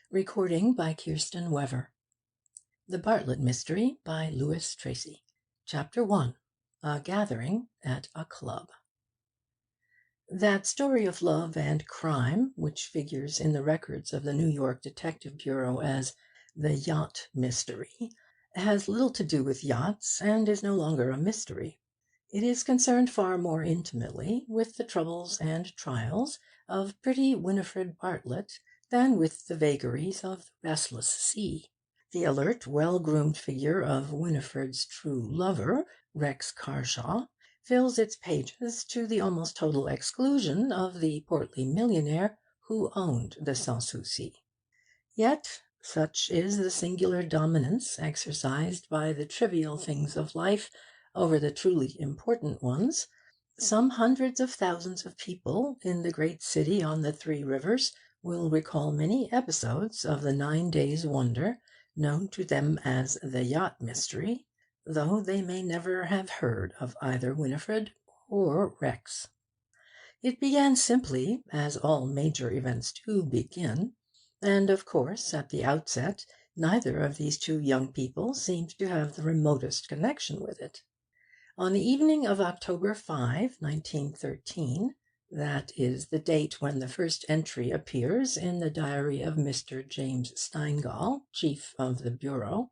Recording by Kirsten Wever. The Bartlett Mystery by Tracy. Chapter 1. A Gathering at a Club. That story of love and crime, which figures in the records of the New York Detective Bureau as the Yacht Mystery, has little to do with yachts and is no longer a mystery. It is concerned far more intimately with the troubles and trials of pretty Winifred Bartlett than with the vagaries of the restless sea. The alert, well-groomed figure of Winifred's true lover, Rex Carshaw, fills its pages to the almost total exclusion of the portly millionaire who owned the Sans Souci. Yet, such is the singular dominance exercised by the trivial things of life over the truly important ones, some hundreds of thousands of people in the great city on the three rivers will recall many episodes of the 9 days' wonder known to them as the Yacht Mystery, though they may never have heard of either Winifred or Rex. It began simply, as all major events do begin, and of course, at the outset, neither of these two young people seemed to have the remotest connection with it. On the evening of October 5, 1913, that is the date when the first entry appears in the diary of Mr. James Steingall, chief of the Bureau,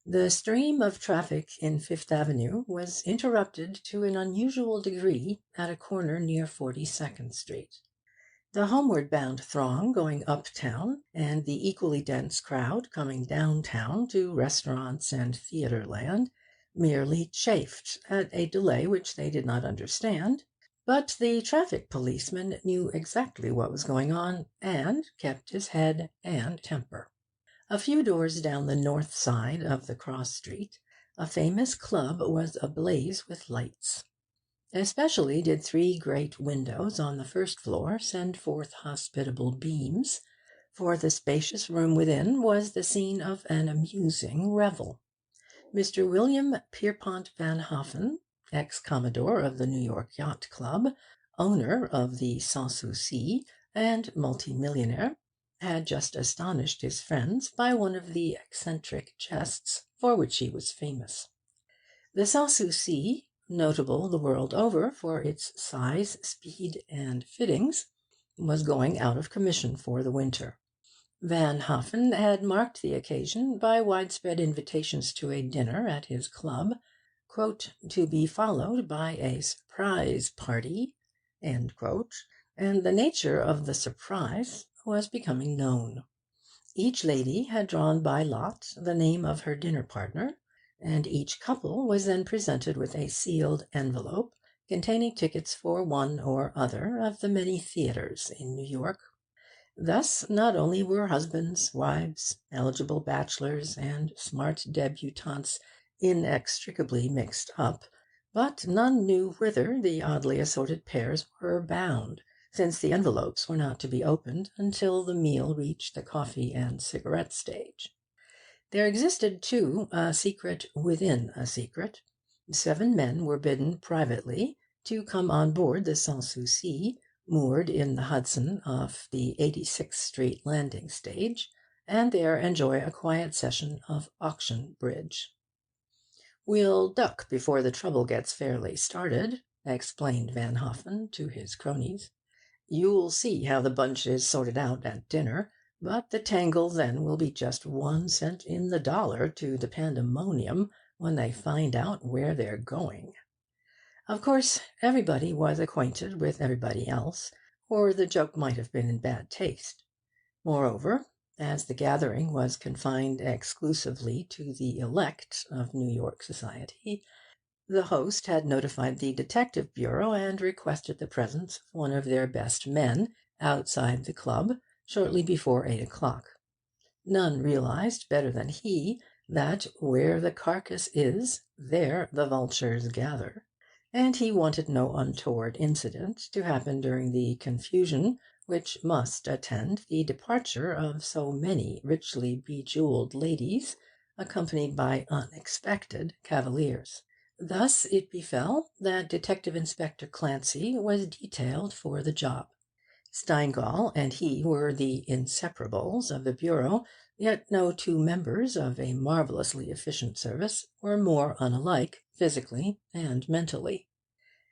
the stream of traffic in Fifth Avenue was interrupted to an unusual degree at a corner near 42nd Street. The homeward-bound throng going uptown and the equally dense crowd coming downtown to restaurants and theater land merely chafed at a delay which they did not understand, but the traffic policeman knew exactly what was going on and kept his head and temper. A few doors down the north side of the cross street, a famous club was ablaze with lights. Especially did 3 great windows on the first floor send forth hospitable beams, for the spacious room within was the scene of an amusing revel. Mr. William Pierpont Van Hoffen, ex-commodore of the New York Yacht Club, owner of the Sans Souci, and multi-millionaire, had just astonished his friends by one of the eccentric jests for which he was famous. The Sans Souci, notable the world over for its size, speed, and fittings, was going out of commission for the winter. Van Hoffen had marked the occasion by widespread invitations to a dinner at his club, to be followed by a surprise party, and the nature of the surprise was becoming known. Each lady had drawn by lot the name of her dinner partner, and each couple was then presented with a sealed envelope containing tickets for one or other of the many theatres in New York. Thus, not only were husbands, wives, eligible bachelors, and smart debutantes inextricably mixed up, but none knew whither the oddly assorted pairs were bound, since the envelopes were not to be opened until the meal reached the coffee and cigarette stage. There existed, too, a secret within a secret. 7 men were bidden privately to come on board the Sans Souci, moored in the Hudson off the 86th Street landing stage, and there enjoy a quiet session of auction bridge. "We'll duck before the trouble gets fairly started," explained Van Hoffen to his cronies. "You'll see how the bunch is sorted out at dinner, but the tangle then will be just 1 cent in the dollar to the pandemonium when they find out where they're going." Of course, everybody was acquainted with everybody else, or the joke might have been in bad taste. Moreover, as the gathering was confined exclusively to the elect of New York society, the host had notified the Detective Bureau and requested the presence of one of their best men outside the club shortly before 8 o'clock. None realized better than he that where the carcass is, there the vultures gather, and he wanted no untoward incident to happen during the confusion which must attend the departure of so many richly bejewelled ladies, accompanied by unexpected cavaliers. Thus it befell that Detective Inspector Clancy was detailed for the job. Steingall and he were the inseparables of the Bureau, yet no two members of a marvellously efficient service were more unalike physically and mentally.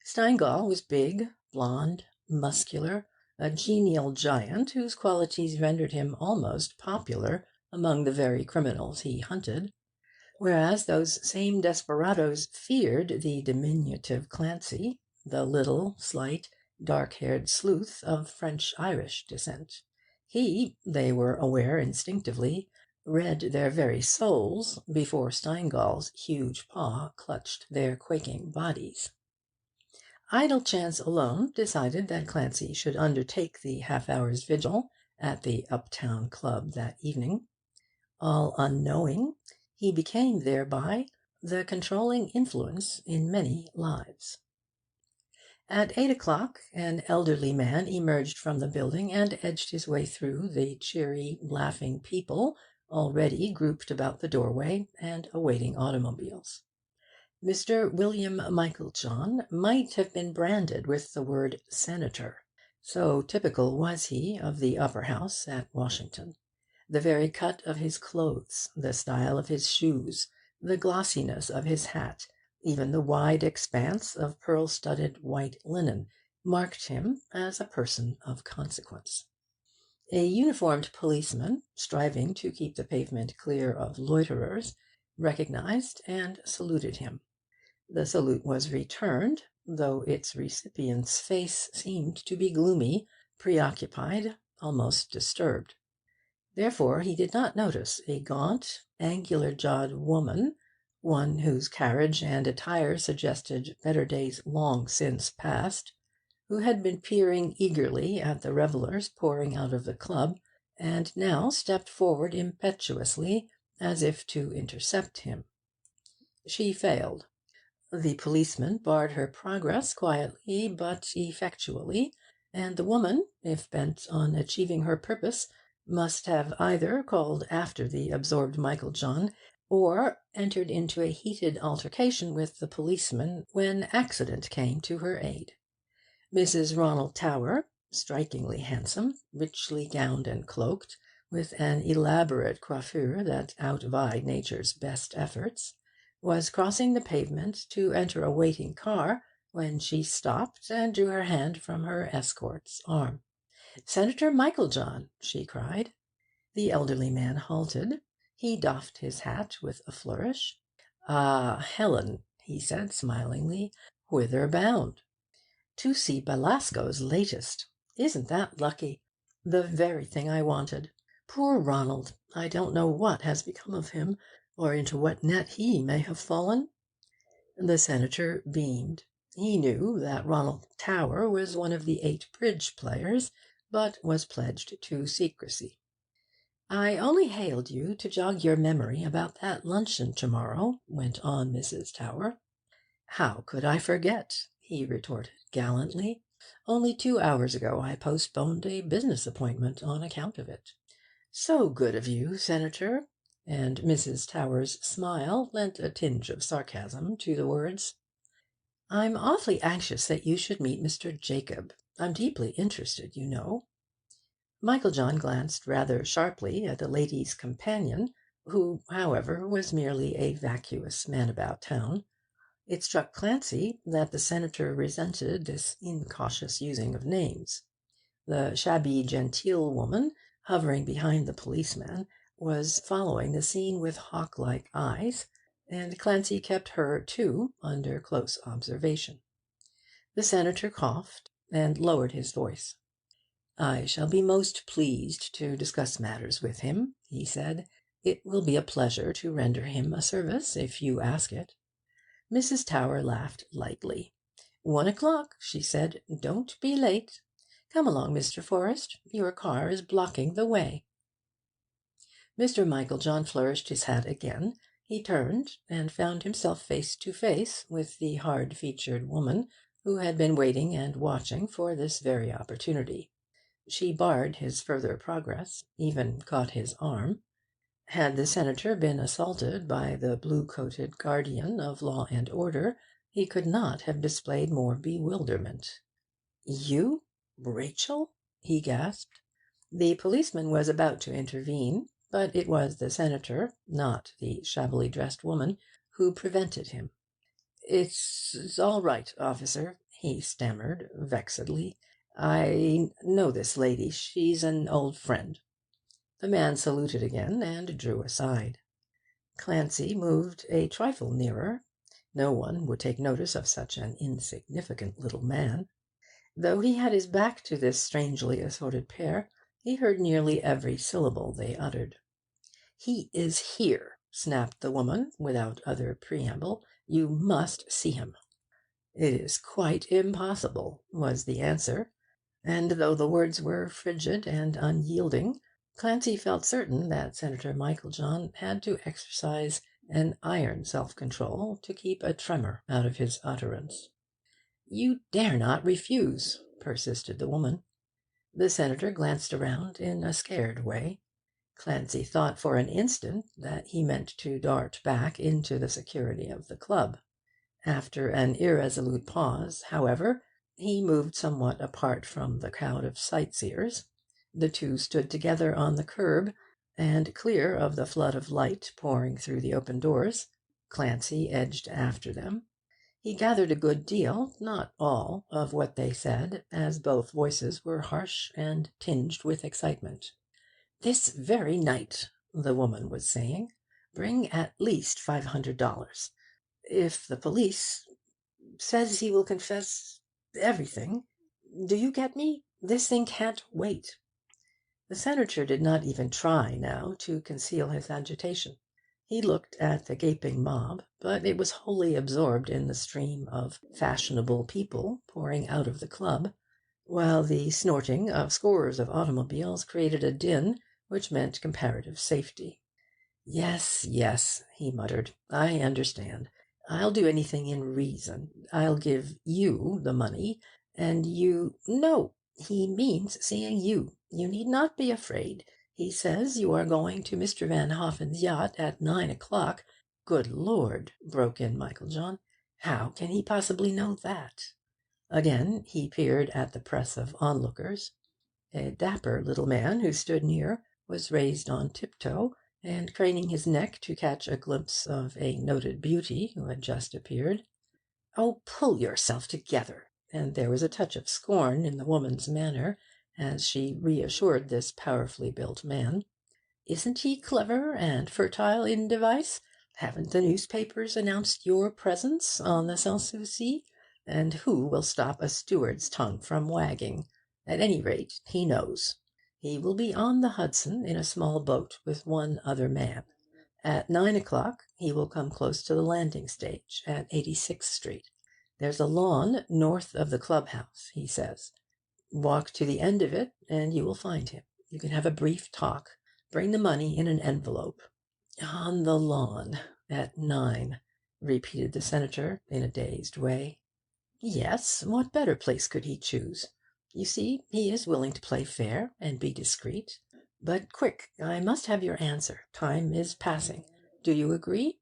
Steingall was big, blond, muscular, a genial giant whose qualities rendered him almost popular among the very criminals he hunted, whereas those same desperadoes feared the diminutive Clancy, the little, slight, dark-haired sleuth of French-Irish descent. He, they were aware instinctively, read their very souls before Steingall's huge paw clutched their quaking bodies. Idle chance alone decided that Clancy should undertake the half-hour's vigil at the uptown club that evening. All unknowing, he became thereby the controlling influence in many lives. At 8 o'clock an elderly man emerged from the building and edged his way through the cheery, laughing people already grouped about the doorway and awaiting automobiles. Mr. William Meiklejohn might have been branded with the word senator, so typical was he of the upper house at Washington. The very cut of his clothes, the style of his shoes, the glossiness of his hat, even the wide expanse of pearl-studded white linen, marked him as a person of consequence. A uniformed policeman, striving to keep the pavement clear of loiterers, recognized and saluted him. The salute was returned, though its recipient's face seemed to be gloomy, preoccupied, almost disturbed. Therefore he did not notice a gaunt, angular-jawed woman, one whose carriage and attire suggested better days long since past, who had been peering eagerly at the revellers pouring out of the club, and now stepped forward impetuously as if to intercept him. She failed. The policeman barred her progress quietly but effectually, and the woman, if bent on achieving her purpose, must have either called after the absorbed Meiklejohn or entered into a heated altercation with the policeman when accident came to her aid. Mrs. Ronald Tower, strikingly handsome, richly gowned and cloaked, with an elaborate coiffure that outvied nature's best efforts, was crossing the pavement to enter a waiting car when she stopped and drew her hand from her escort's arm. "Senator Meiklejohn!" she cried. The elderly man halted. He doffed his hat with a flourish. "Ah, Helen," he said smilingly, "whither bound?" "To see Belasco's latest. Isn't that lucky? The very thing I wanted. Poor Ronald! I don't know what has become of him, or into what net he may have fallen." The senator beamed. He knew that Ronald Tower was one of the 8 bridge players, but was pledged to secrecy. "I only hailed you to jog your memory about that luncheon tomorrow," went on Mrs. Tower. "How could I forget?" he retorted gallantly. "Only 2 hours ago I postponed a business appointment on account of it." "So good of you, Senator," and Mrs. Tower's smile lent a tinge of sarcasm to the words. "I'm awfully anxious that you should meet Mr. Jacob. I'm deeply interested, you know." Meiklejohn glanced rather sharply at the lady's companion, who, however, was merely a vacuous man about town. It struck Clancy that the senator resented this incautious using of names. The shabby genteel woman, hovering behind the policeman, was following the scene with hawk-like eyes, and Clancy kept her, too, under close observation. The senator coughed and lowered his voice. "I shall be most pleased to discuss matters with him," he said. "It will be a pleasure to render him a service, if you ask it." Mrs. Tower laughed lightly. "1 o'clock," she said. "Don't be late. Come along, Mr. Forrest. Your car is blocking the way." Mr. Meiklejohn flourished his hat again. He turned, and found himself face to face with the hard-featured woman who had been waiting and watching for this very opportunity. She barred his further progress, even caught his arm. Had the senator been assaulted by the blue-coated guardian of law and order, he could not have displayed more bewilderment. "You? Rachel?" he gasped. The policeman was about to intervene, but it was the senator, not the shabbily dressed woman, who prevented him. It's all right, officer," he stammered vexedly. "I know this lady. She's an old friend." The man saluted again and drew aside. Clancy moved a trifle nearer. No one would take notice of such an insignificant little man. Though he had his back to this strangely assorted pair, he heard nearly every syllable they uttered. "He is here," snapped the woman, without other preamble. "You must see him." "It is quite impossible," was the answer, and though the words were frigid and unyielding, Clancy felt certain that Senator Meiklejohn had to exercise an iron self-control to keep a tremor out of his utterance. "You dare not refuse," persisted the woman. The senator glanced around in a scared way. Clancy thought for an instant that he meant to dart back into the security of the club. After an irresolute pause, however, he moved somewhat apart from the crowd of sightseers. The two stood together on the curb, and clear of the flood of light pouring through the open doors. Clancy edged after them. He gathered a good deal, not all, of what they said, as both voices were harsh and tinged with excitement. "This very night," the woman was saying, "bring at least $500. If the police says he will confess everything. Do you get me? This thing can't wait." The senator did not even try now to conceal his agitation. He looked at the gaping mob, but it was wholly absorbed in the stream of fashionable people pouring out of the club, while the snorting of scores of automobiles created a din which meant comparative safety. "Yes, yes," he muttered, "I understand. I'll do anything in reason. I'll give you the money, and you—" "No, he means seeing you. You need not be afraid. He says you are going to Mr. Van Hoffen's yacht at 9 o'clock. "Good Lord!" broke in Meiklejohn. "How can he possibly know that?" Again he peered at the press of onlookers. A dapper little man who stood near was raised on tiptoe, and craning his neck to catch a glimpse of a noted beauty who had just appeared. "Oh, pull yourself together!" And there was a touch of scorn in the woman's manner as she reassured this powerfully built man. "Isn't he clever and fertile in device? Haven't the newspapers announced your presence on the Sans Souci? And who will stop a steward's tongue from wagging? At any rate, he knows. He will be on the Hudson in a small boat with one other man. At 9 o'clock he will come close to the landing stage at 86th Street. There's a lawn north of the clubhouse, he says. Walk to the end of it, and you will find him. You can have a brief talk. Bring the money in an envelope." "On the lawn at 9," repeated the senator in a dazed way. "Yes, what better place could he choose? You see, he is willing to play fair and be discreet. But quick, I must have your answer. Time is passing. Do you agree?"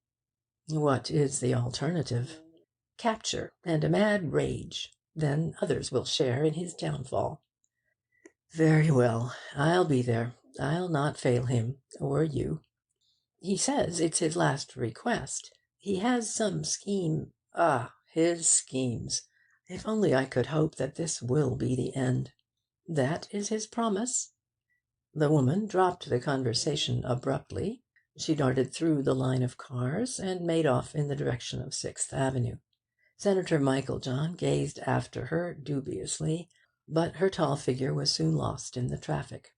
"What is the alternative?" "Capture and a mad rage. Then others will share in his downfall." "Very well, I'll be there. I'll not fail him or you. He says it's his last request. He has some scheme. Ah, his schemes! If only I could hope that this will be the end." "That is his promise." The woman dropped the conversation abruptly. She darted through the line of cars and made off in the direction of Sixth Avenue. Senator Meiklejohn gazed after her dubiously, but her tall figure was soon lost in the traffic.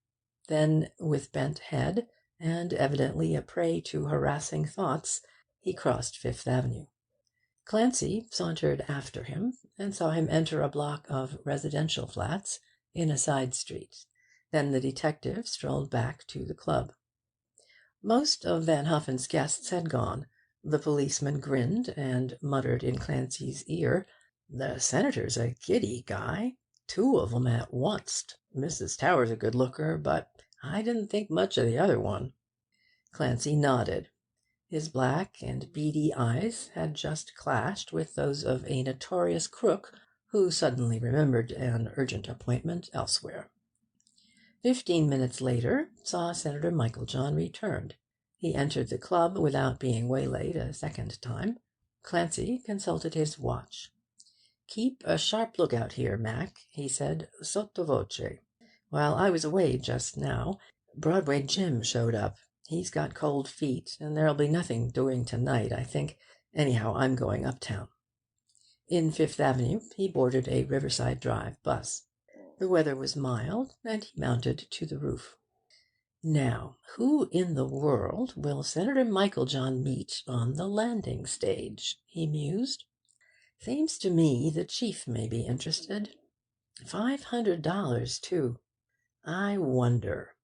Then, with bent head, and evidently a prey to harassing thoughts, he crossed Fifth Avenue. Clancy sauntered after him, and saw him enter a block of residential flats in a side street. Then the detective strolled back to the club. Most of Van Hoffen's guests had gone. The policeman grinned and muttered in Clancy's ear, "The senator's a giddy guy. 2 of 'em at onct. Mrs. Tower's a good looker, but I didn't think much of the other one." Clancy nodded. His black and beady eyes had just clashed with those of a notorious crook who suddenly remembered an urgent appointment elsewhere. 15 minutes later saw Senator Meiklejohn returned. He entered the club without being waylaid a second time. Clancy consulted his watch. "Keep a sharp lookout here, Mac," he said, sotto voce. "While I was away just now, Broadway Jim showed up. He's got cold feet, and there'll be nothing doing tonight, I think. Anyhow, I'm going uptown." In Fifth Avenue he boarded a Riverside Drive bus. The weather was mild, and he mounted to the roof. "Now, who in the world will Senator Meiklejohn meet on the landing stage?" he mused. "Seems to me the chief may be interested. $500, too. I wonder."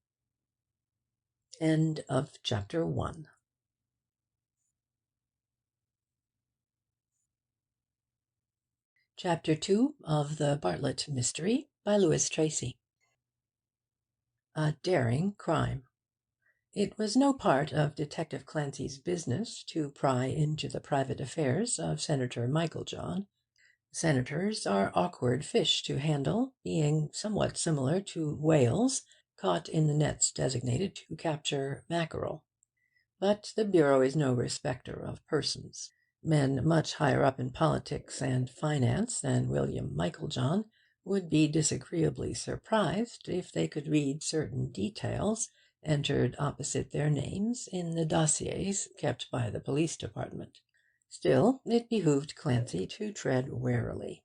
End of chapter 1. Chapter 2 of the Bartlett Mystery by Tracy. A daring crime. It was no part of Detective Clancy's business to pry into the private affairs of Senator Meiklejohn. Senators are awkward fish to handle, being somewhat similar to whales caught in the nets designated to capture mackerel. But the Bureau is no respecter of persons. Men much higher up in politics and finance than William Meiklejohn would be disagreeably surprised if they could read certain details entered opposite their names in the dossiers kept by the police department. Still, it behooved Clancy to tread warily.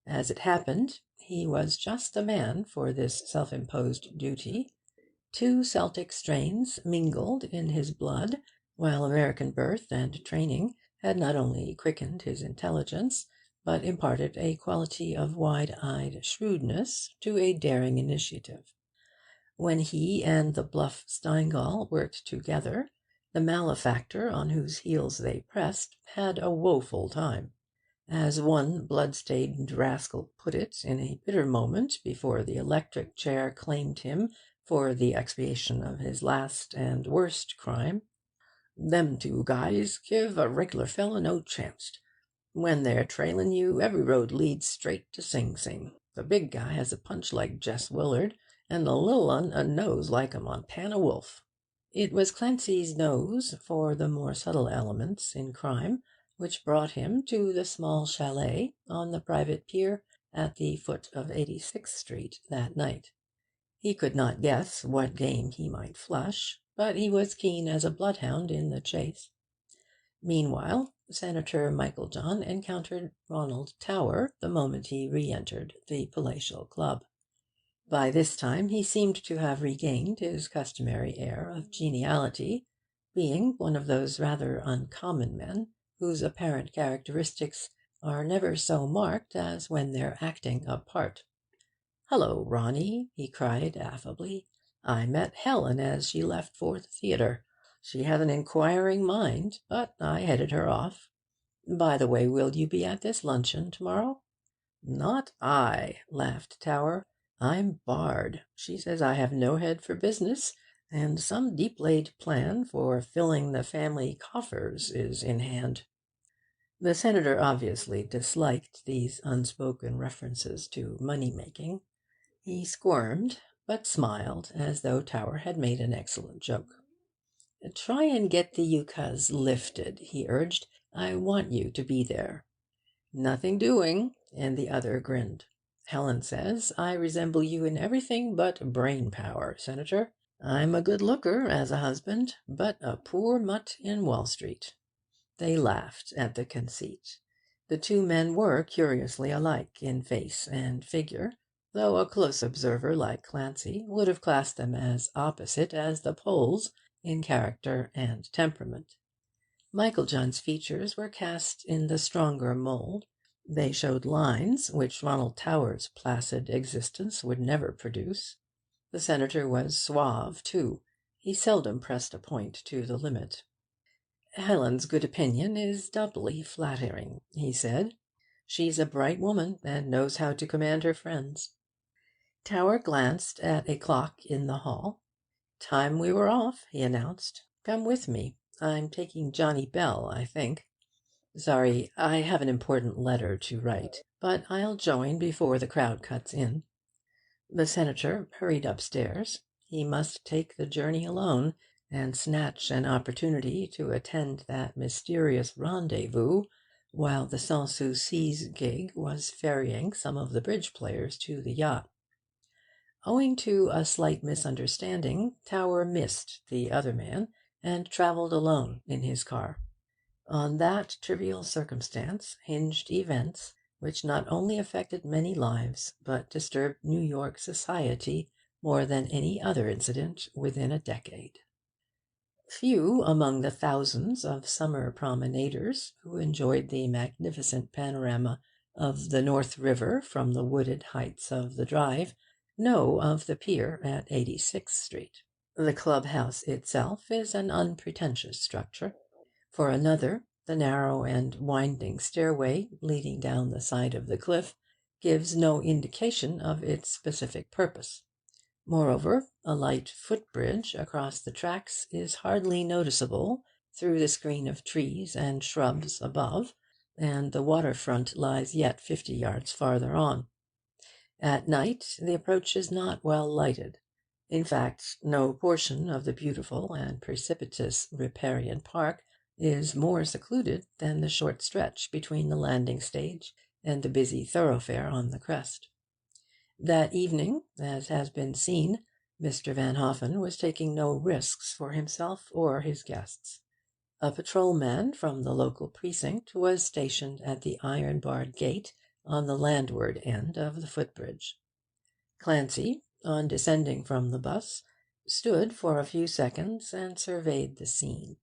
As it happened, he was just the man for this self-imposed duty. 2 Celtic strains mingled in his blood, while American birth and training had not only quickened his intelligence, but imparted a quality of wide-eyed shrewdness to a daring initiative. When he and the bluff Steingall worked together, the malefactor on whose heels they pressed had a woeful time. As one blood-stained rascal put it in a bitter moment before the electric chair claimed him for the expiation of his last and worst crime, "Them 2 guys give a regular fellow no chanst. When they're trailin' you, every road leads straight to Sing Sing. The big guy has a punch like Jess Willard, and the little 'un a nose like a Montana wolf." It was Clancy's nose for the more subtle elements in crime which brought him to the small chalet on the private pier at the foot of 86th Street that night. He could not guess what game he might flush, but he was keen as a bloodhound in the chase. Meanwhile, Senator Meiklejohn encountered Ronald Tower the moment he re-entered the palatial club. By this time he seemed to have regained his customary air of geniality, being one of those rather uncommon men whose apparent characteristics are never so marked as when they're acting a part. "Hullo, Ronnie," he cried affably. "I met Helen as she left for the theatre. She had an inquiring mind, but I headed her off. By the way, will you be at this luncheon tomorrow?" "Not I," laughed Tower. "I'm barred. She says I have no head for business, and some deep-laid plan for filling the family coffers is in hand." The senator obviously disliked these unspoken references to money-making. He squirmed, but smiled as though Tower had made an excellent joke. "Try and get the ukase lifted," he urged. "I want you to be there." "Nothing doing," and the other grinned. "Helen says I resemble you in everything but brain power, Senator. I'm a good looker as a husband, but a poor mutt in Wall Street." They laughed at the conceit. The 2 men were curiously alike in face and figure, though a close observer like Clancy would have classed them as opposite as the poles in character and temperament. Meiklejohn's features were cast in the stronger mould. They showed lines which Ronald Tower's placid existence would never produce. The senator was suave, too. He seldom pressed a point to the limit. "Helen's good opinion is doubly flattering," he said. "She's a bright woman, and knows how to command her friends." Tower glanced at a clock in the hall. "Time we were off," he announced. "Come with me. I'm taking Johnny Bell, I think. Sorry, I have an important letter to write, but I'll join before the crowd cuts in." The senator hurried upstairs. He must take the journey alone, and snatch an opportunity to attend that mysterious rendezvous while the Sans Souci's gig was ferrying some of the bridge players to the yacht. Owing to a slight misunderstanding, Tower missed the other man, and travelled alone in his car. On that trivial circumstance hinged events which not only affected many lives, but disturbed New York society more than any other incident within a decade. Few among the thousands of summer promenaders who enjoyed the magnificent panorama of the North River from the wooded heights of the Drive know of the pier at 86th Street. The club house itself is an unpretentious structure. For another, the narrow and winding stairway leading down the side of the cliff gives no indication of its specific purpose. Moreover, a light footbridge across the tracks is hardly noticeable through the screen of trees and shrubs above, and the waterfront lies yet 50 yards farther on. At night the approach is not well lighted. In fact, no portion of the beautiful and precipitous riparian park is more secluded than the short stretch between the landing stage and the busy thoroughfare on the crest. That evening, as has been seen, Mr. Van Hoffen was taking no risks for himself or his guests. A patrolman from the local precinct was stationed at the iron-barred gate on the landward end of the footbridge. Clancy, on descending from the bus, stood for a few seconds and surveyed the scene.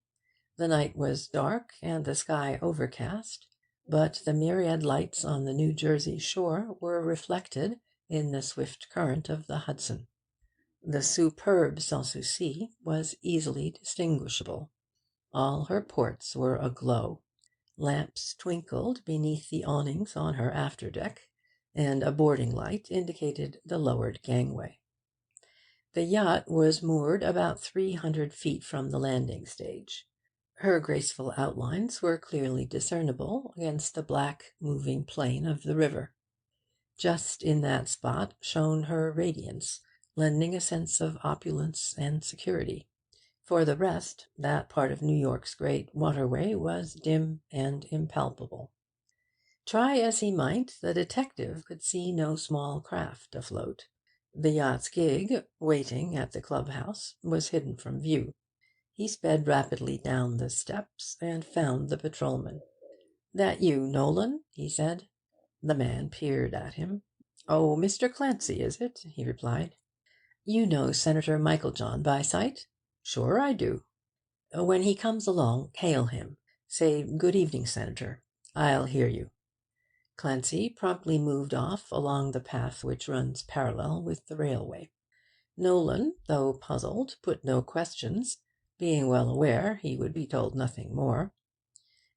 The night was dark and the sky overcast, but the myriad lights on the New Jersey shore were reflected in the swift current of the Hudson. The superb Sans Souci was easily distinguishable. All her ports were aglow. Lamps twinkled beneath the awnings on her afterdeck, and a boarding light indicated the lowered gangway. The yacht was moored about 300 feet from the landing stage. Her graceful outlines were clearly discernible against the black moving plain of the river. Just in that spot shone her radiance, lending a sense of opulence and security. For the rest, that part of New York's great waterway was dim and impalpable. Try as he might, the detective could see no small craft afloat. The yacht's gig, waiting at the clubhouse, was hidden from view. He sped rapidly down the steps and found the patrolman. "That you, Nolan?" he said. The man peered at him. "Oh, Mr. Clancy, is it?" he replied. "You know Senator Meiklejohn by sight?" "Sure I do." "When he comes along, hail him. Say, 'Good evening, Senator.' I'll hear you." Clancy promptly moved off along the path which runs parallel with the railway. Nolan, though puzzled, put no questions, being well aware he would be told nothing more.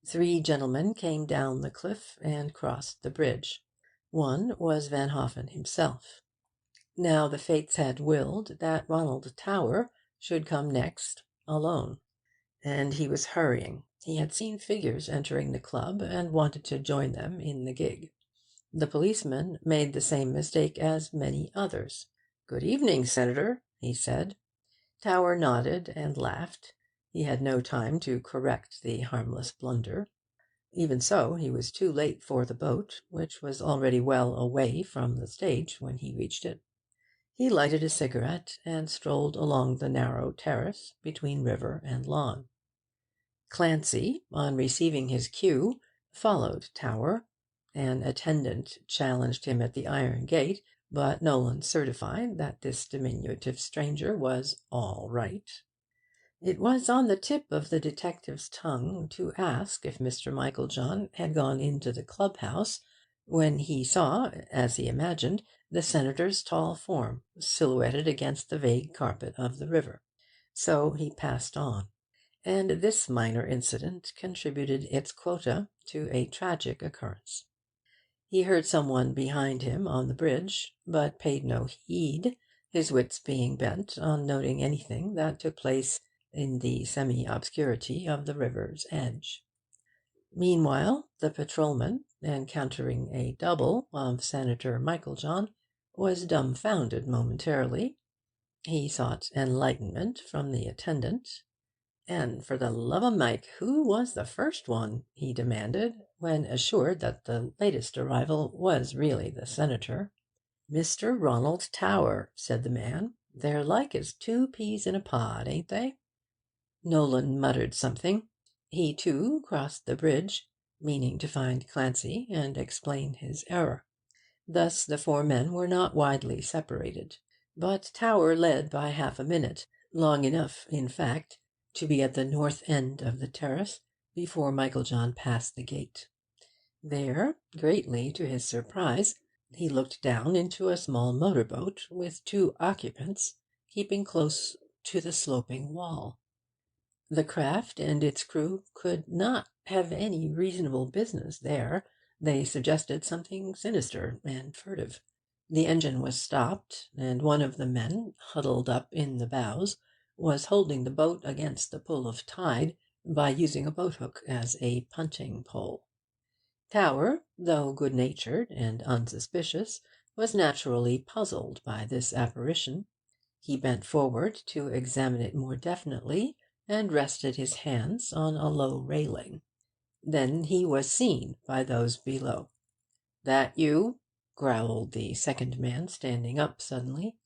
3 gentlemen came down the cliff and crossed the bridge. One was Van Hoffen himself. Now the fates had willed that Ronald Tower should come next, alone. And he was hurrying. He had seen figures entering the club, and wanted to join them in the gig. The policeman made the same mistake as many others. "Good evening, Senator," he said. Tower nodded and laughed. He had no time to correct the harmless blunder. Even so, he was too late for the boat, which was already well away from the stage when he reached it. He lighted a cigarette and strolled along the narrow terrace between river and lawn. Clancy, on receiving his cue, followed Tower. An attendant challenged him at the iron gate, but Nolan certified that this diminutive stranger was all right. It was on the tip of the detective's tongue to ask if Mr. Meiklejohn had gone into the clubhouse, when he saw, as he imagined, the senator's tall form silhouetted against the vague carpet of the river. So he passed on, and this minor incident contributed its quota to a tragic occurrence. He heard someone behind him on the bridge, but paid no heed, his wits being bent on noting anything that took place in the semi-obscurity of the river's edge. Meanwhile, the patrolman, encountering a double of Senator Meiklejohn, was dumbfounded momentarily. He sought enlightenment from the attendant. "And for the love o' Mike, who was the first one?" he demanded, when assured that the latest arrival was really the senator. "Mr. Ronald Tower," said the man. "They're like as two peas in a pod, ain't they?" Nolan muttered something. He, too, crossed the bridge, meaning to find Clancy and explain his error. Thus the four men were not widely separated. But Tower led by half a minute, long enough, in fact, to be at the north end of the terrace before Michael John passed the gate. There, greatly to his surprise, he looked down into a small motor boat with two occupants, keeping close to the sloping wall. The craft and its crew could not have any reasonable business there. They suggested something sinister and furtive. The engine was stopped, and one of the men, huddled up in the bows, was holding the boat against the pull of tide by using a boat-hook as a punching pole. Tower, though good-natured and unsuspicious, was naturally puzzled by this apparition. He bent forward to examine it more definitely, and rested his hands on a low railing. Then he was seen by those below. "That you?" growled the second man, standing up suddenly.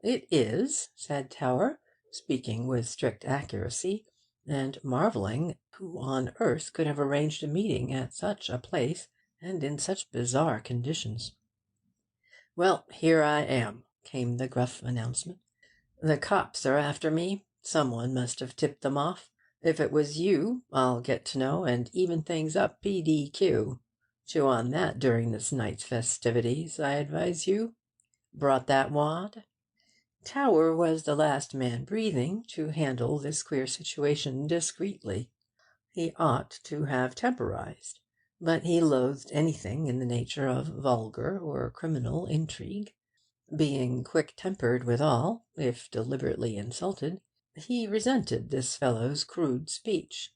"It is," said Tower, speaking with strict accuracy, and marvelling who on earth could have arranged a meeting at such a place and in such bizarre conditions. "Well, here I am," came the gruff announcement. "The cops are after me. Someone must have tipped them off. If it was you, I'll get to know and even things up PDQ. Chew on that during this night's festivities, I advise you. Brought that wad?" Tower was the last man breathing to handle this queer situation discreetly. He ought to have temporized, but he loathed anything in the nature of vulgar or criminal intrigue. Being quick-tempered withal, if deliberately insulted, he resented this fellow's crude speech.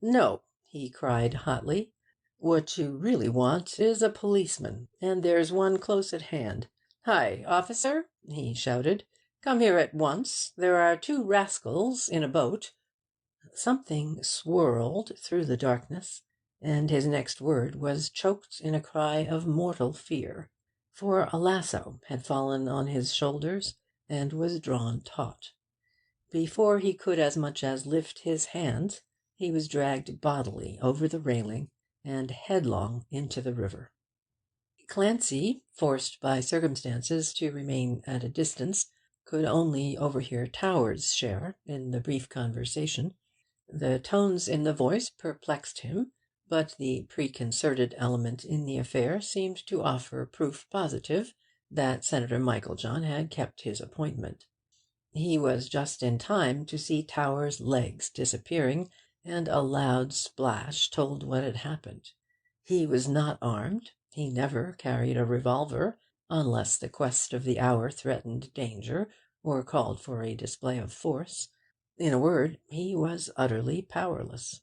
"No," he cried hotly. "What you really want is a policeman, and there's one close at hand. Hi, officer!" he shouted. "Come here at once. There are two rascals in a boat." Something swirled through the darkness, and his next word was choked in a cry of mortal fear. For a lasso had fallen on his shoulders and was drawn taut. Before he could as much as lift his hands, he was dragged bodily over the railing and headlong into the river. Clancy, forced by circumstances to remain at a distance, could only overhear Tower's share in the brief conversation. The tones in the voice perplexed him, but the preconcerted element in the affair seemed to offer proof positive that Senator Michael John had kept his appointment. He was just in time to see Tower's legs disappearing, and a loud splash told what had happened. He was not armed. He never carried a revolver, unless the quest of the hour threatened danger or called for a display of force. In a word, he was utterly powerless.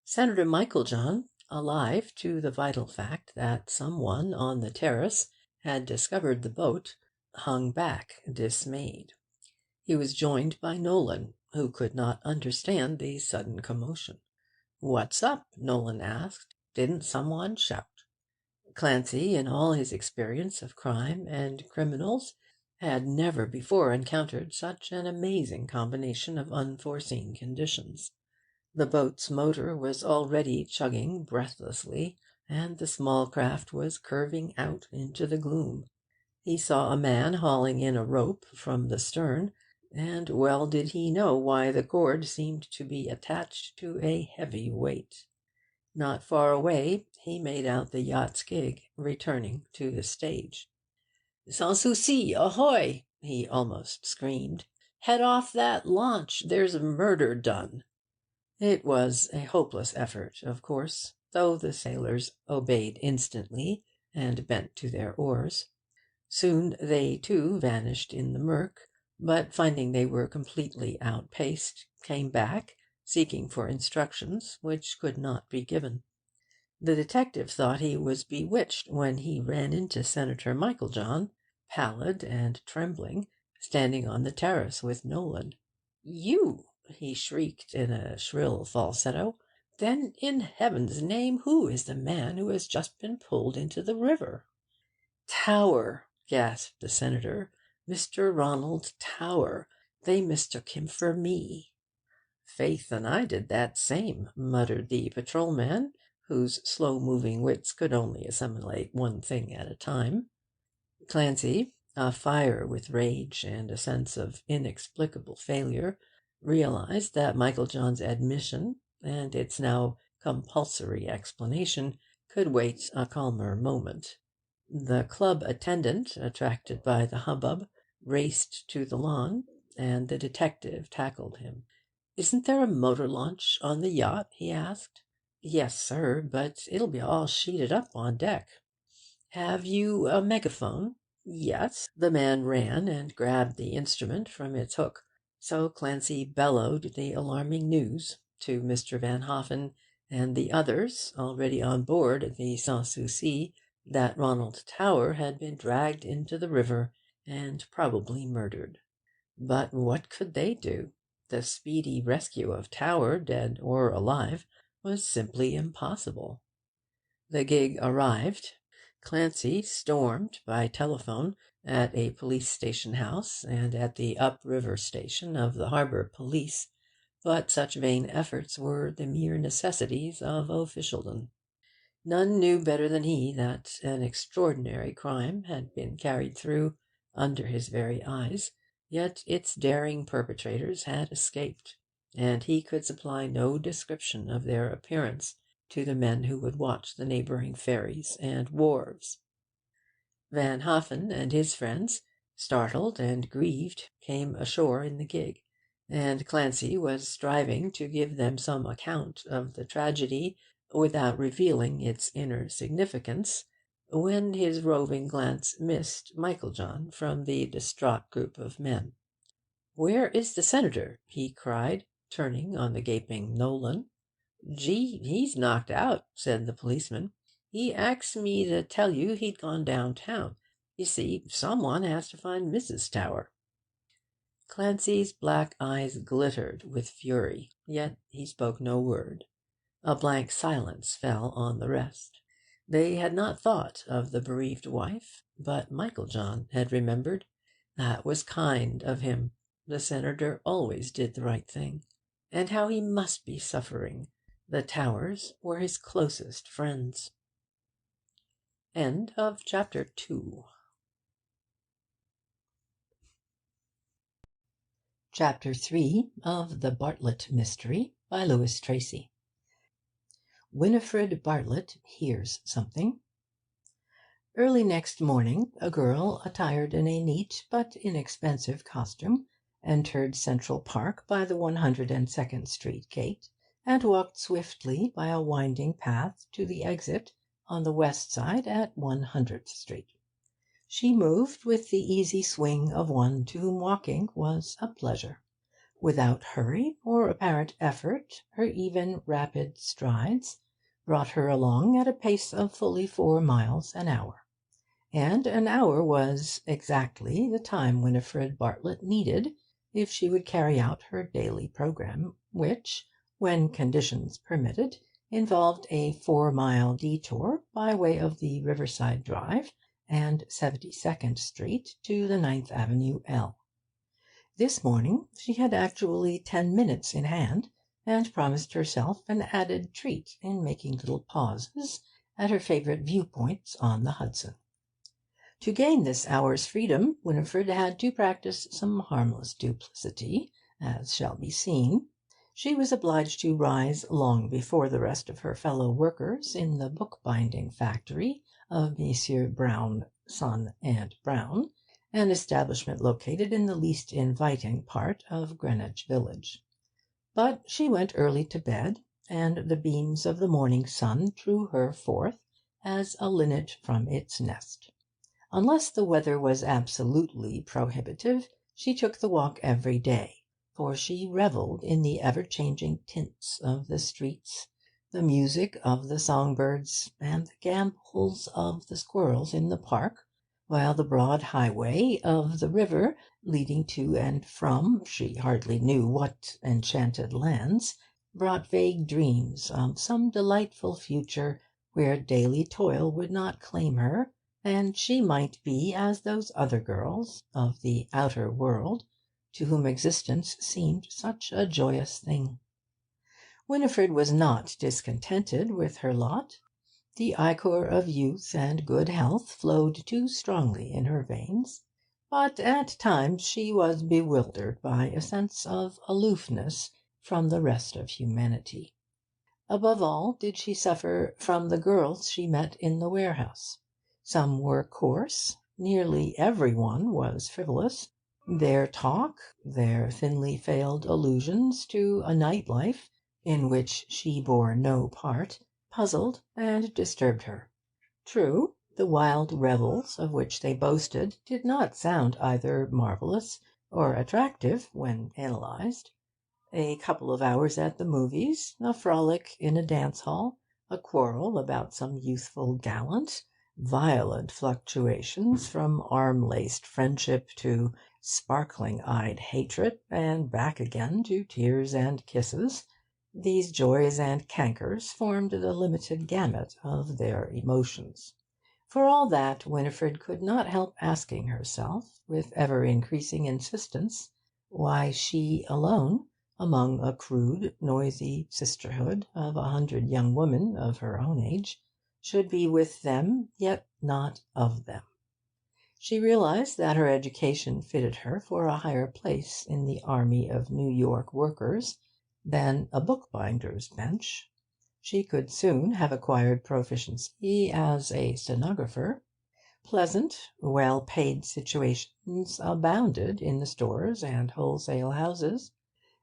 Senator Michael John, alive to the vital fact that someone on the terrace had discovered the boat, hung back dismayed. He was joined by Nolan, who could not understand the sudden commotion. "What's up?" Nolan asked. "Didn't someone shout?" Clancy, in all his experience of crime and criminals, had never before encountered such an amazing combination of unforeseen conditions. The boat's motor was already chugging breathlessly, and the small craft was curving out into the gloom. He saw a man hauling in a rope from the stern, and well did he know why the cord seemed to be attached to a heavy weight. Not far away he made out the yacht's gig returning to the stage. "Sans souci, ahoy!" he almost screamed. "Head off that launch. There's murder done." It was a hopeless effort, of course, though the sailors obeyed instantly and bent to their oars. Soon they, too, vanished in the murk, but finding they were completely outpaced, came back, seeking for instructions which could not be given. The detective thought he was bewitched when he ran into Senator Michael John, pallid and trembling, standing on the terrace with Nolan. "You!" he shrieked in a shrill falsetto. "Then, in heaven's name, who is the man who has just been pulled into the river?" "Tower!" gasped the senator. "Mr. Ronald Tower. They mistook him for me." "Faith, and I did that same," muttered the patrolman, whose slow-moving wits could only assimilate one thing at a time. Clancy, afire with rage and a sense of inexplicable failure, realized that Michael John's admission and its now compulsory explanation could wait a calmer moment. The club attendant, attracted by the hubbub, raced to the lawn, and the detective tackled him. "Isn't there a motor launch on the yacht?" he asked. "Yes, sir, but it'll be all sheeted up on deck." "Have you a megaphone?" "Yes." The man ran and grabbed the instrument from its hook. So Clancy bellowed the alarming news to Mr. Van Hoffen and the others already on board the Sans Souci that Ronald Tower had been dragged into the river and probably murdered. But what could they do? The speedy rescue of Tower, dead or alive, was simply impossible. The gig arrived. Clancy stormed by telephone at a police station house and at the up-river station of the harbour police, but such vain efforts were the mere necessities of officialdom. None knew better than he that an extraordinary crime had been carried through under his very eyes, yet its daring perpetrators had escaped, and he could supply no description of their appearance to the men who would watch the neighbouring ferries and wharves. Van Hoffen and his friends, startled and grieved, came ashore in the gig, and Clancy was striving to give them some account of the tragedy without revealing its inner significance, when his roving glance missed Michael John from the distraught group of men. "Where is the senator?" he cried, turning on the gaping Nolan. "Gee, he's knocked out," said the policeman. "He axed me to tell you he'd gone downtown. You see, someone has to find Mrs. Tower." Clancy's black eyes glittered with fury, yet he spoke no word. A blank silence fell on the rest. They had not thought of the bereaved wife, but Michael John had remembered. That was kind of him. The senator always did the right thing. And how he must be suffering! The Towers were his closest friends. End of chapter 2. Chapter 3 of The Bartlett Mystery by Louis Tracy. Winifred Bartlett hears something. Early next morning, a girl attired in a neat but inexpensive costume entered Central Park by the 102nd Street gate, and walked swiftly by a winding path to the exit on the west side at 100th Street. She moved with the easy swing of one to whom walking was a pleasure. Without hurry or apparent effort, her even, rapid strides brought her along at a pace of fully 4 miles an hour. And an hour was exactly the time Winifred Bartlett needed if she would carry out her daily programme, which, when conditions permitted, involved a 4-mile detour by way of the Riverside Drive and 72nd Street to the 9th Avenue L. This morning she had actually 10 minutes in hand, and promised herself an added treat in making little pauses at her favourite viewpoints on the Hudson. To gain this hour's freedom, Winifred had to practice some harmless duplicity, as shall be seen. She was obliged to rise long before the rest of her fellow workers in the bookbinding factory of Messrs. Brown, Son, and Brown, an establishment located in the least inviting part of Greenwich Village. But she went early to bed, and the beams of the morning sun drew her forth as a linnet from its nest. Unless the weather was absolutely prohibitive, she took the walk every day, for she revelled in the ever-changing tints of the streets, the music of the songbirds, and the gambols of the squirrels in the park, while the broad highway of the river, leading to and from she hardly knew what enchanted lands, brought vague dreams of some delightful future where daily toil would not claim her, and she might be as those other girls of the outer world to whom existence seemed such a joyous thing. Winifred was not discontented with her lot. The ichor of youth and good health flowed too strongly in her veins, but at times she was bewildered by a sense of aloofness from the rest of humanity. Above all did she suffer from the girls she met in the warehouse. Some were coarse, nearly every one was frivolous. Their talk, their thinly veiled allusions to a night life in which she bore no part, puzzled and disturbed her. True, the wild revels of which they boasted did not sound either marvellous or attractive when analysed. A couple of hours at the movies, a frolic in a dance hall, a quarrel about some youthful gallant, violent fluctuations from arm-laced friendship to sparkling-eyed hatred, and back again to tears and kisses. These joys and cankers formed the limited gamut of their emotions. For all that, Winifred could not help asking herself, with ever-increasing insistence, why she alone, among a crude, noisy sisterhood of 100 young women of her own age, should be with them, yet not of them. She realized that her education fitted her for a higher place in the army of New York workers than a bookbinder's bench. She could soon have acquired proficiency as a stenographer. Pleasant, well-paid situations abounded in the stores and wholesale houses.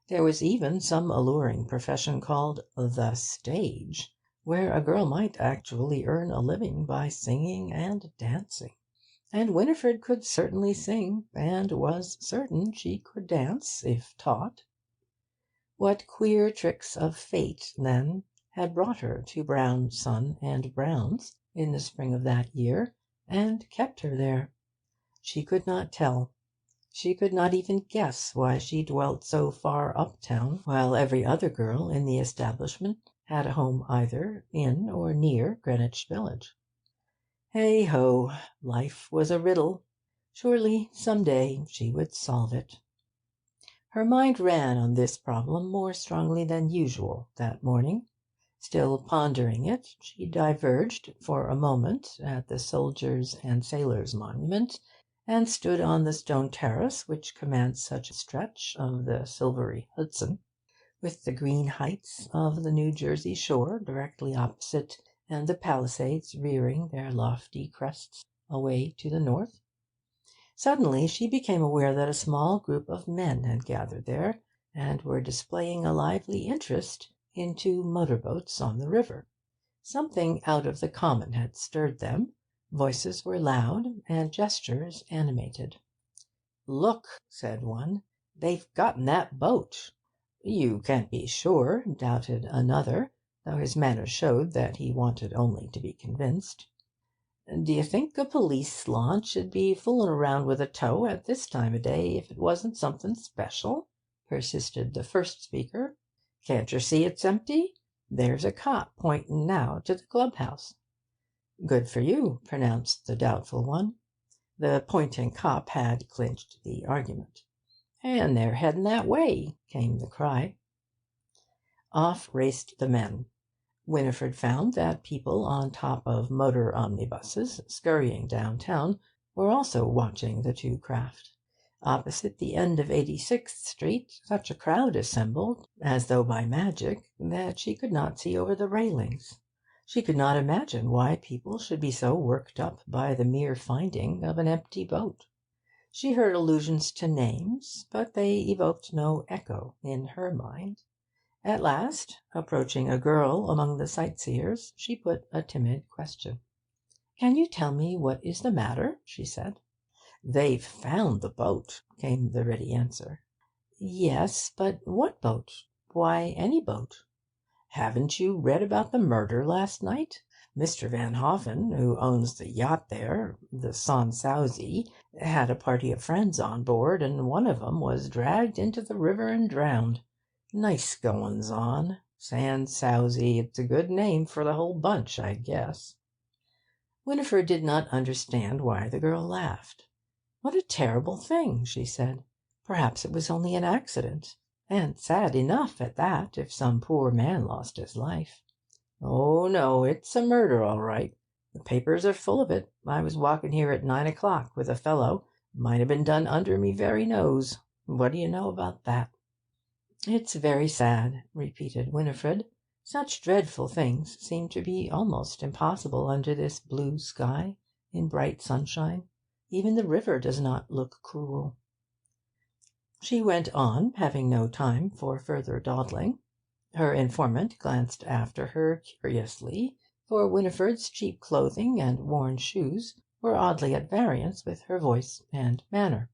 There was even some alluring profession called the stage, where a girl might actually earn a living by singing and dancing. And Winifred could certainly sing, and was certain she could dance if taught. What queer tricks of fate, then, had brought her to Brown, Son and Brown's in the spring of that year, and kept her there? She could not tell. She could not even guess why she dwelt so far uptown, while every other girl in the establishment had a home either in or near Greenwich Village. Hey ho! Life was a riddle. Surely some day she would solve it. Her mind ran on this problem more strongly than usual that morning. Still pondering it, she diverged for a moment at the Soldiers' and Sailors' Monument, and stood on the stone terrace which commands such a stretch of the silvery Hudson, with the green heights of the New Jersey shore directly opposite, and the Palisades rearing their lofty crests away to the north. Suddenly she became aware that a small group of men had gathered there, and were displaying a lively interest in two motor-boats on the river. Something out of the common had stirred them. Voices were loud, and gestures animated. "Look," said one, "they've gotten that boat." "You can't be sure," doubted another, though his manner showed that he wanted only to be convinced. "D'ye think a police launch 'ud be foolin' around with a tow at this time o' day if it wasn't something special?" persisted the first speaker. "Can't yer see it's empty? There's a cop pointin' now to the clubhouse." "Good for you," pronounced the doubtful one. The pointing cop had clinched the argument. "And they're headin' that way," came the cry. Off raced the men. Winifred found that people on top of motor omnibuses, scurrying downtown, were also watching the two craft. Opposite the end of 86th Street such a crowd assembled, as though by magic, that she could not see over the railings. She could not imagine why people should be so worked up by the mere finding of an empty boat. She heard allusions to names, but they evoked no echo in her mind. At last, approaching a girl among the sightseers, she put a timid question. "Can you tell me what is the matter?" she said. "They've found the boat," came the ready answer. "Yes, but what boat? Why, any boat." Haven't you read about the murder last night? Mr. Van Hoffen, who owns the yacht there, the Southsea, had a party of friends on board, and one of 'em was dragged into the river and drowned. Nice goings on. Southsea, it's a good name for the whole bunch, I guess." Winifred did not understand why the girl laughed. "What a terrible thing!" she said. "Perhaps it was only an accident, and sad enough at that, if some poor man lost his life." "Oh, no, it's a murder, all right. The papers are full of it. I was walking here at 9 o'clock with a fellow. Might have been done under me very nose. What do you know about that?" "It's very sad," repeated Winifred. "Such dreadful things seem to be almost impossible under this blue sky, in bright sunshine. Even the river does not look cruel." She went on, having no time for further dawdling. Her informant glanced after her curiously, for Winifred's cheap clothing and worn shoes were oddly at variance with her voice and manner.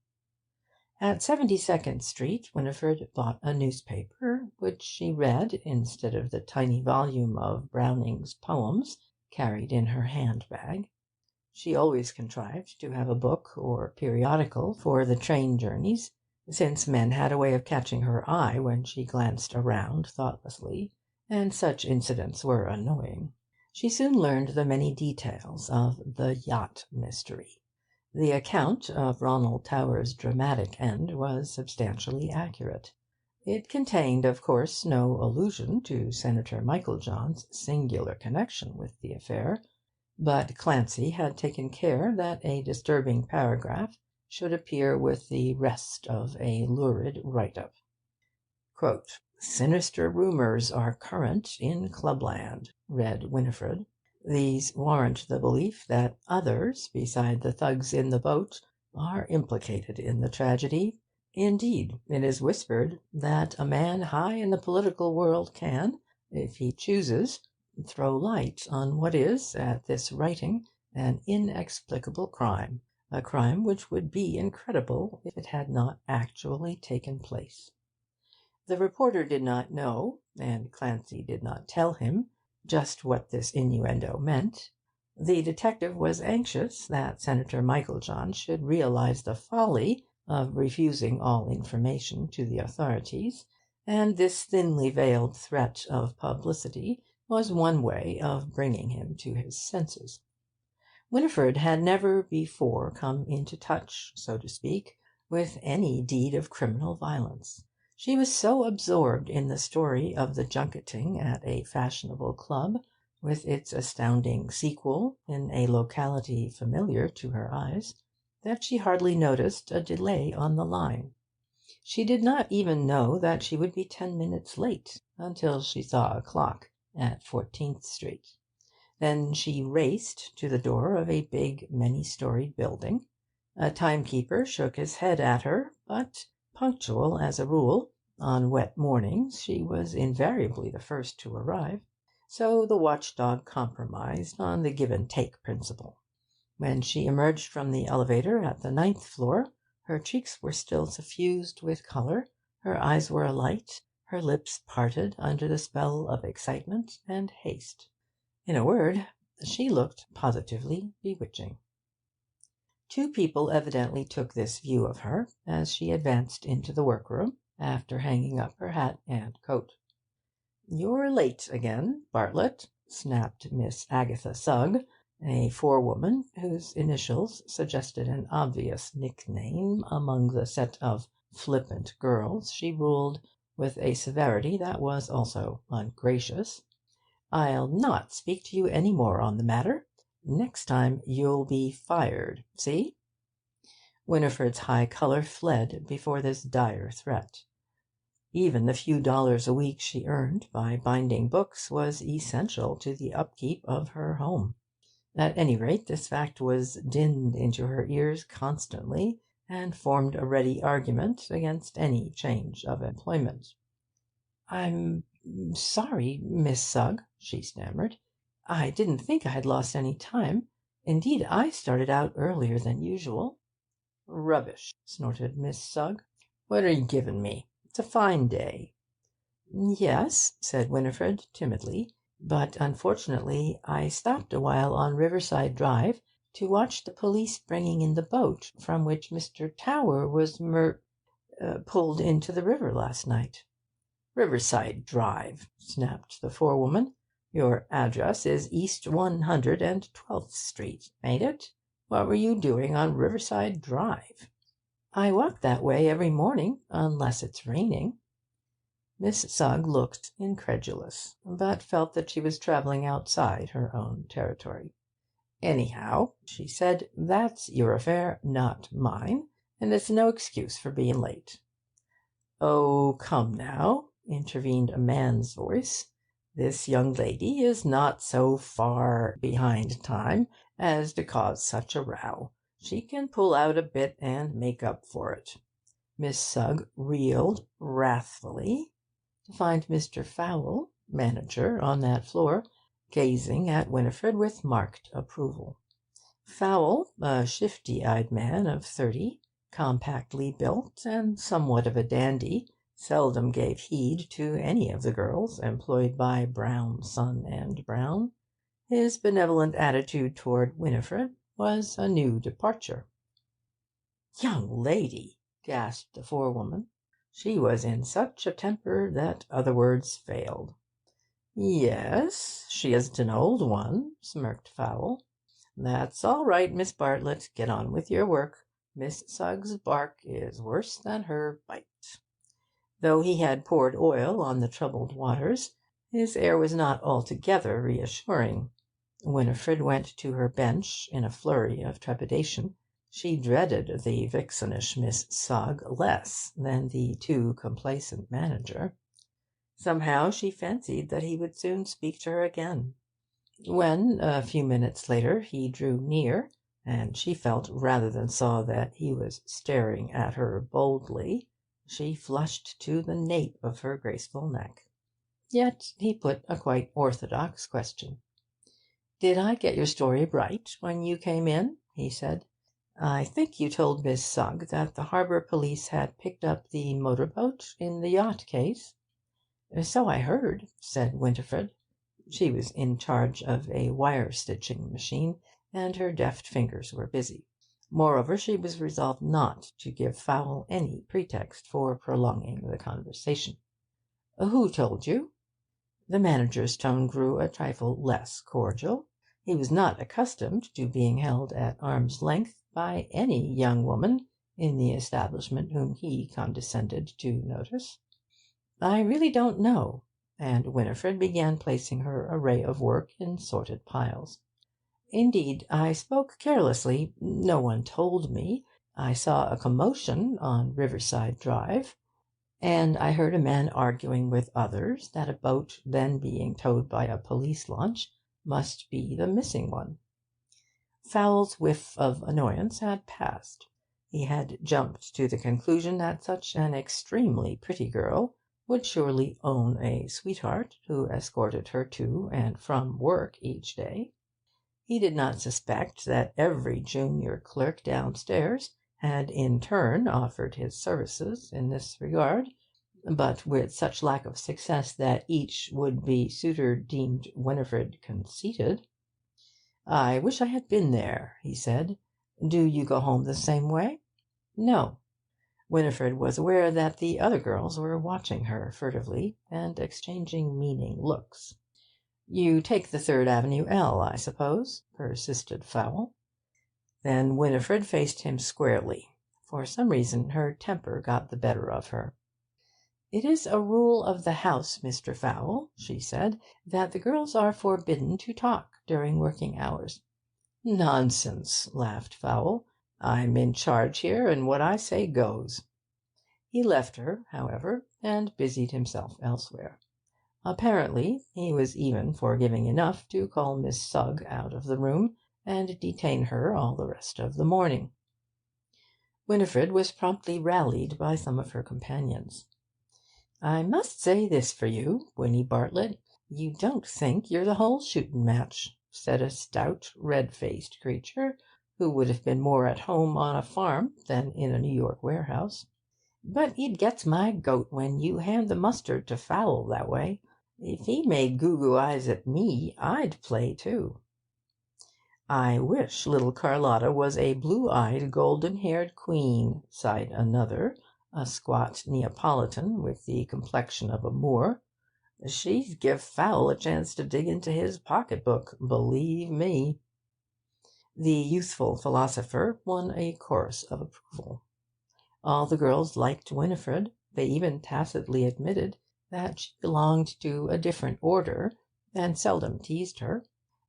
At 72nd Street Winifred bought a newspaper, which she read instead of the tiny volume of Browning's poems carried in her handbag. She always contrived to have a book or periodical for the train journeys, since men had a way of catching her eye when she glanced around thoughtlessly, and such incidents were annoying. She soon learned the many details of the yacht mystery. The account of Ronald Towers' dramatic end was substantially accurate. It contained, of course, no allusion to Senator Meiklejohn's singular connection with the affair, but Clancy had taken care that a disturbing paragraph should appear with the rest of a lurid write-up. "Sinister rumours are current in Clubland," read Winifred. "These warrant the belief that others, beside the thugs in the boat, are implicated in the tragedy. Indeed, it is whispered that a man high in the political world can, if he chooses, throw light on what is, at this writing, an inexplicable crime, a crime which would be incredible if it had not actually taken place." The reporter did not know, and Clancy did not tell him, just what this innuendo meant. The detective was anxious that Senator Meiklejohn should realize the folly of refusing all information to the authorities, and this thinly veiled threat of publicity was one way of bringing him to his senses. Winifred had never before come into touch, so to speak, with any deed of criminal violence. She was so absorbed in the story of the junketing at a fashionable club, with its astounding sequel in a locality familiar to her eyes, that she hardly noticed a delay on the line. She did not even know that she would be 10 minutes late, until she saw a clock at 14th Street. Then she raced to the door of a big, many-storied building. A timekeeper shook his head at her, but, punctual as a rule, on wet mornings she was invariably the first to arrive, so the watchdog compromised on the give-and-take principle. When she emerged from the elevator at the 9th floor, her cheeks were still suffused with colour, her eyes were alight, her lips parted under the spell of excitement and haste. In a word, she looked positively bewitching. Two people evidently took this view of her as she advanced into the workroom, after hanging up her hat and coat. "You're late again, Bartlett," snapped Miss Agatha Sugg, a forewoman whose initials suggested an obvious nickname among the set of flippant girls she ruled with a severity that was also ungracious. "I'll not speak to you any more on the matter. Next time you'll be fired. See?" Winifred's high colour fled before this dire threat. Even the few dollars a week she earned by binding books was essential to the upkeep of her home. At any rate, this fact was dinned into her ears constantly, and formed a ready argument against any change of employment. "I'm sorry, Miss Sugg," she stammered. "I didn't think I had lost any time. Indeed, I started out earlier than usual." "Rubbish!" snorted Miss Sugg. "What are you giving me? It's a fine day." "Yes," said Winifred timidly, "but unfortunately I stopped a while on Riverside Drive to watch the police bringing in the boat from which Mr. Tower was pulled into the river last night." "Riverside Drive!" snapped the forewoman. "Your address is East 112th Street, ain't it? What were you doing on Riverside Drive?" "I walk that way every morning, unless it's raining." Miss Sugg looked incredulous, but felt that she was travelling outside her own territory. "Anyhow," she said, "that's your affair, not mine, and it's no excuse for being late." "Oh, come now," intervened a man's voice. "This young lady is not so far behind time as to cause such a row. She can pull out a bit and make up for it." Miss Sugg reeled wrathfully to find Mr. Fowle, manager, on that floor, gazing at Winifred with marked approval. Fowle, a shifty-eyed man of 30, compactly built and somewhat of a dandy, seldom gave heed to any of the girls employed by Brown, Son, and Brown. His benevolent attitude toward Winifred was a new departure. "Young lady!" gasped the forewoman. She was in such a temper that other words failed. "Yes, she isn't an old one," smirked Fowle. "That's all right, Miss Bartlett. Get on with your work. Miss Sugg's bark is worse than her bite." Though he had poured oil on the troubled waters, his air was not altogether reassuring. Winifred went to her bench in a flurry of trepidation. She dreaded the vixenish Miss Sugg less than the too complacent manager. Somehow she fancied that he would soon speak to her again. When, a few minutes later, he drew near, and she felt rather than saw that he was staring at her boldly, she flushed to the nape of her graceful neck. Yet he put a quite orthodox question. "Did I get your story right when you came in?" he said. "I think you told Miss Sugg that the harbour police had picked up the motor boat in the yacht case." "So I heard," said Winifred. She was in charge of a wire-stitching machine, and her deft fingers were busy. Moreover, she was resolved not to give Fowle any pretext for prolonging the conversation. "Who told you?" The manager's tone grew a trifle less cordial. He was not accustomed to being held at arm's length by any young woman in the establishment whom he condescended to notice. "I really don't know," and Winifred began placing her array of work in sorted piles. "Indeed, I spoke carelessly. No one told me. I saw a commotion on Riverside Drive, and I heard a man arguing with others that a boat then being towed by a police launch must be the missing one." Fowle's whiff of annoyance had passed. He had jumped to the conclusion that such an extremely pretty girl would surely own a sweetheart who escorted her to and from work each day. He did not suspect that every junior clerk downstairs had in turn offered his services in this regard, but with such lack of success that each would-be suitor deemed Winifred conceited. "I wish I had been there," he said. "Do you go home the same way?" "No." Winifred was aware that the other girls were watching her furtively and exchanging meaning looks. "You take the Third Avenue L, I suppose?" persisted Fowle. Then Winifred faced him squarely. For some reason her temper got the better of her. "It is a rule of the house, Mr. Fowle," she said, "that the girls are forbidden to talk during working hours." "Nonsense," laughed Fowle. "I'm in charge here, and what I say goes." He left her, however, and busied himself elsewhere. Apparently he was even forgiving enough to call Miss Sugg out of the room and detain her all the rest of the morning. Winifred was promptly rallied by some of her companions. "I must say this for you, Winnie Bartlett, you don't think you're the whole shootin' match," said a stout, red-faced creature who would have been more at home on a farm than in a New York warehouse. But it gets my goat when you hand the mustard to Fowl that way. If he made goo-goo eyes at me, I'd play too." "I wish little Carlotta was a blue-eyed, golden-haired queen," sighed another, a squat Neapolitan with the complexion of a Moor. "She'd give Fowl a chance to dig into his pocket-book, believe me." The youthful philosopher won a chorus of approval. All the girls liked Winifred. They even tacitly admitted that she belonged to a different order, and seldom teased her.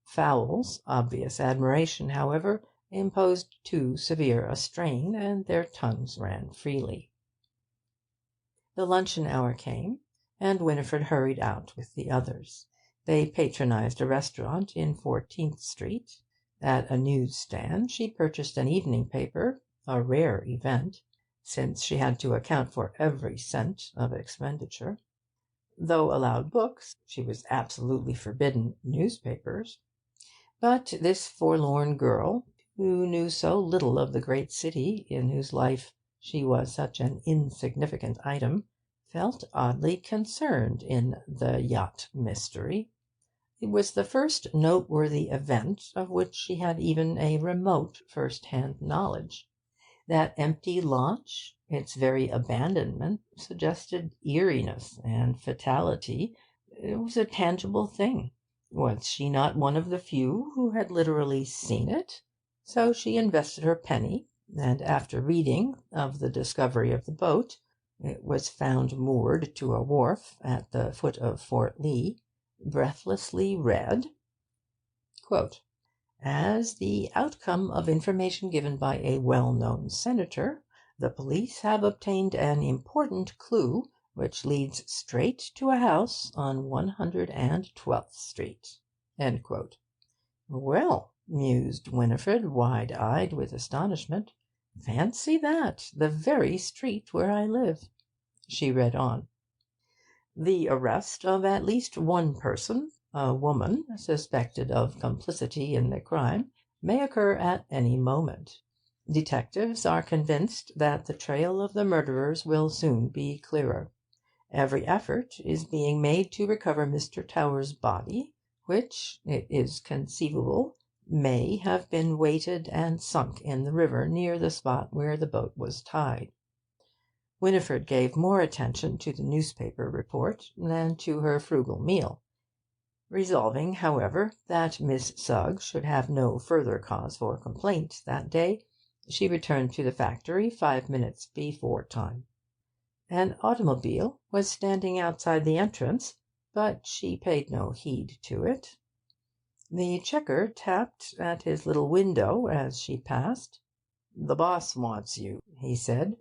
Fowl's obvious admiration, however, imposed too severe a strain, and their tongues ran freely. The luncheon hour came, and Winifred hurried out with the others. They patronized a restaurant in 14th Street. At a news-stand she purchased an evening paper, a rare event, since she had to account for every cent of expenditure. Though allowed books, she was absolutely forbidden newspapers. But this forlorn girl, who knew so little of the great city in whose life she was such an insignificant item, felt oddly concerned in the yacht mystery. It was the first noteworthy event of which she had even a remote first-hand knowledge. That empty launch, its very abandonment, suggested eeriness and fatality. It was a tangible thing. Was she not one of the few who had literally seen it? So she invested her penny, and after reading of the discovery of the boat, it was found moored to a wharf at the foot of Fort Lee, breathlessly read, quote, "As the outcome of information given by a well-known senator, the police have obtained an important clue which leads straight to a house on 112th Street." End quote. "Well," mused Winifred, wide-eyed with astonishment, "fancy that! The very street where I live." She read on. "The arrest of at least one person, a woman suspected of complicity in the crime, may occur at any moment. Detectives are convinced that the trail of the murderers will soon be clearer. Every effort is being made to recover Mr. Towers' body, which, it is conceivable, may have been weighted and sunk in the river near the spot where the boat was tied." Winifred gave more attention to the newspaper report than to her frugal meal. Resolving, however, that Miss Sugg should have no further cause for complaint that day, she returned to the factory 5 minutes before time. An automobile was standing outside the entrance, but she paid no heed to it. The checker tapped at his little window as she passed. "The boss wants you," he said.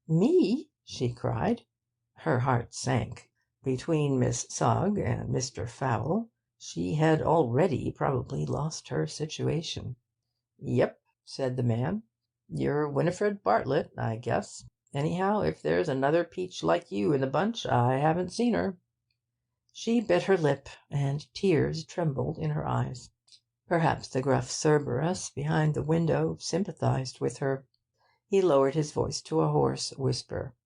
"Me?" she cried. Her heart sank. Between Miss Sugg and Mr. Fowl, she had already probably lost her situation. "Yep," said the man. "You're Winifred Bartlett, I guess. Anyhow, if there's another peach like you in the bunch, I haven't seen her." She bit her lip, and tears trembled in her eyes. Perhaps the gruff Cerberus behind the window sympathized with her. He lowered his voice to a hoarse whisper.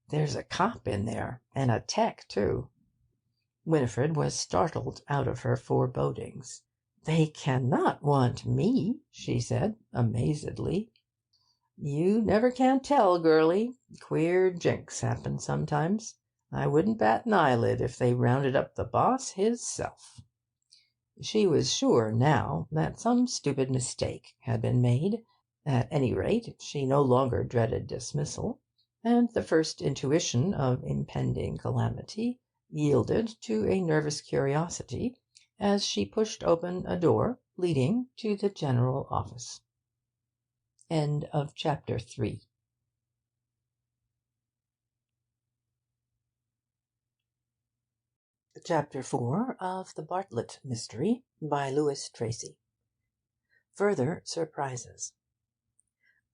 "There's a cop in there, and a tech, too." Winifred was startled out of her forebodings. "They cannot want me," she said, amazedly. "You never can tell, girlie. Queer jinks happen sometimes. I wouldn't bat an eyelid if they rounded up the boss hisself." She was sure now that some stupid mistake had been made. At any rate, she no longer dreaded dismissal, and the first intuition of impending calamity yielded to a nervous curiosity as she pushed open a door leading to the general office. End of chapter 3. Chapter 4 of The Bartlett Mystery by Tracy. Further surprises.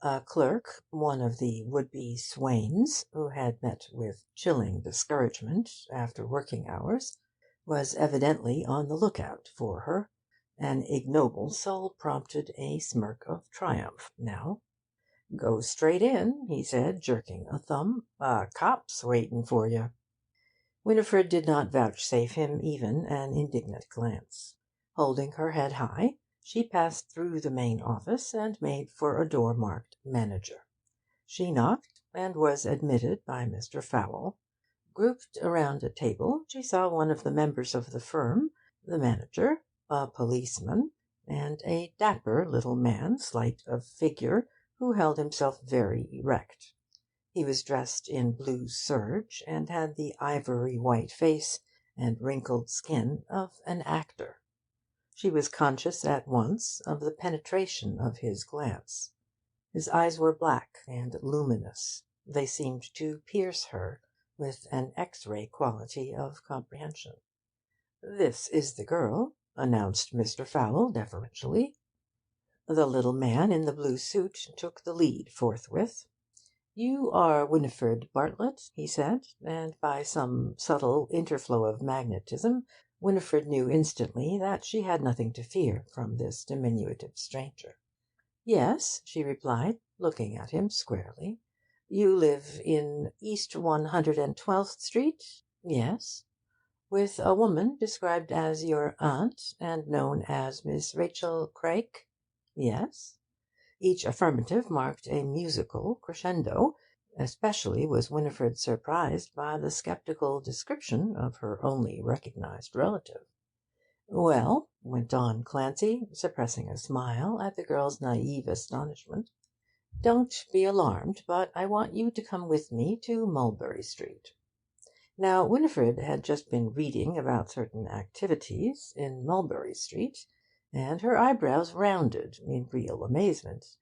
A clerk, one of the would-be swains, who had met with chilling discouragement after working hours, was evidently on the lookout for her. An ignoble soul prompted a smirk of triumph now. "Go straight in," he said, jerking a thumb. "Cop's waitin' for you." Winifred did not vouchsafe him even an indignant glance. Holding her head high, she passed through the main office and made for a door marked "Manager." She knocked, and was admitted by Mr. Fowle. Grouped around a table, she saw one of the members of the firm, the manager, a policeman, and a dapper little man, slight of figure, who held himself very erect. He was dressed in blue serge, and had the ivory white face and wrinkled skin of an actor. She was conscious at once of the penetration of his glance. His eyes were black and luminous. They seemed to pierce her with an X-ray quality of comprehension. "This is the girl," announced Mr. Fowle deferentially. The little man in the blue suit took the lead forthwith. "You are Winifred Bartlett," he said, and by some subtle interflow of magnetism Winifred knew instantly that she had nothing to fear from this diminutive stranger. "Yes," she replied, looking at him squarely. "You live in East 112th Street?" "Yes." "With a woman described as your aunt, and known as Miss Rachel Craik?" "Yes." Each affirmative marked a musical crescendo. Especially was Winifred surprised by the sceptical description of her only recognised relative. "Well," went on Clancy, suppressing a smile at the girl's naive astonishment, "don't be alarmed, but I want you to come with me to Mulberry Street." Now Winifred had just been reading about certain activities in Mulberry Street, and her eyebrows rounded in real amazement.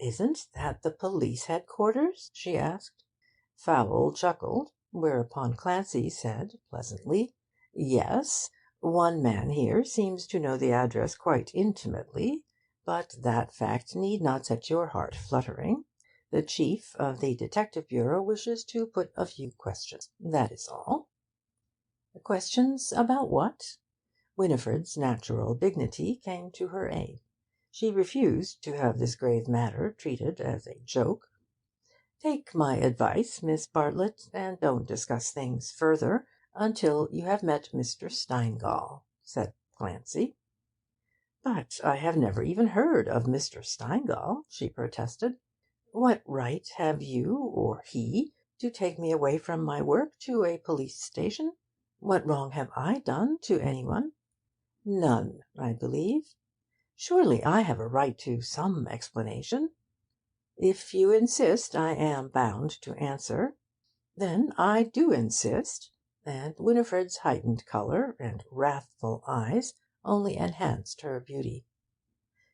"Isn't that the police headquarters?" she asked. Fowle chuckled, whereupon Clancy said pleasantly, "Yes, one man here seems to know the address quite intimately, but that fact need not set your heart fluttering. The chief of the Detective Bureau wishes to put a few questions. That is all." "Questions about what?" Winifred's natural dignity came to her aid. She refused to have this grave matter treated as a joke. "Take my advice, Miss Bartlett, and don't discuss things further until you have met Mr. Steingall," said Clancy. "But I have never even heard of Mr. Steingall," she protested. "What right have you, or he, to take me away from my work to a police station? What wrong have I done to anyone?" "None, I believe." "Surely I have a right to some explanation." "If you insist, I am bound to answer." "Then I do insist," and Winifred's heightened colour and wrathful eyes only enhanced her beauty.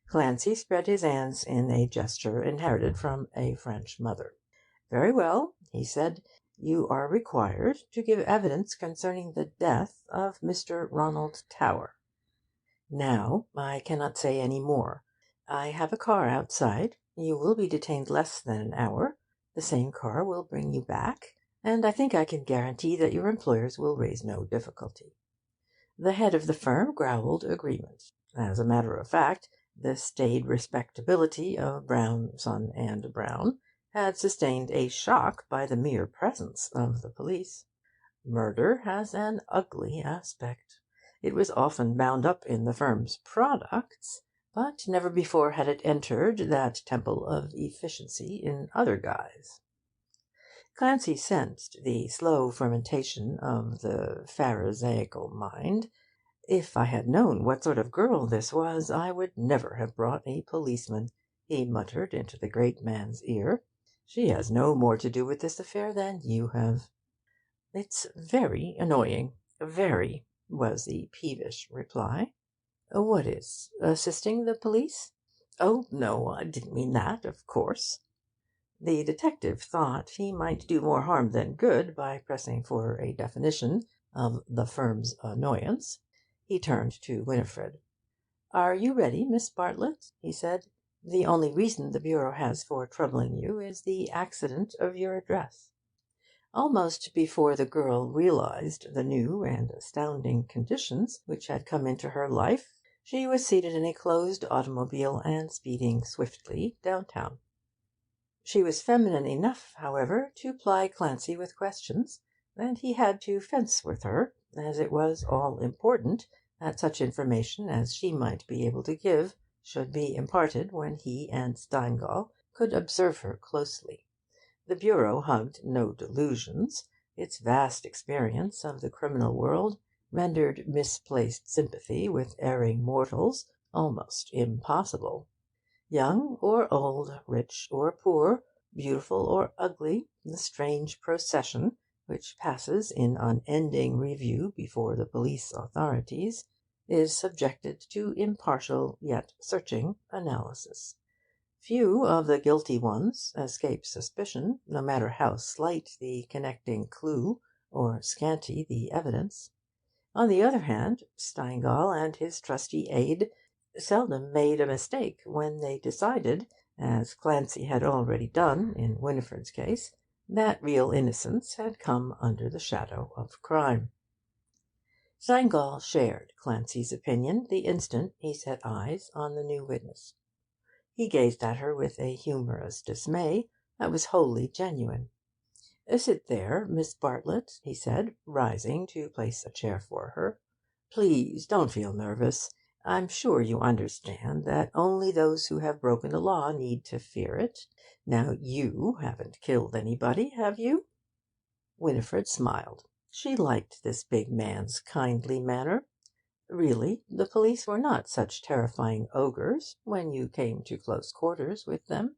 Clancy spread his hands in a gesture inherited from a French mother. "Very well," he said. "You are required to give evidence concerning the death of Mr. Ronald Tower. Now, I cannot say any more. I have a car outside. You will be detained less than an hour. The same car will bring you back, and I think I can guarantee that your employers will raise no difficulty." The head of the firm growled agreement. As a matter of fact, the staid respectability of Brown, Son and Brown had sustained a shock by the mere presence of the police. Murder has an ugly aspect. It was often bound up in the firm's products, but never before had it entered that temple of efficiency in other guise. Clancy sensed the slow fermentation of the Pharisaical mind. "If I had known what sort of girl this was, I would never have brought a policeman," he muttered into the great man's ear. "She has no more to do with this affair than you have." "It's very annoying, very," was the peevish reply. "What is? Assisting the police?" "Oh, no, I didn't mean that, of course." The detective thought he might do more harm than good by pressing for a definition of the firm's annoyance. He turned to Winifred. "Are you ready, Miss Bartlett?" he said. "The only reason the Bureau has for troubling you is the accident of your address." Almost before the girl realised the new and astounding conditions which had come into her life, she was seated in a closed automobile and speeding swiftly downtown. She was feminine enough, however, to ply Clancy with questions, and he had to fence with her, as it was all important that such information as she might be able to give should be imparted when he and Steingall could observe her closely. The Bureau hugged no delusions. Its vast experience of the criminal world rendered misplaced sympathy with erring mortals almost impossible. Young or old, rich or poor, beautiful or ugly, the strange procession which passes in unending review before the police authorities is subjected to impartial yet searching analysis. Few of the guilty ones escape suspicion, no matter how slight the connecting clue or scanty the evidence. On the other hand, Steingall and his trusty aide seldom made a mistake when they decided, as Clancy had already done in Winifred's case, that real innocence had come under the shadow of crime. Steingall shared Clancy's opinion the instant he set eyes on the new witness. He gazed at her with a humorous dismay that was wholly genuine. "Sit there, Miss Bartlett," he said, rising to place a chair for her. "Please don't feel nervous. I'm sure you understand that only those who have broken the law need to fear it. Now, you haven't killed anybody, have you?" Winifred smiled. She liked this big man's kindly manner. Really, the police were not such terrifying ogres when you came to close quarters with them.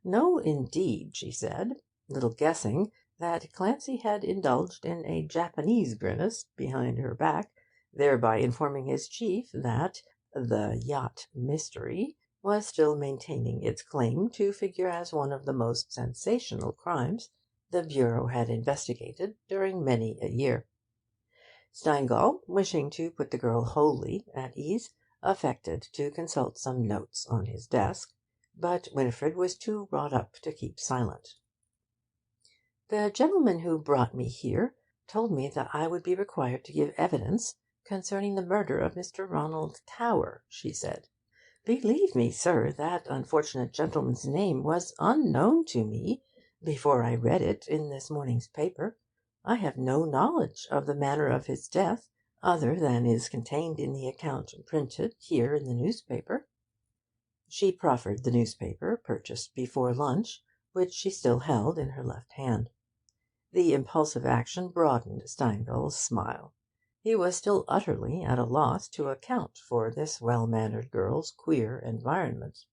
"No, indeed," she said, little guessing that Clancy had indulged in a Japanese grimace behind her back, thereby informing his chief that the yacht mystery was still maintaining its claim to figure as one of the most sensational crimes the Bureau had investigated during many a year. Steingall, wishing to put the girl wholly at ease, affected to consult some notes on his desk, but Winifred was too wrought up to keep silent. "The gentleman who brought me here told me that I would be required to give evidence concerning the murder of Mr. Ronald Tower," she said. "Believe me, sir, that unfortunate gentleman's name was unknown to me before I read it in this morning's paper. I have no knowledge of the manner of his death other than is contained in the account printed here in the newspaper." She proffered the newspaper, purchased before lunch, which she still held in her left hand. The impulsive action broadened Steingall's smile. He was still utterly at a loss to account for this well-mannered girl's queer environment.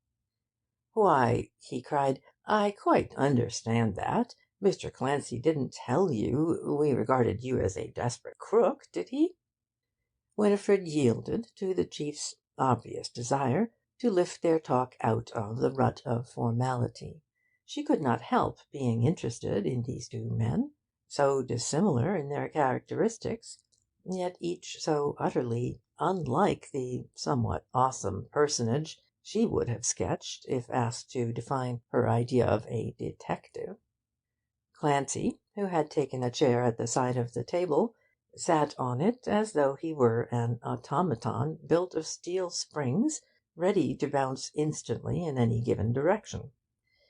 "Why," he cried, "I quite understand that. Mr. Clancy didn't tell you we regarded you as a desperate crook, did he?" Winifred yielded to the chief's obvious desire to lift their talk out of the rut of formality. She could not help being interested in these two men, so dissimilar in their characteristics, yet each so utterly unlike the somewhat awesome personage she would have sketched if asked to define her idea of a detective. Clancy, who had taken a chair at the side of the table, sat on it as though he were an automaton built of steel springs, ready to bounce instantly in any given direction.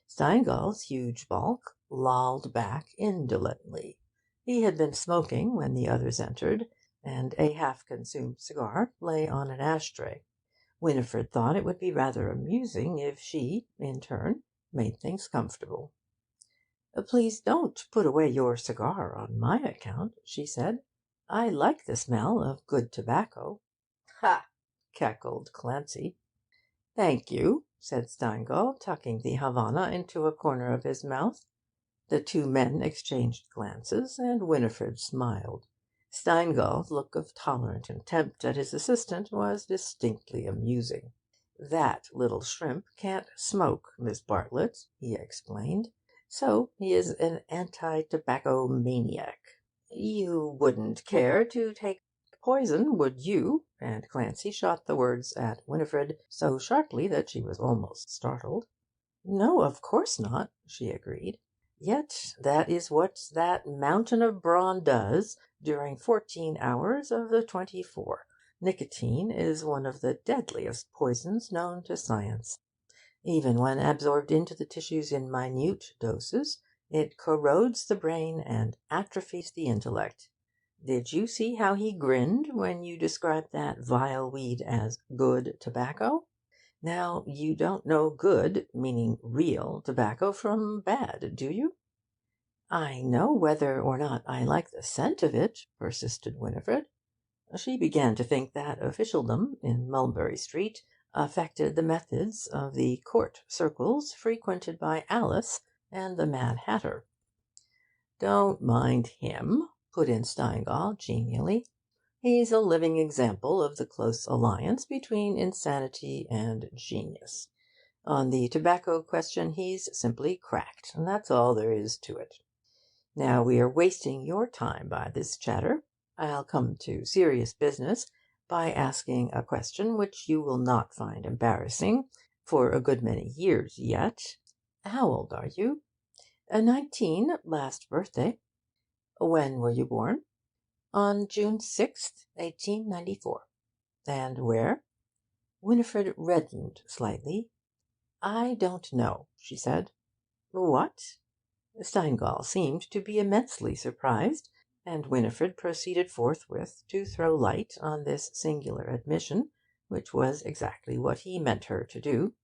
Steingall's huge bulk lolled back indolently. He had been smoking when the others entered, and a half-consumed cigar lay on an ashtray. Winifred thought it would be rather amusing if she, in turn, made things comfortable. "Please don't put away your cigar on my account," she said. "I like the smell of good tobacco." "Ha!" cackled Clancy. "Thank you," said Steingall, tucking the Havana into a corner of his mouth. The two men exchanged glances, and Winifred smiled. Steingall's look of tolerant contempt at his assistant was distinctly amusing. "That little shrimp can't smoke, Miss Bartlett," he explained, "so he is an anti-tobacco maniac. You wouldn't care to take poison, would you?" And Clancy shot the words at Winifred so sharply that she was almost startled. "No, of course not," she agreed. "Yet that is what that mountain of brawn does during 14 hours of the 24. Nicotine is one of the deadliest poisons known to science. Even when absorbed into the tissues in minute doses, it corrodes the brain and atrophies the intellect. Did you see how he grinned when you described that vile weed as good tobacco? Now, you don't know good, meaning real, tobacco from bad, do you?" "I know whether or not I like the scent of it," persisted Winifred. She began to think that officialdom in Mulberry Street affected the methods of the court circles frequented by Alice and the Mad Hatter. "Don't mind him," put in Steingall genially. "He's a living example of the close alliance between insanity and genius. On the tobacco question he's simply cracked, and that's all there is to it. Now we are wasting your time by this chatter. I'll come to serious business by asking a question which you will not find embarrassing for a good many years yet. How old are you?" "19, last birthday." "When were you born?" "On June 6th, 1894." "And where?" Winifred reddened slightly. "I don't know," she said. "What?" Steingall seemed to be immensely surprised, and Winifred proceeded forthwith to throw light on this singular admission, which was exactly what he meant her to do.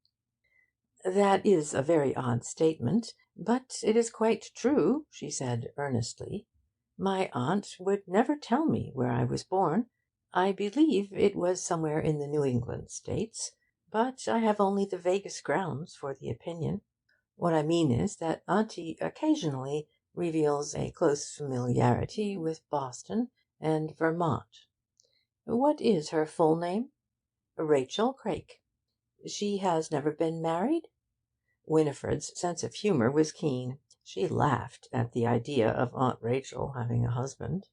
"That is a very odd statement, but it is quite true," she said earnestly. "My aunt would never tell me where I was born. I believe it was somewhere in the New England States, but I have only the vaguest grounds for the opinion. What I mean is that Auntie occasionally reveals a close familiarity with Boston and Vermont. What is her full name?" "Rachel Craik." "She has never been married?" Winifred's sense of humour was keen. She laughed at the idea of Aunt Rachel having a husband.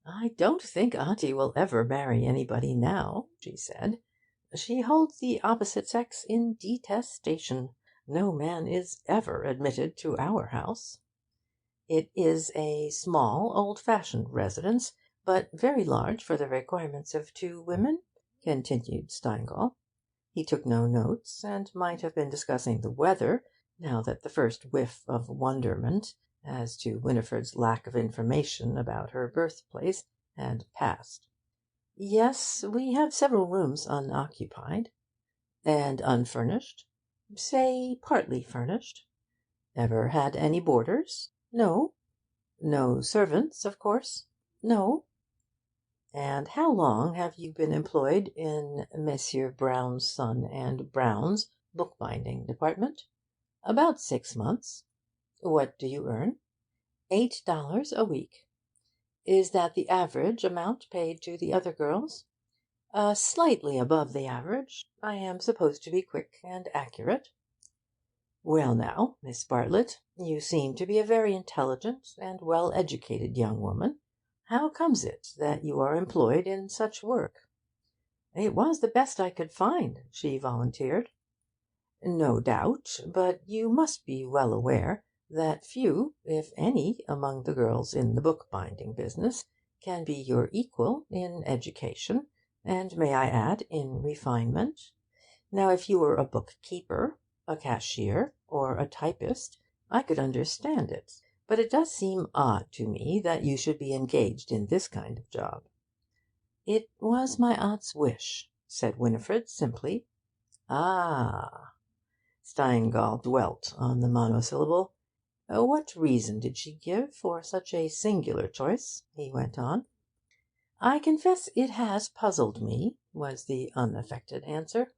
"I don't think Auntie will ever marry anybody now," she said. "She holds the opposite sex in detestation. No man is ever admitted to our house." "It is a small, old-fashioned residence, but very large for the requirements of two women," continued Steingall. He took no notes, and might have been discussing the weather, now that the first whiff of wonderment as to Winifred's lack of information about her birthplace had passed. "Yes, we have several rooms unoccupied." "And unfurnished?" "Say partly furnished." "Ever had any boarders?" "No." "No servants, of course?" "No." "And how long have you been employed in Messrs. Brown's, Son, and Brown's bookbinding department?" "About 6 months." "What do you earn?" $8 a week." "Is that the average amount paid to the other girls?" "Slightly above the average. I am supposed to be quick and accurate." "Well now, Miss Bartlett, you seem to be a very intelligent and well-educated young woman. How comes it that you are employed in such work?" "It was the best I could find," she volunteered. "No doubt. But you must be well aware that few, if any, among the girls in the bookbinding business can be your equal in education, and, may I add, in refinement. Now, if you were a bookkeeper, a cashier, or a typist, I could understand it. But it does seem odd to me that you should be engaged in this kind of job." "It was my aunt's wish," said Winifred simply. "Ah!" Steingall dwelt on the monosyllable. "What reason did she give for such a singular choice?" he went on. "I confess it has puzzled me," was the unaffected answer.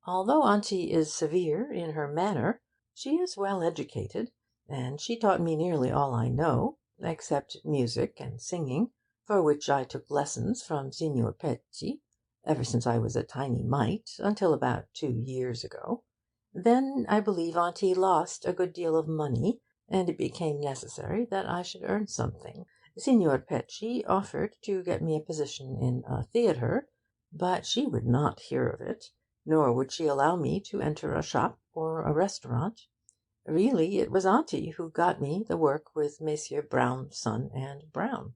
"Although Auntie is severe in her manner, she is well educated, and she taught me nearly all I know, except music and singing, for which I took lessons from Signor Petti, ever since I was a tiny mite, until about 2 years ago. Then I believe Auntie lost a good deal of money, and it became necessary that I should earn something. Signor Petti offered to get me a position in a theatre, but she would not hear of it, nor would she allow me to enter a shop or a restaurant. Really, it was Auntie who got me the work with Messrs. Brown, Son, and Brown."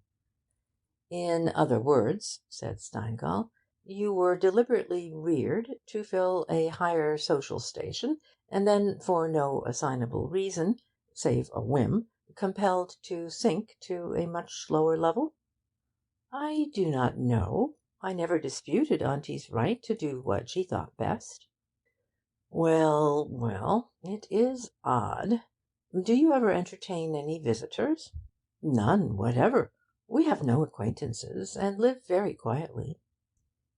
"In other words," said Steingall, You were deliberately reared to fill a higher social station, and then, for no assignable reason, save a whim, compelled to sink to a much lower level? I do not know. I never disputed Auntie's right to do what she thought best. Well, well, it is odd. Do you ever entertain any visitors? None whatever. We have no acquaintances, and live very quietly.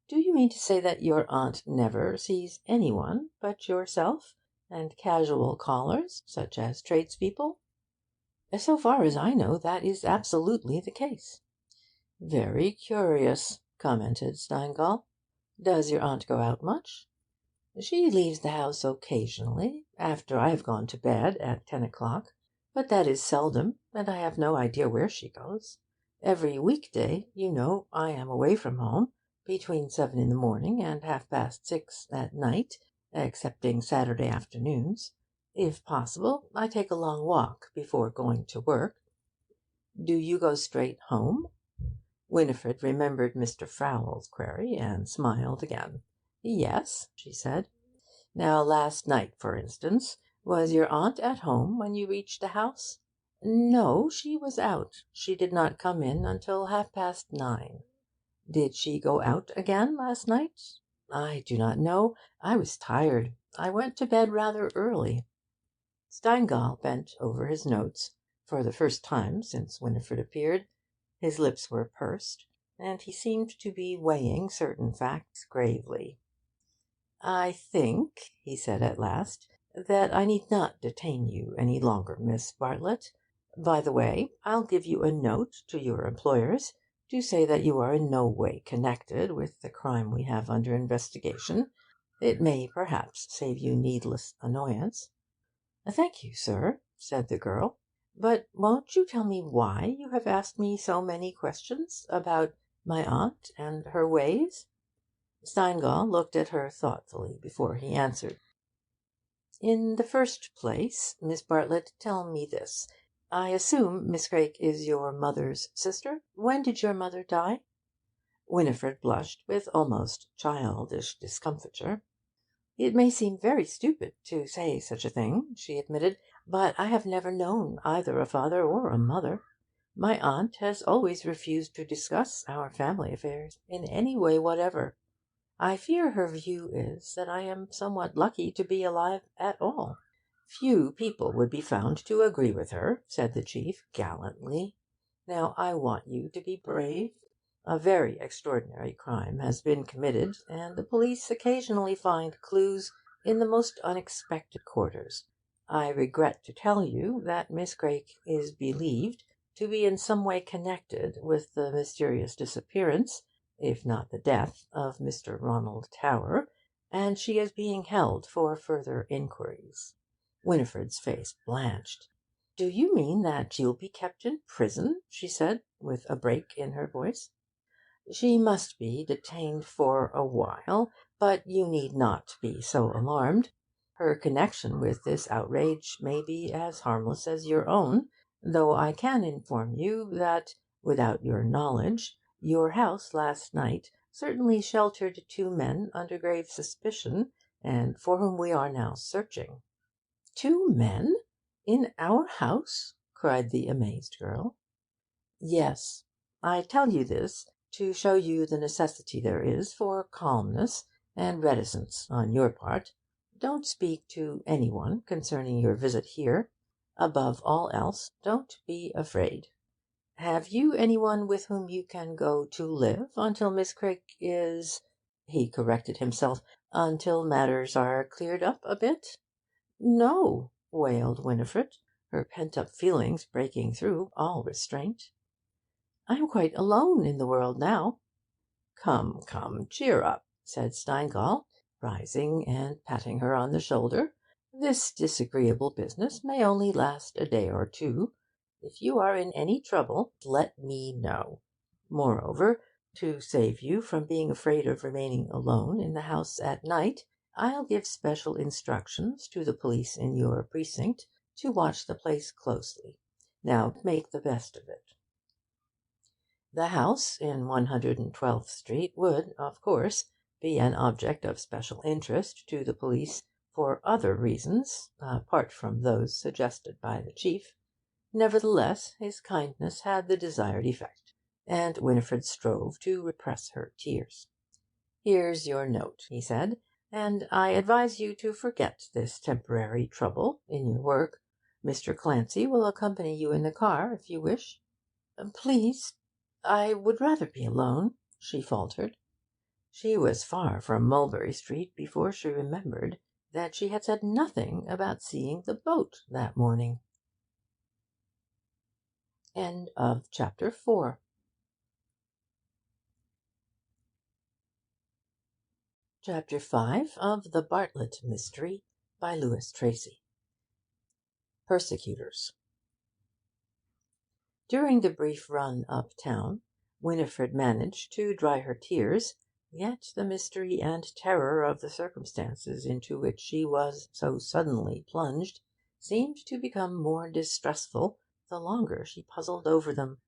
Do you mean to say that your aunt never sees anyone but yourself and casual callers, such as tradespeople? So far as I know, that is absolutely the case. Very curious, commented Steingall. Does your aunt go out much? She leaves the house occasionally, after I have gone to bed at 10 o'clock, but that is seldom, and I have no idea where she goes. Every weekday, you know, I am away from home between 7 in the morning and half-past 6 at night, excepting Saturday afternoons. If possible, I take a long walk before going to work. Do you go straight home? Winifred remembered Mr. Fowle's query and smiled again. Yes, she said. Now, last night, for instance, was your aunt at home when you reached the house? No, she was out. She did not come in until half-past 9. Did she go out again last night? I do not know. I was tired. I went to bed rather early. Steingall bent over his notes, for the first time since Winifred appeared. His lips were pursed, and he seemed to be weighing certain facts gravely. "I think," he said at last, "that I need not detain you any longer, Miss Bartlett. By the way, I'll give you a note to your employers to say that you are in no way connected with the crime we have under investigation. It may perhaps save you needless annoyance." "Thank you, sir," said the girl. "But won't you tell me why you have asked me so many questions about my aunt and her ways?" Steingall looked at her thoughtfully before he answered. "In the first place, Miss Bartlett, tell me this. I assume Miss Craik is your mother's sister. When did your mother die?" Winifred blushed with almost childish discomfiture. "It may seem very stupid to say such a thing," she admitted, "but I have never known either a father or a mother. My aunt has always refused to discuss our family affairs in any way whatever. I fear her view is that I am somewhat lucky to be alive at all." "Few people would be found to agree with her," said the chief gallantly. "Now I want you to be brave. A very extraordinary crime has been committed, and the police occasionally find clues in the most unexpected quarters. I regret to tell you that Miss Craik is believed to be in some way connected with the mysterious disappearance, if not the death, of Mr. Ronald Tower, and she is being held for further inquiries." Winifred's face blanched. "Do you mean that she'll be kept in prison?" she said, with a break in her voice. "She must be detained for a while, but you need not be so alarmed. Her connection with this outrage may be as harmless as your own, though I can inform you that, without your knowledge, your house last night certainly sheltered two men under grave suspicion, and for whom we are now searching." "Two men? In our house?" cried the amazed girl. "Yes. I tell you this to show you the necessity there is for calmness and reticence on your part. Don't speak to any one concerning your visit here. Above all else, don't be afraid. Have you any one with whom you can go to live until Miss Craik is—" he corrected himself, "until matters are cleared up a bit?" "No," wailed Winifred, her pent-up feelings breaking through all restraint. "I am quite alone in the world now." "Come, come, cheer up," said Steingall, rising and patting her on the shoulder. "This disagreeable business may only last a day or two. If you are in any trouble, let me know. Moreover, to save you from being afraid of remaining alone in the house at night, I'll give special instructions to the police in your precinct to watch the place closely. Now make the best of it." The house in 112th Street would, of course, be an object of special interest to the police for other reasons, apart from those suggested by the chief. Nevertheless, his kindness had the desired effect, and Winifred strove to repress her tears. "Here's your note," he said, "and I advise you to forget this temporary trouble in your work. Mr. Clancy will accompany you in the car if you wish." "Please, I would rather be alone," she faltered. She was far from Mulberry Street before she remembered that she had said nothing about seeing the boat that morning. End of chapter 4. Chapter 5 of The Bartlett Mystery by Louis Tracy. Persecutors. During the brief run uptown, Winifred managed to dry her tears, yet the mystery and terror of the circumstances into which she was so suddenly plunged seemed to become more distressful the longer she puzzled over them.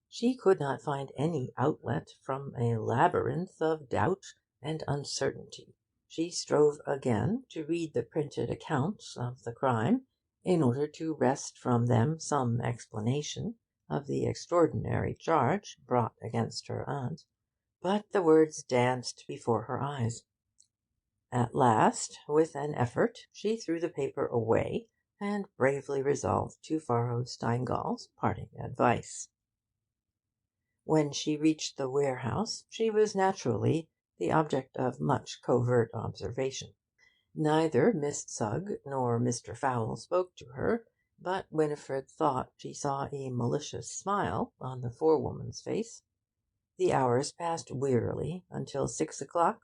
She could not find any outlet from a labyrinth of doubt and uncertainty. She strove again to read the printed accounts of the crime, in order to wrest from them some explanation of the extraordinary charge brought against her aunt, but the words danced before her eyes. At last, with an effort, she threw the paper away, and bravely resolved to follow Steingall's parting advice. When she reached the warehouse, she was naturally the object of much covert observation. Neither Miss Sugg nor Mr. Fowle spoke to her, but Winifred thought she saw a malicious smile on the forewoman's face. The hours passed wearily until 6 o'clock.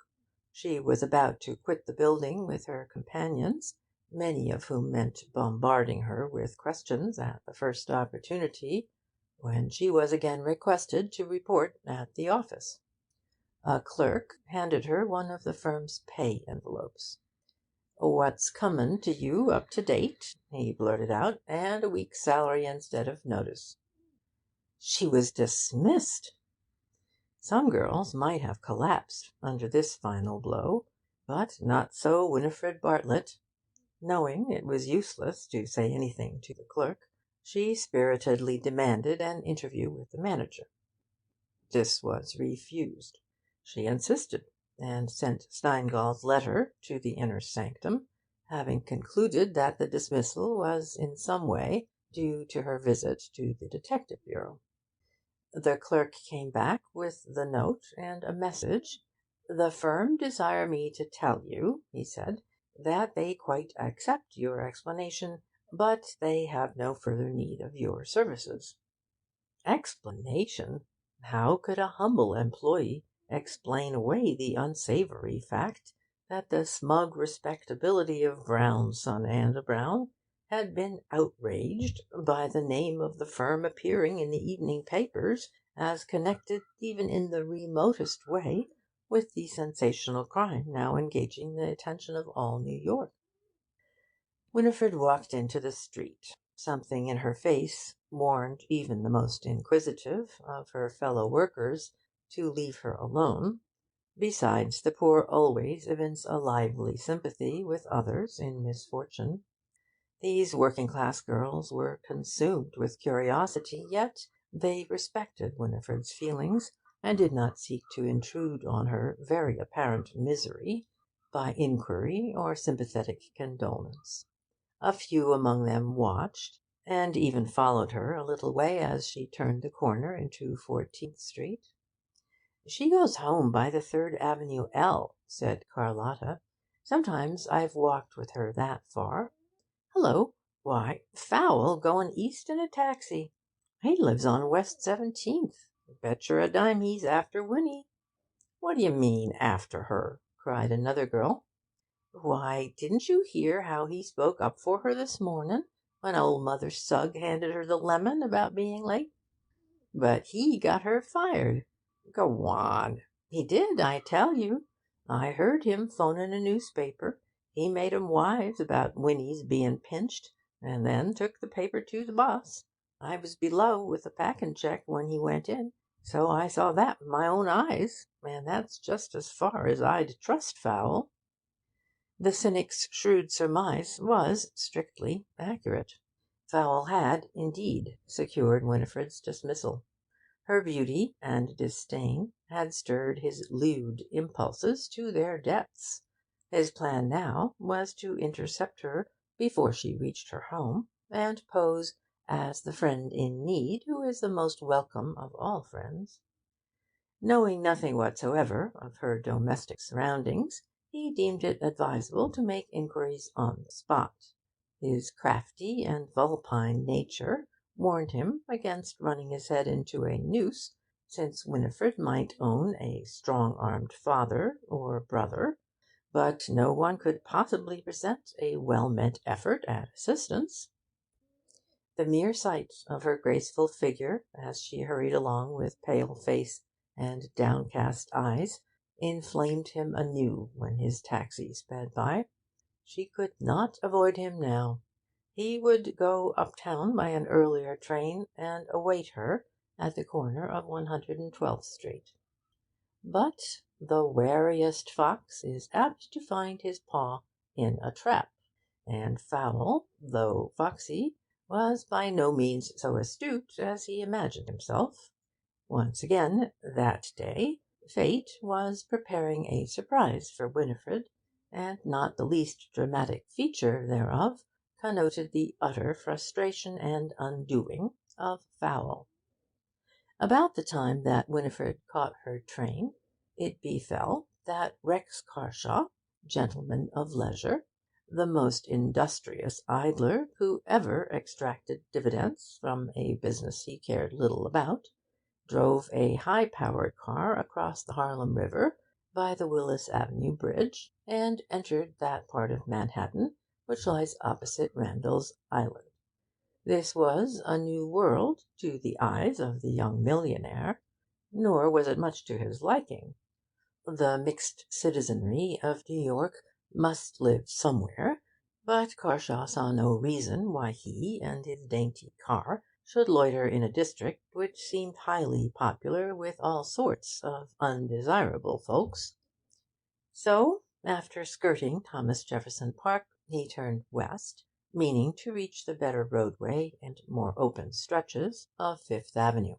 She was about to quit the building with her companions, many of whom meant bombarding her with questions at the first opportunity, when she was again requested to report at the office. A clerk handed her one of the firm's pay envelopes. "What's comin' to you up to date?" he blurted out, "and a week's salary instead of notice." She was dismissed. Some girls might have collapsed under this final blow, but not so Winifred Bartlett. Knowing it was useless to say anything to the clerk, she spiritedly demanded an interview with the manager. This was refused. She insisted, and sent Steingall's letter to the inner sanctum, having concluded that the dismissal was in some way due to her visit to the Detective Bureau. The clerk came back with the note and a message. "The firm desire me to tell you," he said, "that they quite accept your explanation, but they have no further need of your services." Explanation? How could a humble employee explain away the unsavoury fact that the smug respectability of Brown, Son and Brown had been outraged by the name of the firm appearing in the evening papers as connected even in the remotest way with the sensational crime now engaging the attention of all New York? Winifred walked into the street. Something in her face warned even the most inquisitive of her fellow workers to leave her alone. Besides, the poor always evince a lively sympathy with others in misfortune. These working-class girls were consumed with curiosity, yet they respected Winifred's feelings, and did not seek to intrude on her very apparent misery by inquiry or sympathetic condolence. A few among them watched, and even followed her a little way as she turned the corner into 14th Street. "She goes home by the Third Avenue L," said Carlotta. "Sometimes I've walked with her that far. Hullo! Why, Fowle goin' east in a taxi. He lives on West 17th. Betcher a dime he's after Winnie." "What d'ye mean, after her?" cried another girl. "Why, didn't you hear how he spoke up for her this mornin', when old Mother Sugg handed her the lemon about being late? But he got her fired." "Go on." "He did, I tell you. I heard him phonin' a newspaper. He made 'em wise about Winnie's bein' pinched, and then took the paper to the boss. I was below with the packin' check when he went in. So I saw that with my own eyes, and that's just as far as I'd trust fowl." The cynic's shrewd surmise was strictly accurate. Fowl had, indeed, secured Winifred's dismissal. Her beauty and disdain had stirred his lewd impulses to their depths. His plan now was to intercept her before she reached her home, and pose as the friend in need who is the most welcome of all friends. Knowing nothing whatsoever of her domestic surroundings, he deemed it advisable to make inquiries on the spot. His crafty and vulpine nature warned him against running his head into a noose, since Winifred might own a strong-armed father or brother, but no one could possibly resent a well-meant effort at assistance. The mere sight of her graceful figure, as she hurried along with pale face and downcast eyes, inflamed him anew when his taxi sped by. She could not avoid him now. He would go uptown by an earlier train and await her at the corner of 112th Street. But the wariest fox is apt to find his paw in a trap, and Fowl, though foxy, was by no means so astute as he imagined himself. Once again, that day, Fate was preparing a surprise for Winifred, and not the least dramatic feature thereof connoted the utter frustration and undoing of Fowl. About the time that Winifred caught her train, it befell that Rex Carshaw, gentleman of leisure, the most industrious idler who ever extracted dividends from a business he cared little about, drove a high-powered car across the Harlem River by the Willis Avenue Bridge, and entered that part of Manhattan which lies opposite Randall's Island. This was a new world to the eyes of the young millionaire, nor was it much to his liking. The mixed citizenry of New York must live somewhere, but Carshaw saw no reason why he and his dainty car should loiter in a district which seemed highly popular with all sorts of undesirable folks. So, after skirting Thomas Jefferson Park, he turned west, meaning to reach the better roadway and more open stretches of Fifth Avenue.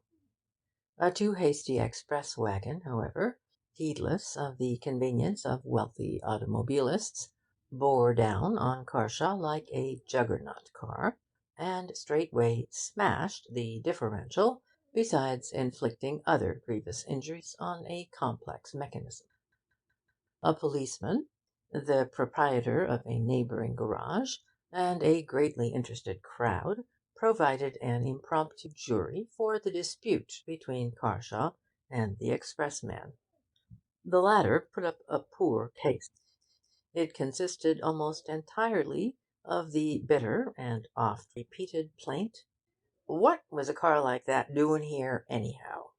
A too hasty express wagon, however, heedless of the convenience of wealthy automobilists, bore down on Carshaw like a Juggernaut car, and straightway smashed the differential, besides inflicting other grievous injuries on a complex mechanism. A policeman, the proprietor of a neighbouring garage, and a greatly interested crowd provided an impromptu jury for the dispute between Carshaw and the expressman. The latter put up a poor case. It consisted almost entirely of the bitter and oft-repeated plaint, "What was a car like that doing here, anyhow?"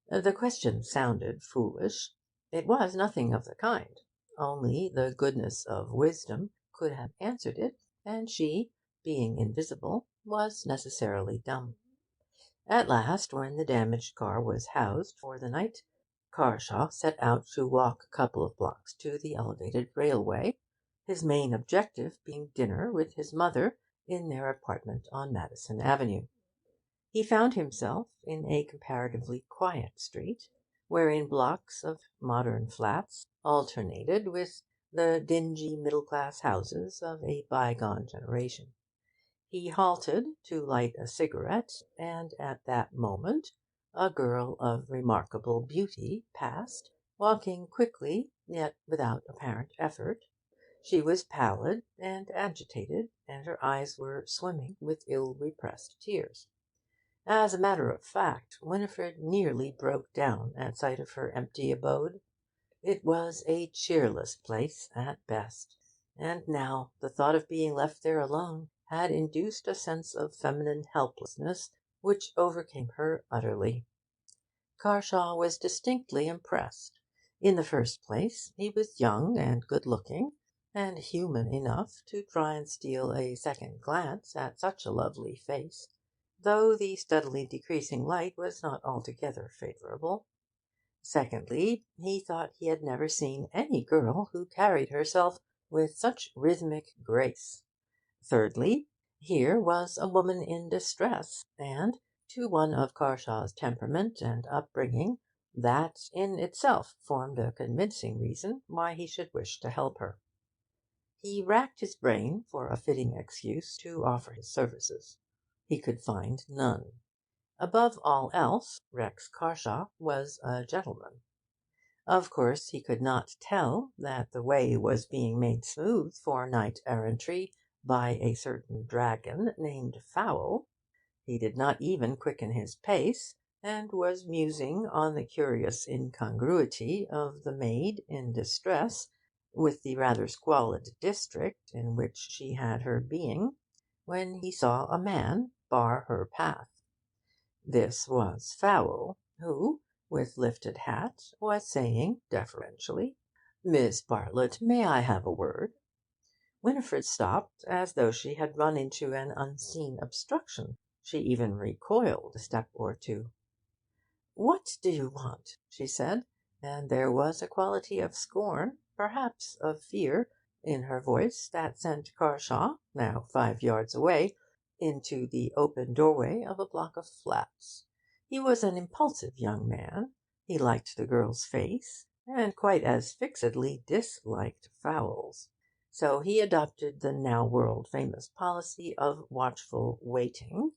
The question sounded foolish. It was nothing of the kind. Only the goodness of wisdom could have answered it, and she, being invisible, was necessarily dumb. At last, when the damaged car was housed for the night, Carshaw set out to walk a couple of blocks to the elevated railway, his main objective being dinner with his mother in their apartment on Madison Avenue. He found himself in a comparatively quiet street, wherein blocks of modern flats alternated with the dingy middle-class houses of a bygone generation. He halted to light a cigarette, and at that moment a girl of remarkable beauty passed, walking quickly, yet without apparent effort. She was pallid and agitated, and her eyes were swimming with ill-repressed tears. As a matter of fact, Winifred nearly broke down at sight of her empty abode. It was a cheerless place at best, and now the thought of being left there alone had induced a sense of feminine helplessness which overcame her utterly. Carshaw was distinctly impressed. In the first place, he was young and good-looking, and human enough to try and steal a second glance at such a lovely face. though the steadily decreasing light was not altogether favourable. Secondly, he thought he had never seen any girl who carried herself with such rhythmic grace. Thirdly, here was a woman in distress, and, to one of Carshaw's temperament and upbringing, that in itself formed a convincing reason why he should wish to help her. He racked his brain for a fitting excuse to offer his services. He could find none. Above all else, Rex Carshaw was a gentleman. Of course, he could not tell that the way was being made smooth for knight-errantry by a certain dragon named Fowl. He did not even quicken his pace, and was musing on the curious incongruity of the maid in distress with the rather squalid district in which she had her being, when he saw a man bar her path. This was Fowl, who, with lifted hat, was saying deferentially, "Miss Bartlett, may I have a word?" Winifred stopped as though she had run into an unseen obstruction. She even recoiled a step or two. "What do you want?" she said, and there was a quality of scorn, perhaps of fear, in her voice that sent Carshaw, now 5 yards away, into the open doorway of a block of flats. He was an impulsive young man. He liked the girl's face, and quite as fixedly disliked Fowl's. So he adopted the now world-famous policy of watchful waiting,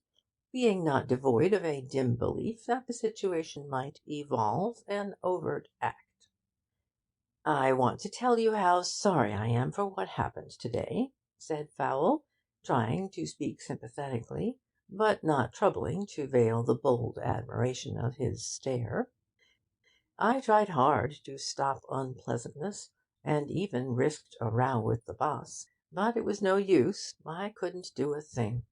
being not devoid of a dim belief that the situation might evolve an overt act. "I want to tell you how sorry I am for what happened to-day," said Fowl, trying to speak sympathetically, but not troubling to veil the bold admiration of his stare. "I tried hard to stop unpleasantness, and even risked a row with the boss, but it was no use. I couldn't do a thing."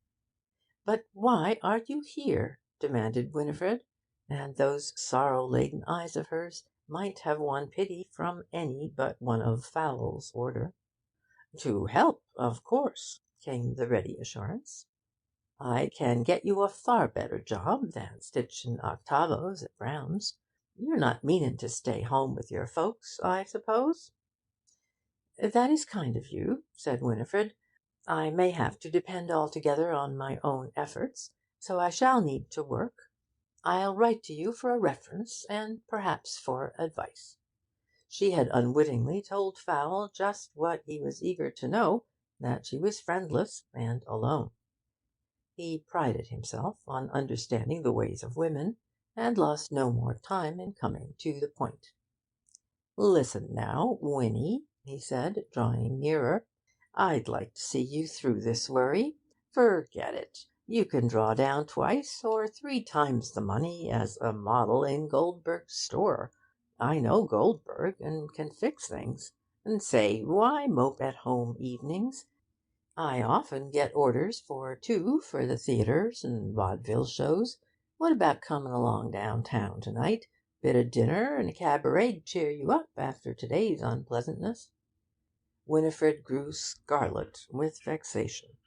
"But why are you here?" demanded Winifred, and those sorrow-laden eyes of hers might have won pity from any but one of Fowl's order. "To help, of course," came the ready assurance. "I can get you a far better job than stitchin' octavos at Brown's. You're not meanin' to stay home with your folks, I suppose?" "That is kind of you," said Winifred. "I may have to depend altogether on my own efforts, so I shall need to work. I'll write to you for a reference, and perhaps for advice." She had unwittingly told Fowl just what he was eager to know, that she was friendless and alone. He prided himself on understanding the ways of women, and lost no more time in coming to the point. "Listen now, Winnie," he said, drawing nearer. "I'd like to see you through this worry. Forget it. You can draw down twice or 3 times the money as a model in Goldberg's store. I know Goldberg, and can fix things. And say, why mope at home evenings? I often get orders for 2 for the theatres and vaudeville shows. What about coming along downtown to-night? Bit of dinner and a cabaret to cheer you up after to-day's unpleasantness." Winifred grew scarlet with vexation.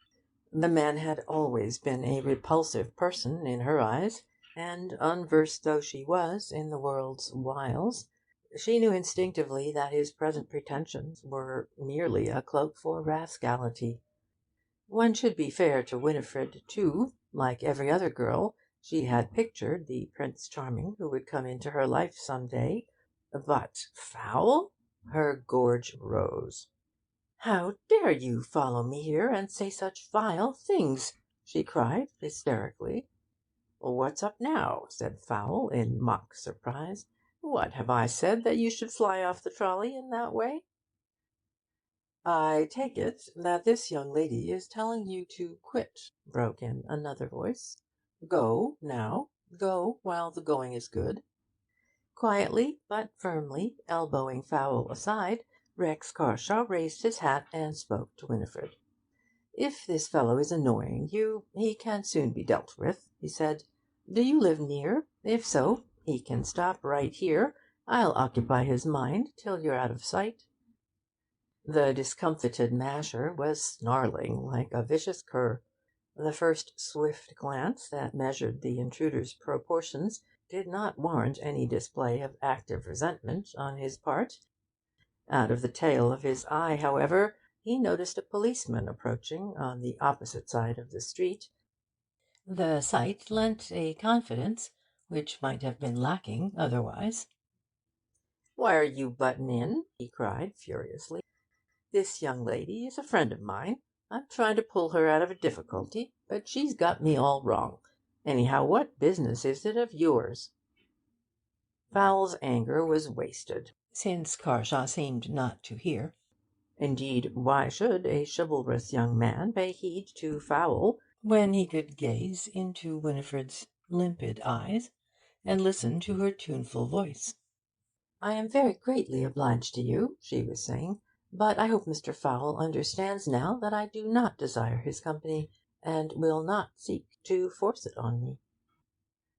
The man had always been a repulsive person in her eyes, and, unversed though she was in the world's wiles, she knew instinctively that his present pretensions were merely a cloak for rascality. One should be fair to Winifred, too. Like every other girl, she had pictured the Prince Charming who would come into her life some day. But Fowl? Her gorge rose. "How dare you follow me here and say such vile things?" she cried hysterically. "What's up now?" said Fowl in mock surprise. "What have I said that you should fly off the trolley in that way?" "I take it that this young lady is telling you to quit," broke in another voice. "Go, now. Go while the going is good." Quietly but firmly, elbowing Fowl aside, Rex Carshaw raised his hat and spoke to Winifred. "If this fellow is annoying you, he can soon be dealt with," he said. "Do you live near? If so, he can stop right here. I'll occupy his mind till you're out of sight." The discomfited masher was snarling like a vicious cur. The first swift glance that measured the intruder's proportions did not warrant any display of active resentment on his part. Out of the tail of his eye, however, he noticed a policeman approaching on the opposite side of the street. The sight lent a confidence which might have been lacking otherwise. "Why are you butting in?" he cried furiously. "This young lady is a friend of mine. I'm trying to pull her out of a difficulty, but she's got me all wrong. Anyhow, what business is it of yours?" Fowle's anger was wasted, since Carshaw seemed not to hear. Indeed, why should a chivalrous young man pay heed to Fowl when he could gaze into Winifred's limpid eyes and listen to her tuneful voice? "I am very greatly obliged to you," she was saying, "but I hope Mr. Fowl understands now that I do not desire his company, and will not seek to force it on me."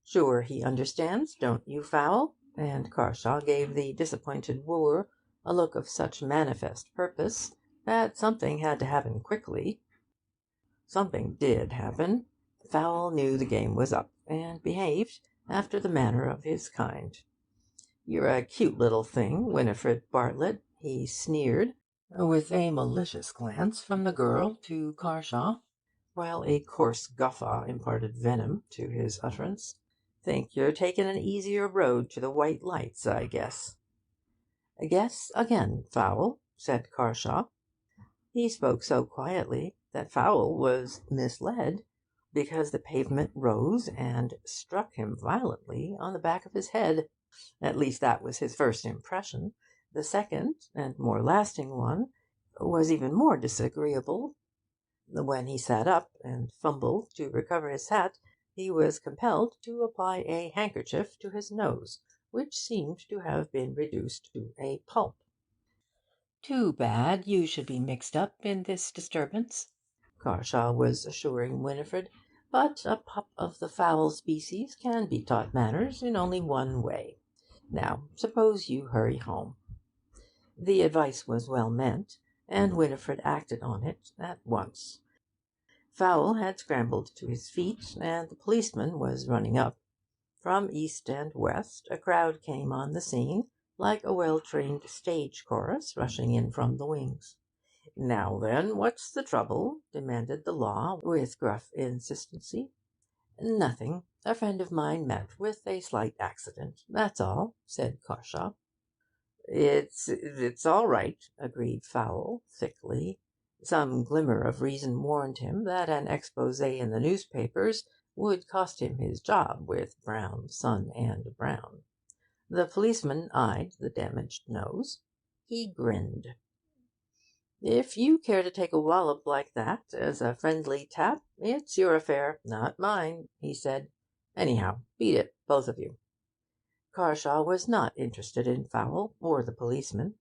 "Sure he understands, don't you, Fowl?" And Carshaw gave the disappointed wooer a look of such manifest purpose that something had to happen quickly. Something did happen. Fowl knew the game was up, and behaved after the manner of his kind. "You're a cute little thing, Winifred Bartlett," he sneered, with a malicious glance from the girl to Carshaw, while a coarse guffaw imparted venom to his utterance. "Think you're taking an easier road to the white lights, I guess." "Guess again, Fowl," said Carshaw. He spoke so quietly that Fowl was misled, because the pavement rose and struck him violently on the back of his head. At least that was his first impression. The second, and more lasting one, was even more disagreeable. When he sat up and fumbled to recover his hat, he was compelled to apply a handkerchief to his nose, which seemed to have been reduced to a pulp. "Too bad you should be mixed up in this disturbance," Carshaw was assuring Winifred. "But a pup of the fowl species can be taught manners in only one way. Now, suppose you hurry home." The advice was well meant, and Winifred acted on it at once. Fowl had scrambled to his feet, and the policeman was running up. From east and west a crowd came on the scene, like a well-trained stage chorus rushing in from the wings. "Now then, what's the trouble?" demanded the law, with gruff insistency. "Nothing. A friend of mine met with a slight accident, that's all," said Carshaw. It's all right," agreed Fowl, thickly. Some glimmer of reason warned him that an expose in the newspapers would cost him his job with Brown, Son and Brown. The policeman eyed the damaged nose. He grinned. "If you care to take a wallop like that as a friendly tap, it's your affair, not mine," he said. "Anyhow, beat it, both of you." Carshaw was not interested in Fowl or the policeman.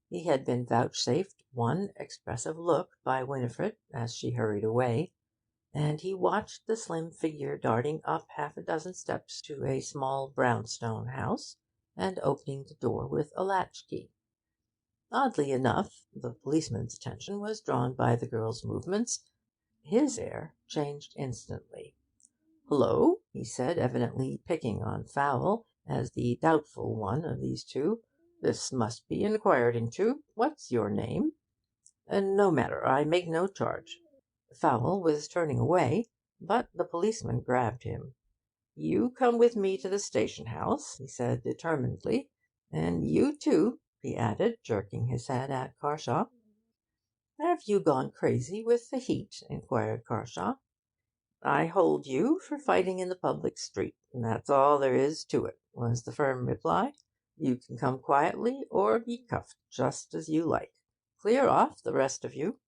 He had been vouchsafed one expressive look by Winifred as she hurried away, and he watched the slim figure darting up half a dozen steps to a small brownstone house, and opening the door with a latchkey. Oddly enough, the policeman's attention was drawn by the girl's movements. His air changed instantly. "Hullo," he said, evidently picking on Fowl as the doubtful one of these two. "This must be inquired into. What's your name?" "No matter. I make no charge." Fowl was turning away, but the policeman grabbed him. "You come with me to the station house," he said determinedly. "And you too," he added, jerking his head at Carshaw. "Have you gone crazy with the heat?" inquired Carshaw. "I hold you for fighting in the public street, and that's all there is to it," was the firm reply. "You can come quietly or be cuffed, just as you like. Clear off, the rest of you."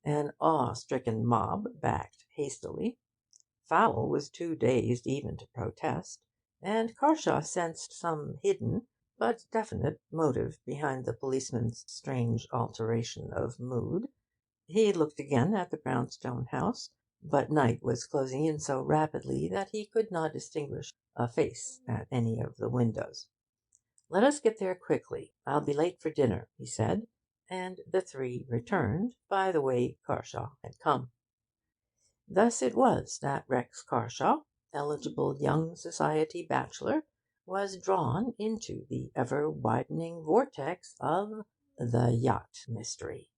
An awe-stricken mob backed hastily. Fowl was too dazed even to protest, and Carshaw sensed some hidden but definite motive behind the policeman's strange alteration of mood. He looked again at the brownstone house, but night was closing in so rapidly that he could not distinguish a face at any of the windows. "Let us get there quickly. I'll be late for dinner," he said, and the three returned by the way Carshaw had come. Thus it was that Rex Carshaw, eligible young society bachelor, was drawn into the ever-widening vortex of the yacht mystery.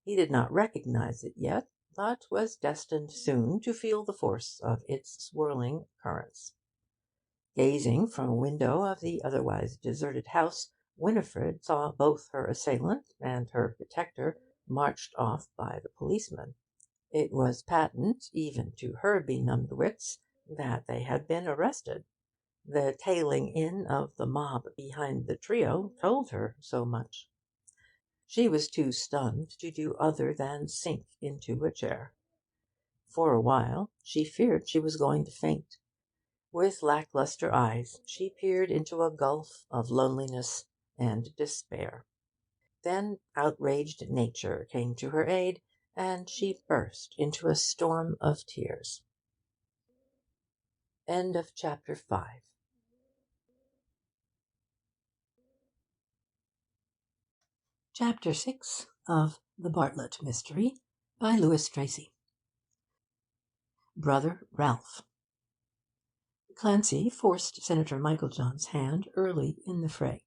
He did not recognise it yet, but was destined soon to feel the force of its swirling currents. Gazing from a window of the otherwise deserted house, Winifred saw both her assailant and her protector marched off by the policeman. It was patent, even to her benumbed wits, that they had been arrested. The tailing in of the mob behind the trio told her so much. She was too stunned to do other than sink into a chair. For a while she feared she was going to faint. With lacklustre eyes she peered into a gulf of loneliness and despair. Then outraged nature came to her aid, and she burst into a storm of tears. End of chapter 5. Chapter 6 of The Bartlett Mystery by Louis Tracy. Brother Ralph. Clancy forced Senator Michaeljohn's hand early in the fray.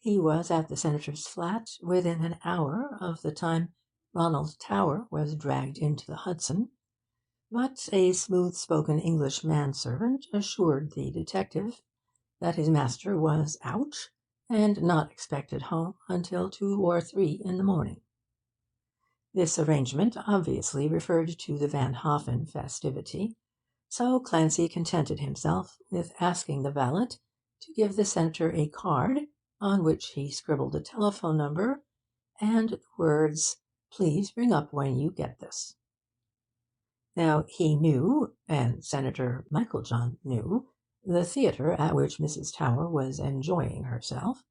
He was at the senator's flat within an hour of the time Ronald Tower was dragged into the Hudson, but a smooth-spoken English manservant assured the detective that his master was out and not expected home until 2 or 3 in the morning. This arrangement obviously referred to the Van Hoffen festivity, so Clancy contented himself with asking the valet to give the senator a card on which he scribbled a telephone number and the words, "Please ring up when you get this." Now he knew, and Senator Michaeljohn knew, the theatre at which Mrs. Tower was enjoying herself.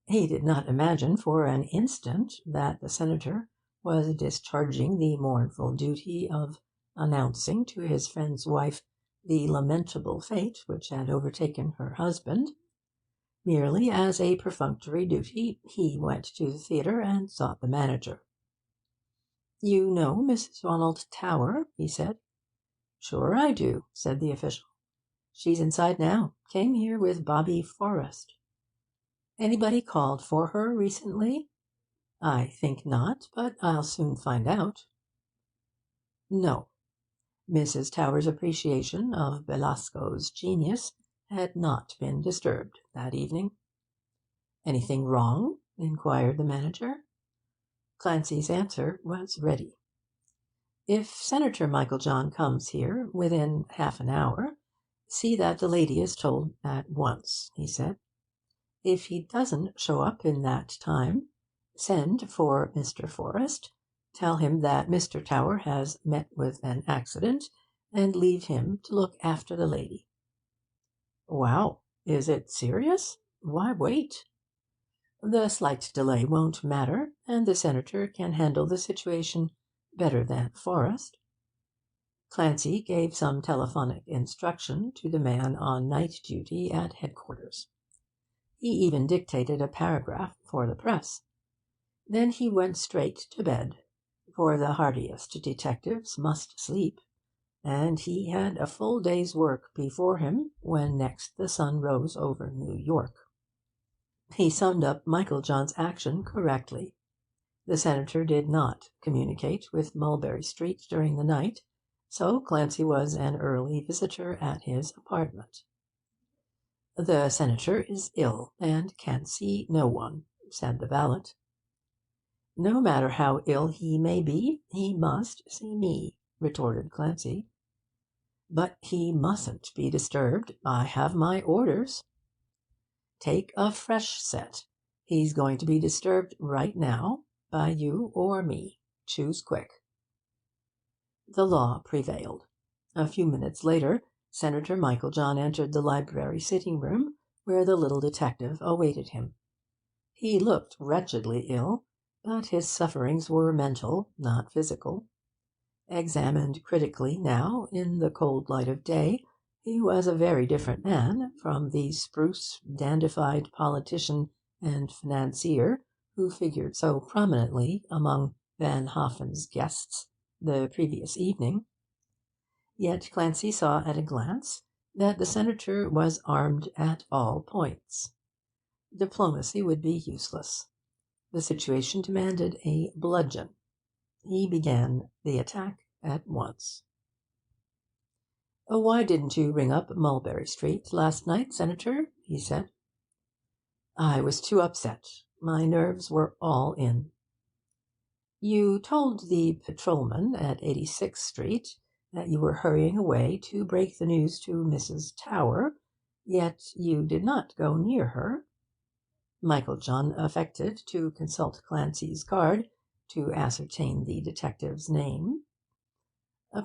He did not imagine for an instant that the senator was discharging the mournful duty of announcing to his friend's wife the lamentable fate which had overtaken her husband. Merely as a perfunctory duty, he went to the theatre and sought the manager. "You know Mrs. Ronald Tower?" he said. "Sure I do," said the official. "She's inside now. Came here with Bobby Forrest." "Anybody called for her recently?" "I think not, but I'll soon find out." No. Mrs. Tower's appreciation of Belasco's genius had not been disturbed that evening. "Anything wrong?" inquired the manager. Clancy's answer was ready. "If Senator Michaeljohn comes here within half an hour, see that the lady is told at once," he said. "If he doesn't show up in that time, send for Mr. Forrest, tell him that Mr. Tower has met with an accident, and leave him to look after the lady." "Wow! Is it serious? Why wait?" "The slight delay won't matter, and the senator can handle the situation better than Forrest." Clancy gave some telephonic instruction to the man on night duty at headquarters. He even dictated a paragraph for the press. Then he went straight to bed, for the hardiest detectives must sleep, and he had a full day's work before him when next the sun rose over New York. He summed up Michaeljohn's action correctly. The senator did not communicate with Mulberry Street during the night, so Clancy was an early visitor at his apartment. "The senator is ill, and can see no one," said the valet. "No matter how ill he may be, he must see me," retorted Clancy. "But he mustn't be disturbed. I have my orders." "Take a fresh set. He's going to be disturbed right now, by you or me. Choose quick." The law prevailed. A few minutes later, Senator Michaeljohn entered the library sitting-room, where the little detective awaited him. He looked wretchedly ill, but his sufferings were mental, not physical. Examined critically now, in the cold light of day, he was a very different man from the spruce, dandified politician and financier who figured so prominently among Van Hoffen's guests the previous evening. Yet Clancy saw at a glance that the senator was armed at all points. Diplomacy would be useless. The situation demanded a bludgeon. He began the attack at once. "Why didn't you ring up Mulberry Street last night, Senator?" he said. "I was too upset. My nerves were all in." "You told the patrolman at 86th Street that you were hurrying away to break the news to Mrs. Tower, yet you did not go near her." Michael John affected to consult Clancy's card to ascertain the detective's name.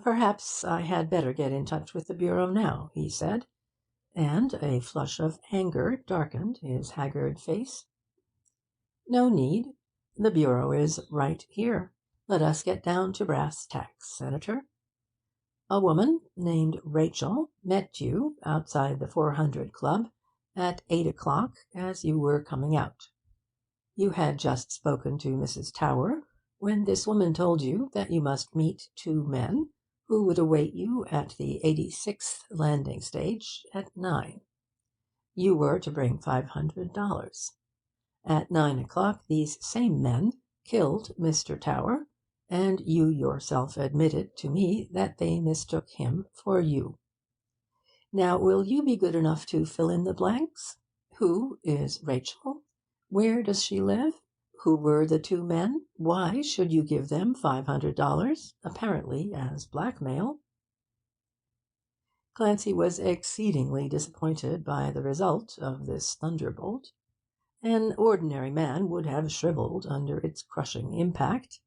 "Perhaps I had better get in touch with the Bureau now," he said, and a flush of anger darkened his haggard face. "No need. The Bureau is right here. Let us get down to brass tacks, Senator. A woman named Rachel met you outside the 400 Club at 8 o'clock as you were coming out. You had just spoken to Mrs. Tower when this woman told you that you must meet two men who would await you at the 86th landing stage at 9. You were to bring $500. At 9 o'clock these same men killed Mr. Tower, and you yourself admitted to me that they mistook him for you. Now will you be good enough to fill in the blanks? Who is Rachel? Where does she live? Who were the two men? Why should you give them $500, apparently as blackmail?" Clancy was exceedingly disappointed by the result of this thunderbolt. An ordinary man would have shrivelled under its crushing impact.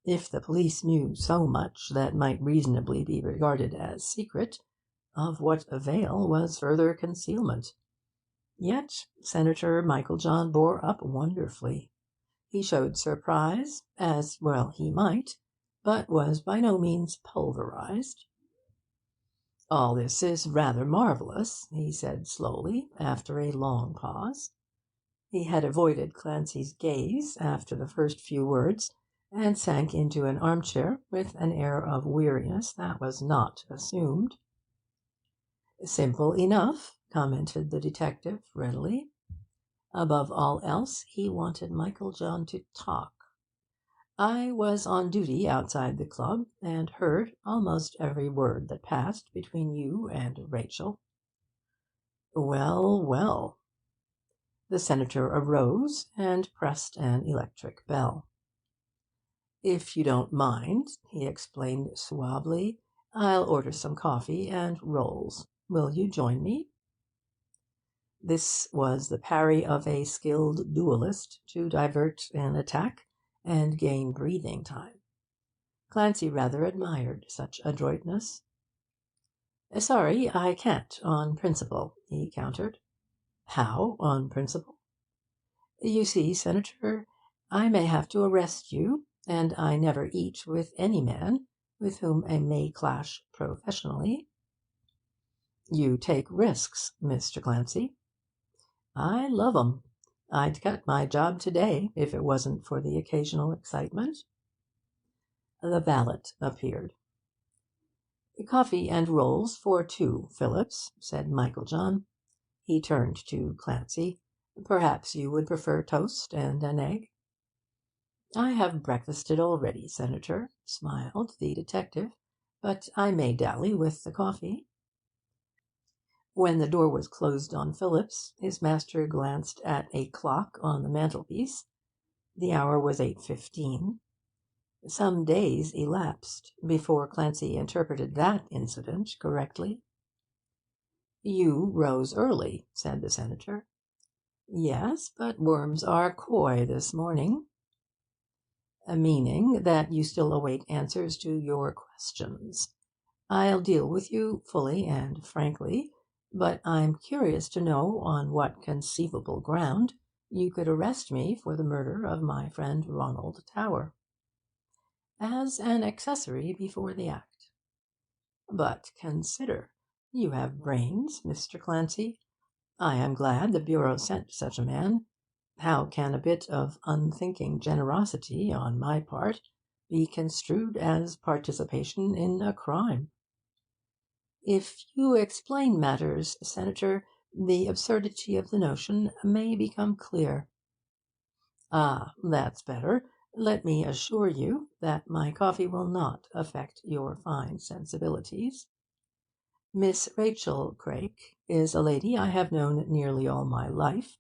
If the police knew so much that might reasonably be regarded as secret, of what avail was further concealment? Yet Senator Michael John bore up wonderfully. He showed surprise, as well he might, but was by no means pulverized. "All this is rather marvellous," he said slowly, after a long pause. He had avoided Clancy's gaze after the first few words, and sank into an armchair with an air of weariness that was not assumed. "Simple enough," commented the detective readily. Above all else, he wanted Michael John to talk. "I was on duty outside the club, and heard almost every word that passed between you and Rachel." "Well, well." The senator arose and pressed an electric bell. "If you don't mind," he explained suavely, "I'll order some coffee and rolls. Will you join me?" This was the parry of a skilled duellist to divert an attack and gain breathing time. Clancy rather admired such adroitness. "Sorry, I can't, on principle," he countered. "How, on principle?" "You see, Senator, I may have to arrest you, and I never eat with any man with whom I may clash professionally." "You take risks, Mr. Clancy." "I love 'em. I'd cut my job to-day if it wasn't for the occasional excitement." The valet appeared. "Coffee and rolls for two, Phillips," said Michael John. He turned to Clancy. "Perhaps you would prefer toast and an egg?" "I have breakfasted already, Senator," smiled the detective, "but I may dally with the coffee." When the door was closed on Phillips, his master glanced at a clock on the mantelpiece. The hour was 8:15. Some days elapsed before Clancy interpreted that incident correctly. "You rose early," said the senator. "Yes, but worms are coy this morning." "Meaning that you still await answers to your questions. I'll deal with you fully and frankly, but I'm curious to know on what conceivable ground you could arrest me for the murder of my friend Ronald Tower." "As an accessory before the act." "But consider. You have brains, Mr. Clancy. I am glad the Bureau sent such a man. How can a bit of unthinking generosity on my part be construed as participation in a crime?" If you explain matters, Senator, the absurdity of the notion may become clear. Ah, that's better. Let me assure you that my coffee will not affect your fine sensibilities. Miss Rachel Craik is a lady I have known nearly all my life.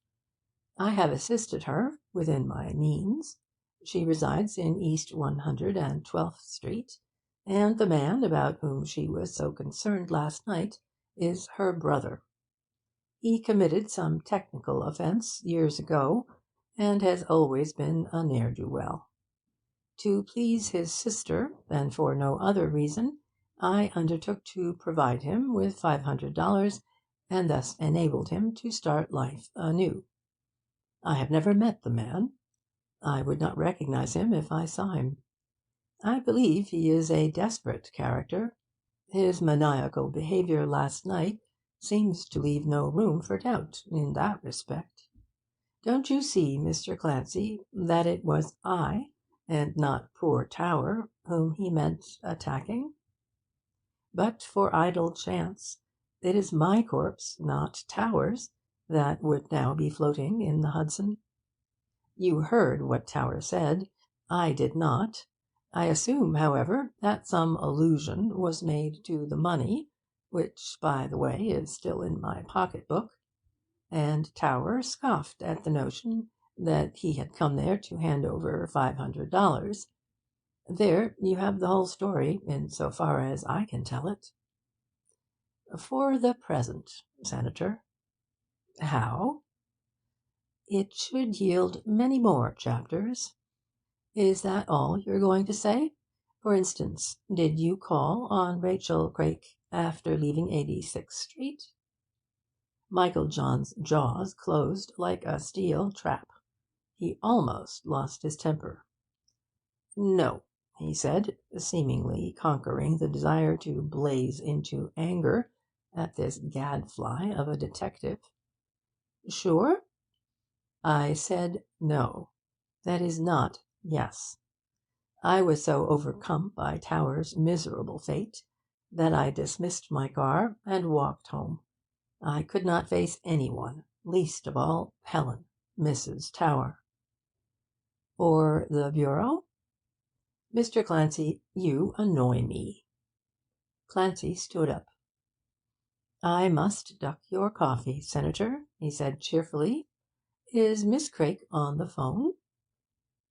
I have assisted her within my means. She resides in East 112th Street, and the man about whom she was so concerned last night is her brother. He committed some technical offence years ago, and has always been a ne'er-do-well. To please his sister, and for no other reason, I undertook to provide him with $500, and thus enabled him to start life anew. I have never met the man. I would not recognize him if I saw him. I believe he is a desperate character. His maniacal behaviour last night seems to leave no room for doubt in that respect. Don't you see, Mr. Clancy, that it was I, and not poor Tower, whom he meant attacking? But for idle chance, it is my corpse, not Tower's, that would now be floating in the Hudson. You heard what Tower said. I did not. I assume, however, that some allusion was made to the money, which, by the way, is still in my pocket-book, and Tower scoffed at the notion that he had come there to hand over $500. There you have the whole story, in so far as I can tell it. For the present, Senator. How? It should yield many more chapters. Is that all you're going to say? For instance, did you call on Rachel Craik after leaving 86th Street? Michael John's jaws closed like a steel trap. He almost lost his temper. No, he said, seemingly conquering the desire to blaze into anger at this gadfly of a detective. Sure? I said no. That is not yes. I was so overcome by Tower's miserable fate that I dismissed my car and walked home. I could not face anyone, least of all Helen, Mrs. Tower. Or the bureau? Mr. Clancy, you annoy me. Clancy stood up. I must duck your coffee, Senator, he said cheerfully. Is Miss Craik on the phone?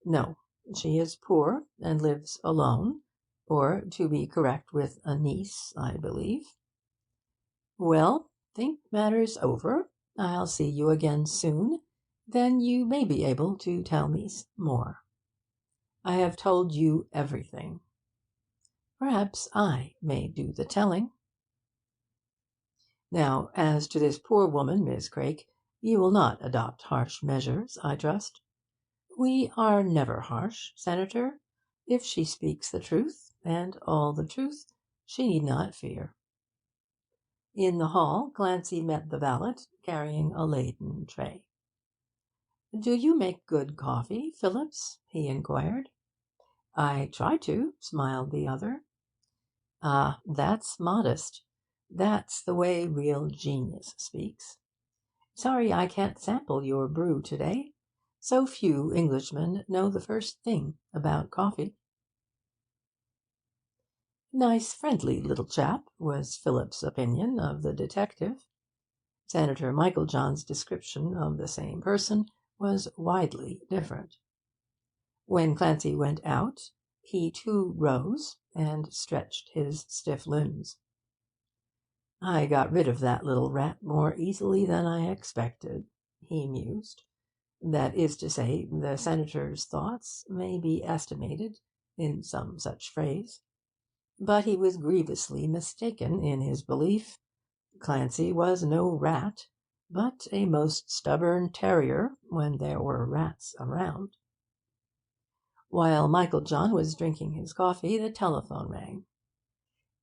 No. She is poor and lives alone, or, to be correct, with a niece, I believe. Well, think matters over. I'll see you again soon. Then you may be able to tell me more. I have told you everything. Perhaps I may do the telling. Now, as to this poor woman, Miss Craik, you will not adopt harsh measures, I trust. We are never harsh, Senator. If she speaks the truth, and all the truth, she need not fear. In the hall, Clancy met the valet, carrying a laden tray. Do you make good coffee, Phillips? He inquired. I try to, smiled the other. Ah, that's modest. That's the way real genius speaks. Sorry I can't sample your brew today. So few Englishmen know the first thing about coffee. Nice, friendly little chap, was Philip's opinion of the detective. Senator Michael John's description of the same person was widely different. When Clancy went out, he too rose and stretched his stiff limbs. I got rid of that little rat more easily than I expected, he mused. That is to say, the senator's thoughts may be estimated in some such phrase. But he was grievously mistaken in his belief. Clancy was no rat, but a most stubborn terrier when there were rats around. While Michael John was drinking his coffee, the telephone rang.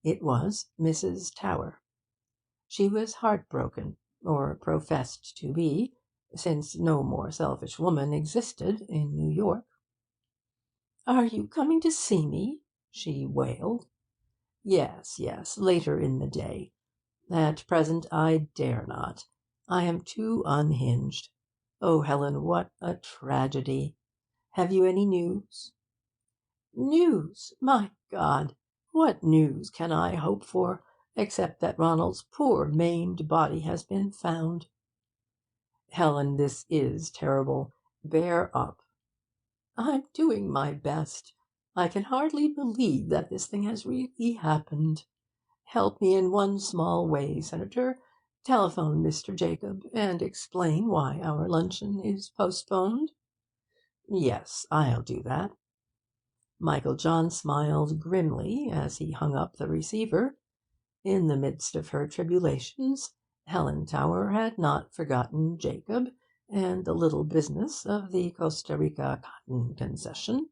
It was Mrs. Tower. She was heartbroken, or professed to be, since no more selfish woman existed in New York. "Are you coming to see me?" she wailed. Yes, later in the day. At present I dare not. I am too unhinged. Oh, Helen, what a tragedy! Have you any news?" "News! My God! What news can I hope for, except that Ronald's poor maimed body has been found?" "Helen, this is terrible. Bear up." "I'm doing my best. I can hardly believe that this thing has really happened. Help me in one small way, Senator. Telephone Mr. Jacob and explain why our luncheon is postponed." "Yes, I'll do that." Michael John smiled grimly as he hung up the receiver. In the midst of her tribulations, Helen Tower had not forgotten Jacob and the little business of the Costa Rica cotton concession.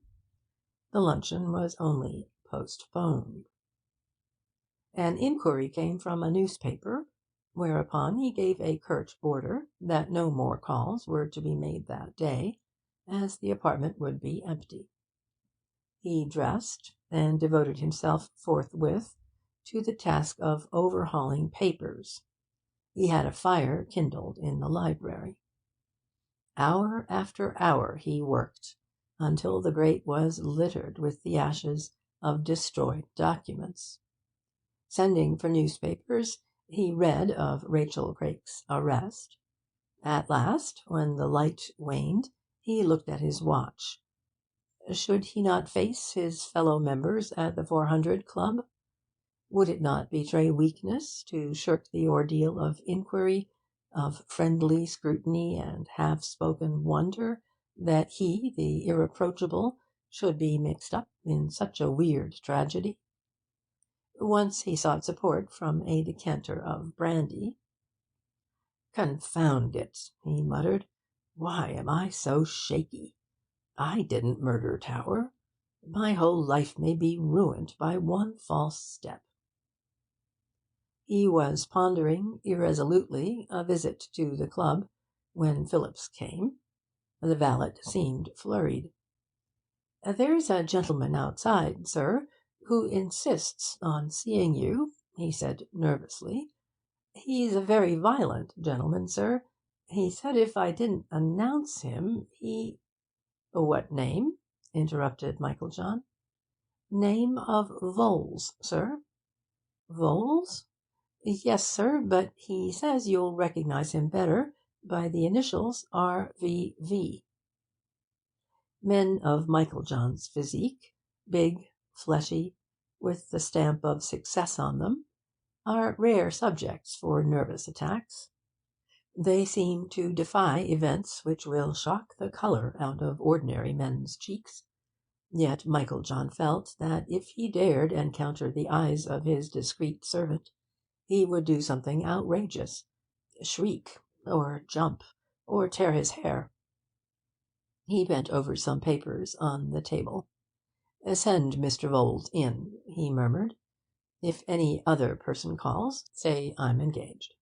The luncheon was only postponed. An inquiry came from a newspaper, whereupon he gave a curt order that no more calls were to be made that day, as the apartment would be empty. He dressed, and devoted himself forthwith to the task of overhauling papers. He had a fire kindled in the library. Hour after hour he worked, until the grate was littered with the ashes of destroyed documents. Sending for newspapers, he read of Rachel Crake's arrest. At last, when the light waned, he looked at his watch. Should he not face his fellow members at the 400 Club? Would it not betray weakness to shirk the ordeal of inquiry, of friendly scrutiny and half-spoken wonder that he, the irreproachable, should be mixed up in such a weird tragedy? Once he sought support from a decanter of brandy. "Confound it!" he muttered. "Why am I so shaky? I didn't murder Tower. My whole life may be ruined by one false step." He was pondering irresolutely a visit to the club when Phillips came. The valet seemed flurried. "There's a gentleman outside, sir, who insists on seeing you," he said nervously. "He's a very violent gentleman, sir. He said if I didn't announce him, he—" "What name?" interrupted Michael John. "Name of Vholes, sir." "Vholes?" "Yes, sir, but he says you'll recognize him better by the initials R.V.V." Men of Michael John's physique, big, fleshy, with the stamp of success on them, are rare subjects for nervous attacks. They seem to defy events which will shock the colour out of ordinary men's cheeks. Yet Michael John felt that if he dared encounter the eyes of his discreet servant, he would do something outrageous, shriek, or jump, or tear his hair. He bent over some papers on the table. "Send Mr. Vholes in," he murmured. "If any other person calls, say I'm engaged."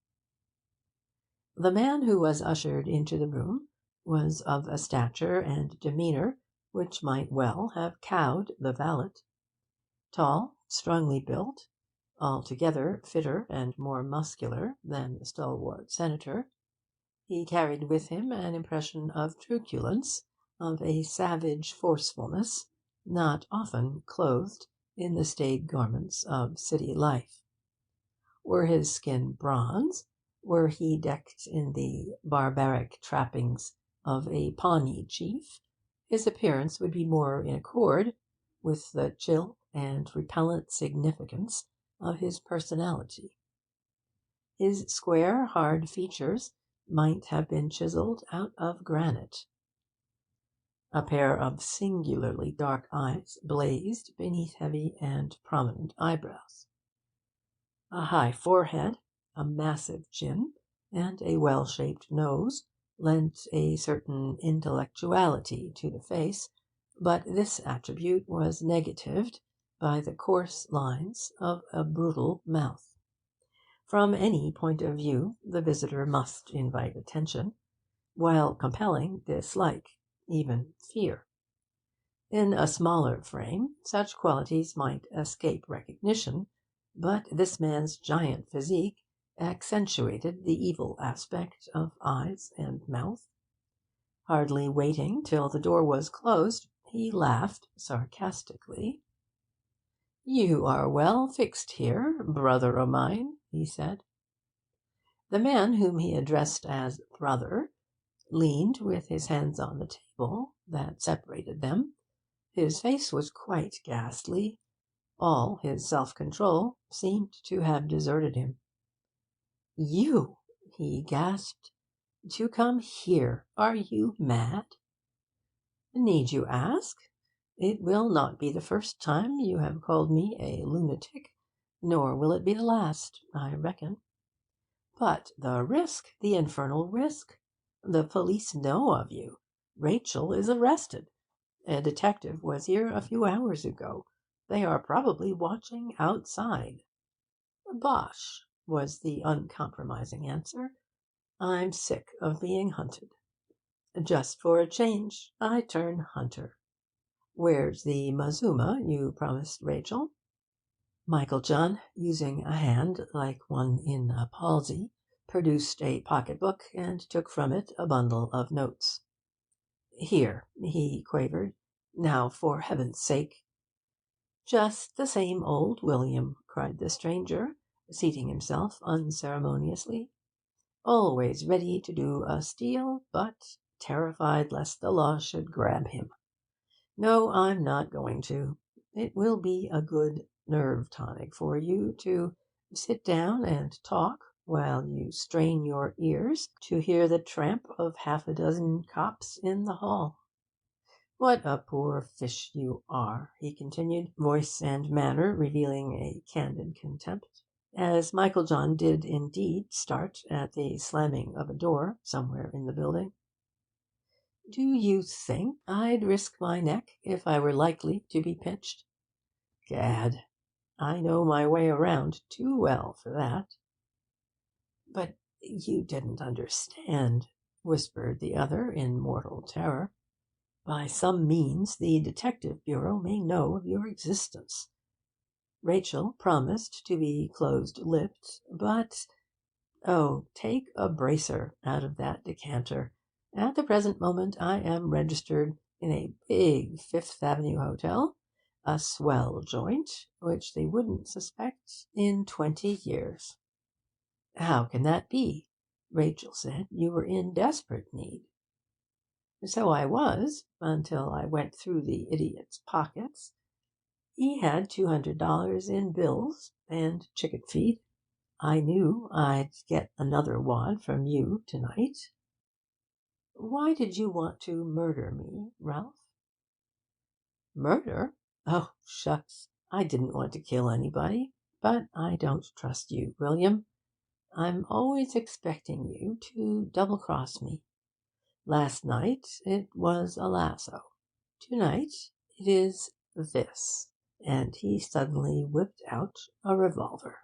The man who was ushered into the room was of a stature and demeanour which might well have cowed the valet. Tall, strongly built, altogether fitter and more muscular than the stalwart senator, he carried with him an impression of truculence, of a savage forcefulness, not often clothed in the staid garments of city life. Were his skin bronze, were he decked in the barbaric trappings of a Pawnee chief, his appearance would be more in accord with the chill and repellent significance of his personality. His square, hard features might have been chiselled out of granite. A pair of singularly dark eyes blazed beneath heavy and prominent eyebrows. A high forehead, a massive chin, and a well-shaped nose lent a certain intellectuality to the face, but this attribute was negatived by the coarse lines of a brutal mouth. From any point of view, the visitor must invite attention, while compelling dislike, even fear. In a smaller frame, such qualities might escape recognition, but this man's giant physique accentuated the evil aspect of eyes and mouth. Hardly waiting till the door was closed, he laughed sarcastically. "You are well fixed here, brother o' mine," he said. The man whom he addressed as brother leaned with his hands on the table that separated them. His face was quite ghastly. All his self-control seemed to have deserted him. "You!" he gasped. "To come here! Are you mad?" "Need you ask? It will not be the first time you have called me a lunatic, nor will it be the last, I reckon. But the risk, the infernal risk! The police know of you. Rachel is arrested. A detective was here a few hours ago. They are probably watching outside." "Bosh!" was the uncompromising answer. "I'm sick of being hunted. Just for a change, I turn hunter. Where's the mazuma you promised Rachel?" Michael-John, using a hand like one in a palsy, produced a pocket-book and took from it a bundle of notes. "Here," he quavered. "Now, for heaven's sake—" "Just the same old William," cried the stranger, seating himself unceremoniously. "Always ready to do a steal, but terrified lest the law should grab him. No, I'm not going to. It will be a good nerve tonic for you to sit down and talk while you strain your ears to hear the tramp of half a dozen cops in the hall. What a poor fish you are," he continued, voice and manner revealing a candid contempt, as Michael-John did indeed start at the slamming of a door somewhere in the building. "Do you think I'd risk my neck if I were likely to be pinched? Gad, I know my way around too well for that." "But you didn't understand," whispered the other in mortal terror. "By some means the Detective Bureau may know of your existence. Rachel promised to be closed-lipped, but— Oh, take a bracer out of that decanter. At the present moment I am registered in a big Fifth Avenue hotel, a swell joint, which they wouldn't suspect in 20 years." "How can that be? Rachel said you were in desperate need." "So I was, until I went through the idiot's pockets. He had $200 in bills and chicken feed. I knew I'd get another wad from you tonight." "Why did you want to murder me, Ralph?" "Murder? Oh, shucks! I didn't want to kill anybody. But I don't trust you, William. I'm always expecting you to double-cross me. Last night it was a lasso. Tonight it is this." And he suddenly whipped out a revolver.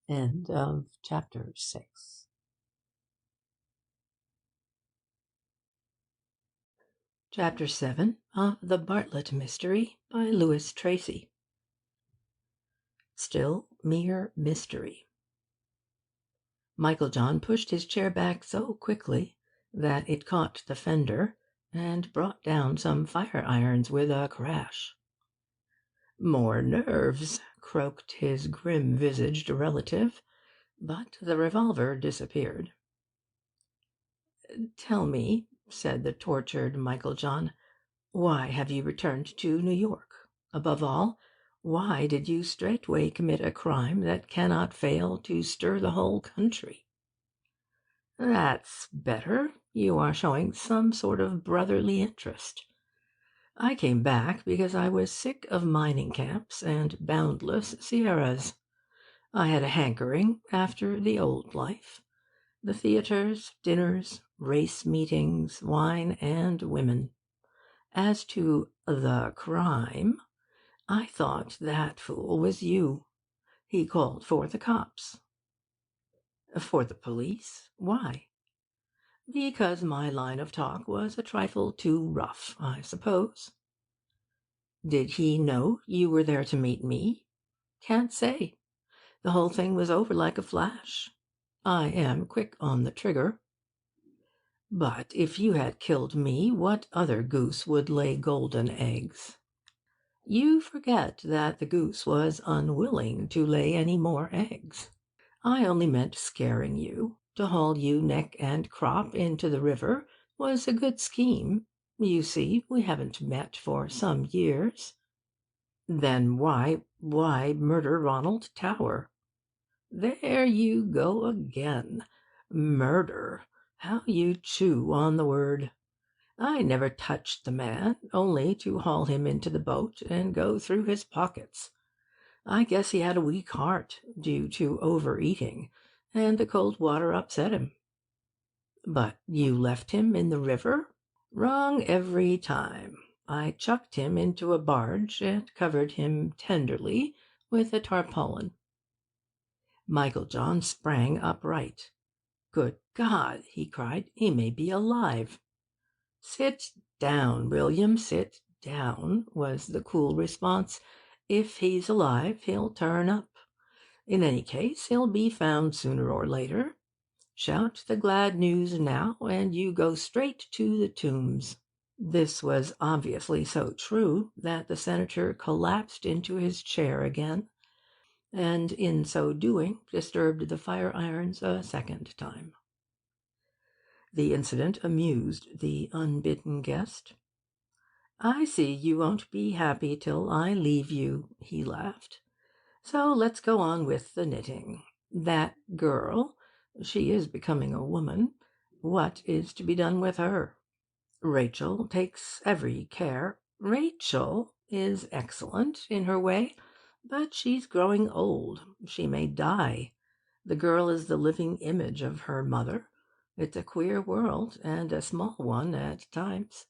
End of chapter 6. Chapter 7 of The Bartlett Mystery by Louis Tracy. Still mere mystery. Michael-John pushed his chair back so quickly that it caught the fender and brought down some fire irons with a crash. "More nerves," croaked his grim-visaged relative, but the revolver disappeared. "Tell me," said the tortured Michael-John, "why have you returned to New York? Above all, why did you straightway commit a crime that cannot fail to stir the whole country?" "That's better. You are showing some sort of brotherly interest. I came back because I was sick of mining camps and boundless Sierras. I had a hankering after the old life. The theatres, dinners, race meetings, wine, and women. As to the crime, I thought that fool was you. He called for the cops." "For the police? Why?" "Because my line of talk was a trifle too rough, I suppose." "Did he know you were there to meet me?" "Can't say. The whole thing was over like a flash. I am quick on the trigger. But if you had killed me, what other goose would lay golden eggs? You forget that the goose was unwilling to lay any more eggs. I only meant scaring you. To haul you neck and crop into the river was a good scheme. You see, we haven't met for some years. Then why murder Ronald Tower? There you go again. Murder. How you chew on the word. I never touched the man, only to haul him into the boat and go through his pockets. I guess he had a weak heart, due to overeating, and the cold water upset him. But you left him in the river? Wrong every time. I chucked him into a barge and covered him tenderly with a tarpaulin. Michael John sprang upright. Good God, he cried, he may be alive. Sit down, William, sit down, was the cool response. If he's alive, he'll turn up. In any case, he'll be found sooner or later. Shout the glad news now, and you go straight to the Tombs." This was obviously so true that the senator collapsed into his chair again, and in so doing disturbed the fire irons a second time. The incident amused the unbidden guest. "I see you won't be happy till I leave you," he laughed. "So let's go on with the knitting. That girl, she is becoming a woman. What is to be done with her? Rachel takes every care. Rachel is excellent in her way, but she's growing old. She may die. The girl is the living image of her mother. It's a queer world, and a small one at times.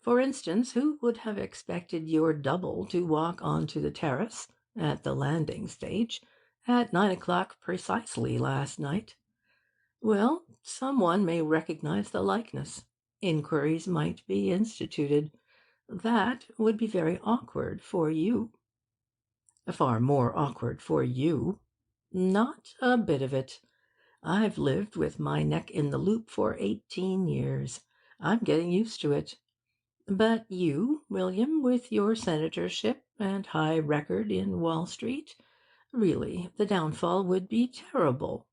For instance, who would have expected your double to walk onto the terrace at the landing stage at 9 o'clock precisely last night? Well, someone may recognize the likeness. Inquiries might be instituted. That would be very awkward for you. Far more awkward for you. Not a bit of it. I've lived with my neck in the loop for 18 years. I'm getting used to it. But you, William, with your senatorship and high record in Wall Street, really, the downfall would be terrible.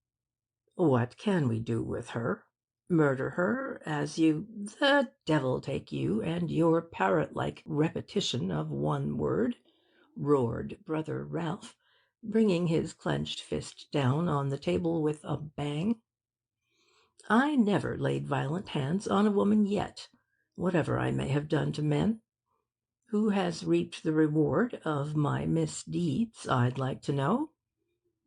What can we do with her? Murder her, as you— The devil take you and your parrot-like repetition of one word, roared brother Ralph, bringing his clenched fist down on the table with a bang. I never laid violent hands on a woman yet, whatever I may have done to men. Who has reaped the reward of my misdeeds, I'd like to know?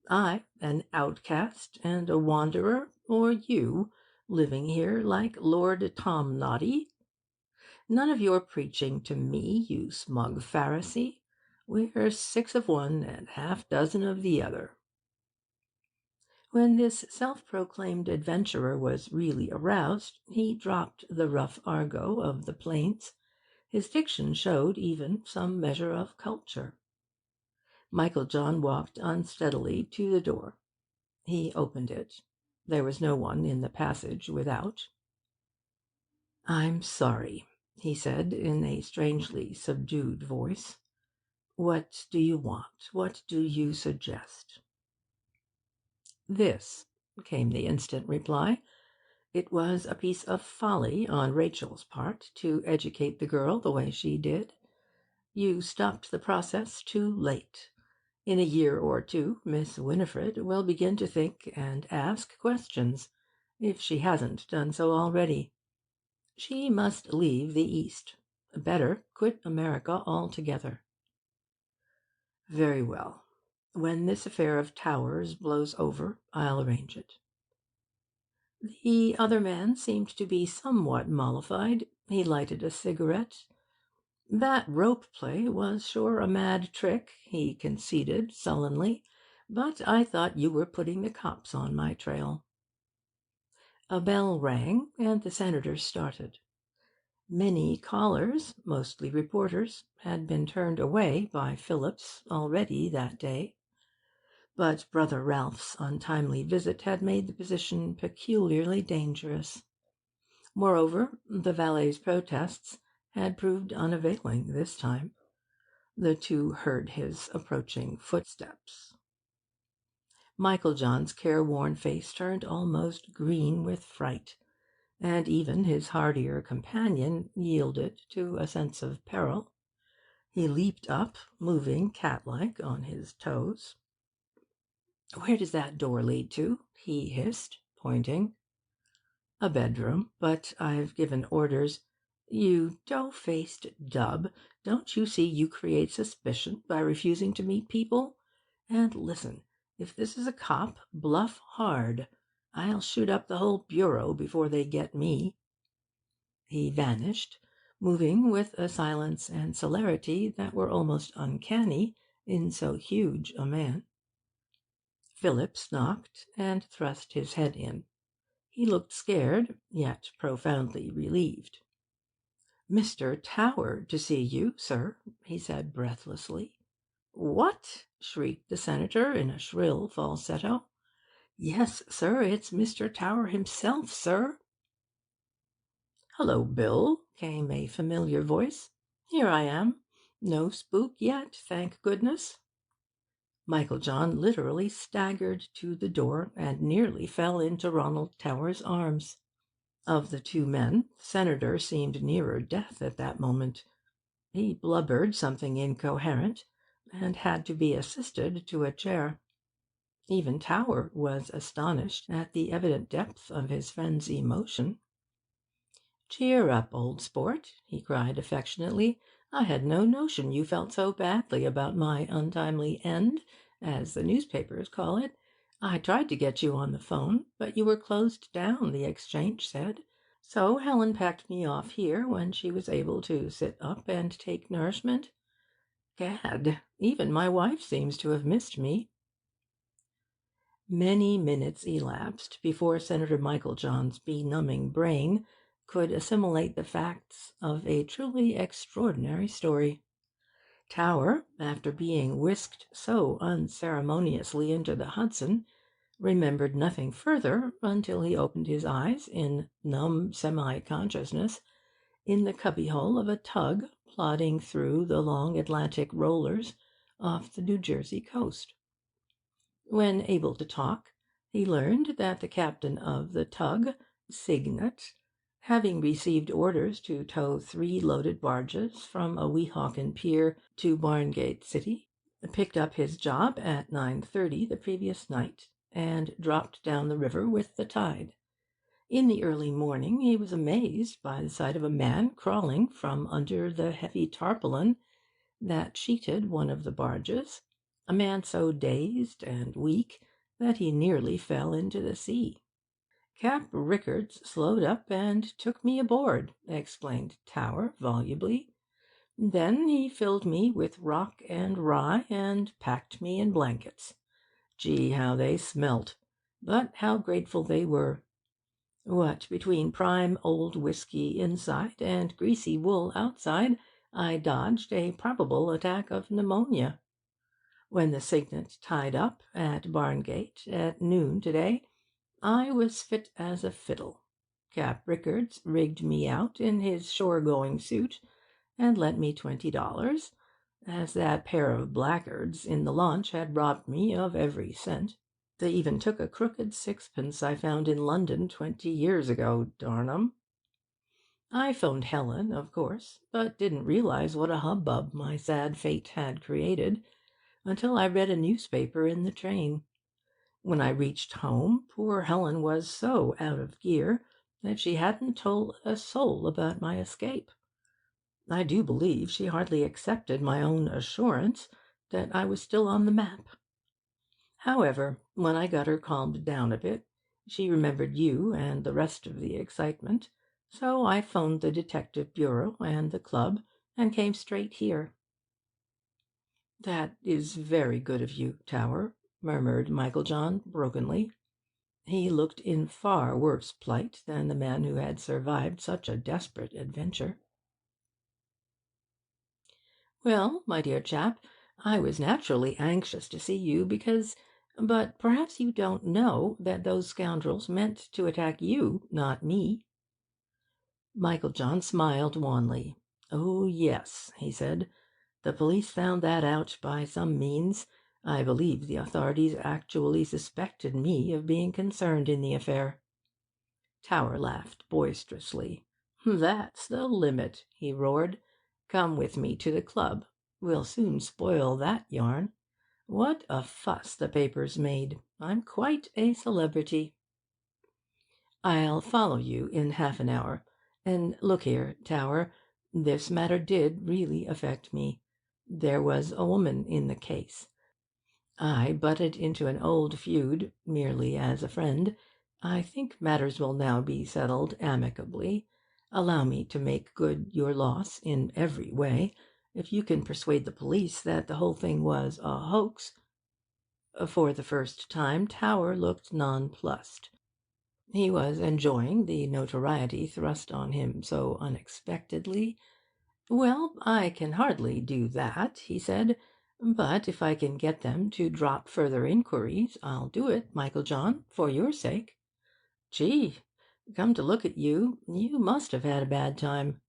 I, an outcast and a wanderer, or you, living here like Lord Tomnoddy? None of your preaching to me, you smug Pharisee. We're 6 of one and half-dozen of the other. When this self-proclaimed adventurer was really aroused, he dropped the rough argot of the plains. His diction showed even some measure of culture. Michael John walked unsteadily to the door. He opened it. There was no one in the passage without. "I'm sorry," he said in a strangely subdued voice. "What do you want? What do you suggest?" "This," came the instant reply. It was a piece of folly on Rachel's part to educate the girl the way she did. You stopped the process too late. In a year or two, Miss Winifred will begin to think and ask questions, if she hasn't done so already. She must leave the East. Better quit America altogether." "Very well. When this affair of Towers blows over, I'll arrange it." The other man seemed to be somewhat mollified. He lighted a cigarette. "That rope play was sure a mad trick," he conceded sullenly, "but I thought you were putting the cops on my trail." A bell rang, and the senator started. Many callers, mostly reporters, had been turned away by Phillips already that day. but Brother Ralph's untimely visit had made the position peculiarly dangerous. Moreover, the valet's protests had proved unavailing this time. The two heard his approaching footsteps. Michael John's careworn face turned almost green with fright, and even his hardier companion yielded to a sense of peril. He leaped up, moving cat-like on his toes. "Where does that door lead to?" he hissed, pointing. "A bedroom, but I've given orders—" "You dough-faced dub, don't you see you create suspicion by refusing to meet people? And listen, if this is a cop, bluff hard. I'll shoot up the whole bureau before they get me." He vanished, moving with a silence and celerity that were almost uncanny in so huge a man. Phillips knocked and thrust his head in. He looked scared, yet profoundly relieved. "Mr. Tower to see you, sir," he said breathlessly. "What?" shrieked the senator in a shrill falsetto. "Yes, sir, it's Mr. Tower himself, sir." "Hello, Bill," came a familiar voice. "Here I am. No spook yet, thank goodness." Michael John literally staggered to the door and nearly fell into Ronald Tower's arms. Of the two men, the senator seemed nearer death at that moment. He blubbered something incoherent, and had to be assisted to a chair. Even Tower was astonished at the evident depth of his friend's emotion. "Cheer up, old sport," he cried affectionately. "I had no notion you felt so badly about my untimely end, as the newspapers call it. I tried to get you on the phone, but you were closed down, the exchange said. So Helen packed me off here when she was able to sit up and take nourishment. Gad, even my wife seems to have missed me." Many minutes elapsed before Senator Michael John's benumbing brain could assimilate the facts of a truly extraordinary story. Tower, after being whisked so unceremoniously into the Hudson, remembered nothing further until he opened his eyes in numb semi-consciousness in the cubbyhole of a tug plodding through the long Atlantic rollers off the New Jersey coast. When able to talk, he learned that the captain of the tug, Signet, having received orders to tow 3 loaded barges from a Weehawken pier to Barngate City, picked up his job at 9:30 the previous night, and dropped down the river with the tide. In the early morning he was amazed by the sight of a man crawling from under the heavy tarpaulin that sheeted one of the barges, a man so dazed and weak that he nearly fell into the sea. "Cap Rickards slowed up and took me aboard," explained Tower volubly. "Then he filled me with rock and rye and packed me in blankets. Gee, how they smelt! But how grateful they were! What between prime old whiskey inside and greasy wool outside, I dodged a probable attack of pneumonia. When the Signet tied up at Barngate at noon today, I was fit as a fiddle. Cap Rickards rigged me out in his shore-going suit and lent me $20, as that pair of blackguards in the launch had robbed me of every cent. They even took a crooked sixpence I found in London 20 years ago, darn 'em. I phoned Helen, of course, but didn't realize what a hubbub my sad fate had created until I read a newspaper in the train. When I reached home, poor Helen was so out of gear that she hadn't told a soul about my escape. I do believe she hardly accepted my own assurance that I was still on the map. However, when I got her calmed down a bit, she remembered you and the rest of the excitement, so I phoned the Detective Bureau and the club and came straight here." "That is very good of you, Tower," murmured Michael John brokenly. He looked in far worse plight than the man who had survived such a desperate adventure. "Well, my dear chap, I was naturally anxious to see you because But perhaps you don't know that those scoundrels meant to attack you, not me." Michael John smiled wanly. "Oh, yes," he said. "The police found that out by some means. I believe the authorities actually suspected me of being concerned in the affair." Tower laughed boisterously. "That's the limit," he roared. "Come with me to the club. We'll soon spoil that yarn. What a fuss the papers made! I'm quite a celebrity." "I'll follow you in half an hour. And look here, Tower, this matter did really affect me. There was a woman in the case. I butted into an old feud merely as a friend. I think matters will now be settled amicably. Allow me to make good your loss in every way. If you can persuade the police that the whole thing was a hoax." For the first time Tower looked nonplussed. He was enjoying the notoriety thrust on him so unexpectedly. "Well, I can hardly do that," he said. "But if I can get them to drop further inquiries, I'll do it, Michael John, for your sake. Gee, come to look at you, you must have had a bad time.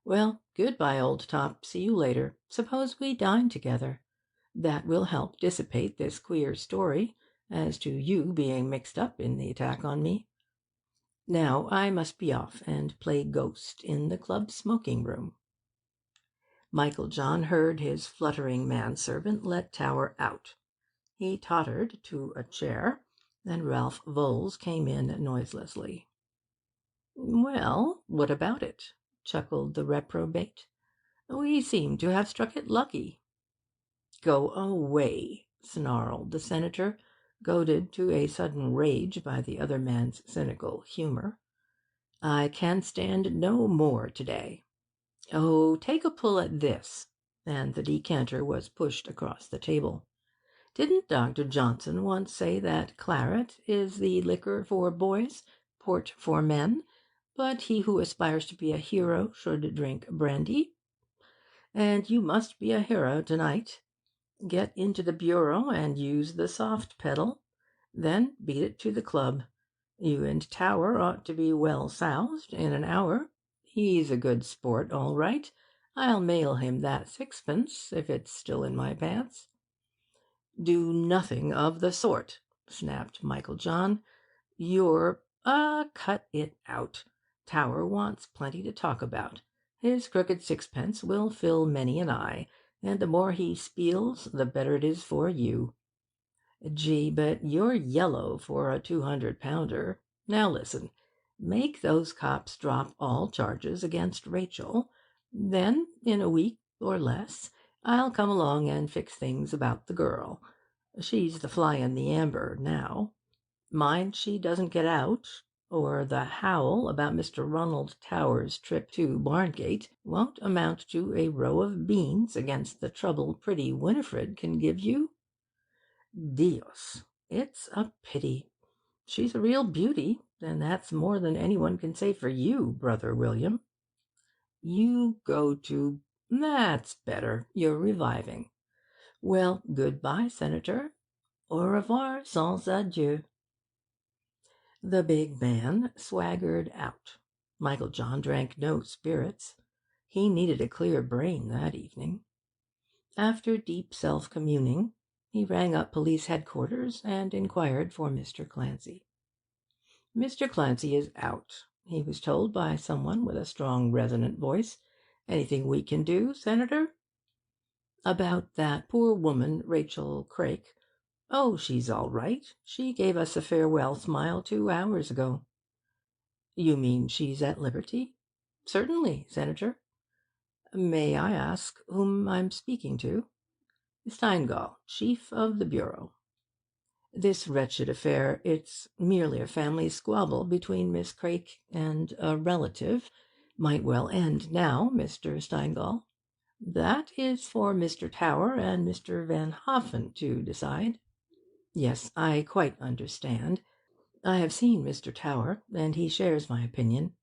Well, good-bye, old top. See you later. Suppose we dine together. That will help dissipate this queer story as to you being mixed up in the attack on me. Now I must be off and play ghost in the club smoking room." Michael John heard his fluttering manservant let Tower out. He tottered to a chair, and Ralph Voles came in noiselessly. "Well, what about it?" chuckled the reprobate. "We seem to have struck it lucky." "Go away," snarled the senator, goaded to a sudden rage by the other man's cynical humor. "I can stand no more today. Oh, take a pull at this," and the decanter was pushed across the table. "Didn't Dr. Johnson once say that claret is the liquor for boys, port for men, but he who aspires to be a hero should drink brandy? And you must be a hero tonight. Get into the bureau and use the soft pedal. Then beat it to the club. You and Tower ought to be well soused in an hour. He's a good sport, all right. I'll mail him that sixpence, if it's still in my pants." "Do nothing of the sort," snapped Michael John. "You're cut it out. Tower wants plenty to talk about. His crooked sixpence will fill many an eye, and the more he spiels, the better it is for you. Gee, but you're yellow for a 200-pounder. Now listen. Make those cops drop all charges against Rachel. Then, in a week or less, I'll come along and fix things about the girl. She's the fly in the amber now. Mind she doesn't get out, or the howl about Mr. Ronald Tower's trip to Barngate won't amount to a row of beans against the trouble pretty Winifred can give you. Dios, it's a pity. She's a real beauty, and that's more than anyone can say for you, Brother William. You go to... That's better. You're reviving. Well, good-bye, Senator. Au revoir, sans adieu." The big man swaggered out. Michael John drank no spirits. He needed a clear brain that evening. After deep self-communing, he rang up police headquarters and inquired for Mr. Clancy. "Mr. Clancy is out," he was told by someone with a strong, resonant voice. "Anything we can do, Senator?" "About that poor woman, Rachel Craik. Oh, she's all right. She gave us a farewell smile 2 hours ago." "You mean she's at liberty?" "Certainly, Senator." "May I ask whom I'm speaking to?" "Steingall, chief of the bureau." "This wretched affair, it's merely a family squabble between Miss Craik and a relative, might well end now, Mr. Steingall." "That is for Mr. Tower and Mr. Van Hoffen to decide." "Yes, I quite understand. I have seen Mr. Tower, and he shares my opinion."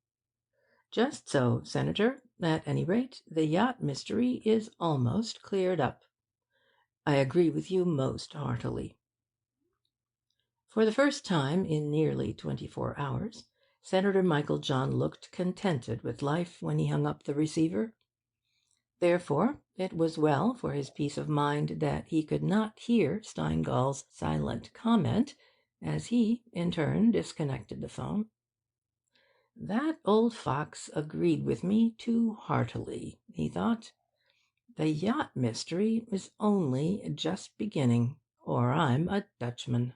"Just so, Senator. At any rate, the yacht mystery is almost cleared up." "I agree with you most heartily." For the first time in nearly 24 hours, Senator Michael John looked contented with life when he hung up the receiver. Therefore, it was well for his peace of mind that he could not hear Steingall's silent comment as he, in turn, disconnected the phone. That old fox agreed with me too heartily, he thought. The yacht mystery is only just beginning, or I'm a Dutchman.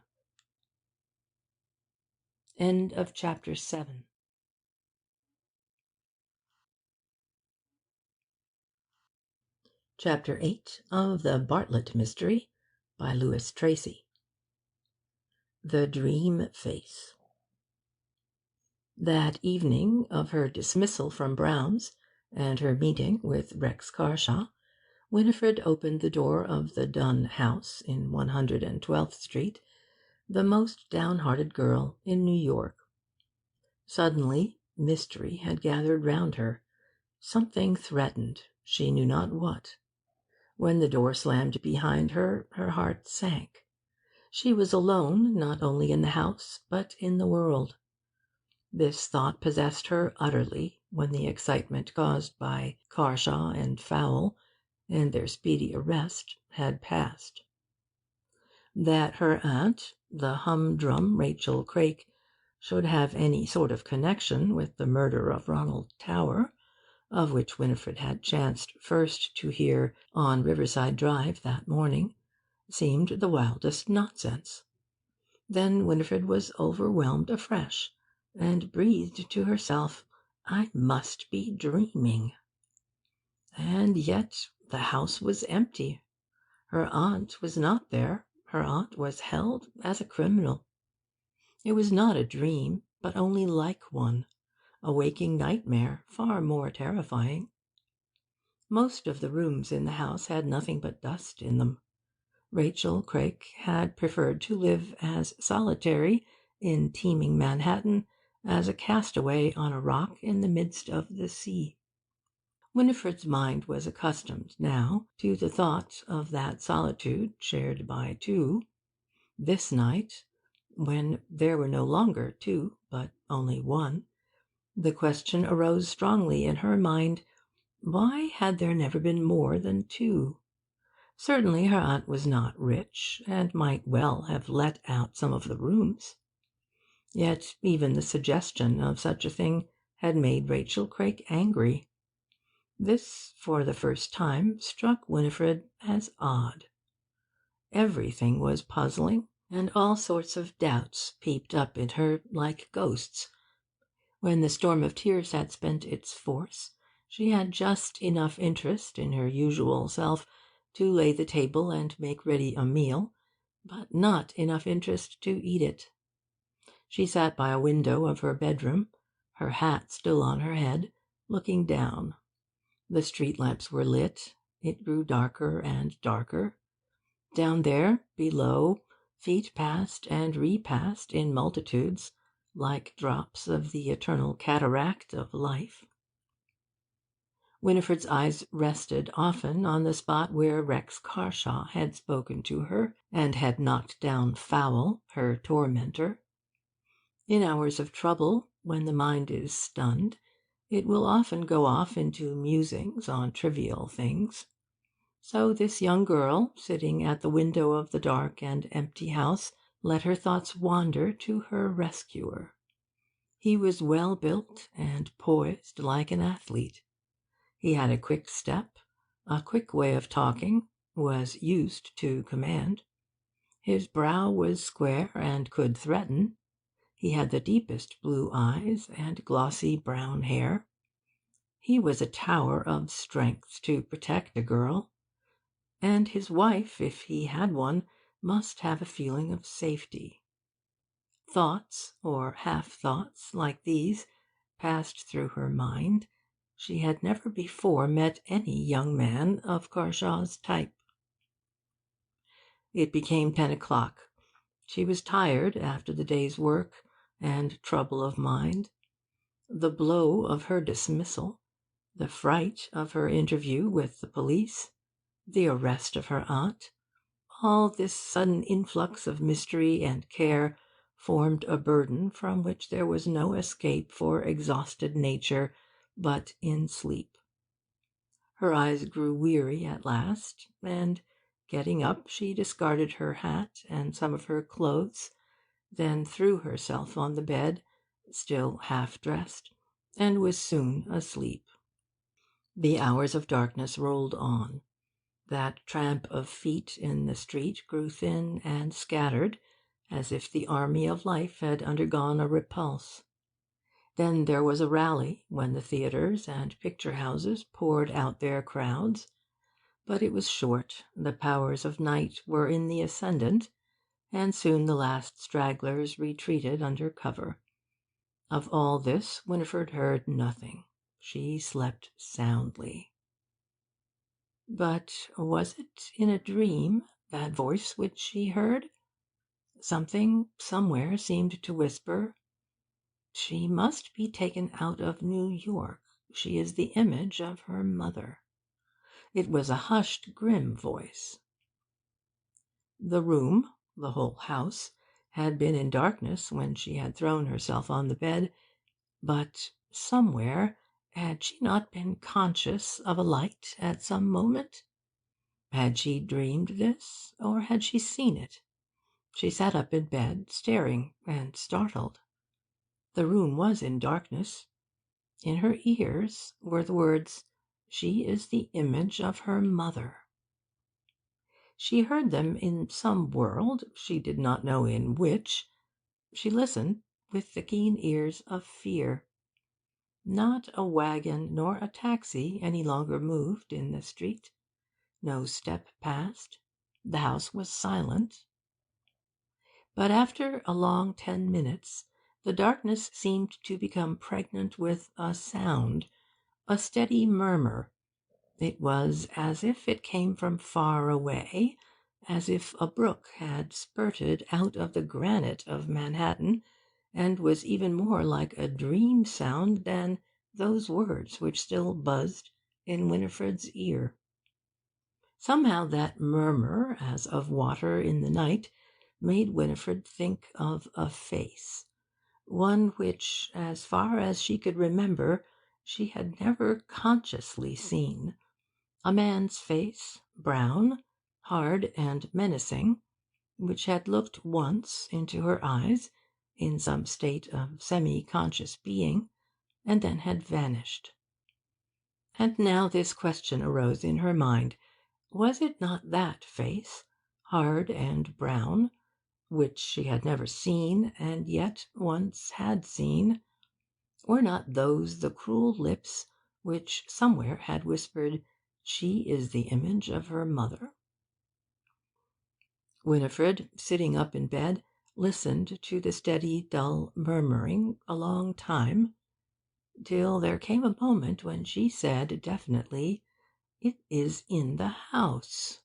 End of chapter 7. Chapter 8 of the Bartlett Mystery by Louis Tracy. The Dream Face. That evening of her dismissal from Brown's and her meeting with Rex Carshaw, Winifred opened the door of the Dunn house in 112th Street, the most downhearted girl in New York. Suddenly, mystery had gathered round her. Something threatened, she knew not what. When the door slammed behind her, her heart sank. She was alone, not only in the house, but in the world. This thought possessed her utterly when the excitement caused by Carshaw and Fowle and their speedy arrest had passed. That her aunt, the humdrum Rachel Craik, should have any sort of connection with the murder of Ronald Tower, of which Winifred had chanced first to hear on Riverside Drive that morning, seemed the wildest nonsense. Then Winifred was overwhelmed afresh, and breathed to herself, "I must be dreaming." And yet the house was empty. Her aunt was not there. Her aunt was held as a criminal. It was not a dream, but only like one, a waking nightmare, far more terrifying. Most of the rooms in the house had nothing but dust in them. Rachel Craik had preferred to live as solitary in teeming Manhattan as a castaway on a rock in the midst of the sea. Winifred's mind was accustomed now to the thought of that solitude shared by two. This night, when there were no longer two, but only one, the question arose strongly in her mind, why had there never been more than two? Certainly her aunt was not rich, and might well have let out some of the rooms. Yet even the suggestion of such a thing had made Rachel Craik angry. This, for the first time, struck Winifred as odd. Everything was puzzling, and all sorts of doubts peeped up in her like ghosts. When the storm of tears had spent its force, she had just enough interest in her usual self to lay the table and make ready a meal, but not enough interest to eat it. She sat by a window of her bedroom, her hat still on her head, looking down. The street lamps were lit. It grew darker and darker. Down there, below, feet passed and repassed in multitudes, like drops of the eternal cataract of life. Winifred's eyes rested often on the spot where Rex Carshaw had spoken to her and had knocked down Fowle, her tormentor. In hours of trouble, when the mind is stunned, it will often go off into musings on trivial things. So this young girl, sitting at the window of the dark and empty house, let her thoughts wander to her rescuer. He was well built and poised like an athlete. He had a quick step, a quick way of talking, was used to command. His brow was square and could threaten. He had the deepest blue eyes and glossy brown hair. He was a tower of strength to protect a girl. And his wife, if he had one, must have a feeling of safety. Thoughts, or half-thoughts, like these passed through her mind. She had never before met any young man of Carshaw's type. It became 10 o'clock. She was tired after the day's work and trouble of mind. The blow of her dismissal, the fright of her interview with the police, the arrest of her aunt, all this sudden influx of mystery and care formed a burden from which there was no escape for exhausted nature but in sleep. Her eyes grew weary at last, and, getting up, she discarded her hat and some of her clothes, then threw herself on the bed, still half dressed, and was soon asleep. The hours of darkness rolled on. That tramp of feet in the street grew thin and scattered, as if the army of life had undergone a repulse. Then there was a rally when the theatres and picture houses poured out their crowds, but it was short. The powers of night were in the ascendant, and soon the last stragglers retreated under cover. Of all this Winifred heard nothing. She slept soundly. But was it in a dream, that voice which she heard? Something somewhere seemed to whisper, "She must be taken out of New York. She is the image of her mother." It was a hushed, grim voice. The room, the whole house, had been in darkness when she had thrown herself on the bed, but somewhere had she not been conscious of a light at some moment? Had she dreamed this, or had she seen it? She sat up in bed, staring and startled. The room was in darkness. In her ears were the words, "She is the image of her mother." She heard them in some world, she did not know in which. She listened with the keen ears of fear. Not a wagon nor a taxi any longer moved in the street. No step passed. The house was silent. But after a long 10 minutes the darkness seemed to become pregnant with a sound, a steady murmur. It was as if it came from far away, as if a brook had spurted out of the granite of Manhattan, and was even more like a dream sound than those words which still buzzed in Winifred's ear. Somehow that murmur, as of water in the night, made Winifred think of a face, one which, as far as she could remember, she had never consciously seen. A man's face, brown, hard, and menacing, which had looked once into her eyes, in some state of semi-conscious being, and then had vanished. And now this question arose in her mind: was it not that face, hard and brown, which she had never seen, and yet once had seen? Were not those the cruel lips which somewhere had whispered, "She is the image of her mother"? Winifred, sitting up in bed, listened to the steady, dull murmuring a long time, till there came a moment when she said definitely, "It is in the house."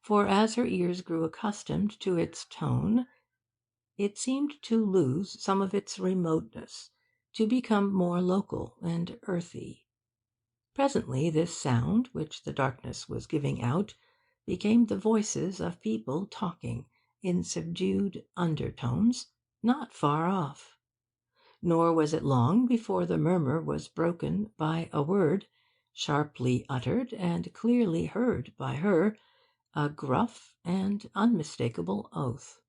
For as her ears grew accustomed to its tone, it seemed to lose some of its remoteness, to become more local and earthy. Presently this sound, which the darkness was giving out, became the voices of people talking in subdued undertones, not far off. Nor was it long before the murmur was broken by a word, sharply uttered and clearly heard by her, a gruff and unmistakable oath.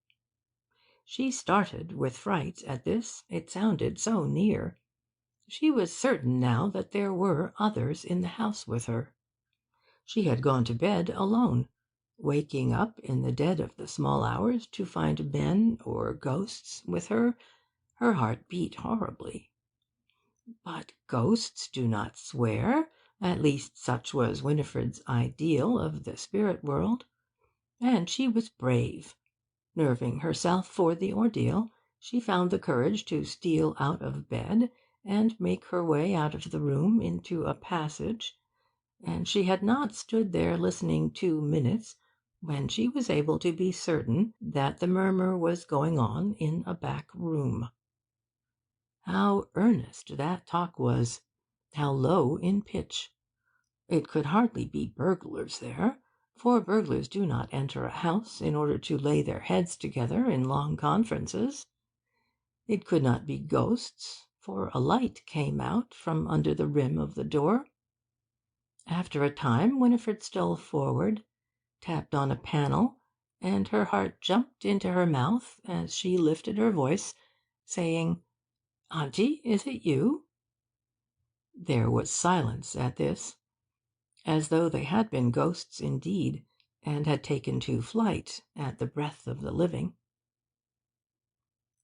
She started with fright at this, it sounded so near. She was certain now that there were others in the house with her. She had gone to bed alone, waking up in the dead of the small hours to find men or ghosts with her. Her heart beat horribly. But ghosts do not swear, at least such was Winifred's ideal of the spirit world. And she was brave. Nerving herself for the ordeal, she found the courage to steal out of bed and make her way out of the room into a passage, and she had not stood there listening 2 minutes when she was able to be certain that the murmur was going on in a back room. How earnest that talk was! How low in pitch! It could hardly be burglars there. for burglars do not enter a house in order to lay their heads together in long conferences. It could not be ghosts, for a light came out from under the rim of the door. After a time Winifred stole forward, tapped on a panel, and her heart jumped into her mouth as she lifted her voice, saying, "Auntie, is it you?" There was silence at this, as though they had been ghosts indeed, and had taken to flight at the breath of the living.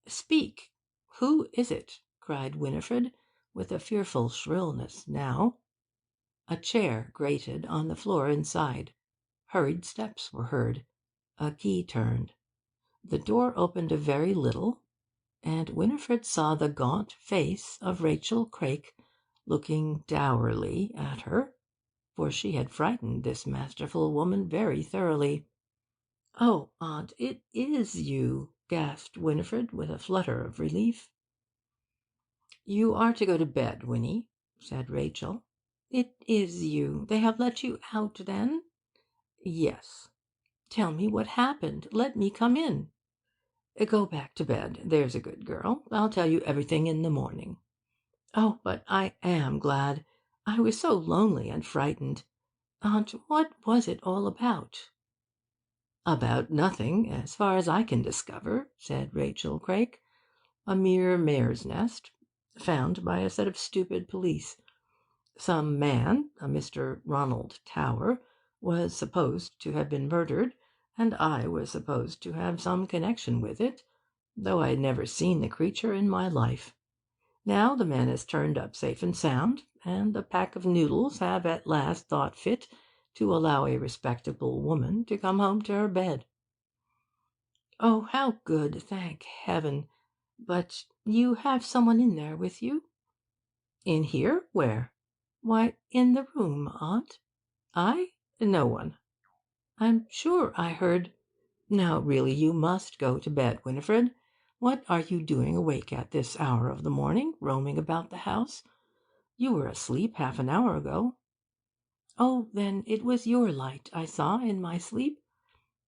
"Speak! Who is it?" cried Winifred, with a fearful shrillness now. A chair grated on the floor inside. Hurried steps were heard. A key turned. The door opened a very little, and Winifred saw the gaunt face of Rachel Craik looking dourly at her, for she had frightened this masterful woman very thoroughly. "Oh, aunt, it is you!" gasped Winifred, with a flutter of relief. "You are to go to bed, Winnie," said Rachel. "It is you? They have let you out, then?" "Yes." "Tell me what happened. Let me come in." "Go back to bed, there's a good girl. I'll tell you everything in the morning." "Oh, but I am glad. I was so lonely and frightened. Aunt, what was it all about?" "About nothing, as far as I can discover," said Rachel Craik. "A mere mare's nest, found by a set of stupid police. Some man, a Mr. Ronald Tower, was supposed to have been murdered, and I was supposed to have some connection with it, though I had never seen the creature in my life. Now the man has turned up safe and sound, and the pack of noodles have at last thought fit to allow a respectable woman to come home to her bed." "Oh, how good! Thank heaven! But you have someone in there with you?" "In here? Where?" "Why, in the room, aunt." "I? No one." "I'm sure I heard—" "Now, really, you must go to bed, Winifred. What are you doing awake at this hour of the morning, roaming about the house? You were asleep half an hour ago." "Oh, then it was your light I saw in my sleep.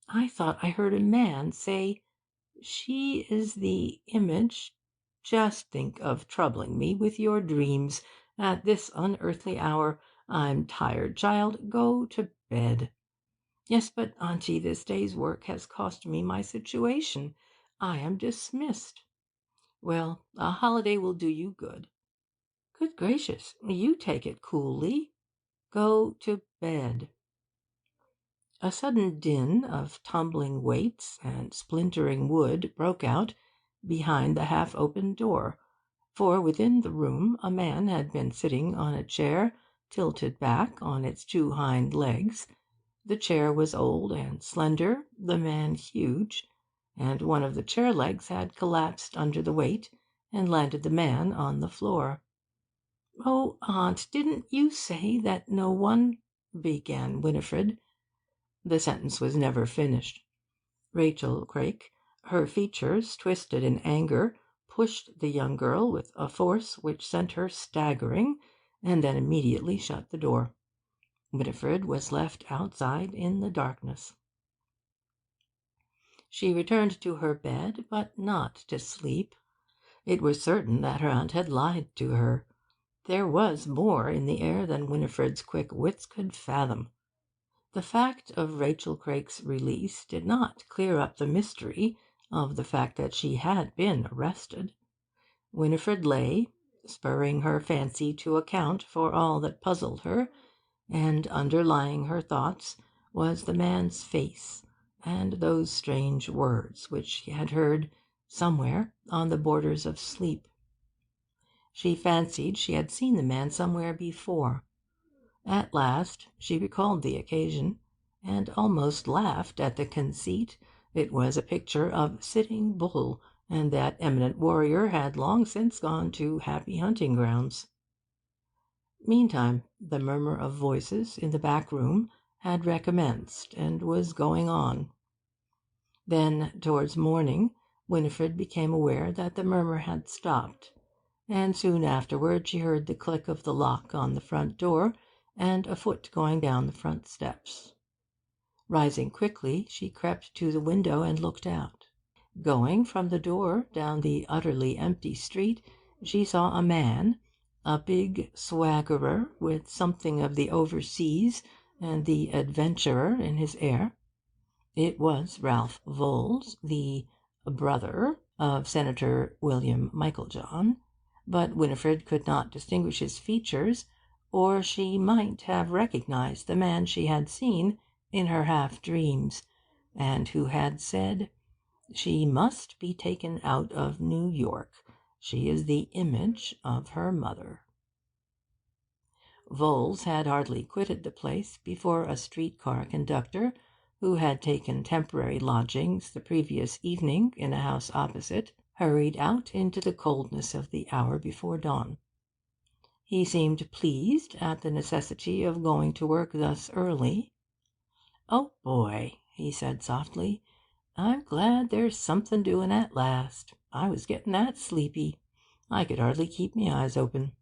I thought I heard a man say, 'She is the image—' Just think of troubling me with your dreams at this unearthly hour. I'm tired, child. Go to bed." "Yes, but, auntie, this day's work has cost me my situation. I am dismissed." "Well, a holiday will do you good." "Good gracious, you take it coolly. Go to bed." A sudden din of tumbling weights and splintering wood broke out behind the half-open door, for within the room a man had been sitting on a chair tilted back on its two hind legs. The chair was old and slender, the man huge, and one of the chair legs had collapsed under the weight and landed the man on the floor. "Oh, aunt, didn't you say that no one—" began Winifred. The sentence was never finished. Rachel Craik, her features twisted in anger, pushed the young girl with a force which sent her staggering, and then immediately shut the door. Winifred was left outside in the darkness. She returned to her bed, but not to sleep. It was certain that her aunt had lied to her. There was more in the air than Winifred's quick wits could fathom. The fact of Rachel Craik's release did not clear up the mystery of the fact that she had been arrested. Winifred lay, spurring her fancy to account for all that puzzled her, and underlying her thoughts was the man's face and those strange words which she had heard somewhere on the borders of sleep. She fancied she had seen the man somewhere before. At last she recalled the occasion, and almost laughed at the conceit. It was a picture of Sitting Bull, and that eminent warrior had long since gone to happy hunting grounds. Meantime the murmur of voices in the back room had recommenced, and was going on. Then, towards morning, Winifred became aware that the murmur had stopped, and soon afterward she heard the click of the lock on the front door, and a foot going down the front steps. Rising quickly, she crept to the window and looked out. Going from the door down the utterly empty street, she saw a man, a big swaggerer with something of the overseas and the adventurer in his air. It was Ralph Voles, the brother of Senator William Meiklejohn, but Winifred could not distinguish his features, or she might have recognized the man she had seen in her half-dreams, and who had said, "She must be taken out of New York. She is the image of her mother." Voles had hardly quitted the place before a street-car conductor, who had taken temporary lodgings the previous evening in a house opposite, hurried out into the coldness of the hour before dawn. He seemed pleased at the necessity of going to work thus early. "Oh, boy," he said softly, "I'm glad there's something doing at last. I was getting that sleepy. I could hardly keep me eyes open."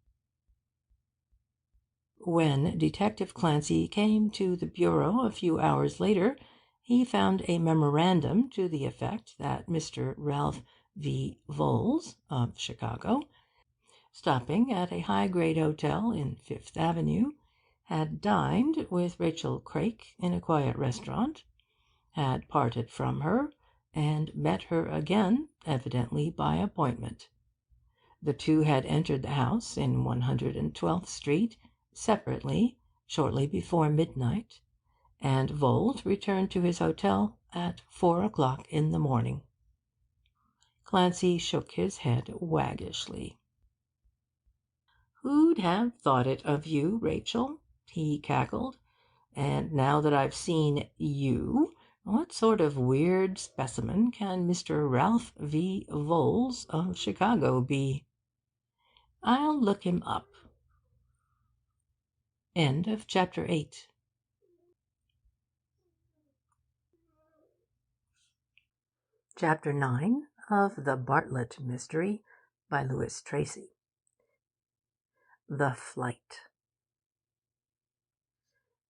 When Detective Clancy came to the bureau a few hours later, he found a memorandum to the effect that Mr. Ralph V. Voles, of Chicago, stopping at a high-grade hotel in Fifth Avenue, had dined with Rachel Craik in a quiet restaurant, had parted from her, and met her again, evidently by appointment. The two had entered the house in 112th Street separately shortly before midnight, and Voles returned to his hotel at 4 o'clock in the morning. Clancy shook his head waggishly. "Who'd have thought it of you, Rachel?" he cackled. "And now that I've seen you, what sort of weird specimen can Mr. Ralph V. Voles of Chicago be? I'll look him up." End of chapter 8. Chapter 9 of The Bartlett Mystery by Tracy. The Flight.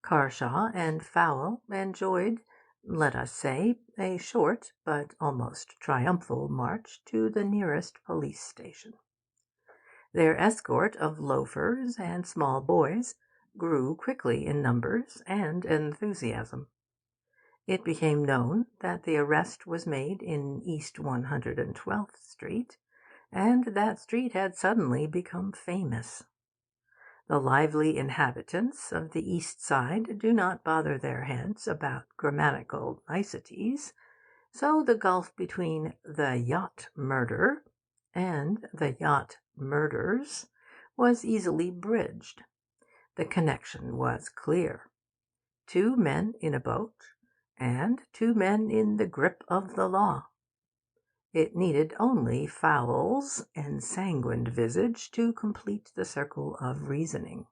Carshaw and Fowle enjoyed, let us say, a short but almost triumphal march to the nearest police station. Their escort of loafers and small boys grew quickly in numbers and enthusiasm. It became known that the arrest was made in East 112th Street, and that street had suddenly become famous. The lively inhabitants of the East Side do not bother their heads about grammatical niceties, so the gulf between the yacht murder and the yacht murders was easily bridged. The connection was clear. 2 men in a boat, and 2 men in the grip of the law. It needed only Fowle's ensanguined visage to complete the circle of reasoning.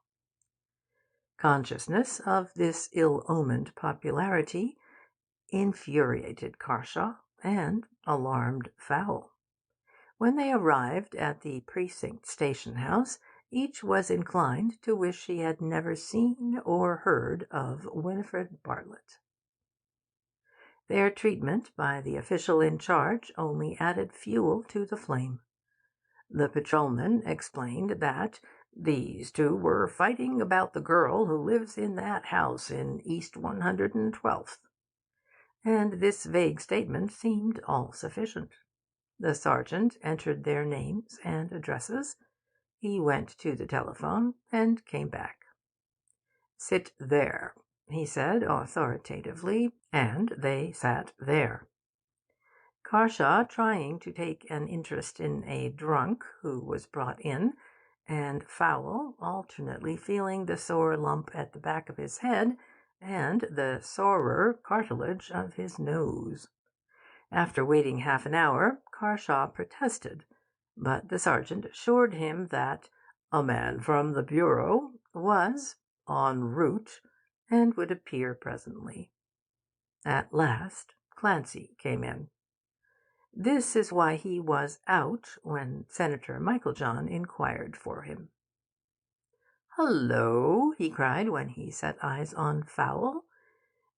Consciousness of this ill-omened popularity infuriated Carshaw and alarmed Fowle. When they arrived at the precinct station house, each was inclined to wish he had never seen or heard of Winifred Bartlett. Their treatment by the official in charge only added fuel to the flame. The patrolman explained that these 2 were fighting about the girl who lives in that house in East 112th, and this vague statement seemed all sufficient. The sergeant entered their names and addresses. He went to the telephone and came back. "Sit there," he said authoritatively, and they sat there. Carshaw trying to take an interest in a drunk who was brought in, and Fowle alternately feeling the sore lump at the back of his head and the sorer cartilage of his nose. After waiting half an hour, Carshaw protested, but the sergeant assured him that a man from the bureau was en route and would appear presently. At last Clancy came in. This is why he was out when Senator Meiklejohn inquired for him. "Hullo!" he cried when he set eyes on Fowle.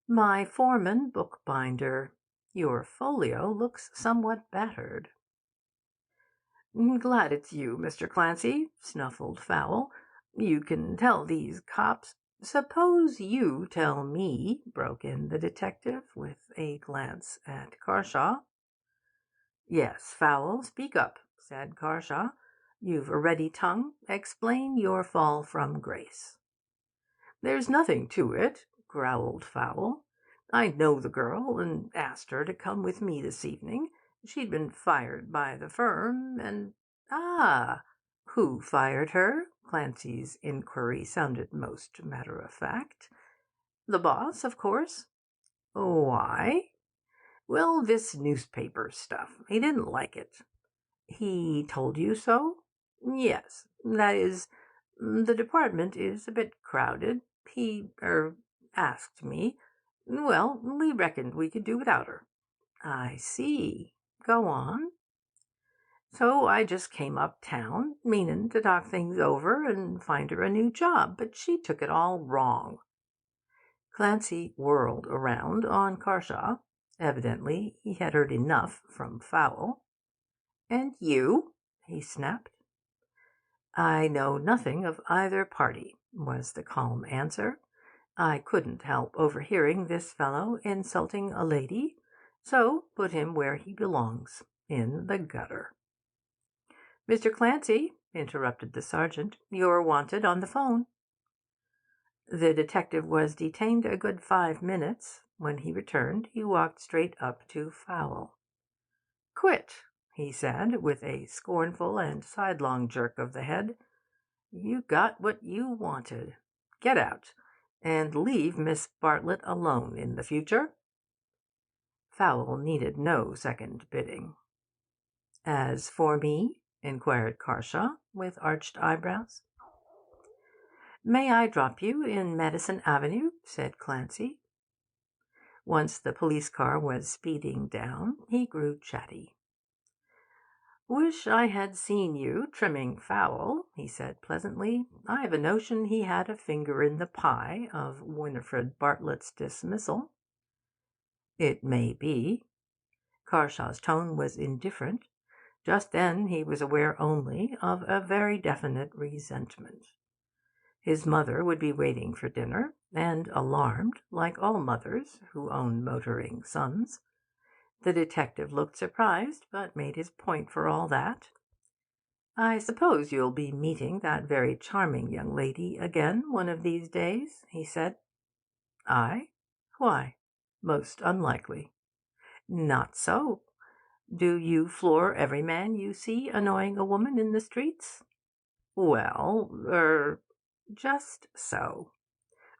My foreman bookbinder. Your folio looks somewhat battered. Glad it's you, Mr. Clancy, snuffled Fowl. You can tell these cops. Suppose you tell me, broke in the detective with a glance at Carshaw. Yes, Fowl, speak up, said Carshaw. You've a ready tongue. Explain your fall from grace. There's nothing to it, growled Fowl. I know the girl and asked her to come with me this evening. She'd been fired by the firm, and ah, who fired her? Clancy's inquiry sounded most matter-of-fact. The boss, of course. Why? Well, this newspaper stuff. He didn't like it. He told you so? Yes, that is, the department is a bit crowded. He asked me. Well, we reckoned we could do without her. I see. Go on. So I just came uptown, meanin' to talk things over and find her a new job, but she took it all wrong. Clancy whirled around on Carshaw. Evidently he had heard enough from Fowl. And you? He snapped. I know nothing of either party, was the calm answer. I couldn't help overhearing this fellow insulting a lady, so put him where he belongs, in the gutter. Mr. Clancy, interrupted the sergeant, you're wanted on the phone. The detective was detained a good 5 minutes. When he returned, he walked straight up to Fowl. Quit, he said, with a scornful and sidelong jerk of the head. You got what you wanted. Get out, and leave Miss Bartlett alone in the future. Fowl needed no second bidding. As for me? Inquired Carshaw, with arched eyebrows. May I drop you in Madison Avenue? Said Clancy. Once the police car was speeding down, he grew chatty. Wish I had seen you trimming Fowl, he said pleasantly. I've a notion he had a finger in the pie of Winifred Bartlett's dismissal. It may be. Carshaw's tone was indifferent. Just then he was aware only of a very definite resentment. His mother would be waiting for dinner, and alarmed, like all mothers who own motoring sons. The detective looked surprised, but made his point for all that. I suppose you'll be meeting that very charming young lady again one of these days, he said. I? Why? Most unlikely. Not so. Do you floor every man you see annoying a woman in the streets? Well, just so.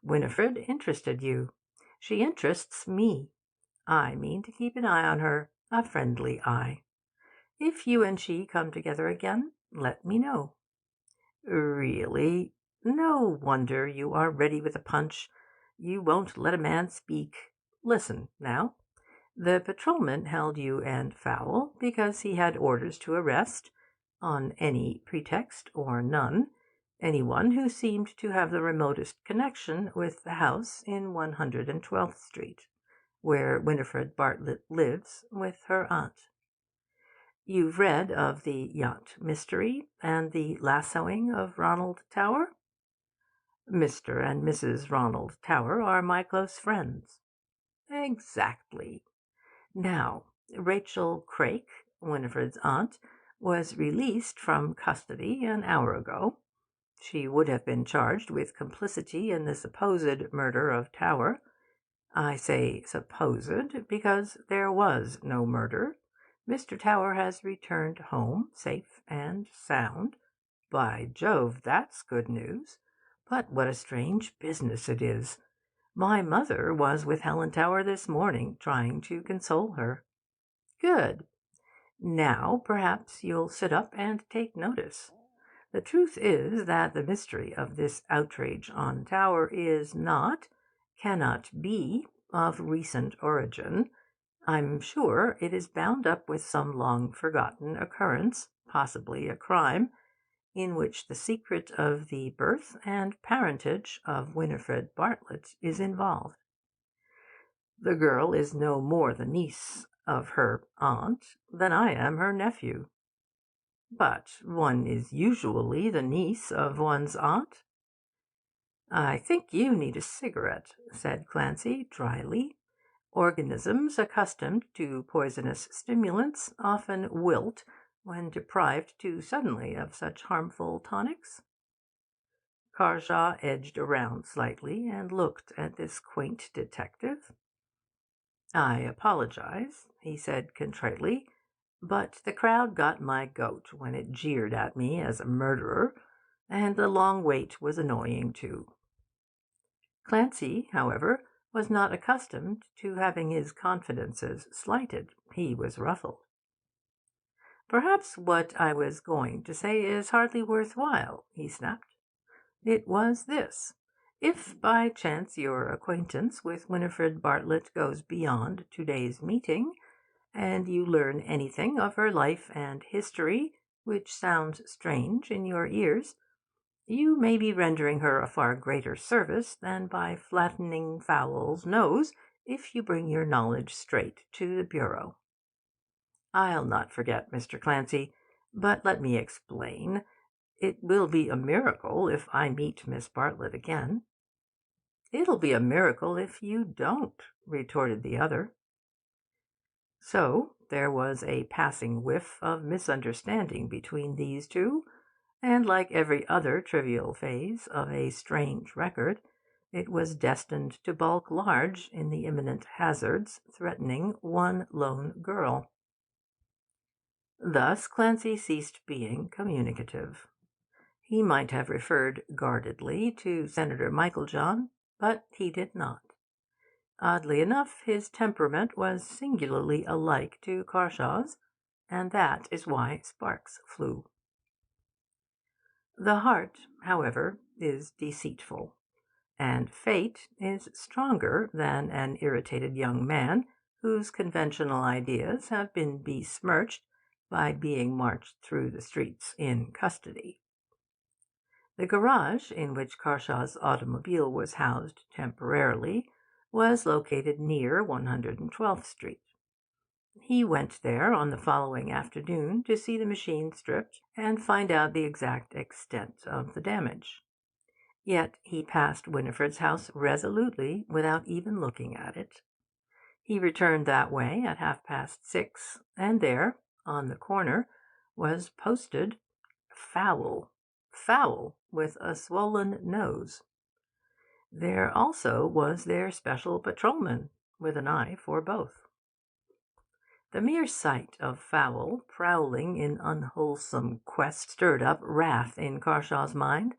Winifred interested you. She interests me. I mean to keep an eye on her, a friendly eye. If you and she come together again, let me know. Really? No wonder you are ready with a punch. You won't let a man speak. Listen, now. The patrolman held you and Fowl because he had orders to arrest, on any pretext or none, anyone who seemed to have the remotest connection with the house in 112th Street, where Winifred Bartlett lives with her aunt. You've read of the yacht mystery and the lassoing of Ronald Tower? Mr. and Mrs. Ronald Tower are my close friends. Exactly. Now, Rachel Craik, Winifred's aunt, was released from custody an hour ago. She would have been charged with complicity in the supposed murder of Tower. I say supposed because there was no murder. Mr. Tower has returned home safe and sound. By Jove, that's good news. But what a strange business it is. My mother was with Helen Tower this morning, trying to console her. Good. Now, perhaps you'll sit up and take notice. The truth is that the mystery of this outrage on Tower is not, cannot be, of recent origin. I'm sure it is bound up with some long-forgotten occurrence, possibly a crime, in which the secret of the birth and parentage of Winifred Bartlett is involved. The girl is no more the niece of her aunt than I am her nephew. But one is usually the niece of one's aunt. I think you need a cigarette, said Clancy dryly. Organisms accustomed to poisonous stimulants often wilt when deprived too suddenly of such harmful tonics. Carshaw edged around slightly and looked at this quaint detective. I apologize, he said contritely, but the crowd got my goat when it jeered at me as a murderer, and the long wait was annoying too. Clancy, however, was not accustomed to having his confidences slighted. He was ruffled. Perhaps what I was going to say is hardly worth while, he snapped. It was this. If by chance your acquaintance with Winifred Bartlett goes beyond today's meeting, and you learn anything of her life and history which sounds strange in your ears, you may be rendering her a far greater service than by flattening Fowl's nose if you bring your knowledge straight to the Bureau. I'll not forget, Mr. Clancy, but let me explain. It will be a miracle if I meet Miss Bartlett again. It'll be a miracle if you don't, retorted the other. So there was a passing whiff of misunderstanding between these two, and like every other trivial phase of a strange record, it was destined to bulk large in the imminent hazards threatening one lone girl. Thus Clancy ceased being communicative. He might have referred guardedly to Senator Michaeljohn, but he did not. Oddly enough, his temperament was singularly alike to Carshaw's, and that is why sparks flew. The heart, however, is deceitful, and fate is stronger than an irritated young man whose conventional ideas have been besmirched by being marched through the streets in custody. The garage in which Carshaw's automobile was housed temporarily was located near 112th Street. He went there on the following afternoon to see the machine stripped and find out the exact extent of the damage. Yet he passed Winifred's house resolutely without even looking at it. He returned that way at 6:30, and there, on the corner, was posted "Foul. Foul, with a swollen nose." There also was their special patrolman, with an eye for both. The mere sight of Foul prowling in unwholesome quest stirred up wrath in Carshaw's mind,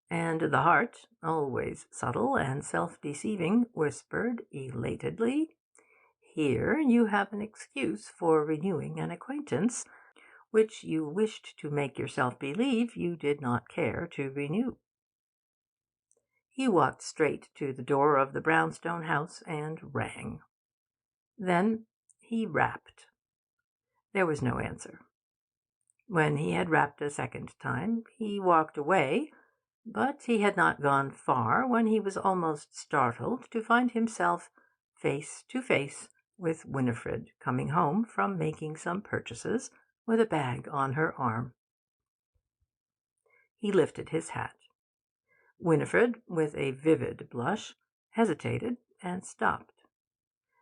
and the heart, always subtle and self-deceiving, whispered elatedly, "Here you have an excuse for renewing an acquaintance which you wished to make yourself believe you did not care to renew." He walked straight to the door of the brownstone house and rang. Then he rapped. There was no answer. When he had rapped a second time, he walked away, but he had not gone far when he was almost startled to find himself face to face with Winifred coming home from making some purchases with a bag on her arm. He lifted his hat. Winifred, with a vivid blush, hesitated and stopped.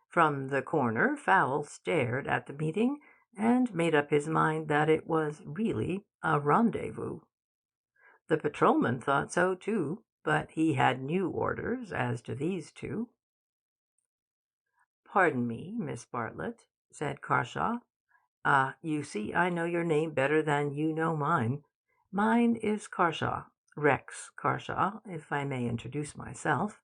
From the corner Fowl stared at the meeting and made up his mind that it was really a rendezvous. The patrolman thought so too, but he had new orders as to these two. "Pardon me, Miss Bartlett," said Carshaw. You see I know your name better than you know mine. Mine is Carshaw, Rex Carshaw, if I may introduce myself.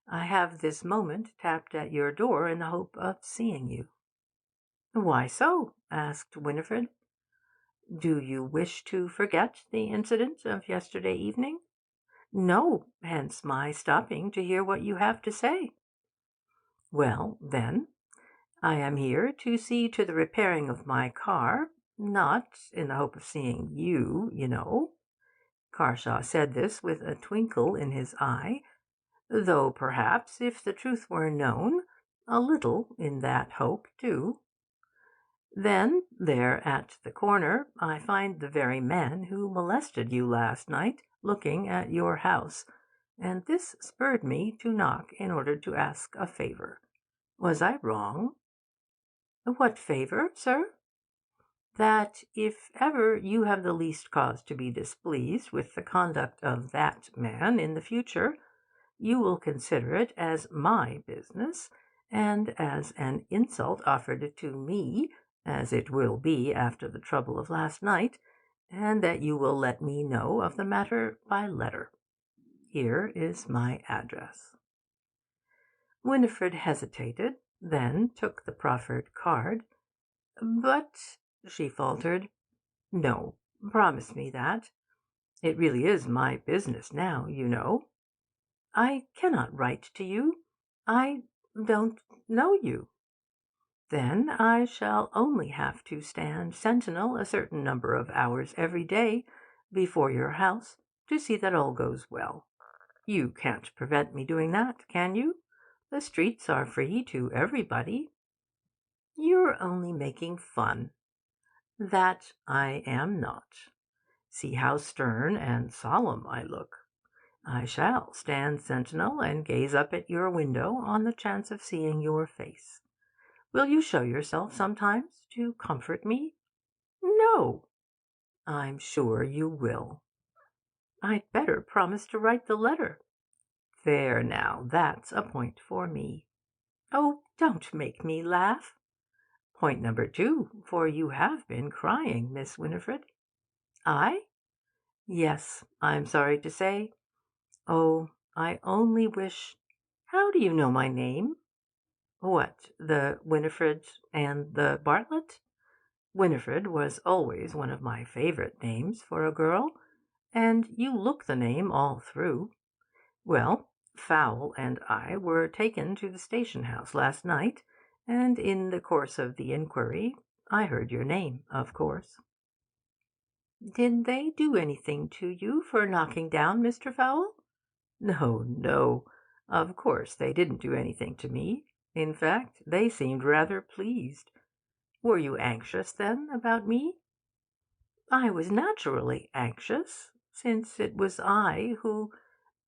I have this moment tapped at your door in the hope of seeing you." "Why so?" asked Winifred. "Do you wish to forget the incident of yesterday evening?" "No, hence my stopping to hear what you have to say." "Well, then, I am here to see to the repairing of my car, not in the hope of seeing you, you know." Carshaw said this with a twinkle in his eye, though perhaps, if the truth were known, a little in that hope, too. Then, there at the corner, I find the very man who molested you last night looking at your house, and this spurred me to knock in order to ask a favour. Was I wrong?" "What favour, sir?" "That if ever you have the least cause to be displeased with the conduct of that man in the future, you will consider it as my business, and as an insult offered to me, as it will be after the trouble of last night, and that you will let me know of the matter by letter. Here is my address." Winifred hesitated, then took the proffered card. "But," she faltered, "no, promise me that. It really is my business now, you know. I cannot write to you. I don't know you." "Then I shall only have to stand sentinel a certain number of hours every day before your house to see that all goes well. You can't prevent me doing that, can you? The streets are free to everybody." "You're only making fun." "That I am not. See how stern and solemn I look. I shall stand sentinel and gaze up at your window on the chance of seeing your face. Will you show yourself sometimes to comfort me?" "No." "I'm sure you will." "I'd better promise to write the letter." "There now, that's a point for me." "Oh, don't make me laugh." "Point number 2, for you have been crying, Miss Winifred." "I?" "Yes, I'm sorry to say. Oh, I only wish— How do you know my name?" "What, the Winifred and the Bartlett? Winifred was always one of my favourite names for a girl, and you look the name all through. Well, Fowle and I were taken to the station house last night, and in the course of the inquiry I heard your name, of course." "Did they do anything to you for knocking down Mr. Fowle?" "No, no. Of course they didn't do anything to me. In fact, they seemed rather pleased. Were you anxious, then, about me?" "I was naturally anxious, since it was I who—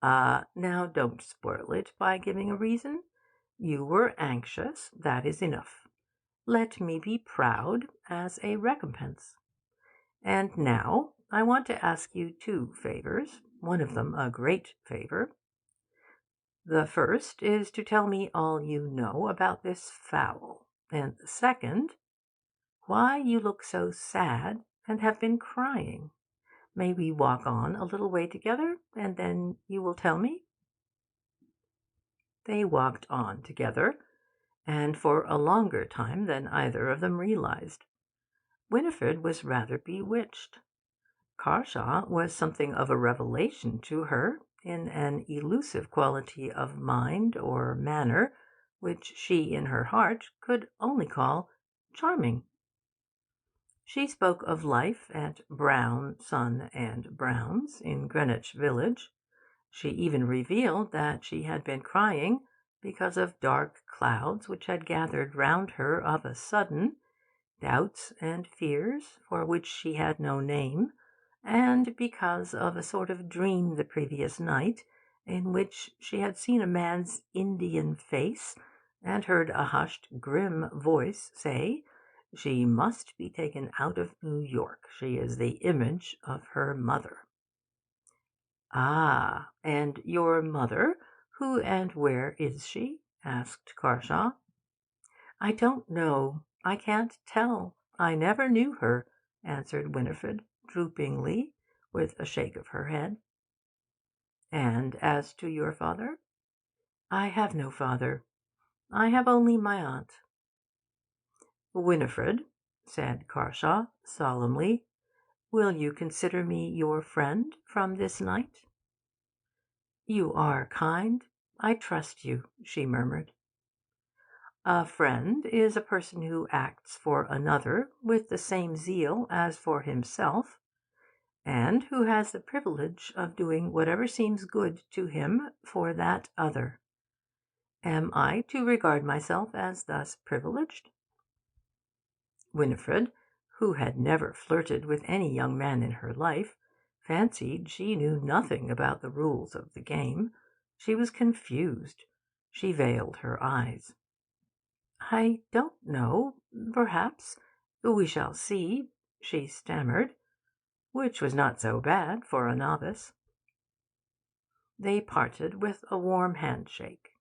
"Ah, now don't spoil it by giving a reason. You were anxious, that is enough. Let me be proud as a recompense. And now I want to ask you 2 favours, one of them a great favour. The first is to tell me all you know about this Fowle, and the second, why you look so sad and have been crying. May we walk on a little way together, and then you will tell me?" They walked on together, and for a longer time than either of them realized. Winifred was rather bewitched. Carshaw was something of a revelation to her, in an elusive quality of mind or manner which she in her heart could only call charming. She spoke of life at Brown, Son and Brown's in Greenwich Village. She even revealed that she had been crying because of dark clouds which had gathered round her of a sudden, doubts and fears for which she had no name, and because of a sort of dream the previous night, in which she had seen a man's Indian face, and heard a hushed, grim voice say, "She must be taken out of New York. She is the image of her mother." "Ah, and your mother, who and where is she?" asked Carshaw. "I don't know. I can't tell. I never knew her," answered Winifred, droopingly, with a shake of her head. "And as to your father?" "I have no father. I have only my aunt." "Winifred," said Carshaw, solemnly, "will you consider me your friend from this night?" "You are kind. I trust you," she murmured. "A friend is a person who acts for another with the same zeal as for himself, and who has the privilege of doing whatever seems good to him for that other. Am I to regard myself as thus privileged? Winifred, who had never flirted with any young man in her life, fancied she knew nothing about the rules of the game. She was confused. She veiled her eyes. "I don't know. Perhaps. We shall see," she stammered, which was not so bad for a novice. They parted with a warm handshake.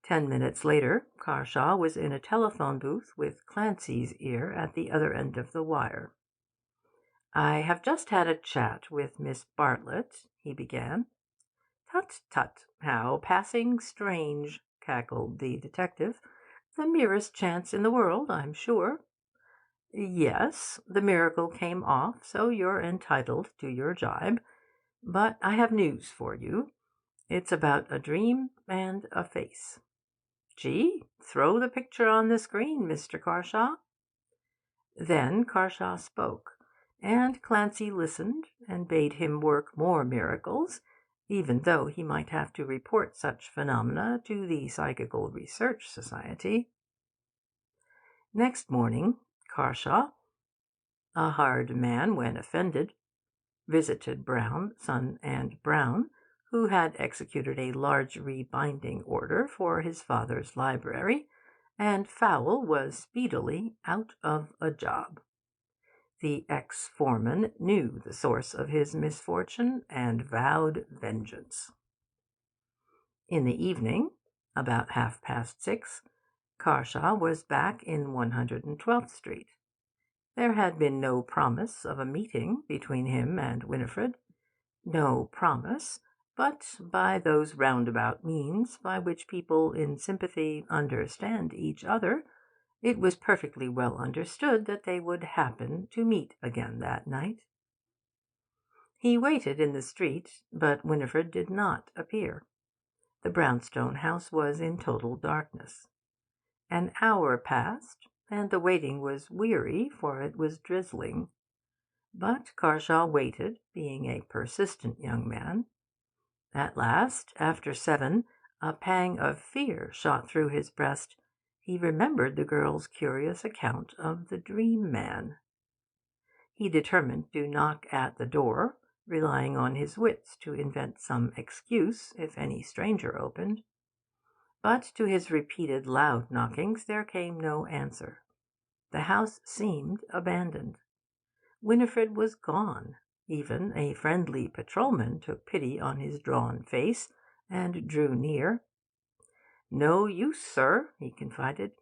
10 minutes later, Carshaw was in a telephone booth with Clancy's ear at the other end of the wire. "I have just had a chat with Miss Bartlett," he began. "Tut, tut, how passing strange," cackled the detective. "The merest chance in the world, I'm sure." "Yes, the miracle came off, so you're entitled to your jibe. But I have news for you. It's about a dream and a face. Gee, throw the picture on the screen, Mr. Carshaw." Then Carshaw spoke, and Clancy listened and bade him work more miracles, even though he might have to report such phenomena to the Psychical Research Society. Next morning, Carshaw, a hard man when offended, visited Brown, Son and Brown, who had executed a large rebinding order for his father's library, and Fowle was speedily out of a job. The ex-foreman knew the source of his misfortune and vowed vengeance. In the evening, about 6:30, Carshaw was back in 112th Street. There had been no promise of a meeting between him and Winifred. No promise, but by those roundabout means by which people in sympathy understand each other, it was perfectly well understood that they would happen to meet again that night. He waited in the street, but Winifred did not appear. The brownstone house was in total darkness. An hour passed, and the waiting was weary, for it was drizzling. But Carshaw waited, being a persistent young man. At last, after 7, a pang of fear shot through his breast. He remembered the girl's curious account of the dream man. He determined to knock at the door, relying on his wits to invent some excuse if any stranger opened. But to his repeated loud knockings there came no answer. The house seemed abandoned. Winifred was gone. Even a friendly patrolman took pity on his drawn face and drew near. "No use, sir," he confided.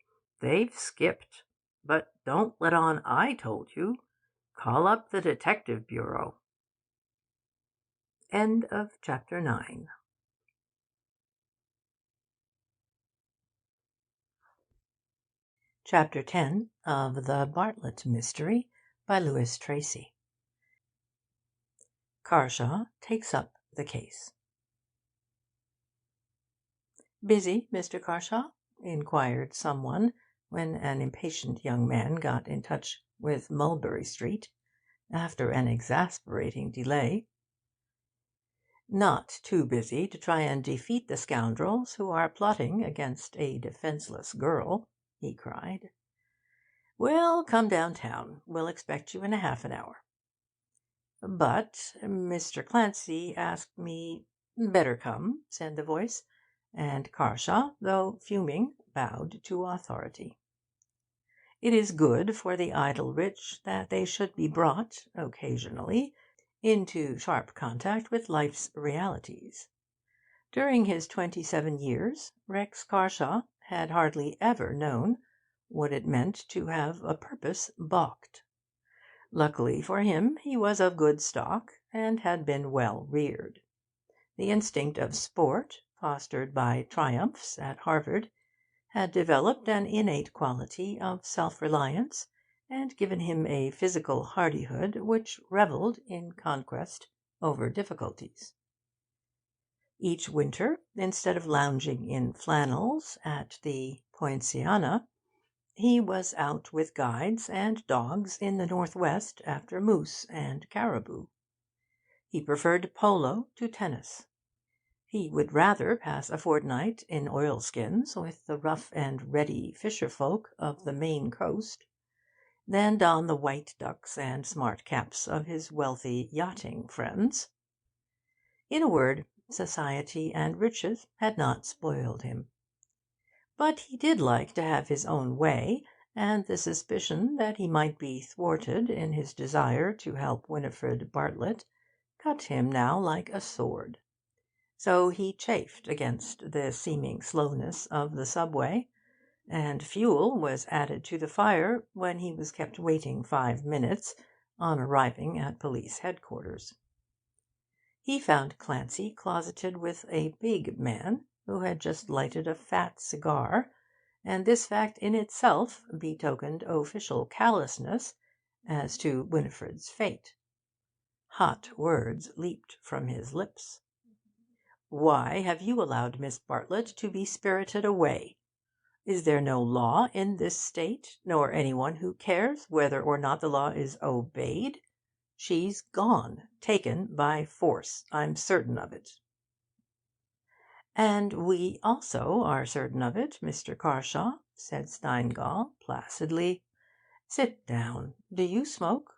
"They've skipped. But don't let on I told you. Call up the Detective Bureau." End of chapter 9. Chapter 10 of The Bartlett Mystery by Louis Tracy. Carshaw takes up the case. "Busy, Mr. Carshaw?" inquired someone when an impatient young man got in touch with Mulberry Street, after an exasperating delay. "Not too busy to try and defeat the scoundrels who are plotting against a defenceless girl," he cried. "Well, come downtown. We'll expect you in half an hour." "But Mr. Clancy asked me—" "Better come," said the voice, and Carshaw, though fuming, bowed to authority. It is good for the idle rich that they should be brought, occasionally, into sharp contact with life's realities. During his 27 years, Rex Carshaw had hardly ever known what it meant to have a purpose balked. Luckily for him, he was of good stock, and had been well reared. The instinct of sport, fostered by triumphs at Harvard, had developed an innate quality of self-reliance, and given him a physical hardihood which revelled in conquest over difficulties. Each winter, instead of lounging in flannels at the Poinciana, he was out with guides and dogs in the northwest after moose and caribou. He preferred polo to tennis. He would rather pass a fortnight in oilskins with the rough and ready fisher folk of the Maine coast than don the white ducks and smart caps of his wealthy yachting friends. In a word, society and riches had not spoiled him. But he did like to have his own way, and the suspicion that he might be thwarted in his desire to help Winifred Bartlett cut him now like a sword. So he chafed against the seeming slowness of the subway, and fuel was added to the fire when he was kept waiting 5 minutes on arriving at police headquarters. He found Clancy closeted with a big man who had just lighted a fat cigar, and this fact in itself betokened official callousness as to Winifred's fate. Hot words leaped from his lips. "Why have you allowed Miss Bartlett to be spirited away? Is there no law in this state, nor anyone who cares whether or not the law is obeyed? She's gone, taken by force. I'm certain of it." "And we also are certain of it, Mr. Carshaw," said Steingall placidly. "Sit down. Do you smoke?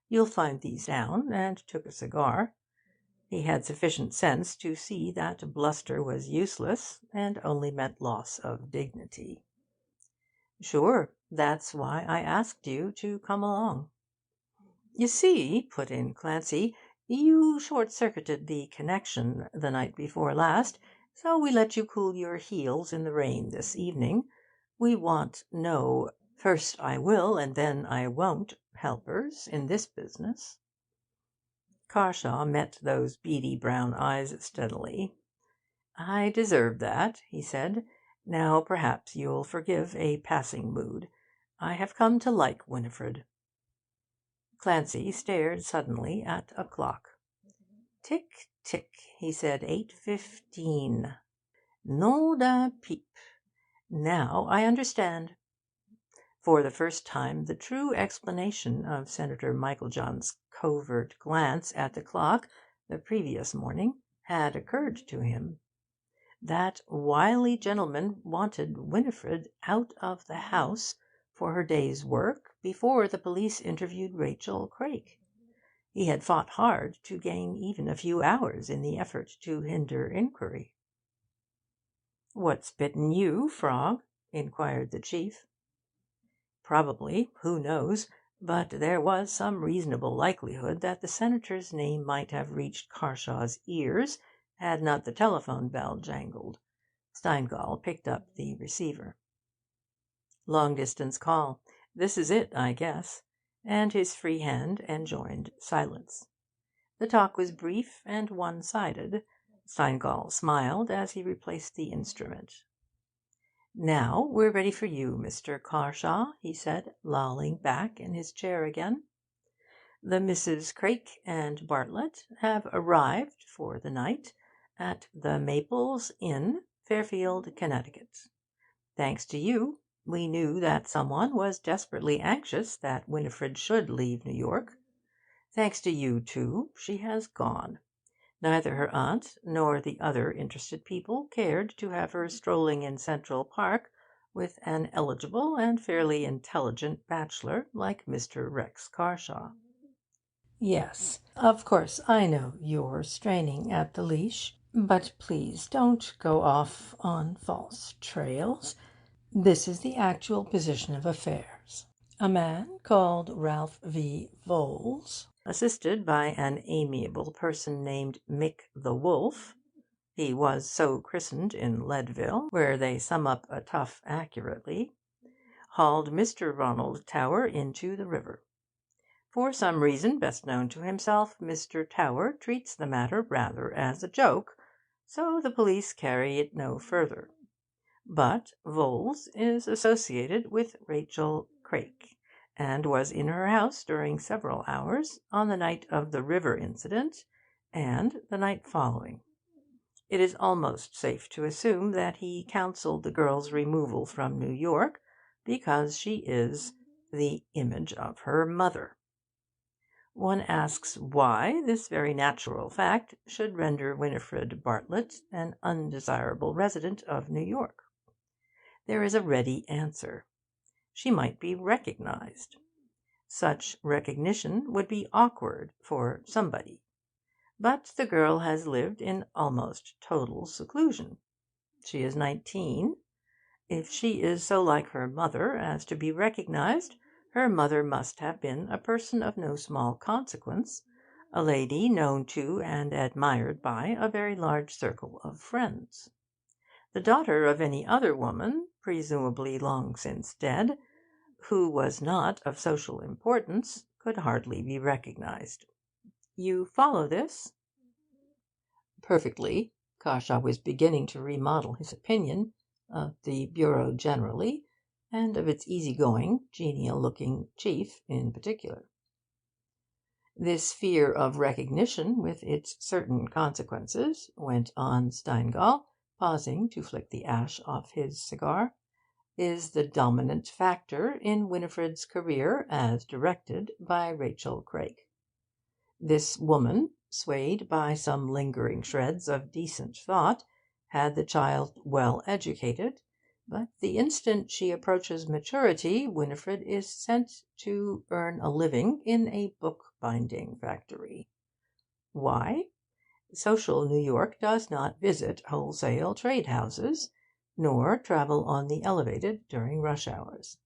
You'll find these down," and took a cigar. He had sufficient sense to see that bluster was useless, and only meant loss of dignity. "Sure. That's why I asked you to come along." "You see," put in Clancy, "you short-circuited the connection the night before last, so we let you cool your heels in the rain this evening. We want no 'first I will and then I won't' helpers in this business." Carshaw met those beady brown eyes steadily. "I deserve that," he said. "Now perhaps you'll forgive a passing mood. I have come to like Winifred." Clancy stared suddenly at a clock. "Tick, tick," he said. 8:15. Nom d'un pipe. Now I understand." For the first time the true explanation of Senator Michaeljohn's covert glance at the clock the previous morning had occurred to him. That wily gentleman wanted Winifred out of the house for her day's work before the police interviewed Rachel Craik. He had fought hard to gain even a few hours in the effort to hinder inquiry. "What's bitten you, Frog?" inquired the chief. Probably, who knows, but there was some reasonable likelihood that the senator's name might have reached Carshaw's ears had not the telephone bell jangled. Steingall picked up the receiver. "Long-distance call. This is it, I guess," and his free hand enjoined silence. The talk was brief and one-sided. Steingall smiled as he replaced the instrument. "Now we're ready for you, Mr. Carshaw," he said, lolling back in his chair again. "The Misses Craik and Bartlett have arrived for the night at the Maples Inn, Fairfield, Connecticut. Thanks to you, we knew that someone was desperately anxious that Winifred should leave New York. Thanks to you, too, she has gone. Neither her aunt nor the other interested people cared to have her strolling in Central Park with an eligible and fairly intelligent bachelor like Mr. Rex Carshaw." "Yes, of course I know you're straining at the leash, but please don't go off on false trails. This is the actual position of affairs. A man called Ralph V. Voles, assisted by an amiable person named Mick the Wolf, he was so christened in Leadville, where they sum up a tough accurately, hauled Mr. Ronald Tower into the river. For some reason best known to himself, Mr. Tower treats the matter rather as a joke, so the police carry it no further. But Voles is associated with Rachel Craik, and was in her house during several hours on the night of the river incident and the night following. It is almost safe to assume that he counselled the girl's removal from New York because she is the image of her mother. One asks why this very natural fact should render Winifred Bartlett an undesirable resident of New York. There is a ready answer. She might be recognized. Such recognition would be awkward for somebody. But the girl has lived in almost total seclusion. She is 19. If she is so like her mother as to be recognized, her mother must have been a person of no small consequence, a lady known to and admired by a very large circle of friends. The daughter of any other woman, presumably long since dead, who was not of social importance, could hardly be recognized. You follow this? Perfectly. Carshaw was beginning to remodel his opinion of the Bureau generally, and of its easy-going, genial-looking chief in particular. This fear of recognition, with its certain consequences, went on Steingall, pausing to flick the ash off his cigar, is the dominant factor in Winifred's career as directed by Rachel Craig. This woman, swayed by some lingering shreds of decent thought, had the child well educated, but the instant she approaches maturity Winifred is sent to earn a living in a book-binding factory. Why? Social New York does not visit wholesale trade houses, nor travel on the Elevated during rush hours.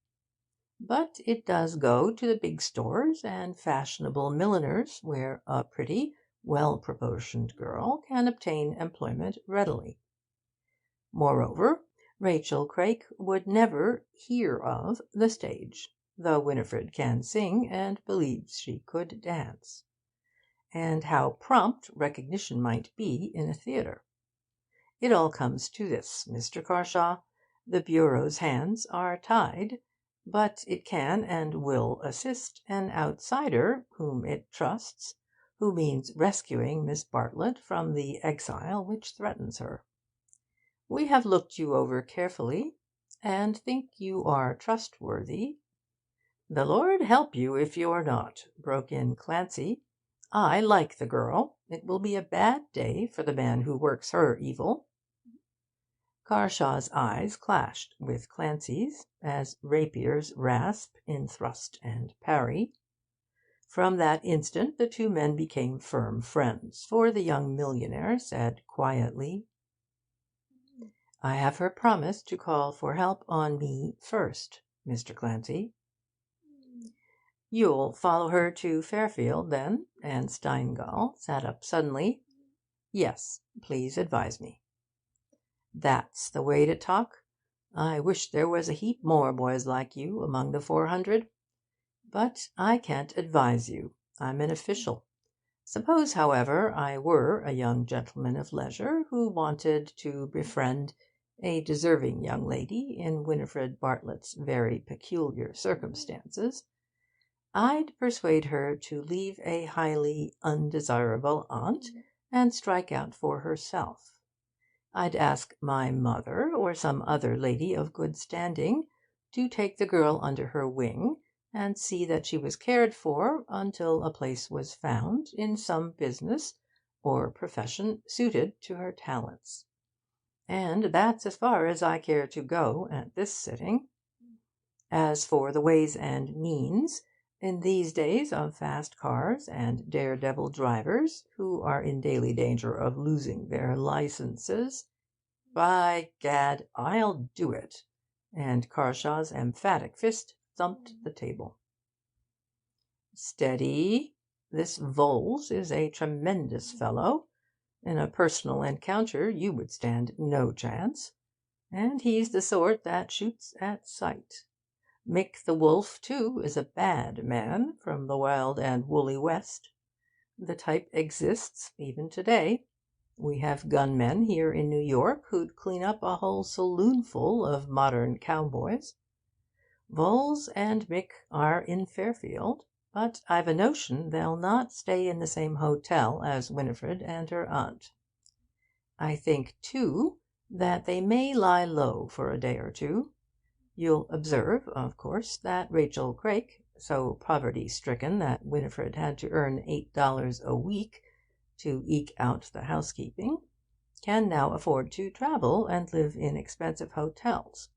But it does go to the big stores and fashionable milliners, where a pretty, well-proportioned girl can obtain employment readily. Moreover, Rachel Craik would never hear of the stage, though Winifred can sing and believes she could dance. And how prompt recognition might be in a theatre. It all comes to this, Mr. Carshaw. The Bureau's hands are tied, but it can and will assist an outsider whom it trusts, who means rescuing Miss Bartlett from the exile which threatens her. We have looked you over carefully, and think you are trustworthy. The Lord help you if you're not, broke in Clancy. I like the girl. It will be a bad day for the man who works her evil. Carshaw's eyes clashed with Clancy's, as rapiers rasp in thrust and parry. From that instant the two men became firm friends, for the young millionaire said quietly, "I have her promise to call for help on me first, Mr. Clancy." "You'll follow her to Fairfield, then?" and Steingall sat up suddenly. "Yes, please advise me." "That's the way to talk. I wish there was a heap more boys like you among the 400. But I can't advise you. I'm an official. Suppose, however, I were a young gentleman of leisure who wanted to befriend a deserving young lady in Winifred Bartlett's very peculiar circumstances, I'd persuade her to leave a highly undesirable aunt and strike out for herself. I'd ask my mother, or some other lady of good standing, to take the girl under her wing, and see that she was cared for until a place was found in some business or profession suited to her talents. And that's as far as I care to go at this sitting. As for the ways and means, in these days of fast cars and daredevil drivers, who are in daily danger of losing their licences, by gad, I'll do it!" And Carshaw's emphatic fist thumped the table. "Steady! This Vholes is a tremendous fellow. In a personal encounter you would stand no chance. And he's the sort that shoots at sight. Mick the Wolf, too, is a bad man from the wild and woolly West. The type exists even to-day. We have gunmen here in New York who'd clean up a whole saloonful of modern cowboys. Vholes and Mick are in Fairfield, but I've a notion they'll not stay in the same hotel as Winifred and her aunt. I think, too, that they may lie low for a day or two. You'll observe, of course, that Rachel Craik so poverty-stricken that Winifred had to earn $8 a week to eke out the housekeeping, can now afford to travel and live in expensive hotels.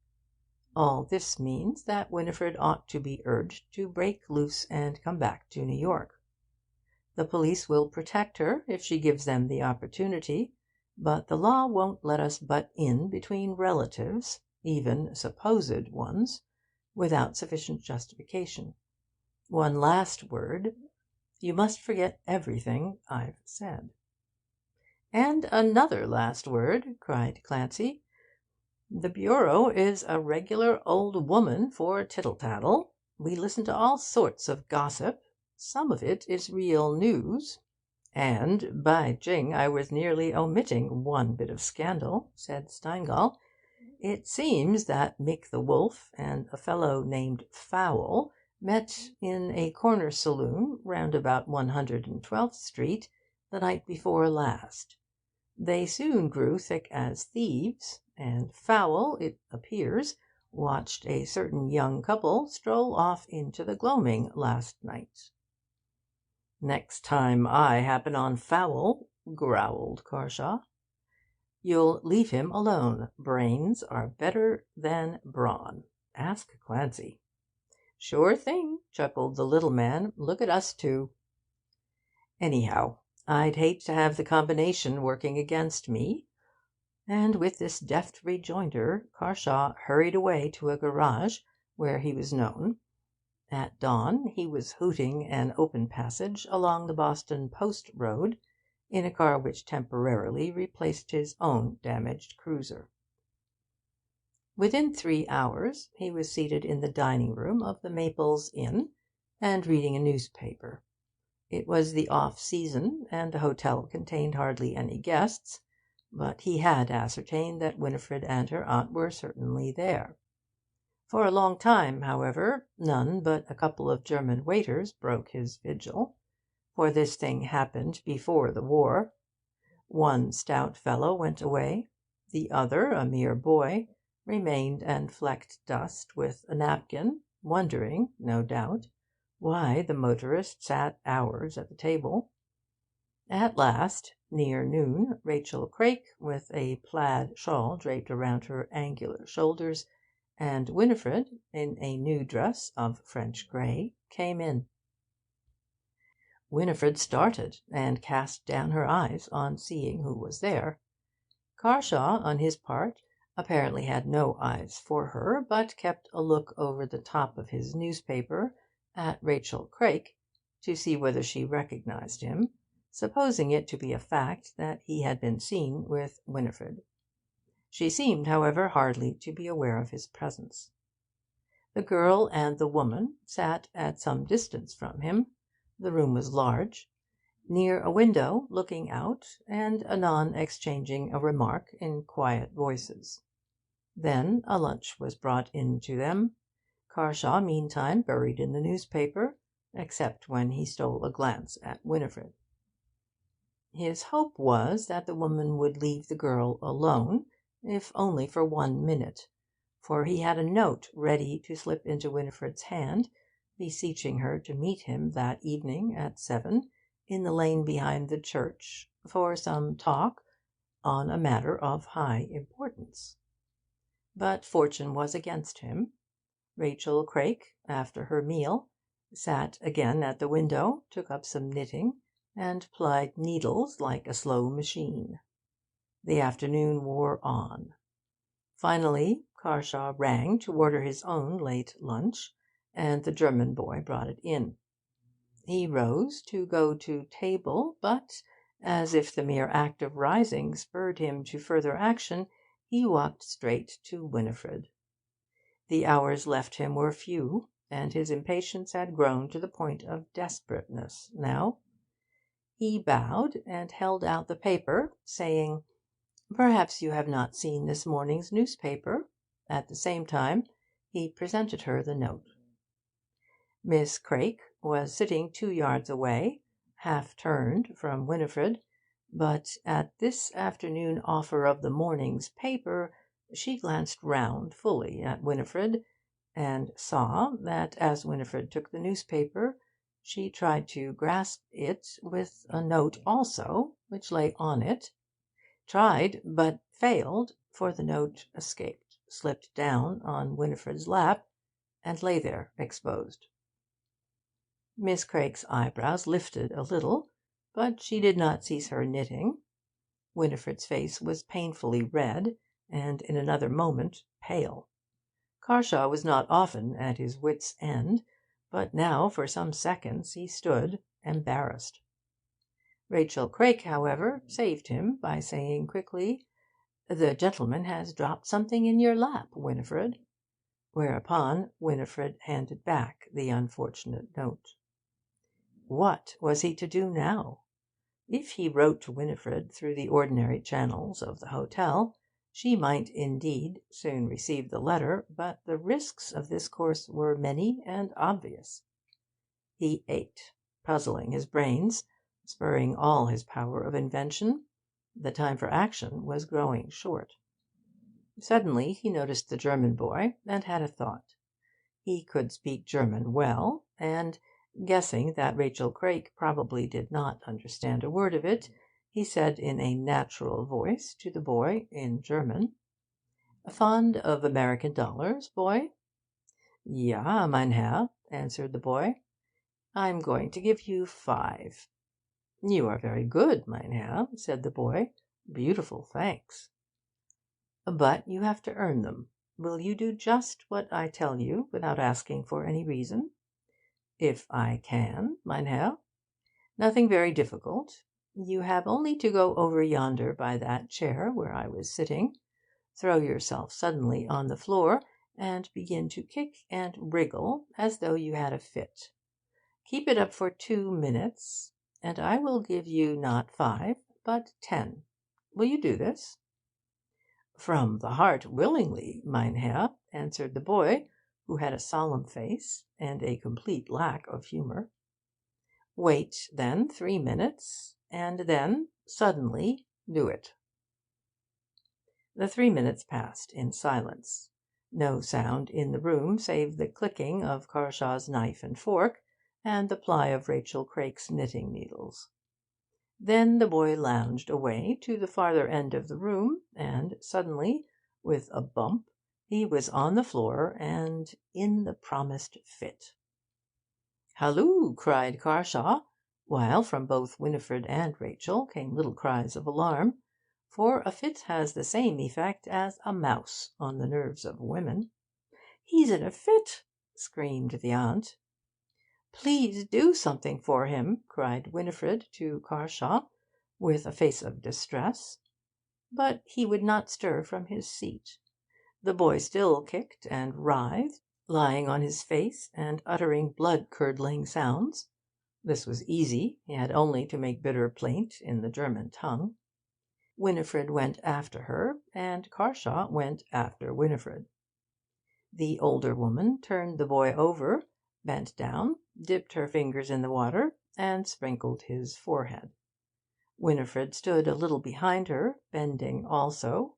All this means that Winifred ought to be urged to break loose and come back to New York. The police will protect her if she gives them the opportunity, but the law won't let us butt in between relatives, even supposed ones, without sufficient justification. One last word. You must forget everything I've said." "And another last word," cried Clancy. "The Bureau is a regular old woman for tittle-tattle. We listen to all sorts of gossip. Some of it is real news." "And, by jing, I was nearly omitting one bit of scandal," said Steingall. "It seems that Mick the Wolf and a fellow named Fowl met in a corner saloon round about 112th Street the night before last. They soon grew thick as thieves, and Fowl, it appears, watched a certain young couple stroll off into the gloaming last night." "Next time I happen on Fowl," growled Carshaw. "You'll leave him alone. Brains are better than brawn. Ask Clancy." "Sure thing," chuckled the little man. "Look at us two." "Anyhow, I'd hate to have the combination working against me." And with this deft rejoinder, Carshaw hurried away to a garage where he was known. At dawn he was hooting an open passage along the Boston Post Road in a car which temporarily replaced his own damaged cruiser. Within 3 hours he was seated in the dining-room of the Maples Inn and reading a newspaper. It was the off-season, and the hotel contained hardly any guests, but he had ascertained that Winifred and her aunt were certainly there. For a long time, however, none but a couple of German waiters broke his vigil, for this thing happened before the war. One stout fellow went away. The other, a mere boy, remained and flecked dust with a napkin, wondering, no doubt, why the motorist sat hours at the table. At last, near noon, Rachel Craik, with a plaid shawl draped around her angular shoulders, and Winifred, in a new dress of French grey, came in. Winifred started and cast down her eyes on seeing who was there. Carshaw, on his part, apparently had no eyes for her, but kept a look over the top of his newspaper at Rachel Craik to see whether she recognised him, supposing it to be a fact that he had been seen with Winifred. She seemed, however, hardly to be aware of his presence. The girl and the woman sat at some distance from him. The room was large, near a window looking out, and anon exchanging a remark in quiet voices. Then a lunch was brought in to them. Carshaw, meantime, buried in the newspaper, except when he stole a glance at Winifred. His hope was that the woman would leave the girl alone, if only for 1 minute, for he had a note ready to slip into Winifred's hand, beseeching her to meet him that evening at 7 in the lane behind the church for some talk on a matter of high importance. But fortune was against him. Rachel Craik, after her meal, sat again at the window, took up some knitting, and plied needles like a slow machine. The afternoon wore on. Finally, Carshaw rang to order his own late lunch, and the German boy brought it in. He rose to go to table, but, as if the mere act of rising spurred him to further action, he walked straight to Winifred. The hours left him were few, and his impatience had grown to the point of desperateness now. He bowed and held out the paper, saying, "Perhaps you have not seen this morning's newspaper." At the same time he presented her the note. Miss Craik was sitting 2 yards away, half turned from Winifred, but at this afternoon offer of the morning's paper she glanced round fully at Winifred, and saw that as Winifred took the newspaper she tried to grasp it with a note also, which lay on it, tried but failed, for the note escaped, slipped down on Winifred's lap, and lay there exposed. Miss Craik's eyebrows lifted a little, but she did not cease her knitting. Winifred's face was painfully red, and in another moment pale. Carshaw was not often at his wits' end, but now for some seconds he stood embarrassed. Rachel Craik, however, saved him by saying quickly, "The gentleman has dropped something in your lap, Winifred," whereupon Winifred handed back the unfortunate note. What was he to do now? If he wrote to Winifred through the ordinary channels of the hotel, she might indeed soon receive the letter, but the risks of this course were many and obvious. He ate, puzzling his brains, spurring all his power of invention. The time for action was growing short. Suddenly he noticed the German boy, and had a thought. He could speak German well, and, guessing that Rachel Craik probably did not understand a word of it, he said in a natural voice to the boy in German, "Fond of American dollars, boy?" "Ja, mein Herr," answered the boy. "I'm going to give you 5." "You are very good, mein Herr," said the boy. "Beautiful, thanks." "But you have to earn them. Will you do just what I tell you, without asking for any reason?" "If I can, mein Herr." "Nothing very difficult. You have only to go over yonder by that chair where I was sitting, throw yourself suddenly on the floor, and begin to kick and wriggle as though you had a fit. Keep it up for 2 minutes, and I will give you not 5, but 10. Will you do this?" "From the heart, willingly, mein Herr," answered the boy, who had a solemn face and a complete lack of humour. "Wait, then, 3 minutes, and then suddenly do it." The 3 minutes passed in silence. No sound in the room save the clicking of Carshaw's knife and fork, and the ply of Rachel Craik's knitting needles. Then the boy lounged away to the farther end of the room, and suddenly, with a bump, he was on the floor and in the promised fit. "Halloo!" cried Carshaw, while from both Winifred and Rachel came little cries of alarm, for a fit has the same effect as a mouse on the nerves of women. "He's in a fit!" screamed the aunt. "Please do something for him," cried Winifred to Carshaw, with a face of distress. But he would not stir from his seat. The boy still kicked and writhed, lying on his face and uttering blood-curdling sounds. This was easy. He had only to make bitter plaint in the German tongue. Winifred went after her, and Carshaw went after Winifred. The older woman turned the boy over, bent down, dipped her fingers in the water, and sprinkled his forehead. Winifred stood a little behind her, bending also.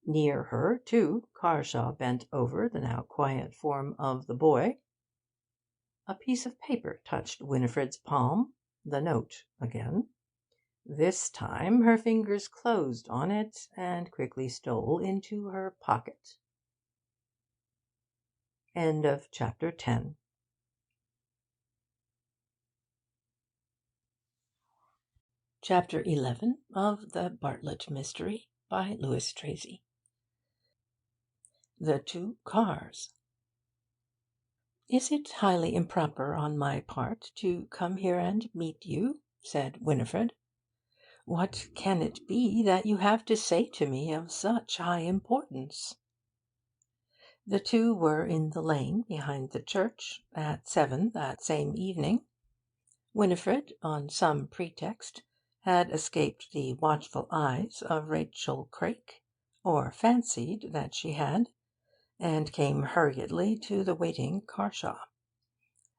Near her, too, Carshaw bent over the now quiet form of the boy. A piece of paper touched Winifred's palm, the note again. This time her fingers closed on it and quickly stole into her pocket. End of chapter 10. Chapter 11 of the Bartlett Mystery by Louis Tracy. The Two Cars. "Is it highly improper on my part to come here and meet you?" said Winifred. "What can it be that you have to say to me of such high importance?" The two were in the lane behind the church at 7 that same evening. Winifred, on some pretext, had escaped the watchful eyes of Rachel Craik, or fancied that she had, and came hurriedly to the waiting Carshaw.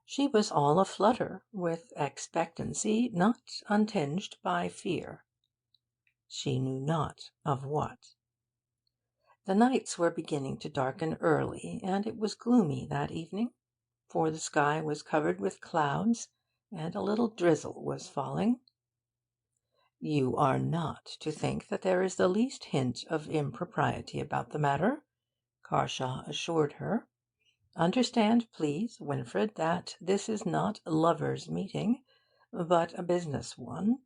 She was all aflutter with expectancy not untinged by fear. She knew not of what. The nights were beginning to darken early, and it was gloomy that evening, for the sky was covered with clouds, and a little drizzle was falling. "You are not to think that there is the least hint of impropriety about the matter," Carshaw assured her. "Understand, please, Winifred, that this is not a lovers' meeting, but a business one,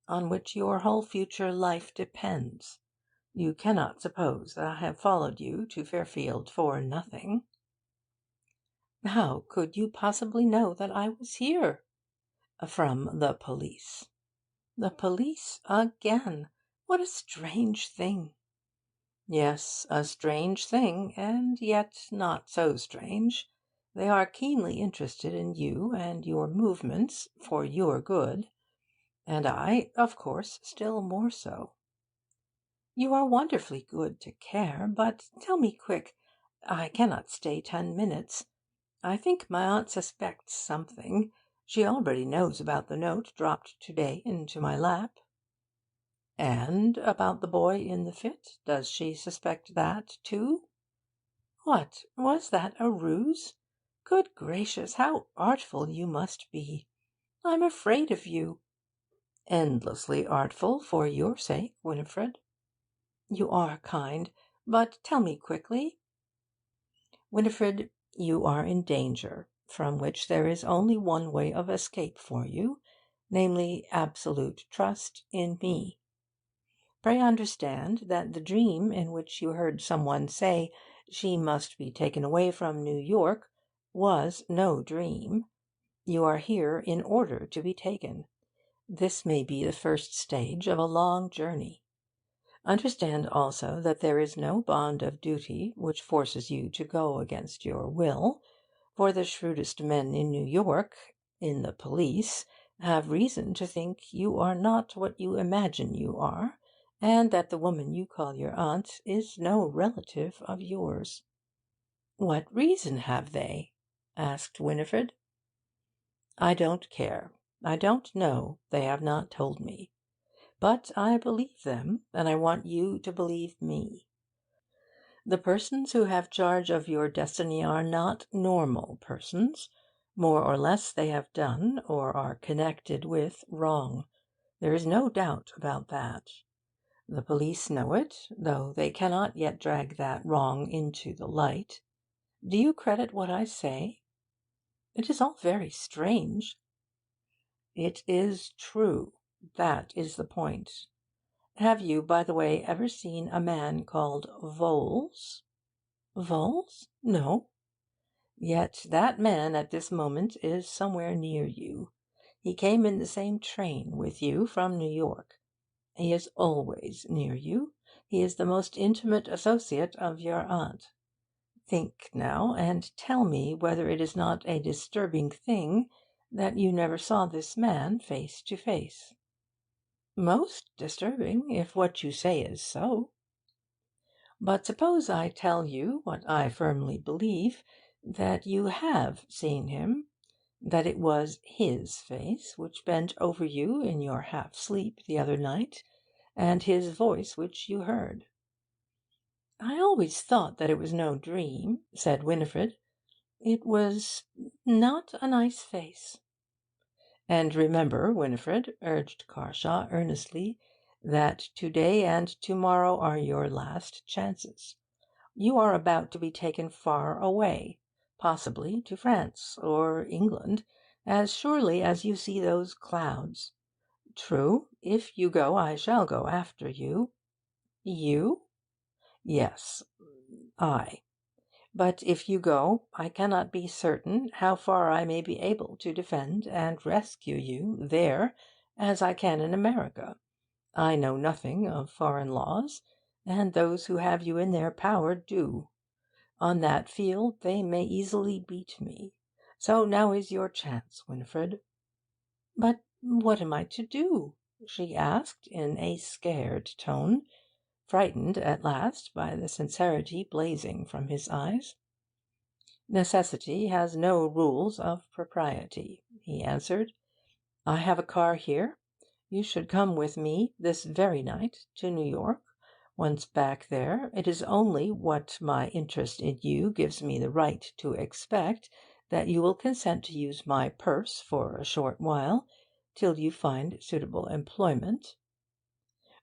on which your whole future life depends. You cannot suppose that I have followed you to Fairfield for nothing." "How could you possibly know that I was here?" "From the police." "The police again! What a strange thing!" "Yes, a strange thing, and yet not so strange. They are keenly interested in you and your movements, for your good. And I, of course, still more so." "You are wonderfully good to care. But tell me quick. I cannot stay 10 minutes. I think my aunt suspects something. She already knows about the note dropped to-day into my lap." "And about the boy in the fit? Does she suspect that, too?" "What, was that a ruse? Good gracious, how artful you must be! I'm afraid of you." "Endlessly artful for your sake, Winifred." "You are kind. But tell me quickly." "Winifred, you are in danger, from which there is only one way of escape for you, namely absolute trust in me. Pray understand that the dream in which you heard some one say she must be taken away from New York was no dream. You are here in order to be taken. This may be the first stage of a long journey. Understand also that there is no bond of duty which forces you to go against your will, for the shrewdest men in New York, in the police, have reason to think you are not what you imagine you are, and that the woman you call your aunt is no relative of yours." "What reason have they?" asked Winifred. "I don't care. I don't know. They have not told me. But I believe them, and I want you to believe me. The persons who have charge of your destiny are not normal persons. More or less they have done, or are connected with, wrong. There is no doubt about that. The police know it, though they cannot yet drag that wrong into the light. Do you credit what I say? It is all very strange." "It is true. That is the point. Have you, by the way, ever seen a man called Voles?" "Voles? No." "Yet that man at this moment is somewhere near you. He came in the same train with you from New York. He is always near you. He is the most intimate associate of your aunt. Think now, and tell me whether it is not a disturbing thing that you never saw this man face to face." "Most disturbing, if what you say is so." "But suppose I tell you, what I firmly believe, that you have seen him, that it was his face which bent over you in your half sleep the other night, and his voice which you heard." "I always thought that it was no dream," said Winifred. "It was not a nice face." "And remember, Winifred," urged Carshaw earnestly, "that to-day and to-morrow are your last chances. You are about to be taken far away, possibly to France or England, as surely as you see those clouds. True, if you go, I shall go after you." "You?" "Yes, I. But if you go, I cannot be certain how far I may be able to defend and rescue you there as I can in America. I know nothing of foreign laws, and those who have you in their power do. On that field they may easily beat me. So now is your chance, Winifred." "But what am I to do?" she asked in a scared tone, frightened at last by the sincerity blazing from his eyes. "Necessity has no rules of propriety," he answered. "I have a car here. You should come with me this very night to New York, Once back there, it is only what my interest in you gives me the right to expect that you will consent to use my purse for a short while, till you find suitable employment."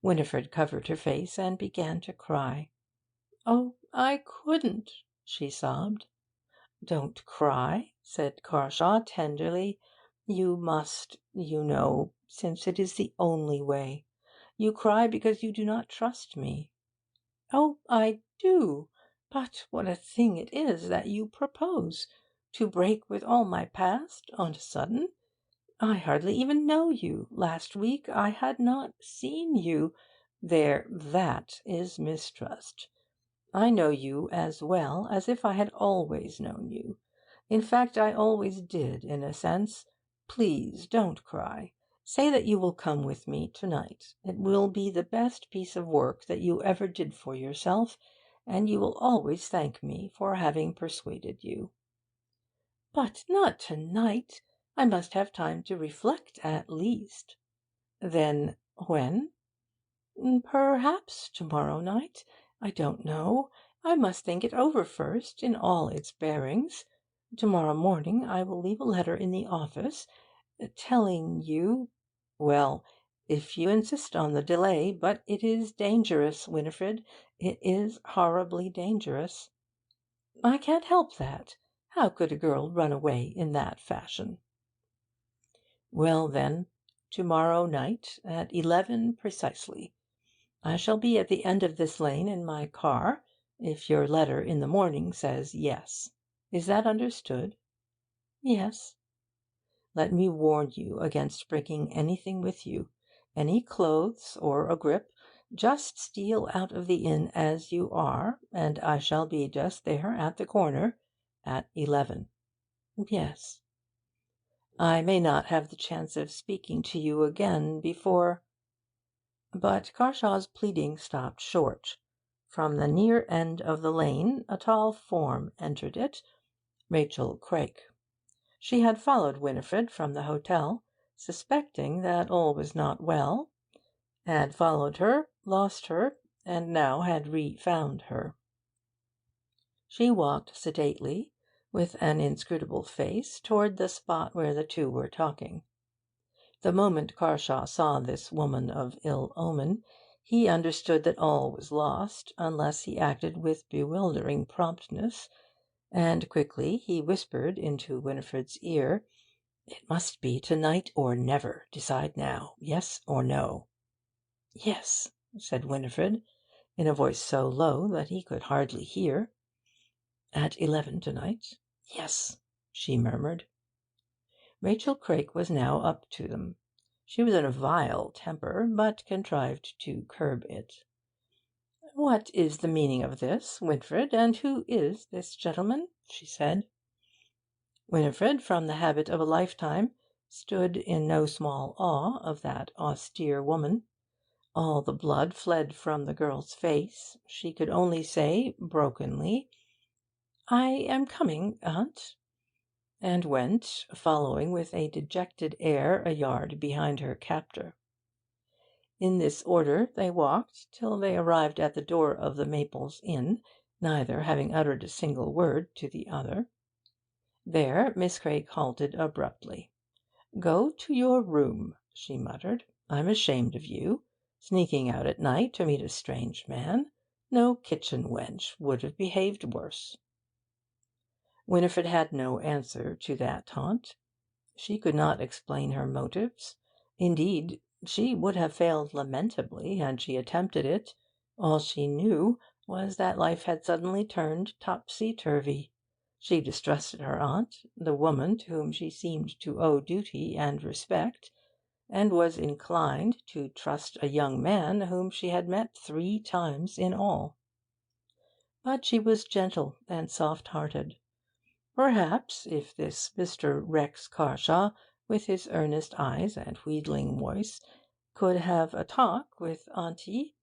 Winifred covered her face and began to cry. "Oh, I couldn't," she sobbed. "Don't cry," said Carshaw tenderly. "You must, you know, since it is the only way. You cry because you do not trust me." "Oh, I do. But what a thing it is that you propose! To break with all my past on a sudden. I hardly even know you. Last week I had not seen you. There, that is mistrust. I know you as well as if I had always known you. In fact, I always did, in a sense. Please don't cry. Say that you will come with me to-night. It will be the best piece of work that you ever did for yourself, and you will always thank me for having persuaded you." "But not to-night. I must have time to reflect, at least." "Then when?" "Perhaps to-morrow night. I don't know. I must think it over first, in all its bearings. To-morrow morning I will leave a letter in the office, telling you—" "Well, if you insist on the delay. But it is dangerous, Winifred. It is horribly dangerous." "I can't help that. How could a girl run away in that fashion?" "Well, then, to-morrow night at 11 precisely. I shall be at the end of this lane in my car, if your letter in the morning says yes. Is that understood?" "Yes." "Let me warn you against bringing anything with you, any clothes or a grip. Just steal out of the inn as you are, and I shall be just there at the corner at 11." "Yes." "I may not have the chance of speaking to you again before—" But Carshaw's pleading stopped short. From the near end of the lane a tall form entered it, Rachel Craik. She had followed Winifred from the hotel, suspecting that all was not well, had followed her, lost her, and now had re-found her. She walked sedately, with an inscrutable face, toward the spot where the two were talking. The moment Carshaw saw this woman of ill omen, he understood that all was lost, unless he acted with bewildering promptness, and quickly he whispered into Winifred's ear, "It must be to-night or never. Decide now. Yes or no?" "Yes," said Winifred, in a voice so low that he could hardly hear. "At 11 to-night? Yes," she murmured. Rachel Craik was now up to them. She was in a vile temper, but contrived to curb it. "What is the meaning of this, Winifred, and who is this gentleman?" she said. Winifred, from the habit of a lifetime, stood in no small awe of that austere woman. All the blood fled from the girl's face. She could only say, brokenly, "I am coming, aunt," and went, following with a dejected air a yard behind her captor. In this order they walked till they arrived at the door of the Maples Inn, neither having uttered a single word to the other. There Miss Craik halted abruptly. "Go to your room," she muttered. "I'm ashamed of you. Sneaking out at night to meet a strange man. No kitchen wench would have behaved worse." Winifred had no answer to that taunt. She could not explain her motives. Indeed, she would have failed lamentably had she attempted it. All she knew was that life had suddenly turned topsy-turvy. She distrusted her aunt, the woman to whom she seemed to owe duty and respect, and was inclined to trust a young man whom she had met 3 times in all. But she was gentle and soft-hearted. Perhaps if this Mr. Rex Carshaw, with his earnest eyes and wheedling voice, could have a talk with Auntie,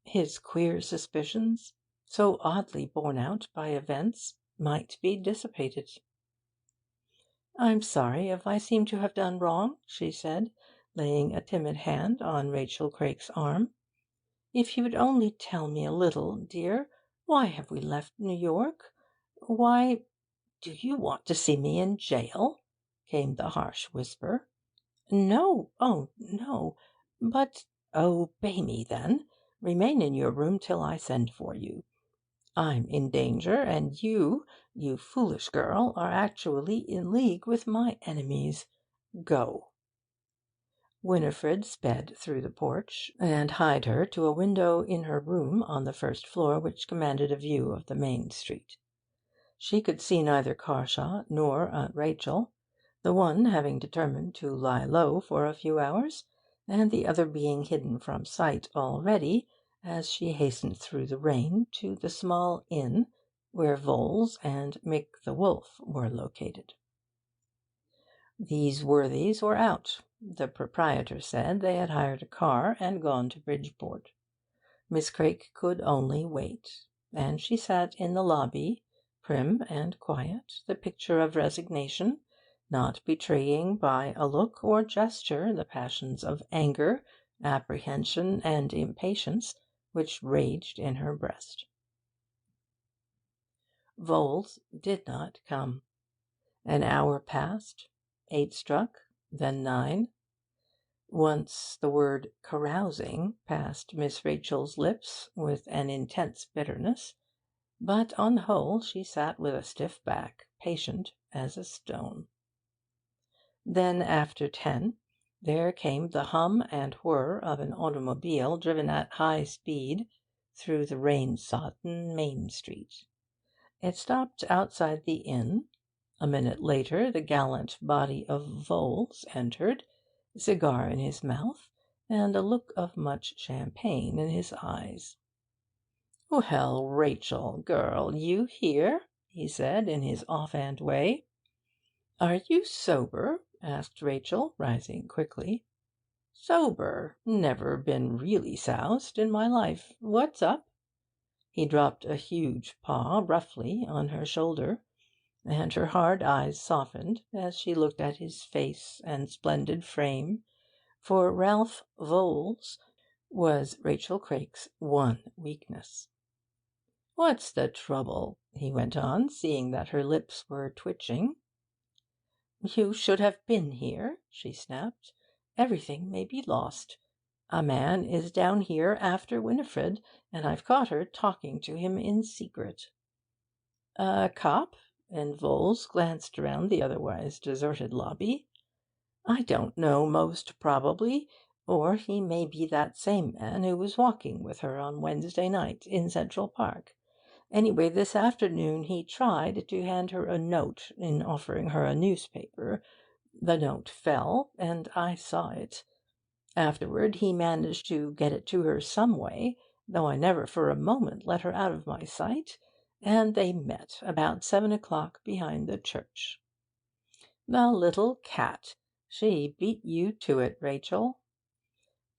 his queer suspicions, so oddly borne out by events, might be dissipated. "I'm sorry if I seem to have done wrong," she said, laying a timid hand on Rachel Craik's arm. If you'd only tell me a little, dear, why have we left New York? Why do you want to see me in jail?" came the harsh whisper. "No, oh, no. But obey me, then. Remain in your room till I send for you. I'm in danger, and you foolish girl, are actually in league with my enemies. Go." Winifred sped through the porch, and hied her to a window in her room on the first floor, which commanded a view of the main street. She could see neither Carshaw nor Aunt Rachel, the one having determined to lie low for a few hours, and the other being hidden from sight already, as she hastened through the rain to the small inn where Voles and Mick the Wolf were located. These worthies were out. The proprietor said they had hired a car and gone to Bridgeport. Miss Craik could only wait, and she sat in the lobby, prim and quiet, the picture of resignation, not betraying by a look or gesture the passions of anger, apprehension, and impatience which raged in her breast. Voles did not come. An hour passed, 8 struck, then 9. Once the word carousing passed Miss Rachel's lips with an intense bitterness, but on the whole she sat with a stiff back, patient as a stone. Then, after 10, there came the hum and whir of an automobile driven at high speed through the rain-sodden Main Street. It stopped outside the inn. A minute later the gallant body of Voles entered, cigar in his mouth, and a look of much champagne in his eyes. "Well, Rachel, girl, you here?" he said in his offhand way. "Are you sober?" asked Rachel, rising quickly. "Sober? Never been really soused in my life. What's up?" He dropped a huge paw roughly on her shoulder, and her hard eyes softened as she looked at his face and splendid frame, for Ralph Voles was Rachel Craik's one weakness. "What's the trouble?" he went on, seeing that her lips were twitching. "You should have been here," she snapped. "Everything may be lost. A man is down here after Winifred, and I've caught her talking to him in secret." "A cop?" and Voles glanced round the otherwise deserted lobby. "I don't know, most probably. Or he may be that same man who was walking with her on Wednesday night in Central Park. Anyway, this afternoon he tried to hand her a note in offering her a newspaper. The note fell, and I saw it. Afterward he managed to get it to her some way, though I never for a moment let her out of my sight, and they met about 7 o'clock behind the church. The little cat! She beat you to it, Rachel."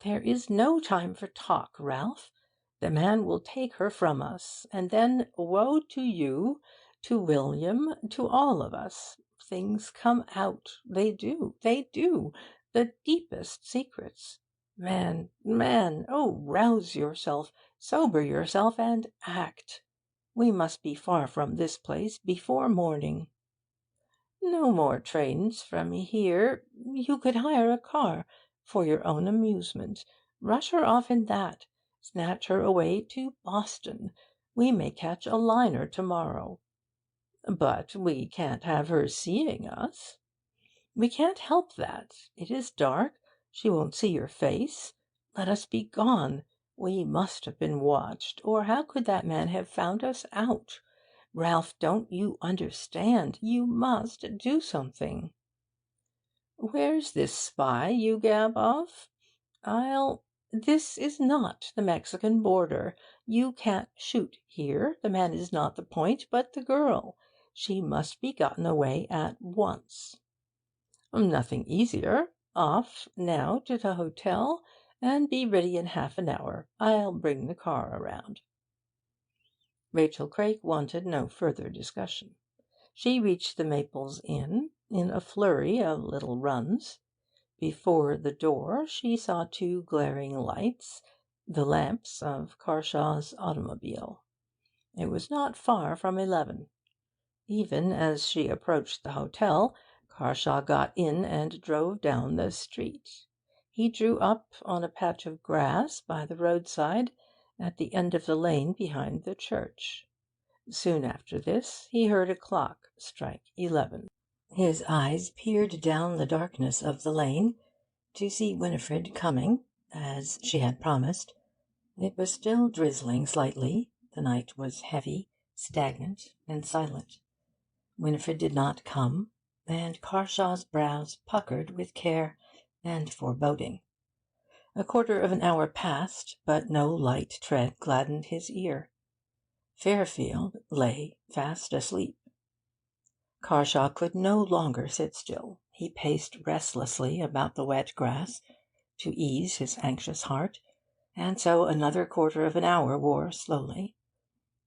"There is no time for talk, Ralph. The man will take her from us, and then woe to you, to William, to all of us. Things come out. They do. The deepest secrets. Man, oh, rouse yourself, sober yourself, and act. We must be far from this place before morning." "No more trains from here. You could hire a car for your own amusement. Rush her off in that. Snatch her away to Boston. We may catch a liner to-morrow." "But we can't have her seeing us." "We can't help that. It is dark. She won't see your face. Let us be gone. We must have been watched, or how could that man have found us out? Ralph, don't you understand? You must do something." "Where's this spy you gab of?" "This is not the Mexican border. You can't shoot here. The man is not the point, but the girl. She must be gotten away at once." "Nothing easier. Off now to the hotel, and be ready in half an hour. I'll bring the car around." Rachel Craik wanted no further discussion. She reached the Maples Inn in a flurry of little runs. Before the door she saw 2 glaring lights, the lamps of Carshaw's automobile. It was not far from 11. Even as she approached the hotel, Carshaw got in and drove down the street. He drew up on a patch of grass by the roadside at the end of the lane behind the church. Soon after this he heard a clock strike 11. His eyes peered down the darkness of the lane to see Winifred coming, as she had promised. It was still drizzling slightly. The night was heavy, stagnant, and silent. Winifred did not come, and Carshaw's brows puckered with care and foreboding. A quarter of an hour passed, but no light tread gladdened his ear. Fairfield lay fast asleep. Carshaw could no longer sit still. He paced restlessly about the wet grass to ease his anxious heart, and so another quarter of an hour wore slowly.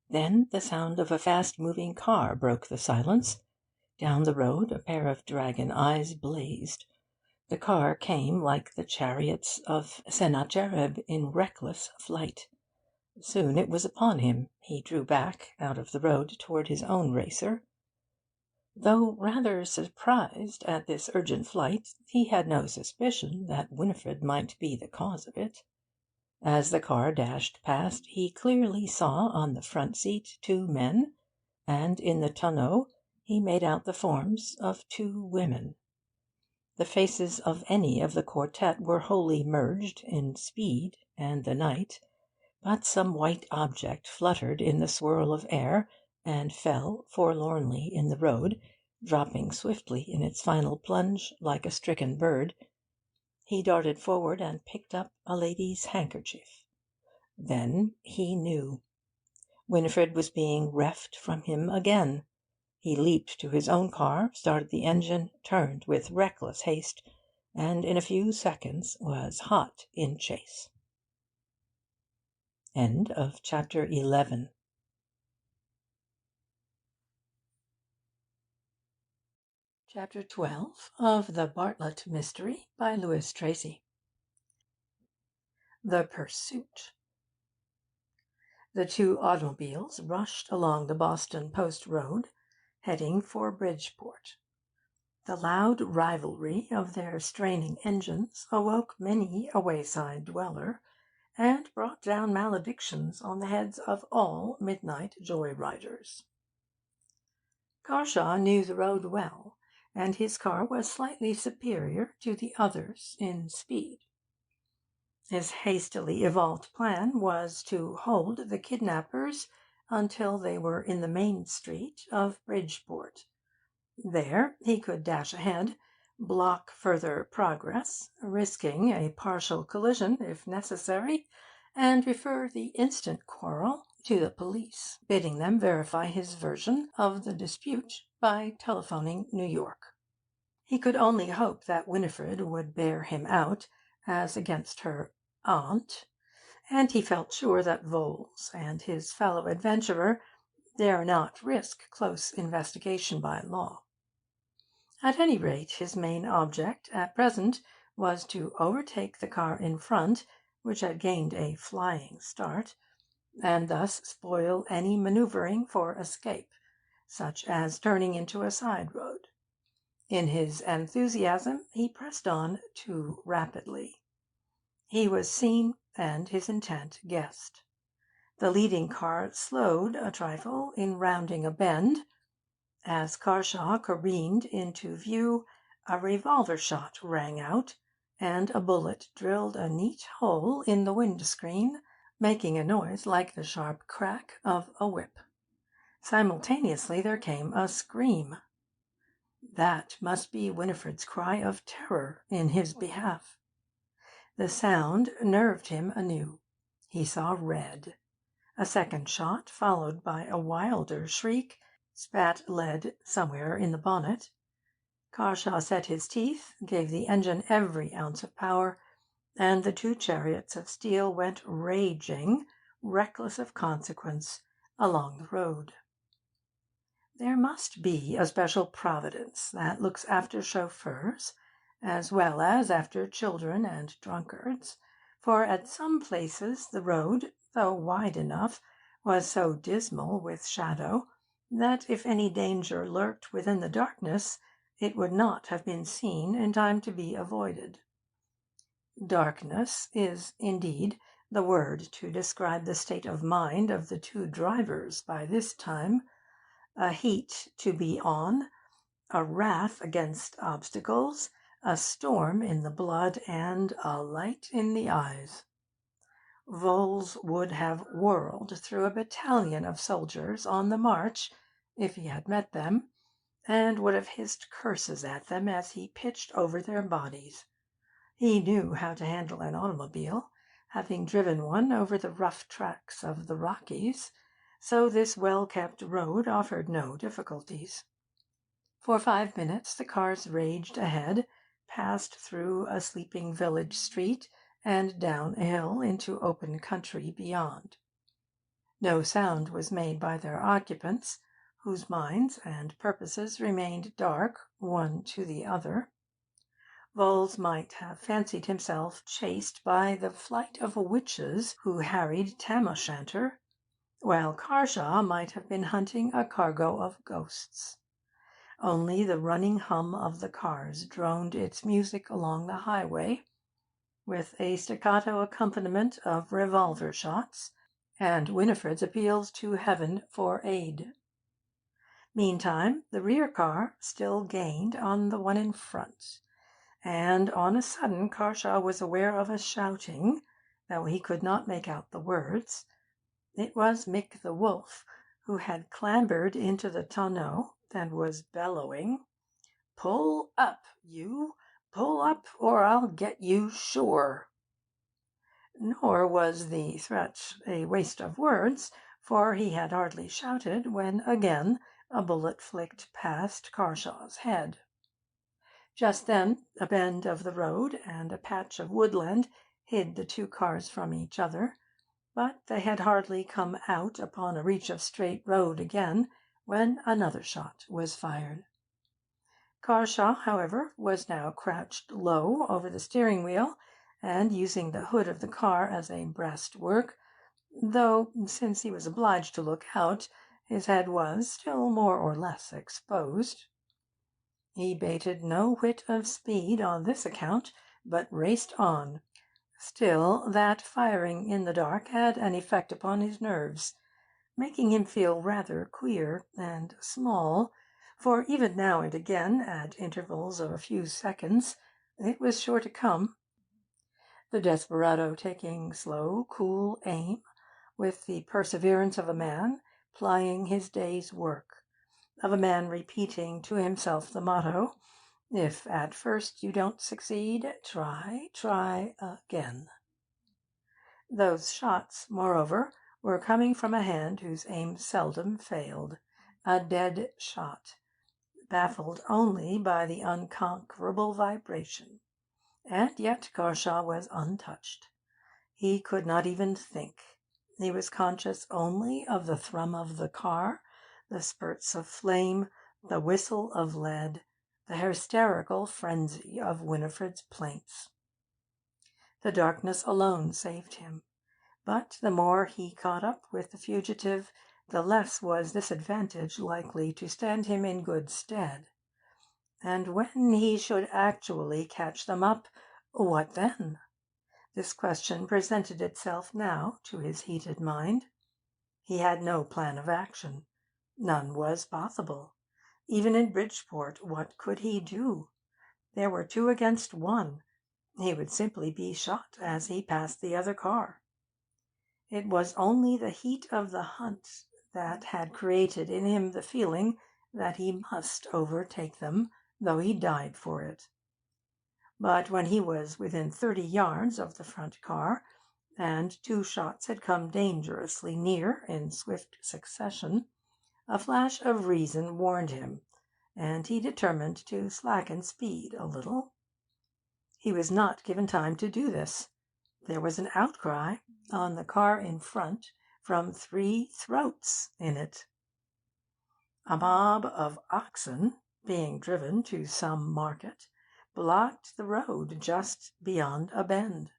Then the sound of a fast-moving car broke the silence. Down the road a pair of dragon eyes blazed. The car came like the chariots of Sennacherib in reckless flight. Soon it was upon him. He drew back out of the road toward his own racer. Though rather surprised at this urgent flight, he had no suspicion that Winifred might be the cause of it. As the car dashed past, he clearly saw on the front seat 2 men, and in the tonneau he made out the forms of 2 women. The faces of any of the quartet were wholly merged in speed and the night, but some white object fluttered in the swirl of air and fell forlornly in the road, dropping swiftly in its final plunge like a stricken bird. He darted forward and picked up a lady's handkerchief. Then he knew. Winifred was being reft from him again. He leaped to his own car, started the engine, turned with reckless haste, and in a few seconds was hot in chase. End of chapter 11. Chapter 12 of The Bartlett Mystery by Tracy. The Pursuit. The 2 automobiles rushed along the Boston Post Road, heading for Bridgeport. The loud rivalry of their straining engines awoke many a wayside dweller, and brought down maledictions on the heads of all midnight joy-riders. Carshaw knew the road well, and his car was slightly superior to the others in speed. His hastily evolved plan was to hold the kidnappers until they were in the main street of Bridgeport. There he could dash ahead, block further progress, risking a partial collision if necessary, and refer the instant quarrel to the police, bidding them verify his version of the dispute by telephoning New York. He could only hope that Winifred would bear him out as against her aunt, and he felt sure that Vholes and his fellow adventurer dare not risk close investigation by law. At any rate, his main object at present was to overtake the car in front, which had gained a flying start, and thus spoil any manoeuvring for escape, such as turning into a side road. In his enthusiasm he pressed on too rapidly. He was seen, and his intent guessed. The leading car slowed a trifle in rounding a bend. As Carshaw careened into view, a revolver shot rang out, and a bullet drilled a neat hole in the windscreen, making a noise like the sharp crack of a whip. Simultaneously there came a scream. That must be Winifred's cry of terror in his behalf. The sound nerved him anew. He saw red. A second shot, followed by a wilder shriek, spat lead somewhere in the bonnet. Carshaw set his teeth, gave the engine every ounce of power, and the 2 chariots of steel went raging, reckless of consequence, along the road. There must be a special providence that looks after chauffeurs, as well as after children and drunkards, for at some places the road, though wide enough, was so dismal with shadow that if any danger lurked within the darkness, it would not have been seen in time to be avoided. Darkness is, indeed, the word to describe the state of mind of the two drivers by this time, a heat to be on, a wrath against obstacles, a storm in the blood, and a light in the eyes. Voles would have whirled through a battalion of soldiers on the march if he had met them, and would have hissed curses at them as he pitched over their bodies. He knew how to handle an automobile, having driven one over the rough tracks of the Rockies, so this well-kept road offered no difficulties. For 5 minutes the cars raged ahead, passed through a sleeping village street, and down a hill into open country beyond. No sound was made by their occupants, whose minds and purposes remained dark one to the other. Voles might have fancied himself chased by the flight of witches who harried Tam O'Shanter, while Carshaw might have been hunting a cargo of ghosts. Only the running hum of the cars droned its music along the highway, with a staccato accompaniment of revolver shots and Winifred's appeals to heaven for aid. Meantime, the rear car still gained on the one in front, and on a sudden Carshaw was aware of a shouting, though he could not make out the words. It was Mick the Wolf, who had clambered into the tonneau and was bellowing, "Pull up, you! Pull up, or I'll get you, sure!" Nor was the threat a waste of words, for he had hardly shouted when again a bullet flicked past Carshaw's head. Just then a bend of the road and a patch of woodland hid the two cars from each other, but they had hardly come out upon a reach of straight road again when another shot was fired. Carshaw, however, was now crouched low over the steering wheel and using the hood of the car as a breastwork, though, since he was obliged to look out, his head was still more or less exposed. He bated no whit of speed on this account, but raced on. Still, that firing in the dark had an effect upon his nerves, making him feel rather queer and small, for even now and again, at intervals of a few seconds, it was sure to come. The desperado taking slow, cool aim, with the perseverance of a man plying his day's work, of a man repeating to himself the motto, "If at first you don't succeed, try again." Those shots, moreover, were coming from a hand whose aim seldom failed, a dead shot, baffled only by the unconquerable vibration. And yet Carshaw was untouched. He could not even think. He was conscious only of the thrum of the car, the spurts of flame, the whistle of lead, the hysterical frenzy of Winifred's plaints. The darkness alone saved him, but the more he caught up with the fugitive, the less was this advantage likely to stand him in good stead. And when he should actually catch them up, what then? This question presented itself now to his heated mind. He had no plan of action. None was possible. Even in Bridgeport, what could he do? There were 2 against 1. He would simply be shot as he passed the other car. It was only the heat of the hunt that had created in him the feeling that he must overtake them, though he died for it. But when he was within 30 yards of the front car, and 2 shots had come dangerously near in swift succession, a flash of reason warned him, and he determined to slacken speed a little. He was not given time to do this. There was an outcry on the car in front from 3 throats in it. A mob of oxen, being driven to some market, blocked the road just beyond a bend.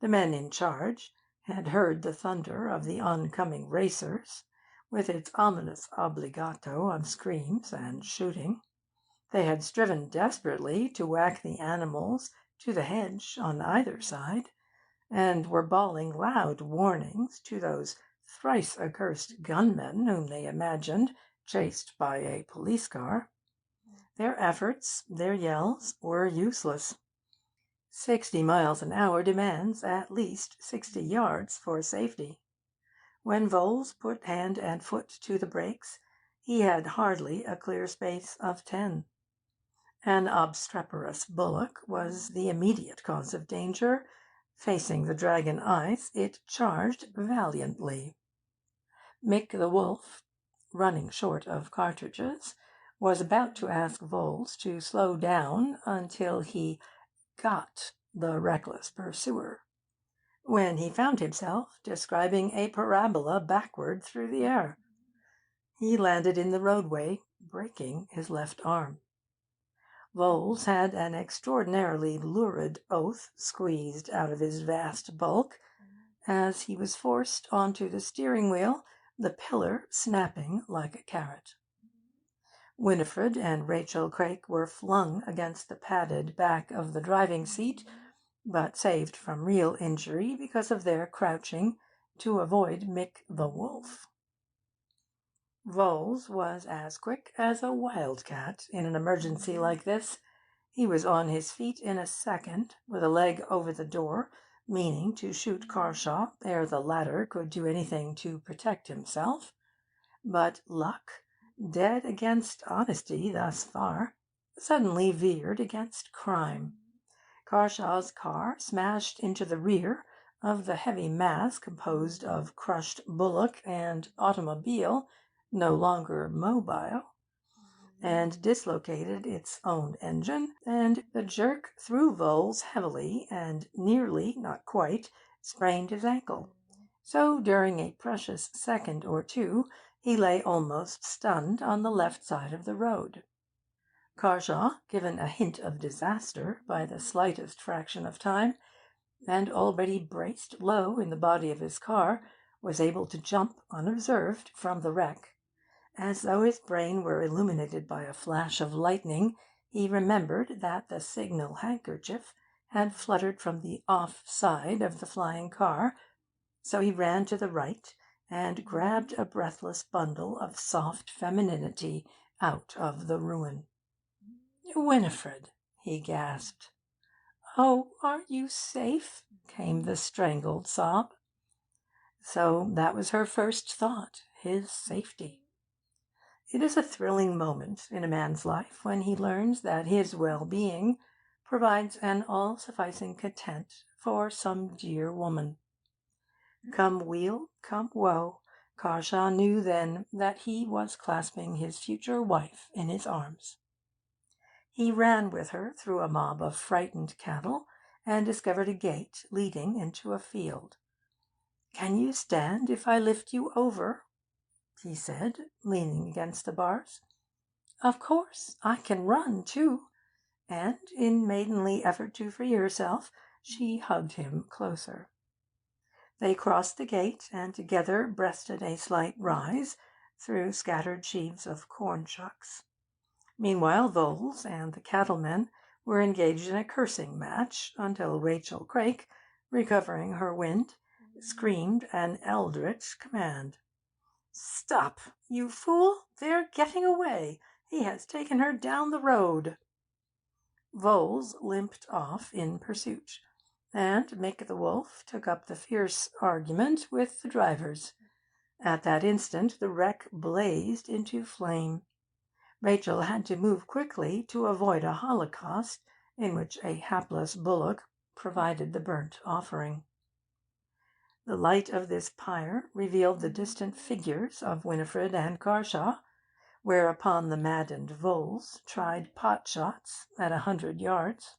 The men in charge had heard the thunder of the oncoming racers, with its ominous obbligato of screams and shooting. They had striven desperately to whack the animals to the hedge on either side, and were bawling loud warnings to those thrice accursed gunmen whom they imagined chased by a police car. Their efforts, their yells, were useless. 60 miles an hour demands at least 60 yards for safety. When Voles put hand and foot to the brakes, he had hardly a clear space of 10. An obstreperous bullock was the immediate cause of danger. Facing the dragon ice, it charged valiantly. Mick the wolf, running short of cartridges, was about to ask Voles to slow down until he got the reckless pursuer, when he found himself describing a parabola backward through the air. He landed in the roadway, breaking his left arm. Voles had an extraordinarily lurid oath squeezed out of his vast bulk as he was forced onto the steering wheel, the pillar snapping like a carrot. Winifred and Rachel Craik were flung against the padded back of the driving seat, but saved from real injury because of their crouching to avoid Mick the wolf. Voles was as quick as a wildcat in an emergency like this. He was on his feet in a second, with a leg over the door, meaning to shoot Carshaw ere the latter could do anything to protect himself. But luck, dead against honesty thus far, suddenly veered against crime. Carshaw's car smashed into the rear of the heavy mass composed of crushed bullock and automobile, no longer mobile, and dislocated its own engine, and the jerk threw Voles heavily and nearly, not quite, sprained his ankle. So during a precious second or two he lay almost stunned on the left side of the road. Carshaw, given a hint of disaster by the slightest fraction of time, and already braced low in the body of his car, was able to jump unobserved from the wreck. As though his brain were illuminated by a flash of lightning, he remembered that the signal handkerchief had fluttered from the off side of the flying car, so he ran to the right and grabbed a breathless bundle of soft femininity out of the ruin. "Winifred," he gasped. "Oh, are you safe?" came the strangled sob. So that was her first thought, his safety. It is a thrilling moment in a man's life when he learns that his well-being provides an all-sufficing content for some dear woman. Come weal, come woe, Carshaw knew then that he was clasping his future wife in his arms. He ran with her through a mob of frightened cattle and discovered a gate leading into a field. "Can you stand if I lift you over?" he said, leaning against the bars. "Of course. I can run, too." And in maidenly effort to free herself, she hugged him closer. They crossed the gate and together breasted a slight rise through scattered sheaves of corn shucks. Meanwhile, Voles and the cattlemen were engaged in a cursing match until Rachel Craik, recovering her wind, screamed an eldritch command. "Stop, you fool! They're getting away! He has taken her down the road!" Voles limped off in pursuit, and Mick the wolf took up the fierce argument with the drivers. At that instant the wreck blazed into flame. Rachel had to move quickly to avoid a holocaust in which a hapless bullock provided the burnt offering. The light of this pyre revealed the distant figures of Winifred and Carshaw, whereupon the maddened Voles tried pot shots at 100 yards.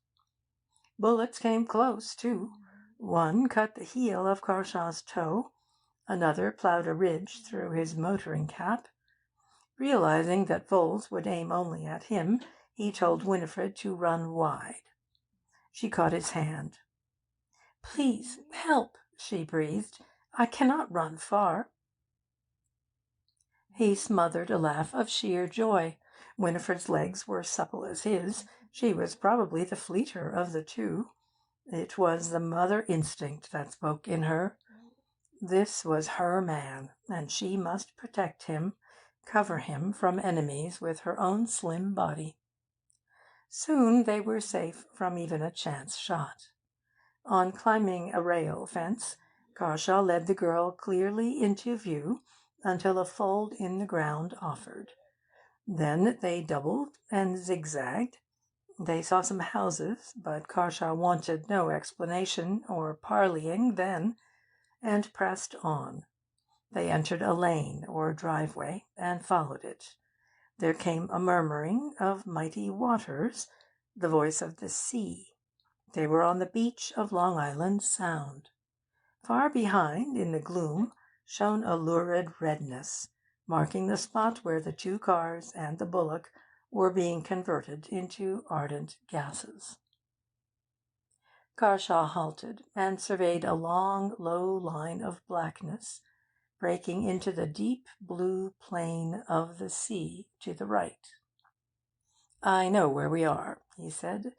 Bullets came close, too. One cut the heel of Carshaw's toe, another ploughed a ridge through his motoring cap. Realizing that Voles would aim only at him, he told Winifred to run wide. She caught his hand. "Please, help," she breathed. "I cannot run far." He smothered a laugh of sheer joy. Winifred's legs were supple as his. She was probably the fleeter of the two. It was the mother instinct that spoke in her. This was her man, and she must protect him, cover him from enemies with her own slim body. Soon they were safe from even a chance shot. On climbing a rail fence, Carshaw led the girl clearly into view until a fold in the ground offered. Then they doubled and zigzagged. They saw some houses, but Carshaw wanted no explanation or parleying then, and pressed on. They entered a lane or driveway and followed it. There came a murmuring of mighty waters, the voice of the sea. They were on the beach of Long Island Sound. Far behind, in the gloom, shone a lurid redness, marking the spot where the two cars and the bullock were being converted into ardent gases. Carshaw halted and surveyed a long, low line of blackness breaking into the deep blue plain of the sea to the right. "I know where we are," he said.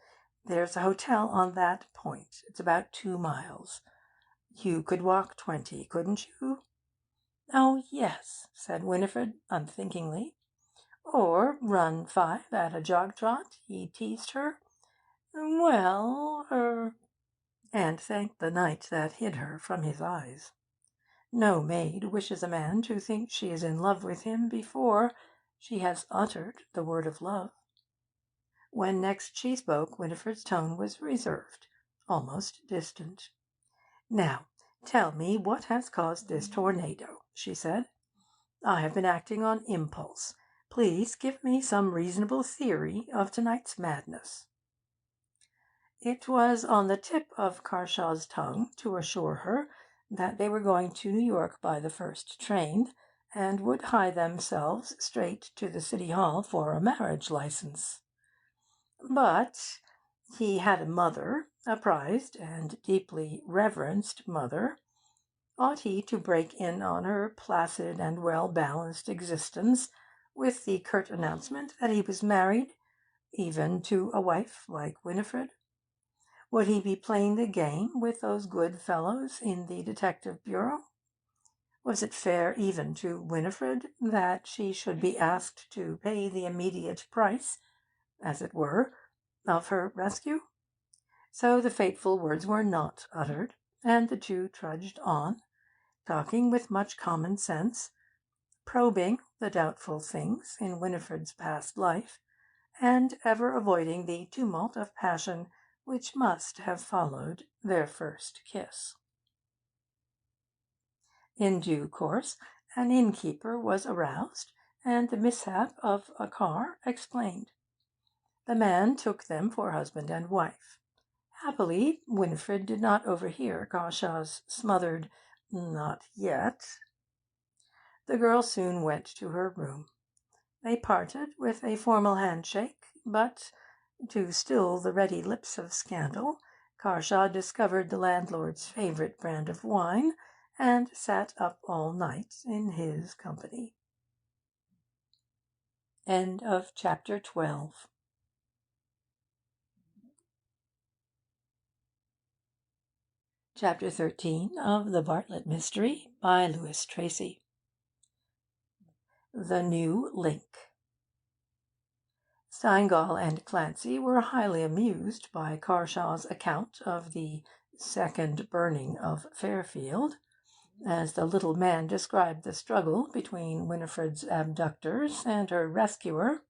"There's a hotel on that point. It's about 2 miles. You could walk 20, couldn't you?" "Oh, yes," said Winifred unthinkingly. "Or run 5 at a jog trot," he teased her. "Well, and thanked the night that hid her from his eyes. No maid wishes a man to think she is in love with him before she has uttered the word of love. When next she spoke, Winifred's tone was reserved, almost distant. "Now, tell me what has caused this tornado," she said. "I have been acting on impulse. Please give me some reasonable theory of tonight's madness." It was on the tip of Carshaw's tongue to assure her that they were going to New York by the first train, and would hie themselves straight to the City Hall for a marriage license. But he had a mother, a prized and deeply reverenced mother. Ought he to break in on her placid and well-balanced existence with the curt announcement that he was married, even to a wife like Winifred? Would he be playing the game with those good fellows in the Detective Bureau? Was it fair even to Winifred that she should be asked to pay the immediate price, as it were, of her rescue? So the fateful words were not uttered, and the two trudged on, talking with much common sense, probing the doubtful things in Winifred's past life, and ever avoiding the tumult of passion which must have followed their first kiss. In due course, an innkeeper was aroused, and the mishap of a car explained. The man took them for husband and wife. Happily, Winifred did not overhear Carshaw's smothered "not yet." The girl soon went to her room. They parted with a formal handshake, but, to still the ready lips of scandal, Carshaw discovered the landlord's favourite brand of wine, and sat up all night in his company. End of chapter 12. Chapter 13 of The Bartlett Mystery by Louis Tracy. The New Link. Steingall and Clancy were highly amused by Carshaw's account of the second burning of Fairfield, as the little man described the struggle between Winifred's abductors and her rescuer.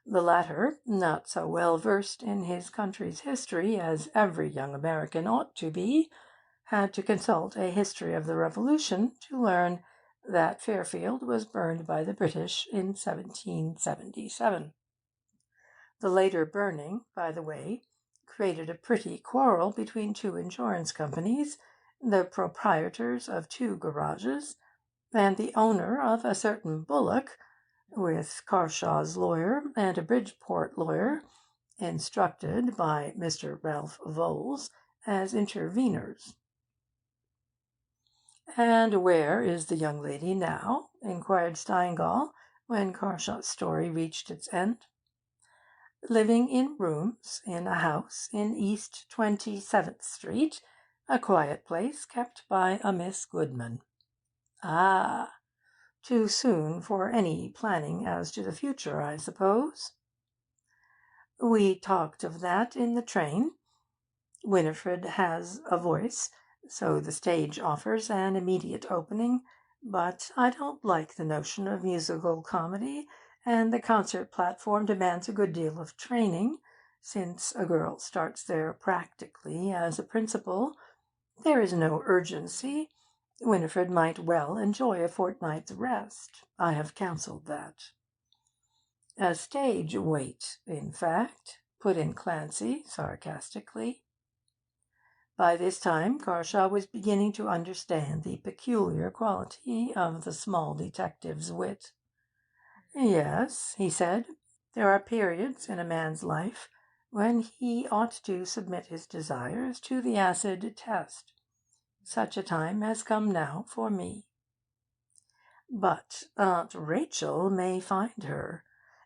The latter, not so well versed in his country's history as every young American ought to be, had to consult a history of the Revolution to learn that Fairfield was burned by the British in 1777. The later burning, by the way, created a pretty quarrel between two insurance companies, the proprietors of 2 garages, and the owner of a certain bullock, with Carshaw's lawyer and a Bridgeport lawyer, instructed by Mr. Ralph Voles as interveners. "And where is the young lady now?" inquired Steingall, when Carshaw's story reached its end. "Living in rooms in a house in East 27th Street, a quiet place kept by a Miss Goodman." "Ah! Too soon for any planning as to the future, I suppose?" "We talked of that in the train. Winifred has a voice, so the stage offers an immediate opening, but I don't like the notion of musical comedy, and the concert platform demands a good deal of training, since a girl starts there practically as a principal. There is no urgency. Winifred might well enjoy a fortnight's rest. I have counselled that." "A stage wait, in fact," put in Clancy sarcastically. By this time Carshaw was beginning to understand the peculiar quality of the small detective's wit. "Yes," he said, "there are periods in a man's life when he ought to submit his desires to the acid test. Such a time has come now for me." "But Aunt Rachel may find her.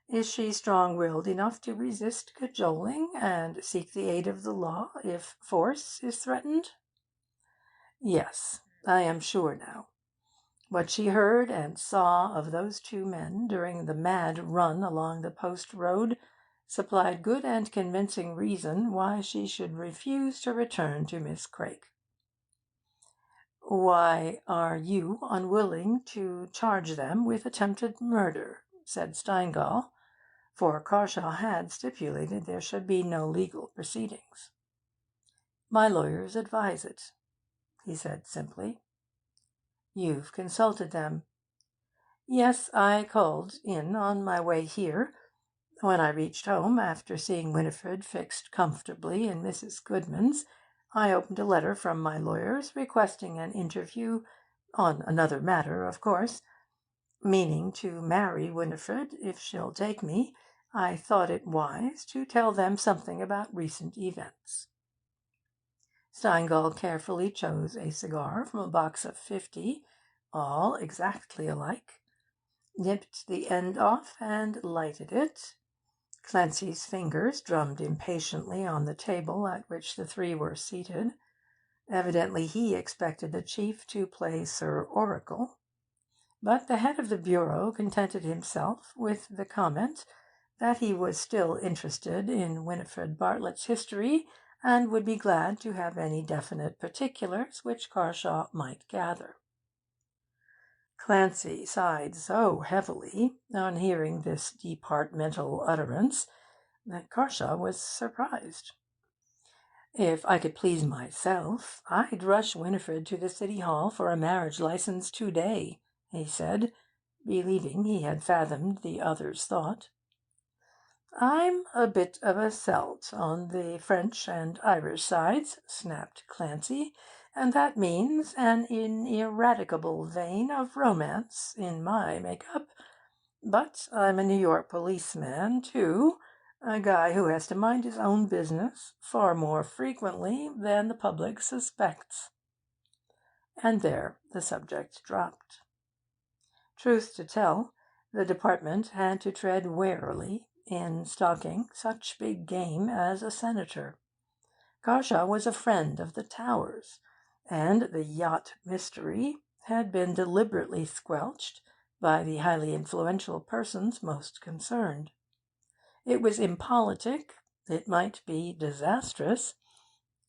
Is she strong-willed enough to resist cajoling, and seek the aid of the law if force is threatened?" "Yes, I am sure now. What she heard and saw of those two men during the mad run along the post road supplied good and convincing reason why she should refuse to return to Miss Craik." "Why are you unwilling to charge them with attempted murder?" said Steingall, for Carshaw had stipulated there should be no legal proceedings. "My lawyers advise it," he said simply. "You've consulted them?" "Yes, I called in on my way here. When I reached home, after seeing Winifred fixed comfortably in Mrs. Goodman's, I opened a letter from my lawyers requesting an interview, on another matter, of course. Meaning to marry Winifred, if she'll take me, I thought it wise to tell them something about recent events." Steingall carefully chose a cigar from a box of 50, all exactly alike, nipped the end off, and lighted it. Clancy's fingers drummed impatiently on the table at which the three were seated. Evidently he expected the chief to play Sir Oracle. But the head of the bureau contented himself with the comment that he was still interested in Winifred Bartlett's history, and would be glad to have any definite particulars which Carshaw might gather. Clancy sighed so heavily on hearing this departmental utterance that Carshaw was surprised. "If I could please myself, I'd rush Winifred to the City Hall for a marriage license to-day," he said, believing he had fathomed the other's thought. "I'm a bit of a Celt on the French and Irish sides," snapped Clancy, "and that means an ineradicable vein of romance in my make-up. But I'm a New York policeman, too, a guy who has to mind his own business far more frequently than the public suspects." And there the subject dropped. Truth to tell, the department had to tread warily in stalking such big game as a senator. Carshaw was a friend of the Towers, and the yacht mystery had been deliberately squelched by the highly influential persons most concerned. It was impolitic, it might be disastrous,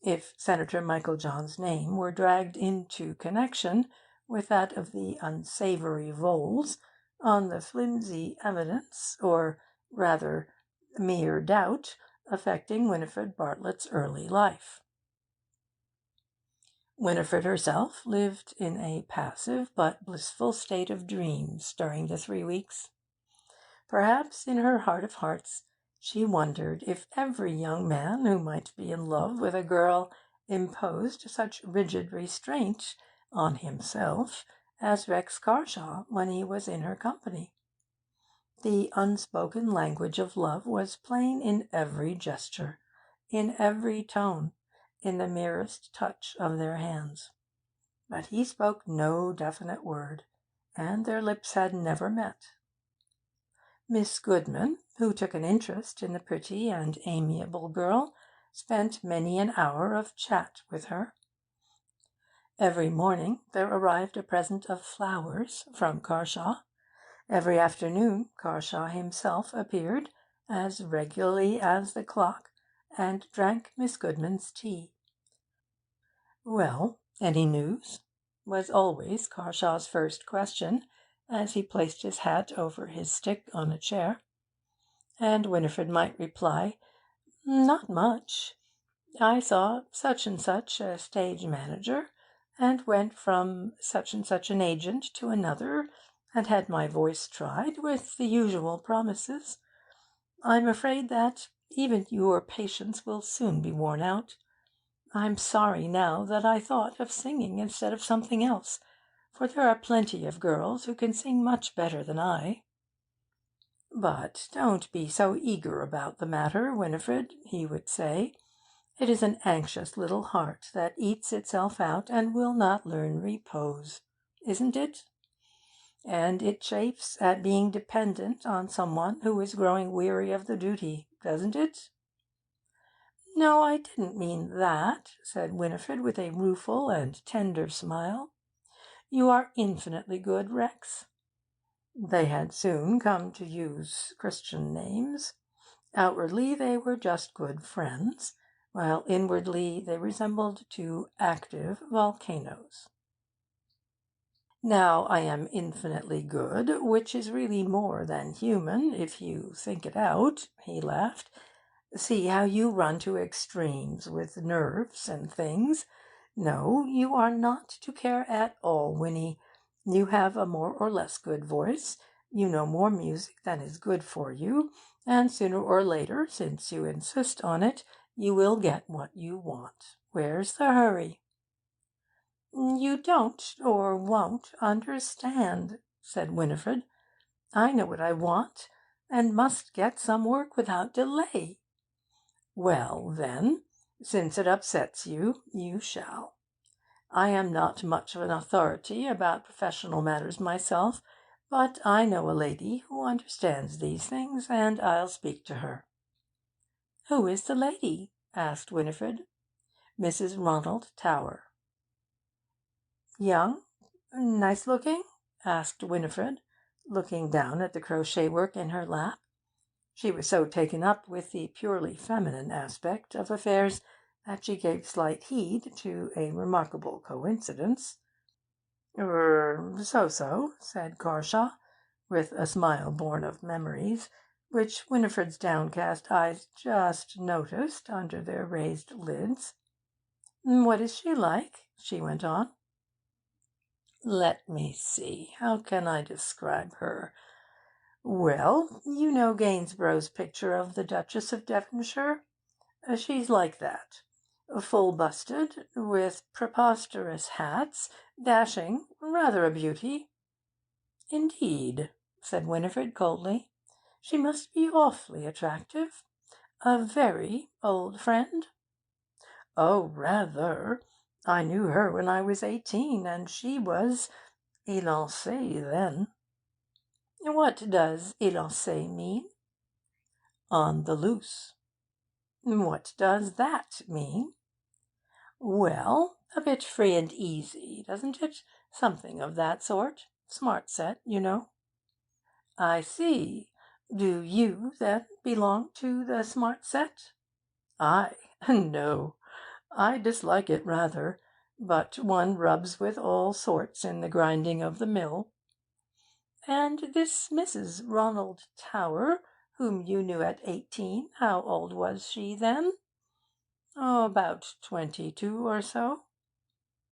if Senator Michael John's name were dragged into connection with that of the unsavoury Voles on the flimsy evidence, or rather mere doubt, affecting Winifred Bartlett's early life. Winifred herself lived in a passive but blissful state of dreams during the 3 weeks. Perhaps in her heart of hearts she wondered if every young man who might be in love with a girl imposed such rigid restraint on himself as Rex Carshaw when he was in her company. The unspoken language of love was plain in every gesture, in every tone, in the merest touch of their hands. But he spoke no definite word, and their lips had never met. Miss Goodman, who took an interest in the pretty and amiable girl, spent many an hour of chat with her. Every morning there arrived a present of flowers from Carshaw. Every afternoon Carshaw himself appeared, as regularly as the clock, and drank Miss Goodman's tea. "Well, any news?" was always Carshaw's first question, as he placed his hat over his stick on a chair. And Winifred might reply, "Not much. I saw such and such a stage manager, and went from such and such an agent to another, and had my voice tried, with the usual promises. I'm afraid that even your patience will soon be worn out. I'm sorry now that I thought of singing instead of something else, for there are plenty of girls who can sing much better than I." "But don't be so eager about the matter, Winifred," he would say. "It is an anxious little heart that eats itself out and will not learn repose, isn't it? And it chafes at being dependent on someone who is growing weary of the duty, doesn't it?" "No, I didn't mean that," said Winifred, with a rueful and tender smile. "You are infinitely good, Rex." They had soon come to use Christian names. Outwardly they were just good friends, while inwardly they resembled two active volcanoes. "Now I am infinitely good, which is really more than human, if you think it out," he laughed. "See how you run to extremes with nerves and things. No, you are not to care at all, Winnie. You have a more or less good voice, you know more music than is good for you, and sooner or later, since you insist on it, you will get what you want. Where's the hurry?" "You don't, or won't, understand," said Winifred. "I know what I want, and must get some work without delay." "Well, then, since it upsets you, you shall. I am not much of an authority about professional matters myself, but I know a lady who understands these things, and I'll speak to her." "Who is the lady?" asked Winifred. "Mrs. Ronald Tower." "Young? Nice looking?" asked Winifred, looking down at the crochet work in her lap. She was so taken up with the purely feminine aspect of affairs that she gave slight heed to a remarkable coincidence. So," said Carshaw, with a smile born of memories, which Winifred's downcast eyes just noticed under their raised lids. "What is she like?" she went on. "Let me see. How can I describe her? Well, you know Gainsborough's picture of the Duchess of Devonshire? She's like that. Full-busted, with preposterous hats, dashing, rather a beauty." "Indeed," said Winifred coldly. "She must be awfully attractive. A very old friend?" "Oh, rather. I knew her when I was 18, and she was élancée then." "What does élancée mean?" "On the loose." "What does that mean?" "Well, a bit free and easy, doesn't it? Something of that sort. Smart set, you know." "I see. Do you, then, belong to the smart set?" "I? No. I dislike it rather, but one rubs with all sorts in the grinding of the mill." "And this Mrs. Ronald Tower, whom you knew at 18, how old was she then?" "Oh, about 22 or so."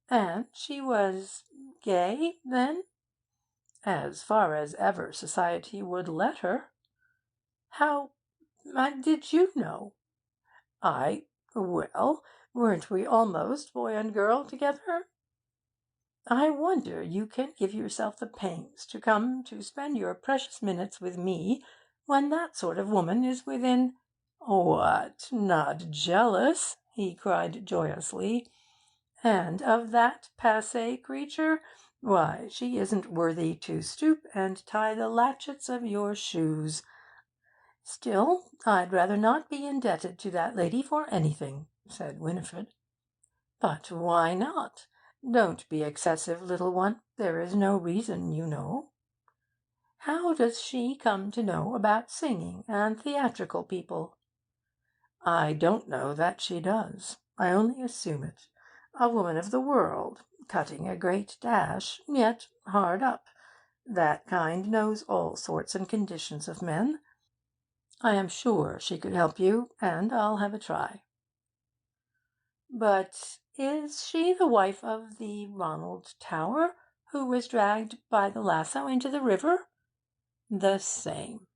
"And she was gay, then?" "As far as ever society would let her." "How did you know?" Well, weren't we almost boy and girl together?" "I wonder you can give yourself the pains to come to spend your precious minutes with me when that sort of woman is within—" "What, not jealous?" he cried joyously. "And of that passé creature? Why, she isn't worthy to stoop and tie the latchets of your shoes. Still, I'd rather not be indebted to that lady for anything," said Winifred. "But why not? Don't be excessive, little one. There is no reason, you know." "How does she come to know about singing and theatrical people?" "I don't know that she does. I only assume it. A woman of the world, cutting a great dash, yet hard up. That kind knows all sorts and conditions of men. I am sure she could help you, and I'll have a try." "But is she the wife of the Ronald Tower who was dragged by the lasso into the river?" "The same."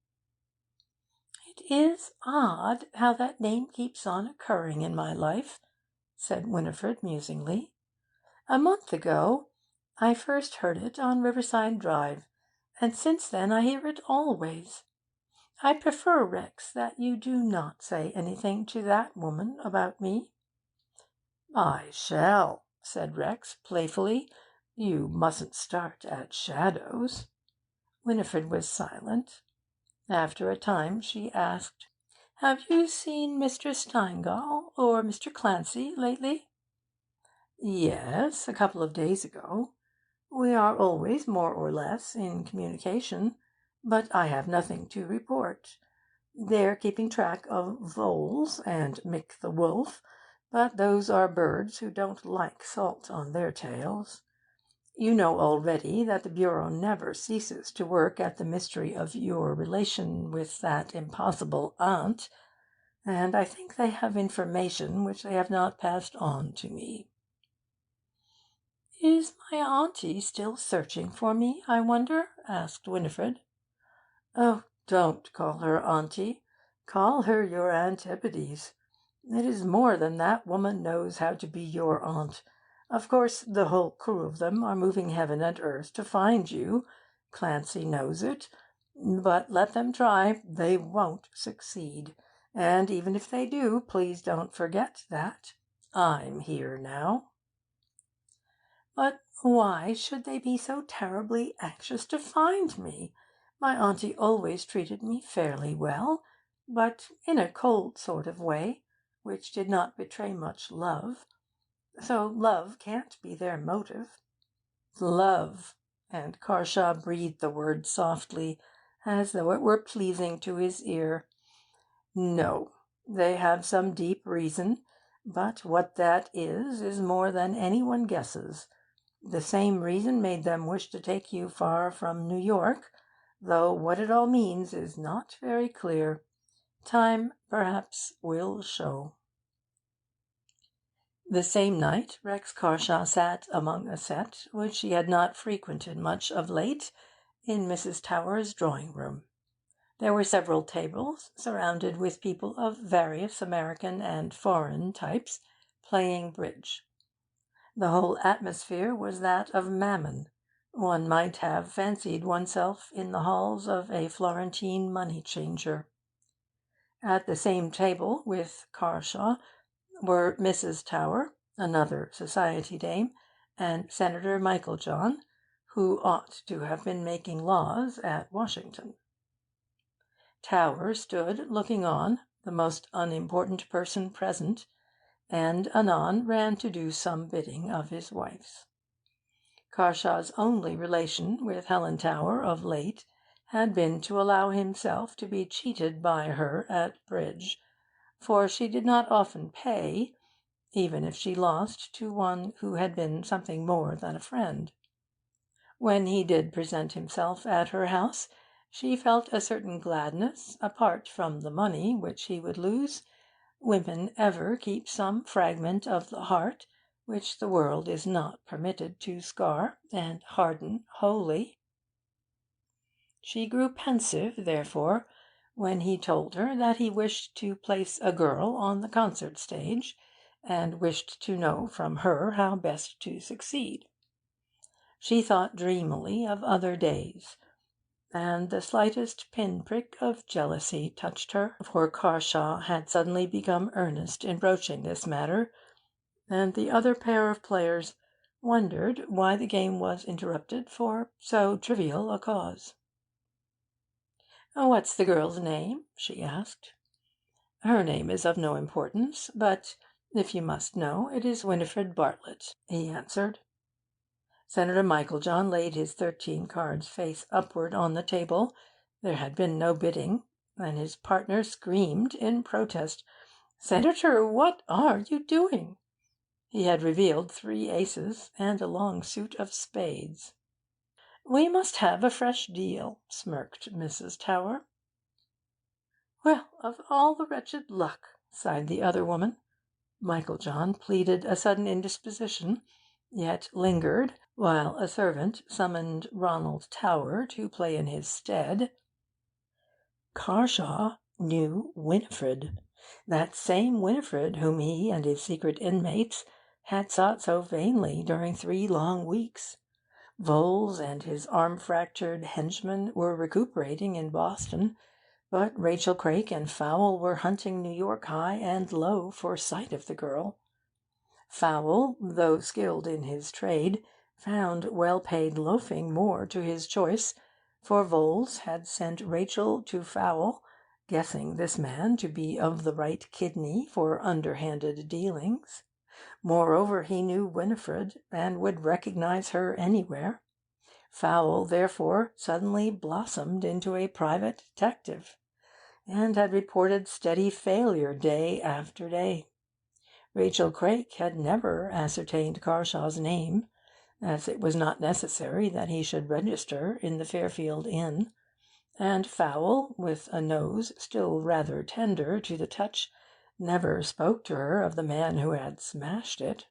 "It is odd how that name keeps on occurring in my life," said Winifred musingly. "A month ago I first heard it on Riverside Drive, and since then I hear it always. I prefer, Rex, that you do not say anything to that woman about me." "I shall," said Rex playfully. "You mustn't start at shadows." Winifred was silent. After a time she asked, "Have you seen Mr. Steingall or Mr. Clancy lately?" "Yes, a couple of days ago. We are always more or less in communication, but I have nothing to report. They're keeping track of voles and Mick the wolf, but those are birds who don't like salt on their tails. You know already that the Bureau never ceases to work at the mystery of your relation with that impossible aunt, and I think they have information which they have not passed on to me." "Is my auntie still searching for me, I wonder?" asked Winifred. "Oh, don't call her auntie. Call her your Antipodes. It is more than that woman knows how to be your aunt. Of course, the whole crew of them are moving heaven and earth to find you. Clancy knows it. But let them try, they won't succeed. And even if they do, please don't forget that I'm here now." "But why should they be so terribly anxious to find me? My auntie always treated me fairly well, but in a cold sort of way, which did not betray much love. So love can't be their motive." "Love!" and Carshaw breathed the word softly, as though it were pleasing to his ear. "No, they have some deep reason, but what that is more than anyone guesses. The same reason made them wish to take you far from New York, though what it all means is not very clear. Time, perhaps, will show." The same night Rex Carshaw sat among a set which he had not frequented much of late, in Mrs. Tower's drawing-room. There were several tables, surrounded with people of various American and foreign types, playing bridge. The whole atmosphere was that of Mammon. One might have fancied oneself in the halls of a Florentine money-changer. At the same table with Carshaw were Mrs. Tower, another society dame, and Senator Michaeljohn, who ought to have been making laws at Washington. Tower stood looking on, the most unimportant person present, and anon ran to do some bidding of his wife's. Carshaw's only relation with Helen Tower of late had been to allow himself to be cheated by her at bridge, for she did not often pay, even if she lost to one who had been something more than a friend. When he did present himself at her house, she felt a certain gladness, apart from the money which he would lose. Women ever keep some fragment of the heart which the world is not permitted to scar and harden wholly. She grew pensive, therefore, when he told her that he wished to place a girl on the concert stage, and wished to know from her how best to succeed. She thought dreamily of other days. and the slightest pinprick of jealousy touched her, for Carshaw had suddenly become earnest in broaching this matter, and the other pair of players wondered why the game was interrupted for so trivial a cause. "What's the girl's name?" she asked. "Her name is of no importance, but if you must know, it is Winifred Bartlett," he answered. Senator Meiklejohn laid his 13 cards face upward on the table. There had been no bidding, and his partner screamed in protest. "Senator, what are you doing?" He had revealed 3 aces and a long suit of spades. "We must have a fresh deal," smirked Mrs. Tower. "Well, of all the wretched luck!" sighed the other woman. Meiklejohn pleaded a sudden indisposition, yet lingered while a servant summoned Ronald Tower to play in his stead. Carshaw knew Winifred, that same Winifred whom he and his secret inmates had sought so vainly during 3 long weeks. Voles and his arm-fractured henchman were recuperating in Boston, but Rachel Craik and Fowle were hunting New York high and low for sight of the girl. Fowle, though skilled in his trade, found well-paid loafing more to his choice, for Voles had sent Rachel to Fowle, guessing this man to be of the right kidney for underhanded dealings. Moreover, he knew Winifred, and would recognize her anywhere. Fowle, therefore, suddenly blossomed into a private detective, and had reported steady failure day after day. Rachel Craik had never ascertained Carshaw's name, as it was not necessary that he should register in the Fairfield Inn, and Fowle, with a nose still rather tender to the touch, never spoke to her of the man who had smashed it.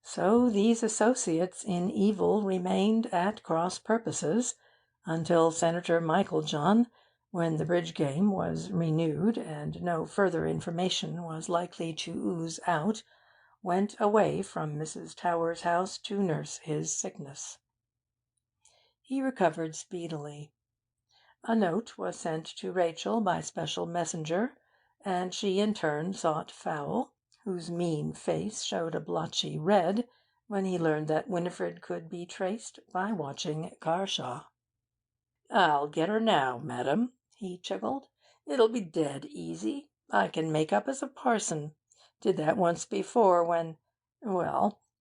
So these associates in evil remained at cross purposes until Senator Meiklejohn, when the bridge game was renewed and no further information was likely to ooze out, went away from Mrs. Tower's house to nurse his sickness. He recovered speedily. A note was sent to Rachel by special messenger, and she in turn sought Fowle, whose mean face showed a blotchy red when he learned that Winifred could be traced by watching Carshaw. "I'll get her now, madam," he chuckled. "It'll be dead easy. I can make up as a parson. Did that once before when,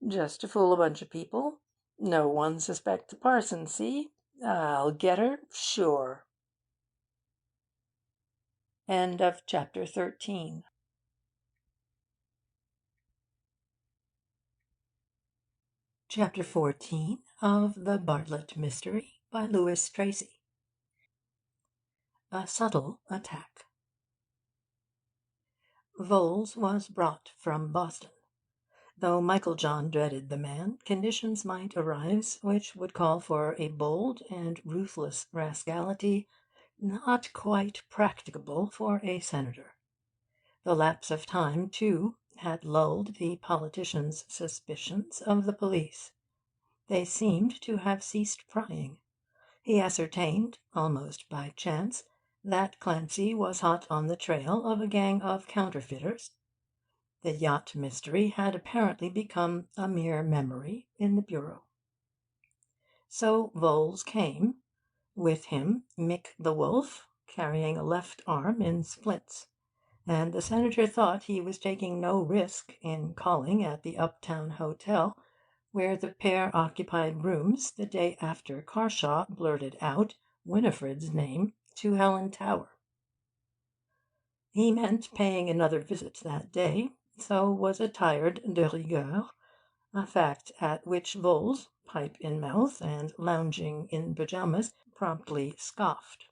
just to fool a bunch of people. No one suspect the parson, see? I'll get her, sure." End of chapter 13. Chapter 14 of The Bartlett Mystery by Louis Tracy. A subtle attack. Voles was brought from Boston. Though Meiklejohn dreaded the man, conditions might arise which would call for a bold and ruthless rascality not quite practicable for a senator. The lapse of time, too, had lulled the politician's suspicions of the police. They seemed to have ceased prying. He ascertained, almost by chance, that Clancy was hot on the trail of a gang of counterfeiters. The yacht mystery had apparently become a mere memory in the bureau. So Voles came, with him Mick the Wolf, carrying a left arm in splints, and the senator thought he was taking no risk in calling at the uptown hotel where the pair occupied rooms the day after Carshaw blurted out Winifred's name to Helen Tower. He meant paying another visit that day, so was attired de rigueur, a fact at which Voles, pipe in mouth and lounging in pyjamas, promptly scoffed.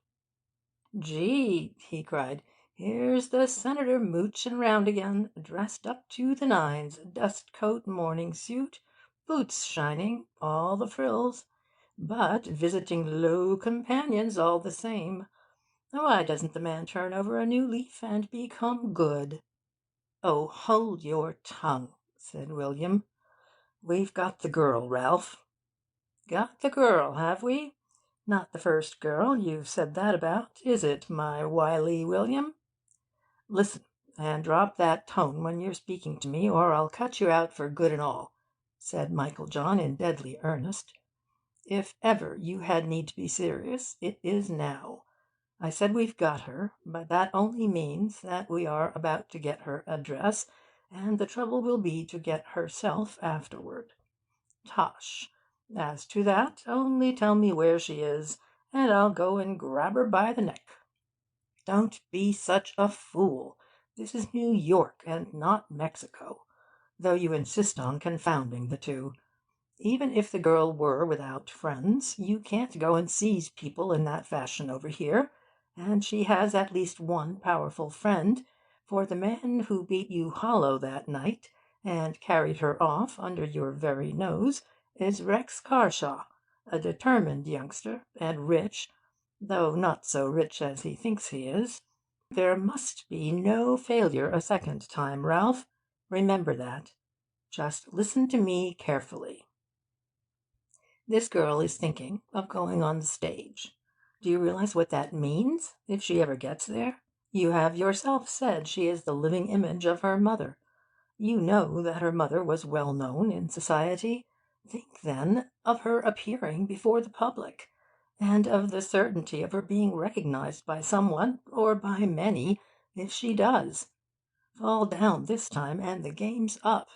"Gee!" he cried. "Here's the senator moochin' round again, dressed up to the nines, dust coat, morning suit, boots shining, all the frills, but visiting low companions all the same. Why doesn't the man turn over a new leaf and become good?" "Oh, hold your tongue," said William. "We've got the girl, Ralph." "Got the girl, have we? Not the first girl you've said that about, is it, my wily William? Listen, and drop that tone when you're speaking to me, or I'll cut you out for good and all," said Michael John in deadly earnest. "If ever you had need to be serious, it is now. I said we've got her, but that only means that we are about to get her address, and the trouble will be to get herself afterward. Tosh! As to that, only tell me where she is, and I'll go and grab her by the neck. Don't be such a fool. This is New York, and not Mexico, though you insist on confounding the two. Even if the girl were without friends, you can't go and seize people in that fashion over here, and she has at least one powerful friend, for the man who beat you hollow that night, and carried her off under your very nose, is Rex Carshaw, a determined youngster, and rich, though not so rich as he thinks he is. There must be no failure a second time, Ralph. Remember that. Just listen to me carefully. This girl is thinking of going on the stage. Do you realize what that means, if she ever gets there? You have yourself said she is the living image of her mother. You know that her mother was well known in society. Think, then, of her appearing before the public, and of the certainty of her being recognized by someone, or by many, if she does. Fall down this time, and the game's up.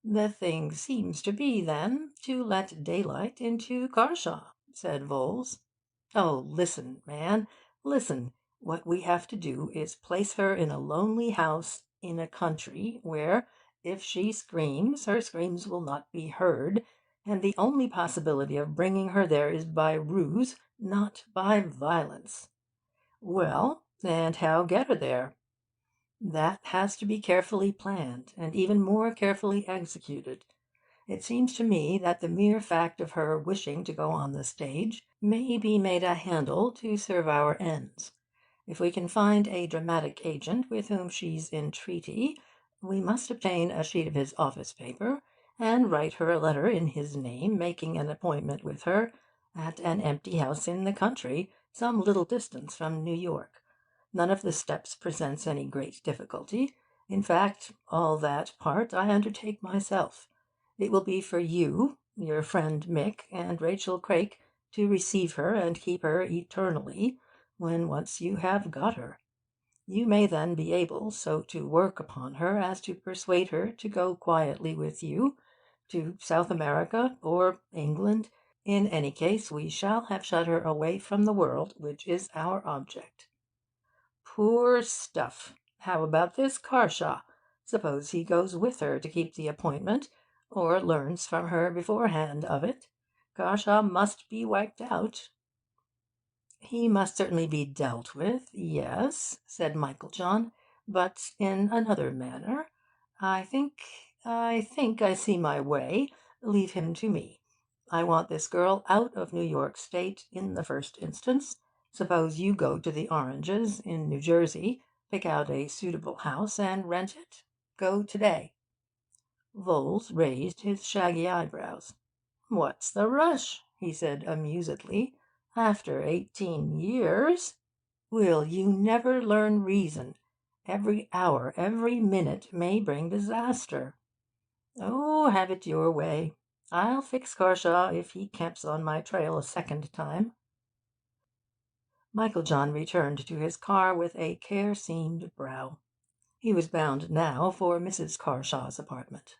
"The thing seems to be, then, to let daylight into Carshaw," said Voles. "Oh, listen, man, listen. What we have to do is place her in a lonely house in a country where, if she screams, her screams will not be heard, and the only possibility of bringing her there is by ruse, not by violence. Well, and how get her there? That has to be carefully planned, and even more carefully executed. It seems to me that the mere fact of her wishing to go on the stage may be made a handle to serve our ends. If we can find a dramatic agent with whom she's in treaty, we must obtain a sheet of his office paper, and write her a letter in his name, making an appointment with her at an empty house in the country, some little distance from New York. None of the steps presents any great difficulty. In fact, all that part I undertake myself. It will be for you, your friend Mick, and Rachel Craik to receive her and keep her eternally, when once you have got her. You may then be able so to work upon her as to persuade her to go quietly with you to South America or England. In any case, we shall have shut her away from the world, which is our object. Poor stuff! How about this Carshaw? Suppose he goes with her to keep the appointment, or learns from her beforehand of it? Carshaw must be wiped out." "He must certainly be dealt with, yes," said Michael John, "but in another manner. I think I see my way. Leave him to me. I want this girl out of New York State in the first instance. Suppose you go to the Oranges in New Jersey, pick out a suitable house, and rent it. Go to-day." Voles raised his shaggy eyebrows. "What's the rush?" he said amusedly. "After 18 years? Will you never learn reason? Every hour, every minute may bring disaster. Oh, have it your way. I'll fix Carshaw if he camps on my trail a second time." Michael John returned to his car with a care-seamed brow. He was bound now for Mrs. Carshaw's apartment.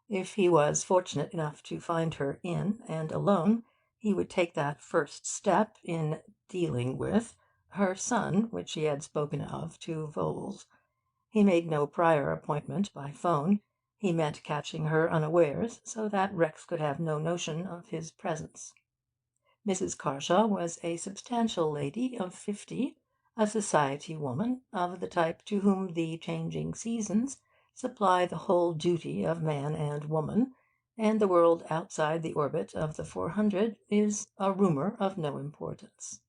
If he was fortunate enough to find her in and alone, he would take that first step in dealing with her son which he had spoken of to Voles. He made no prior appointment by phone. He meant catching her unawares, so that Rex could have no notion of his presence. Mrs. Carshaw was a substantial lady of 50, a society woman, of the type to whom the changing seasons supply the whole duty of man and woman, and the world outside the orbit of the 400 is a rumour of no importance.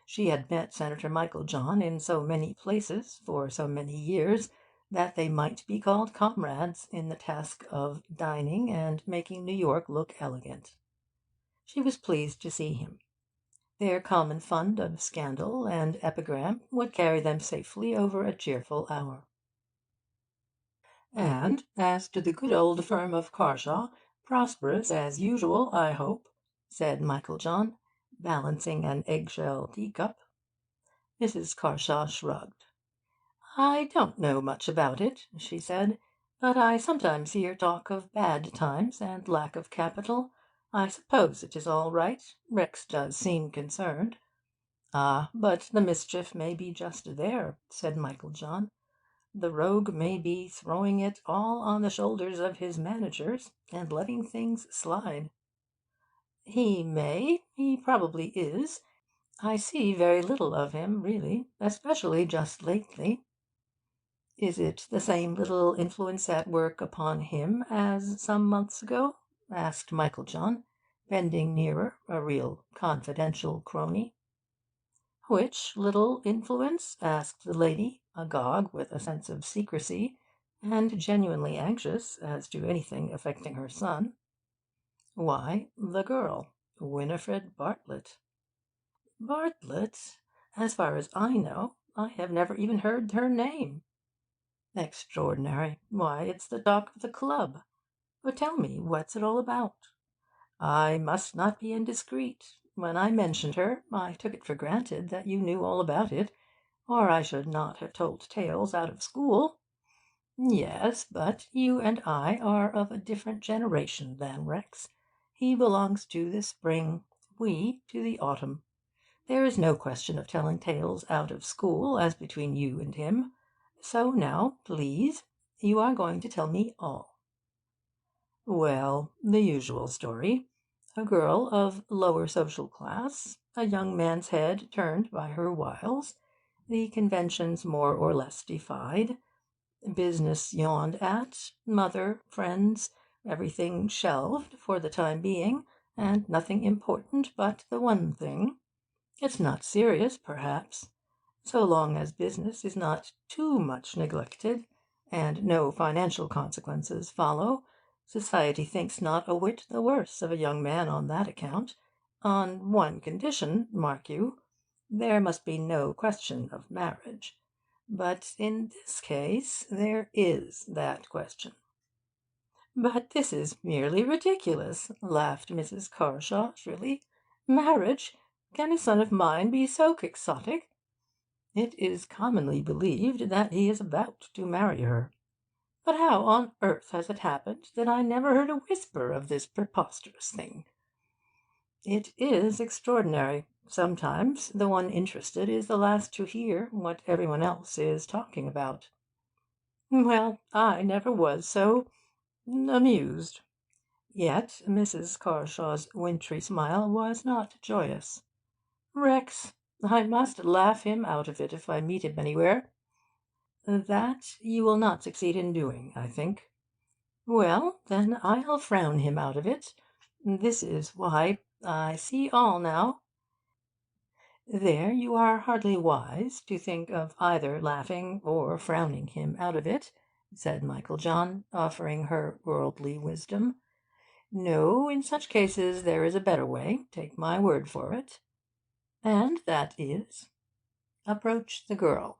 She had met Senator Michael John in so many places for so many years that they might be called comrades in the task of dining and making New York look elegant. She was pleased to see him. Their common fund of scandal and epigram would carry them safely over a cheerful hour. "And as to the good old firm of Carshaw, prosperous as usual, I hope," said Michael John, balancing an eggshell teacup. Mrs. Carshaw shrugged. "I don't know much about it," she said, "but I sometimes hear talk of bad times and lack of capital. I suppose it is all right. Rex does seem concerned." "Ah, but the mischief may be just there," said Michael John. "The rogue may be throwing it all on the shoulders of his managers, and letting things slide." "He may. He probably is. I see very little of him, really, especially just lately." "Is it the same little influence at work upon him as some months ago?" asked Michael John, bending nearer, a real confidential crony. "Which little influence?" asked the lady, agog with a sense of secrecy, and genuinely anxious as to anything affecting her son. "Why, the girl, Winifred Bartlett." "Bartlett? As far as I know, I have never even heard her name." "Extraordinary! Why, it's the talk of the club. But tell me, what's it all about?" "I must not be indiscreet. When I mentioned her, I took it for granted that you knew all about it, or I should not have told tales out of school." "Yes, but you and I are of a different generation than Rex. He belongs to the spring, we to the autumn. There is no question of telling tales out of school as between you and him. So now, please, you are going to tell me all." "Well, the usual story. A girl of lower social class, a young man's head turned by her wiles, the conventions more or less defied, business yawned at, mother, friends, everything shelved for the time being, and nothing important but the one thing. It's not serious, perhaps. So long as business is not too much neglected, and no financial consequences follow, society thinks not a whit the worse of a young man on that account. On one condition, mark you: there must be no question of marriage. But in this case there is that question." "But this is merely ridiculous," laughed Mrs. Carshaw, shrilly. "Marriage! Can a son of mine be so quixotic?" "It is commonly believed that he is about to marry her." "But how on earth has it happened that I never heard a whisper of this preposterous thing?" "It is extraordinary. Sometimes the one interested is the last to hear what everyone else is talking about." "Well, I never was so amused." Yet Mrs. Carshaw's wintry smile was not joyous. "Rex! I must laugh him out of it if I meet him anywhere." "That you will not succeed in doing, I think." "Well, then I'll frown him out of it. This is why I see all now." "There you are hardly wise to think of either laughing or frowning him out of it," said Michael John, offering her worldly wisdom. "No, in such cases there is a better way, take my word for it." "And that is?" "Approach the girl.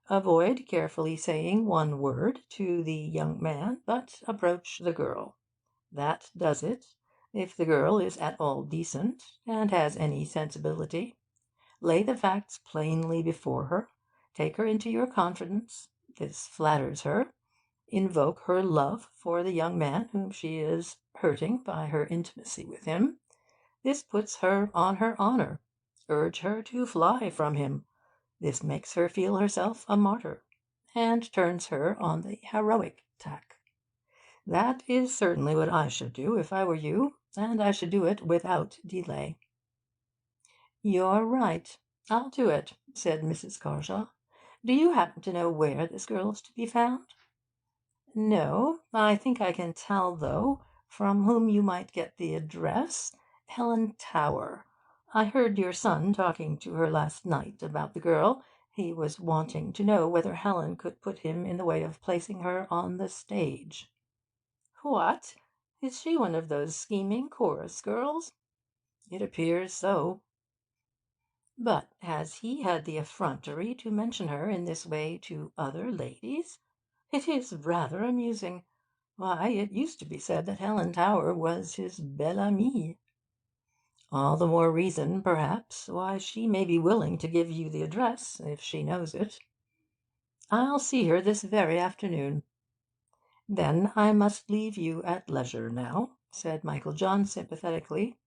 Avoid carefully saying one word to the young man, but approach the girl. That does it, if the girl is at all decent, and has any sensibility. Lay the facts plainly before her, take her into your confidence. This flatters her. Invoke her love for the young man whom she is hurting by her intimacy with him. This puts her on her honour. Urge her to fly from him. This makes her feel herself a martyr, and turns her on the heroic tack. That is certainly what I should do if I were you, and I should do it without delay." "You're right. I'll do it," said Mrs. Carshaw. "Do you happen to know where this girl is to be found?" "No. I think I can tell, though, from whom you might get the address. Helen Tower. I heard your son talking to her last night about the girl. He was wanting to know whether Helen could put him in the way of placing her on the stage." "What? Is she one of those scheming chorus girls?" It appears so. But has he had the effrontery to mention her in this way to other ladies? It is rather amusing. Why, it used to be said that Helen Tower was his belle amie. All the more reason, perhaps, why she may be willing to give you the address, if she knows it. I'll see her this very afternoon. Then I must leave you at leisure now, said Michael John sympathetically.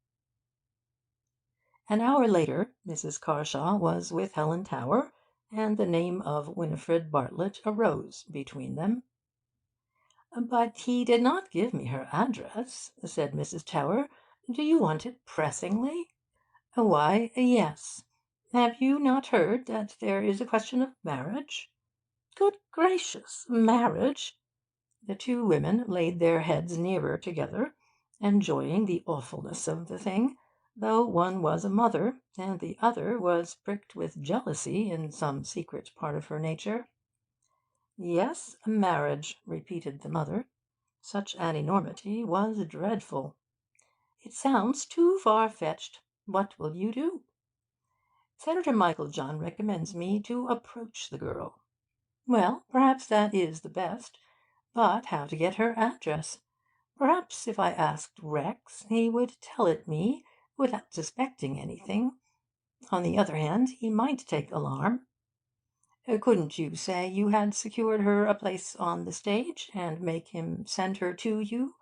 An hour later, Mrs. Carshaw was with Helen Tower, and the name of Winifred Bartlett arose between them. "But he did not give me her address," said Mrs. Tower. "Do you want it pressingly?" "Why, yes. Have you not heard that there is a question of marriage?" "Good gracious! Marriage!" The two women laid their heads nearer together, enjoying the awfulness of the thing, though one was a mother, and the other was pricked with jealousy in some secret part of her nature. "Yes, marriage," repeated the mother. Such an enormity was dreadful. "It sounds too far-fetched. What will you do?" "Senator Michael John recommends me to approach the girl." "Well, perhaps that is the best. But how to get her address? Perhaps if I asked Rex, he would tell it me without suspecting anything. On the other hand, he might take alarm. Couldn't you say you had secured her a place on the stage, and make him send her to you,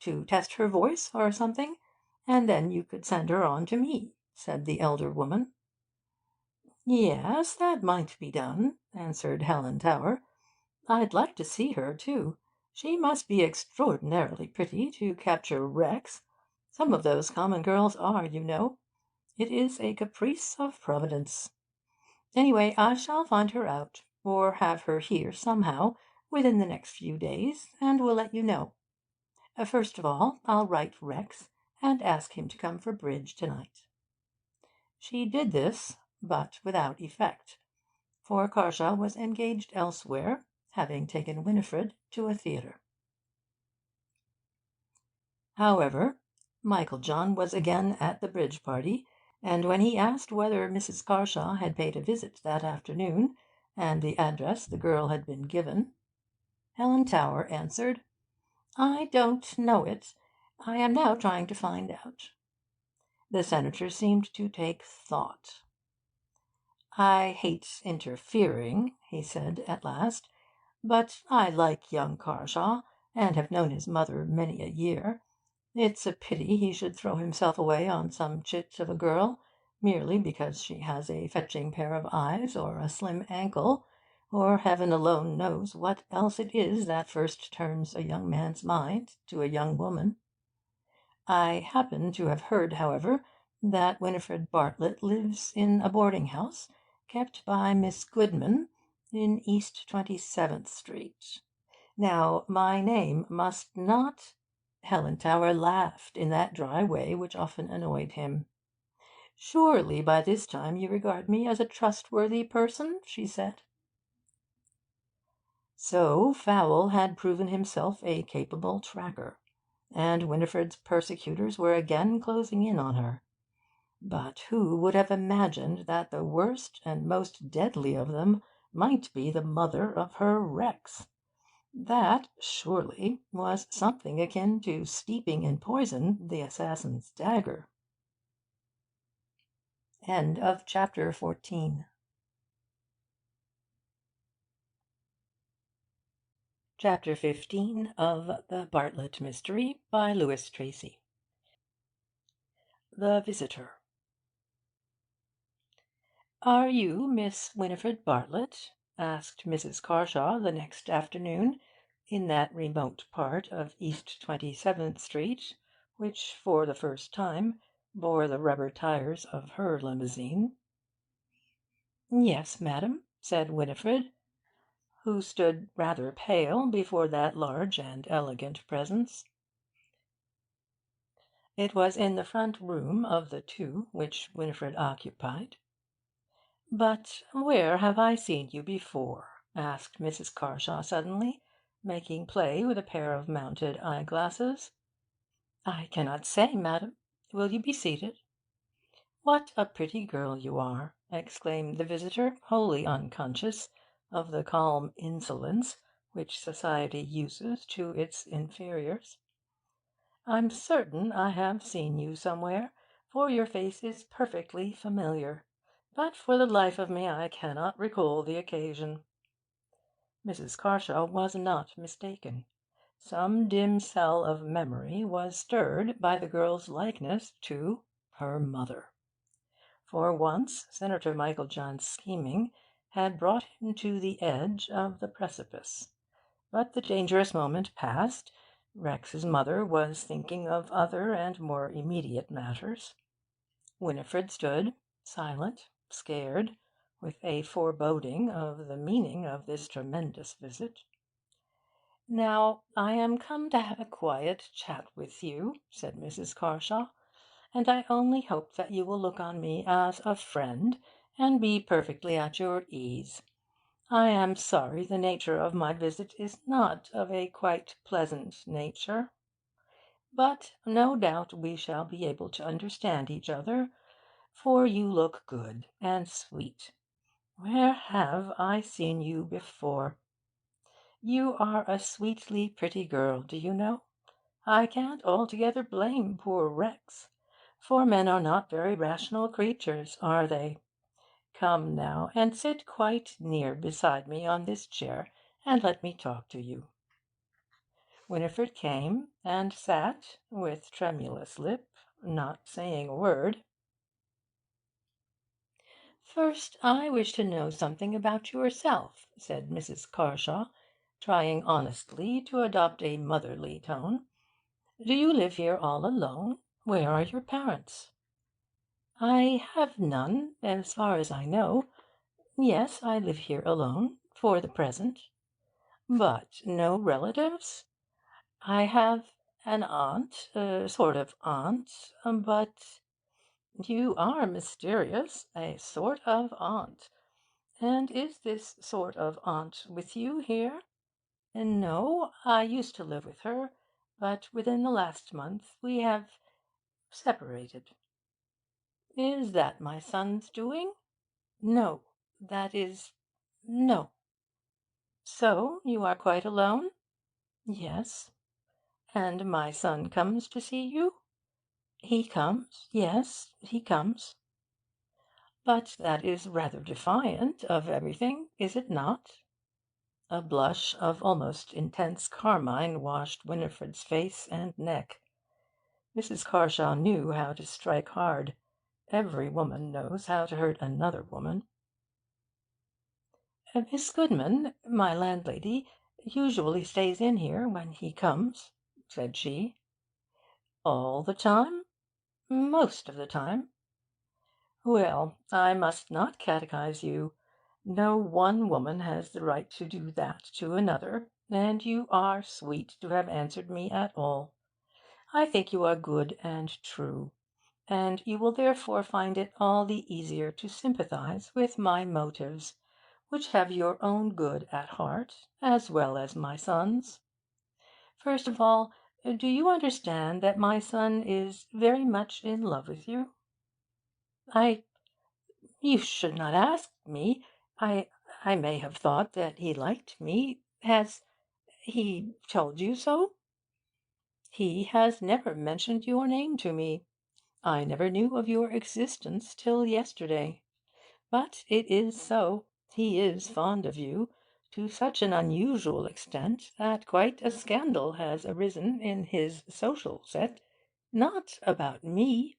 to test her voice or something, and then you could send her on to me?" said the elder woman. "Yes, that might be done," answered Helen Tower. "I'd like to see her, too. She must be extraordinarily pretty to capture Rex. Some of those common girls are, you know. It is a caprice of Providence. Anyway, I shall find her out, or have her here somehow, within the next few days, and will let you know. First of all, I'll write Rex, and ask him to come for bridge tonight." She did this, but without effect, for Carshaw was engaged elsewhere, having taken Winifred to a theatre. However, Michael John was again at the bridge party, and when he asked whether Mrs. Carshaw had paid a visit that afternoon, and the address the girl had been given, Helen Tower answered, "I don't know it. I am now trying to find out." The senator seemed to take thought. "I hate interfering," he said at last, "but I like young Carshaw, and have known his mother many a year. It's a pity he should throw himself away on some chit of a girl, merely because she has a fetching pair of eyes, or a slim ankle, or heaven alone knows what else it is that first turns a young man's mind to a young woman. I happen to have heard, however, that Winifred Bartlett lives in a boarding house kept by Miss Goodman in East 27th Street. Now, my name must not—" Helen Tower laughed in that dry way which often annoyed him. "Surely by this time you regard me as a trustworthy person?" she said. So Fowle had proven himself a capable tracker, and Winifred's persecutors were again closing in on her. But who would have imagined that the worst and most deadly of them might be the mother of her Rex? That, surely, was something akin to steeping in poison the assassin's dagger. End of chapter 14. Chapter 15 of The Bartlett Mystery by Louis Tracy. The Visitor. "Are you Miss Winifred Bartlett?" asked Mrs. Carshaw the next afternoon, in that remote part of East 27th Street which, for the first time, bore the rubber tires of her limousine. "Yes, madam," said Winifred, who stood rather pale before that large and elegant presence. It was in the front room of the two which Winifred occupied. "But where have I seen you before?" asked Mrs. Carshaw suddenly, making play with a pair of mounted eyeglasses. "I cannot say, madam. Will you be seated?" "What a pretty girl you are!" exclaimed the visitor, wholly unconscious of the calm insolence which society uses to its inferiors. "I'm certain I have seen you somewhere, for your face is perfectly familiar, but for the life of me I cannot recall the occasion." Mrs. Carshaw was not mistaken. Some dim cell of memory was stirred by the girl's likeness to her mother. For once Senator Michael John's scheming had brought him to the edge of the precipice. But the dangerous moment past, Rex's mother was thinking of other and more immediate matters. Winifred stood, silent, scared, with a foreboding of the meaning of this tremendous visit. "Now, I am come to have a quiet chat with you," said Mrs. Carshaw, "and I only hope that you will look on me as a friend, and be perfectly at your ease. I am sorry the nature of my visit is not of a quite pleasant nature, but no doubt we shall be able to understand each other, for you look good and sweet. Where have I seen you before? You are a sweetly pretty girl, do you know? I can't altogether blame poor Rex, for men are not very rational creatures, are they? Come now, and sit quite near beside me on this chair, and let me talk to you." Winifred came and sat, with tremulous lip, not saying a word. "First, I wish to know something about yourself," said Mrs. Carshaw, trying honestly to adopt a motherly tone. "Do you live here all alone? Where are your parents?" "I have none, as far as I know. Yes, I live here alone, for the present." "But no relatives?" "I have an aunt, a sort of aunt, but—" "You are mysterious. A sort of aunt. And is this sort of aunt with you here?" "No, I used to live with her, but within the last month we have separated." "Is that my son's doing?" "No, that is—no." "So you are quite alone?" "Yes." "And my son comes to see you?" "He comes, yes, he comes." "But that is rather defiant of everything, is it not?" A blush of almost intense carmine washed Winifred's face and neck. Mrs. Carshaw knew how to strike hard. Every woman knows how to hurt another woman. "Miss Goodman, my landlady, usually stays in here when he comes," said she. "All the time?" "Most of the time." "Well, I must not catechise you. No one woman has the right to do that to another, and you are sweet to have answered me at all. I think you are good and true, and you will therefore find it all the easier to sympathise with my motives, which have your own good at heart as well as my son's. First of all, do you understand that my son is very much in love with you?" "I You should not ask me. I may have thought that he liked me. Has he told you so?" "He has never mentioned your name to me. I never knew of your existence till yesterday. But it is so. He is fond of you, to such an unusual extent that quite a scandal has arisen in his social set. Not about me."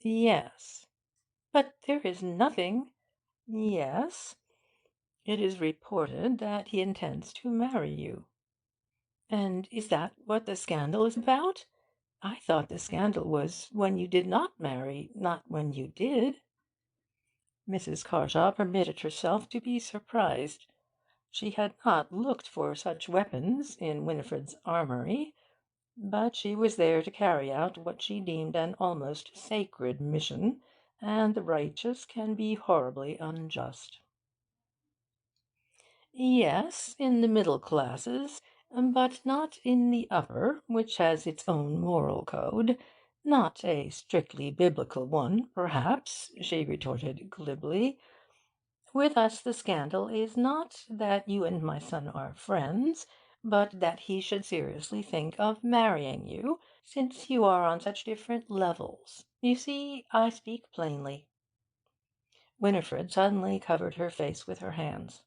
"Yes." "But there is nothing—" "Yes. It is reported that he intends to marry you." "And is that what the scandal is about? I thought the scandal was when you did not marry, not when you did." Mrs. Carshaw permitted herself to be surprised. She had not looked for such weapons in Winifred's armoury, but she was there to carry out what she deemed an almost sacred mission, and the righteous can be horribly unjust. "Yes, in the middle classes, but not in the upper, which has its own moral code. Not a strictly biblical one, perhaps, she retorted glibly. With us the scandal is not that you and my son are friends, but that he should seriously think of marrying you, since you are on such different levels. You see, I speak plainly." Winifred suddenly covered her face with her hands.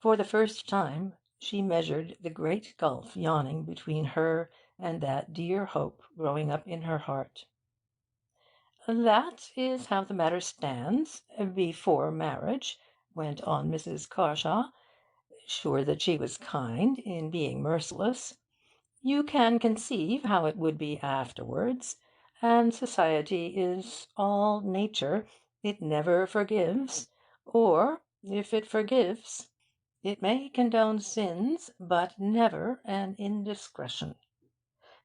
For the first time she measured the great gulf yawning between her and that dear hope growing up in her heart. "That is how the matter stands before marriage," went on Mrs. Carshaw, sure that she was kind in being merciless. "You can conceive how it would be afterwards, and society is all nature. It never forgives, or, if it forgives, it may condone sins, but never an indiscretion.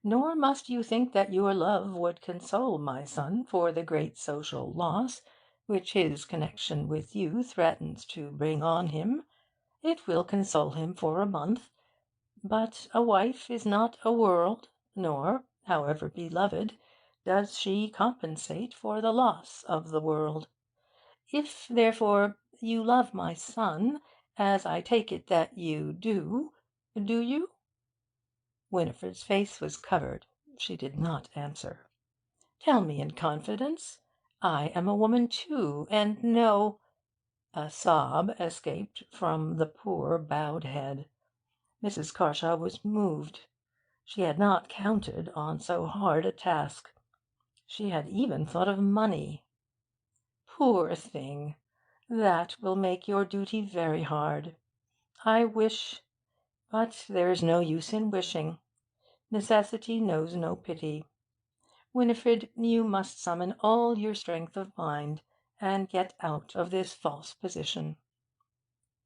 Nor must you think that your love would console my son for the great social loss which his connection with you threatens to bring on him. It will console him for a month, but a wife is not a world, nor, however beloved, does she compensate for the loss of the world. If, therefore, you love my son, as I take it that you do you?" Winifred's face was covered. She did not answer. "Tell me in confidence. I am a woman too, and know—" A sob escaped from the poor bowed head. Mrs. Carshaw was moved. She had not counted on so hard a task. She had even thought of money. "Poor thing! That will make your duty very hard. I wish—but there's no use in wishing. Necessity knows no pity. Winifred, you must summon all your strength of mind and get out of this false position."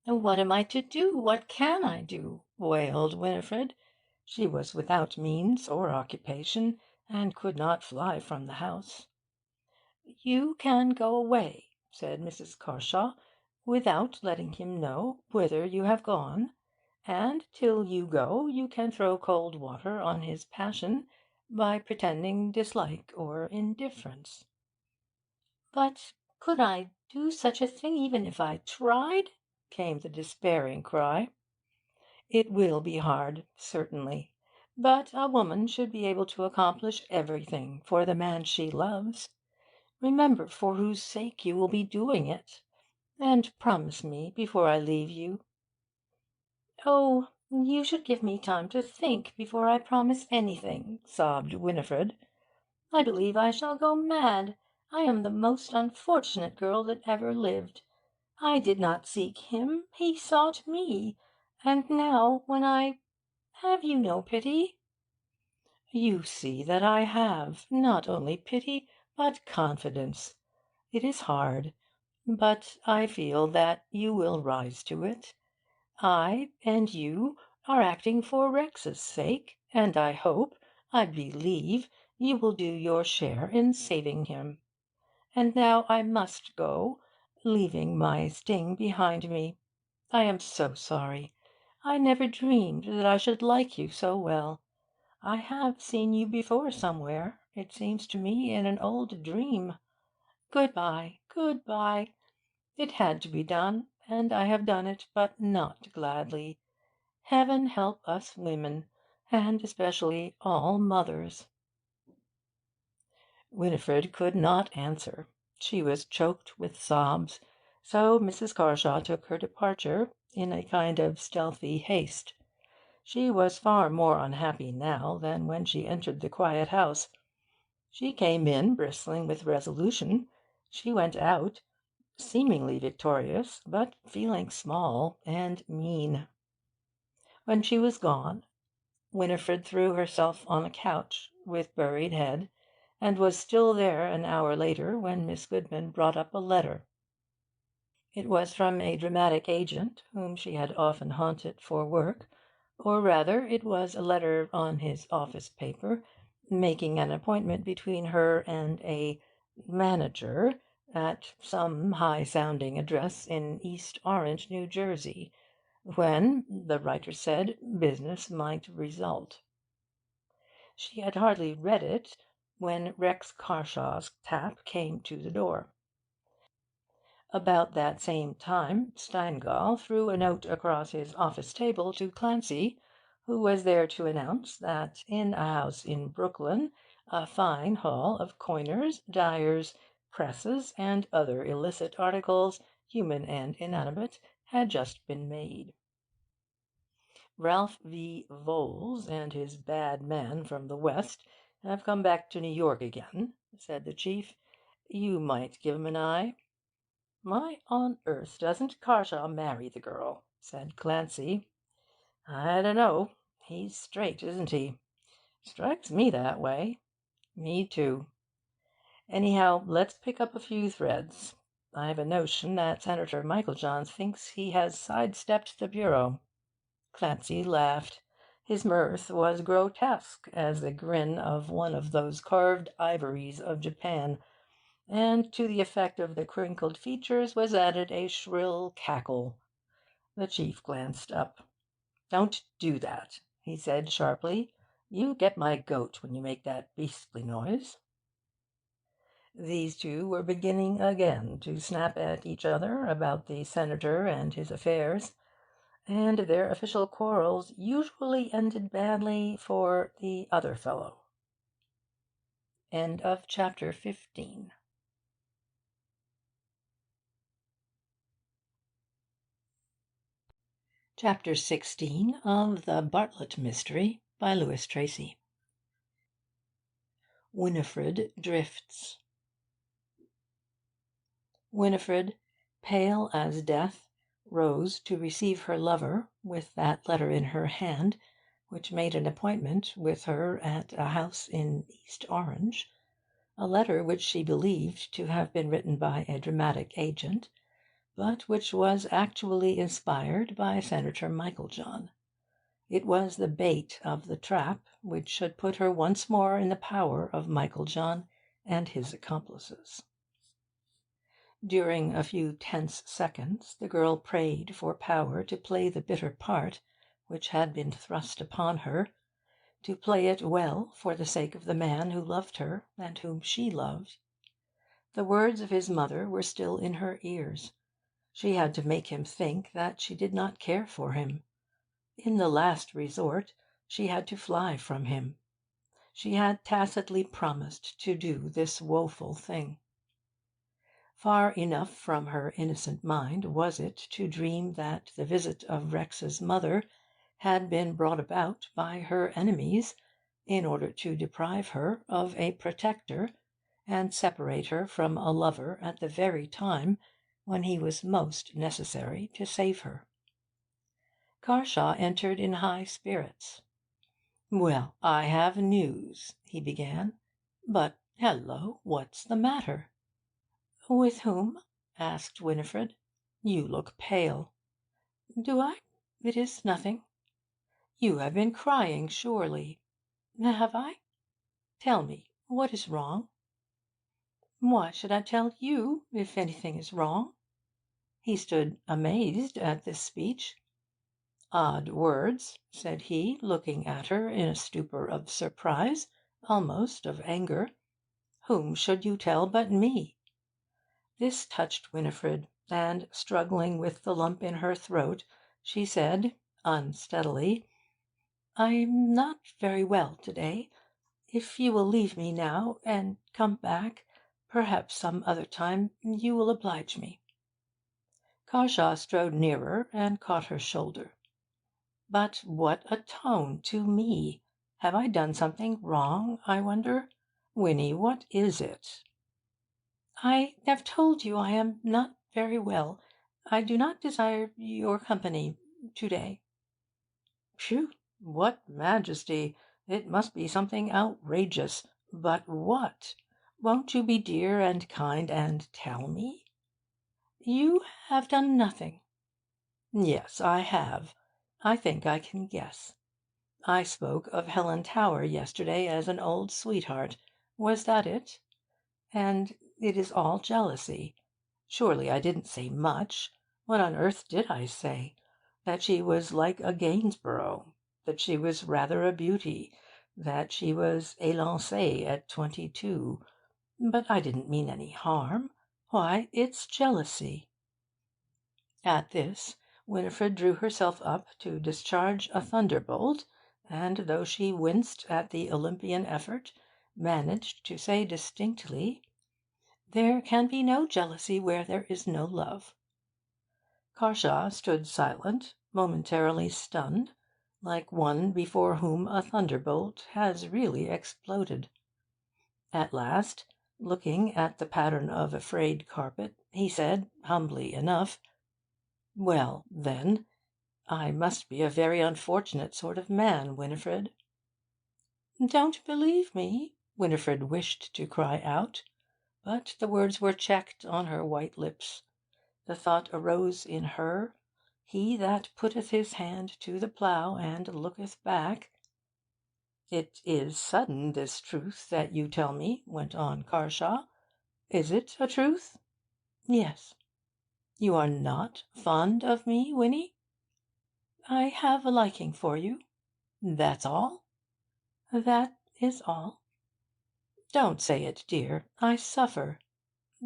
"What am I to do? What can I do?" wailed Winifred. She was without means or occupation, and could not fly from the house. "You can go away," said Mrs. Carshaw, "without letting him know whither you have gone, and till you go you can throw cold water on his passion by pretending dislike or indifference." "But could I do such a thing even if I tried?" came the despairing cry. "It will be hard, certainly, but a woman should be able to accomplish everything for the man she loves. Remember for whose sake you will be doing it, and promise me before I leave you." "Oh, you should give me time to think before I promise anything," sobbed Winifred. "I believe I shall go mad. I am the most unfortunate girl that ever lived. I did not seek him, he sought me, and now when have you no pity?" "You see that I have not only pity, but confidence. It is hard, but I feel that you will rise to it. I and you are acting for Rex's sake, and I believe, you will do your share in saving him. And now I must go, leaving my sting behind me. I am so sorry. I never dreamed that I should like you so well. I have seen you before somewhere, it seems to me in an old dream. Good-bye, good-bye. It had to be done, and I have done it, but not gladly. Heaven help us women, and especially all mothers." Winifred could not answer. She was choked with sobs, so Mrs. Carshaw took her departure in a kind of stealthy haste. She was far more unhappy now than when she entered the quiet house. She came in bristling with resolution. She went out, seemingly victorious, but feeling small and mean. When she was gone, Winifred threw herself on a couch with buried head, and was still there an hour later when Miss Goodman brought up a letter. It was from a dramatic agent whom she had often haunted for work, or rather it was a letter on his office paper, making an appointment between her and a manager at some high-sounding address in East Orange, New Jersey, when, the writer said, business might result. She had hardly read it when Rex Carshaw's tap came to the door. About that same time Steingall threw a note across his office table to Clancy, who was there to announce that in a house in Brooklyn a fine haul of coiners, dyers, presses, and other illicit articles, human and inanimate, had just been made. Ralph V. Voles and his bad man from the West have come back to New York again, said the chief. You might give 'em an eye. Why on earth doesn't Carshaw marry the girl? Said Clancy. I dunno. He's straight, isn't he? Strikes me that way. Me too. Anyhow, let's pick up a few threads. I've a notion that Senator Michaeljohn thinks he has sidestepped the Bureau. Clancy laughed. His mirth was grotesque as the grin of one of those carved ivories of Japan, and to the effect of the crinkled features was added a shrill cackle. The chief glanced up. Don't do that, he said sharply. You get my goat when you make that beastly noise. These two were beginning again to snap at each other about the senator and his affairs, and their official quarrels usually ended badly for the other fellow. End of chapter 15. Chapter 16 of The Bartlett Mystery by Louis Tracy. Winifred drifts. Winifred, pale as death, rose to receive her lover with that letter in her hand, which made an appointment with her at a house in East Orange, a letter which she believed to have been written by a dramatic agent, but which was actually inspired by Senator Michaeljohn. It was the bait of the trap which should put her once more in the power of Michaeljohn and his accomplices. During a few tense seconds the girl prayed for power to play the bitter part which had been thrust upon her, to play it well for the sake of the man who loved her and whom she loved. The words of his mother were still in her ears. She had to make him think that she did not care for him. In the last resort, she had to fly from him. She had tacitly promised to do this woeful thing. Far enough from her innocent mind was it to dream that the visit of Rex's mother had been brought about by her enemies in order to deprive her of a protector and separate her from a lover at the very time when he was most necessary to save her. Carshaw entered in high spirits. "Well, I have news," he began. "But, hello, what's the matter?" "With whom?" asked Winifred. "You look pale." "Do I? It is nothing." "You have been crying, surely." "Have I? Tell me, what is wrong?" "Why should I tell you if anything is wrong?" He stood amazed at this speech. "Odd words," said he, looking at her in a stupor of surprise, almost of anger. "Whom should you tell but me?" This touched Winifred, and, struggling with the lump in her throat, she said, unsteadily, "I'm not very well to-day. If you will leave me now, and come back, perhaps some other time, you will oblige me." Carshaw strode nearer and caught her shoulder. "But what a tone to me! Have I done something wrong, I wonder? Winnie, what is it?" "I have told you I am not very well. I do not desire your company to-day." "Phew! What majesty! It must be something outrageous. But what? Won't you be dear and kind and tell me?" "You have done nothing." "Yes, I have. I think I can guess. I spoke of Helen Tower yesterday as an old sweetheart. Was that it? And it is all jealousy. Surely I didn't say much. What on earth did I say? That she was like a Gainsborough, that she was rather a beauty, that she was élancée at 22. But I didn't mean any harm. Why, it's jealousy." At this, Winifred drew herself up to discharge a thunderbolt, and, though she winced at the Olympian effort, managed to say distinctly, "There can be no jealousy where there is no love." Carshaw stood silent, momentarily stunned, like one before whom a thunderbolt has really exploded. At last, looking at the pattern of a frayed carpet, he said, humbly enough, "Well, then, I must be a very unfortunate sort of man, Winifred." "Don't believe me," Winifred wished to cry out, but the words were checked on her white lips. The thought arose in her, "He that putteth his hand to the plough and looketh back—" "It is sudden, this truth that you tell me," went on Carshaw. "Is it a truth?" "Yes." "You are not fond of me, Winnie?" "I have a liking for you." "That's all?" "That is all." "Don't say it, dear. I suffer."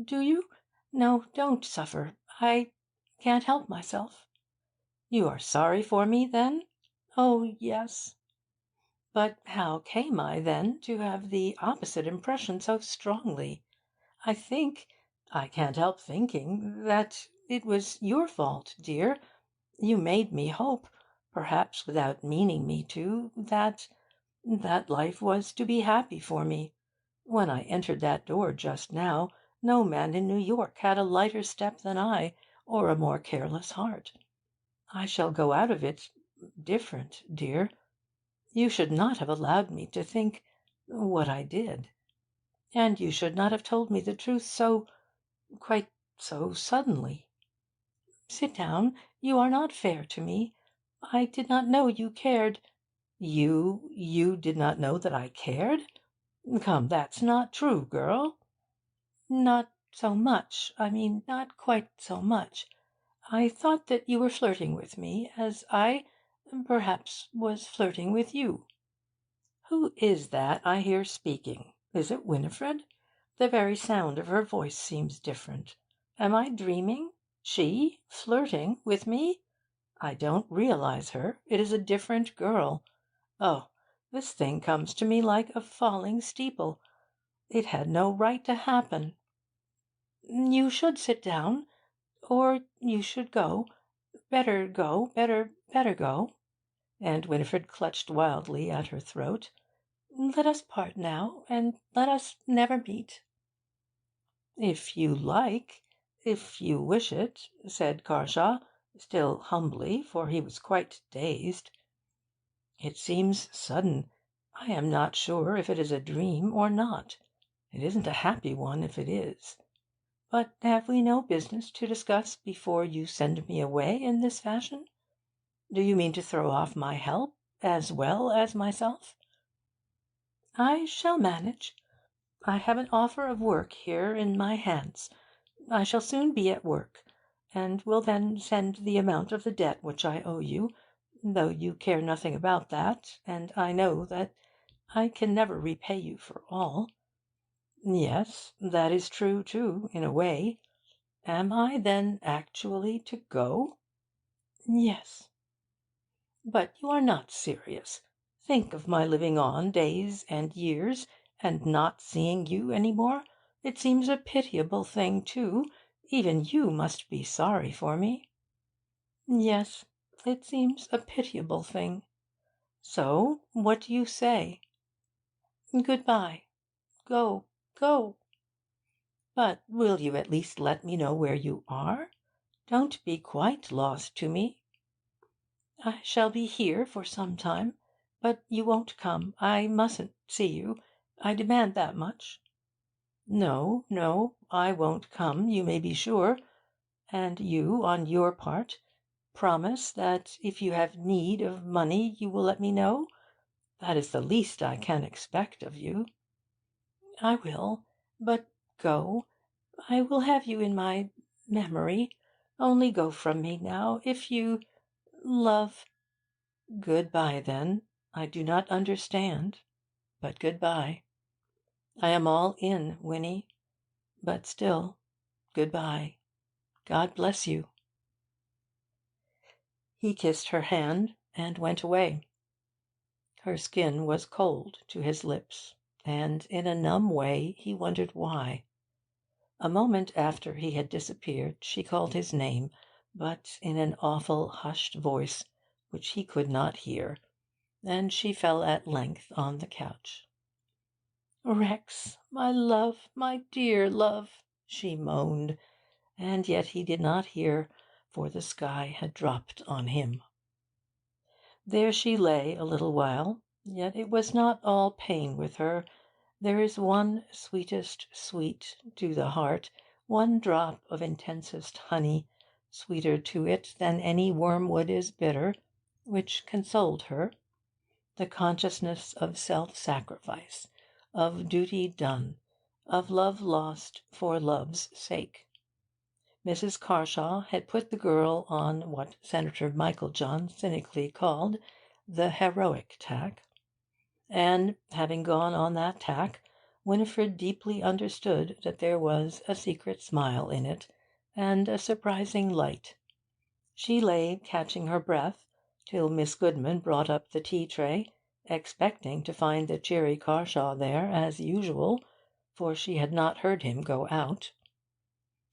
"Do you? No, don't suffer. I can't help myself." "You are sorry for me, then?" "Oh, yes." "But how came I, then, to have the opposite impression so strongly? I can't help thinking, that it was your fault, dear. You made me hope, perhaps without meaning me to, that life was to be happy for me. When I entered that door just now, no man in New York had a lighter step than I, or a more careless heart. I shall go out of it different, dear. You should not have allowed me to think what I did. And you should not have told me the truth quite so suddenly. Sit down. You are not fair to me. I did not know you cared—" "You did not know that I cared? Come, that's not true, girl." "Not so much. I mean, not quite so much. I thought that you were flirting with me, as I, perhaps, was flirting with you." "Who is that I hear speaking? Is it Winifred? The very sound of her voice seems different. Am I dreaming? She flirting with me? I don't realize her. It is a different girl. Oh, this thing comes to me like a falling steeple. It had no right to happen." "You should sit down, or you should go. Better go, better go." And Winifred clutched wildly at her throat. "Let us part now, and let us never meet." "If you like, if you wish it," said Carshaw, still humbly, for he was quite dazed. "It seems sudden. I am not sure if it is a dream or not. It isn't a happy one if it is. But have we no business to discuss before you send me away in this fashion? Do you mean to throw off my help as well as myself?" "I shall manage. I have an offer of work here in my hands. I shall soon be at work, and will then send the amount of the debt which I owe you, though you care nothing about that, and I know that I can never repay you for all." "Yes, that is true, too, in a way. Am I, then, actually to go?" "Yes." "But you are not serious. Think of my living on days and years, and not seeing you any more. It seems a pitiable thing, too. Even you must be sorry for me." "Yes, it seems a pitiable thing." "So what do you say?" "Good-bye. Go, go." "But will you at least let me know where you are? Don't be quite lost to me." "I shall be here for some time. But you won't come. I mustn't see you. I demand that much." "No, no, I won't come, you may be sure. And you, on your part, promise that if you have need of money you will let me know. That is the least I can expect of you." "I will. But go. I will have you in my memory. Only go from me now, if you love—" "Good bye, then. I do not understand." but good-bye. I am all in, Winnie, but still, good-bye. God bless you." He kissed her hand and went away. Her skin was cold to his lips, and in a numb way he wondered why. A moment after he had disappeared she called his name, but in an awful hushed voice which he could not hear, and she fell at length on the couch. "Rex, my love, my dear love," she moaned, and yet he did not hear, for the sky had dropped on him. There she lay a little while, yet it was not all pain with her. There is one sweetest sweet to the heart, one drop of intensest honey, sweeter to it than any wormwood is bitter, which consoled her: the consciousness of self-sacrifice, of duty done, of love lost for love's sake. Mrs. Carshaw had put the girl on what Senator Meiklejohn cynically called the heroic tack, and, having gone on that tack, Winifred deeply understood that there was a secret smile in it, and a surprising light. She lay catching her breath till Miss Goodman brought up the tea-tray, expecting to find the cheery Carshaw there as usual, for she had not heard him go out.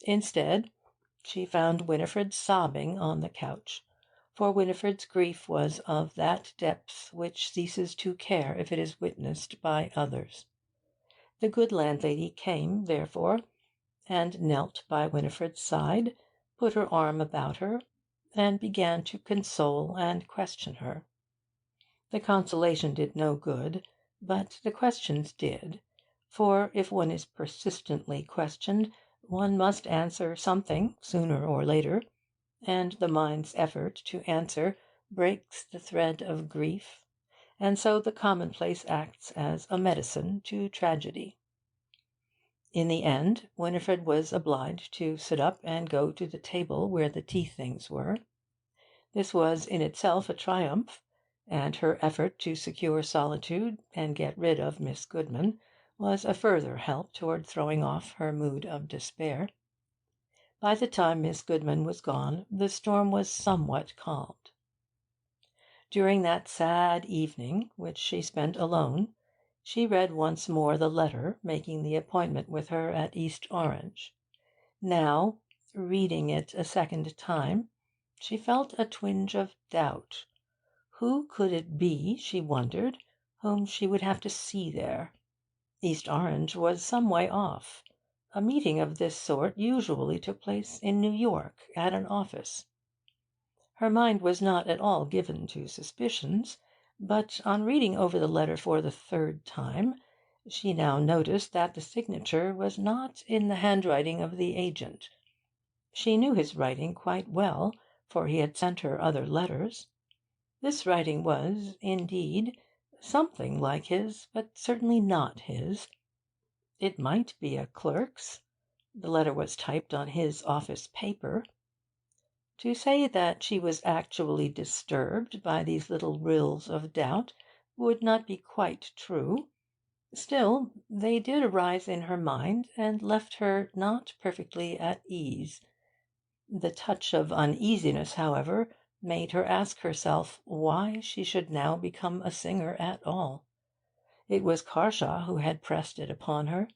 Instead, she found Winifred sobbing on the couch, for Winifred's grief was of that depth which ceases to care if it is witnessed by others. The good landlady came, therefore, and knelt by Winifred's side, put her arm about her, and began to console and question her. The consolation did no good, but the questions did, for if one is persistently questioned, one must answer something sooner or later, and the mind's effort to answer breaks the thread of grief, and so the commonplace acts as a medicine to tragedy. In the end, Winifred was obliged to sit up and go to the table where the tea-things were. This was in itself a triumph, and her effort to secure solitude and get rid of Miss Goodman was a further help toward throwing off her mood of despair. By the time Miss Goodman was gone, the storm was somewhat calmed. During that sad evening, which she spent alone, she read once more the letter making the appointment with her at East Orange. Now, reading it a second time, she felt a twinge of doubt. Who could it be, she wondered, whom she would have to see there? East Orange was some way off. A meeting of this sort usually took place in New York, at an office. Her mind was not at all given to suspicions, but on reading over the letter for the third time, she now noticed that the signature was not in the handwriting of the agent. She knew his writing quite well, for he had sent her other letters. This writing was, indeed, something like his, but certainly not his. It might be a clerk's. The letter was typed on his office paper. To say that she was actually disturbed by these little rills of doubt would not be quite true. Still, they did arise in her mind, and left her not perfectly at ease. The touch of uneasiness, however, made her ask herself why she should now become a singer at all. It was Carshaw who had pressed it upon her,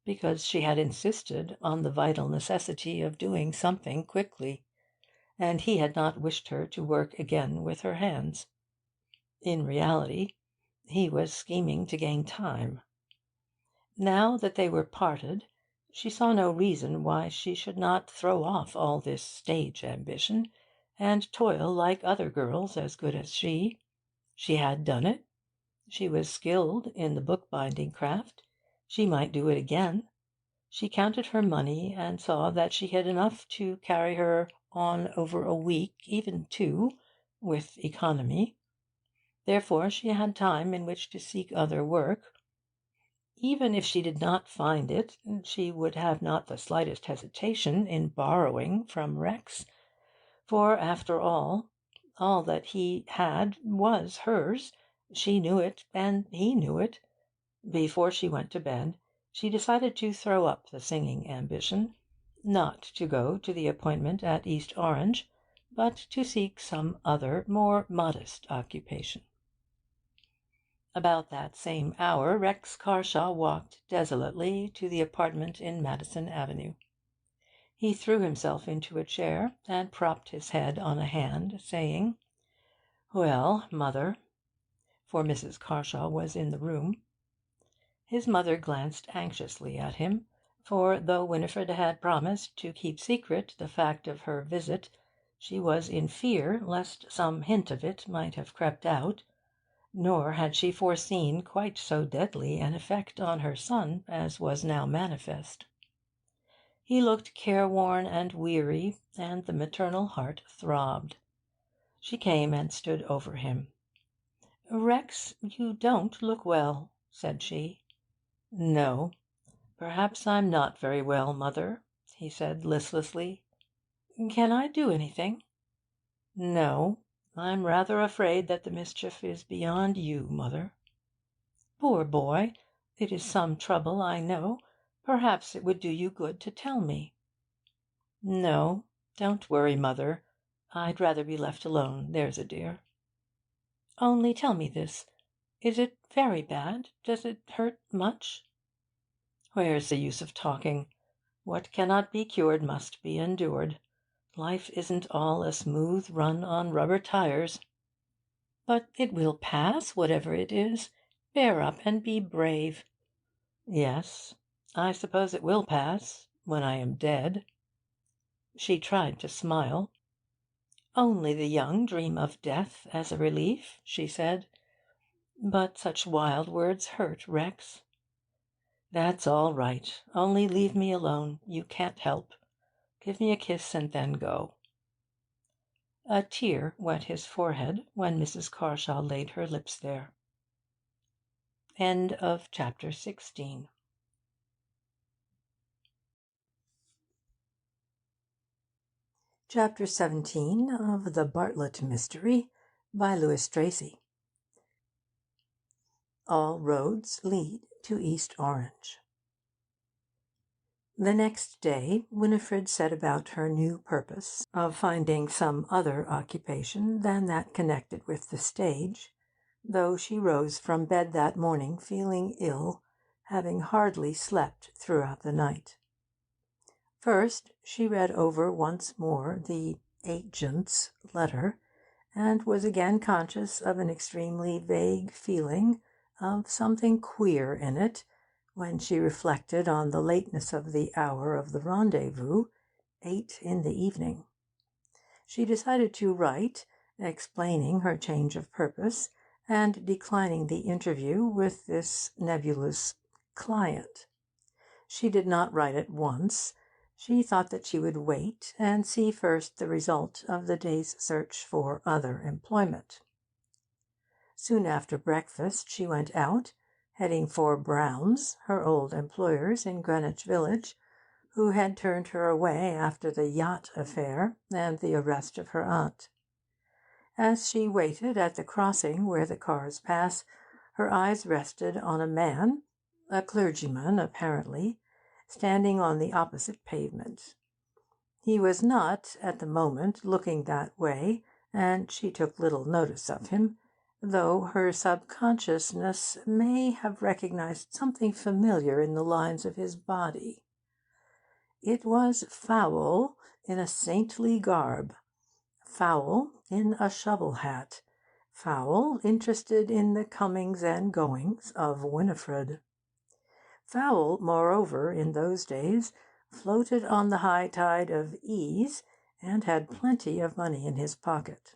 because she had insisted on the vital necessity of doing something quickly, and he had not wished her to work again with her hands. In reality, he was scheming to gain time. Now that they were parted, she saw no reason why she should not throw off all this stage ambition, and toil like other girls as good as she. She had done it. She was skilled in the bookbinding craft. She might do it again. She counted her money, and saw that she had enough to carry her on over a week, even two, with economy. Therefore she had time in which to seek other work. Even if she did not find it, she would have not the slightest hesitation in borrowing from Rex, for, after all that he had was hers. She knew it, and he knew it, Before she went to bed, she decided to throw up the singing ambition, not to go to the appointment at East Orange, but to seek some other, more modest occupation. About that same hour Rex Carshaw walked desolately to the apartment in Madison Avenue. He threw himself into a chair and propped his head on a hand, saying, "Well, mother," for Mrs. Carshaw was in the room. His mother glanced anxiously at him, for though Winifred had promised to keep secret the fact of her visit, she was in fear lest some hint of it might have crept out, nor had she foreseen quite so deadly an effect on her son as was now manifest. He looked careworn and weary, and the maternal heart throbbed. She came and stood over him. "Rex, you don't look well," said she. "No, perhaps I'm not very well, mother," he said listlessly. "Can I do anything?" "No. I'm rather afraid that the mischief is beyond you, mother." "Poor boy! It is some trouble, I know. Perhaps it would do you good to tell me." "No, don't worry, mother. I'd rather be left alone, there's a dear." "Only tell me this. Is it very bad? Does it hurt much?" "Where's the use of talking? What cannot be cured must be endured. Life isn't all a smooth run on rubber tires." "But it will pass, whatever it is. Bear up and be brave." "Yes, I suppose it will pass when I am dead." She tried to smile. "Only the young dream of death as a relief," she said. "But such wild words hurt, Rex." "That's all right. Only leave me alone. You can't help. Give me a kiss and then go." A tear wet his forehead when Mrs. Carshaw laid her lips there. End of chapter 16. Chapter 17 of The Bartlett Mystery by Louis Tracy. All roads lead to East Orange. The next day Winifred set about her new purpose of finding some other occupation than that connected with the stage, though she rose from bed that morning feeling ill, having hardly slept throughout the night. First she read over once more the agent's letter, and was again conscious of an extremely vague feeling of something queer in it when she reflected on the lateness of the hour of the rendezvous, 8 in the evening. She decided to write, explaining her change of purpose, and declining the interview with this nebulous client. She did not write at once. She thought that she would wait and see first the result of the day's search for other employment. Soon after breakfast she went out, heading for Brown's, her old employers in Greenwich Village, who had turned her away after the yacht affair and the arrest of her aunt. As she waited at the crossing where the cars pass, her eyes rested on a man, a clergyman apparently, standing on the opposite pavement. He was not, at the moment, looking that way, and she took little notice of him, though her subconsciousness may have recognized something familiar in the lines of his body. It was Fowl in a saintly garb, Fowl in a shovel hat, Fowl interested in the comings and goings of Winifred. Fowl, moreover, in those days, floated on the high tide of ease, and had plenty of money in his pocket.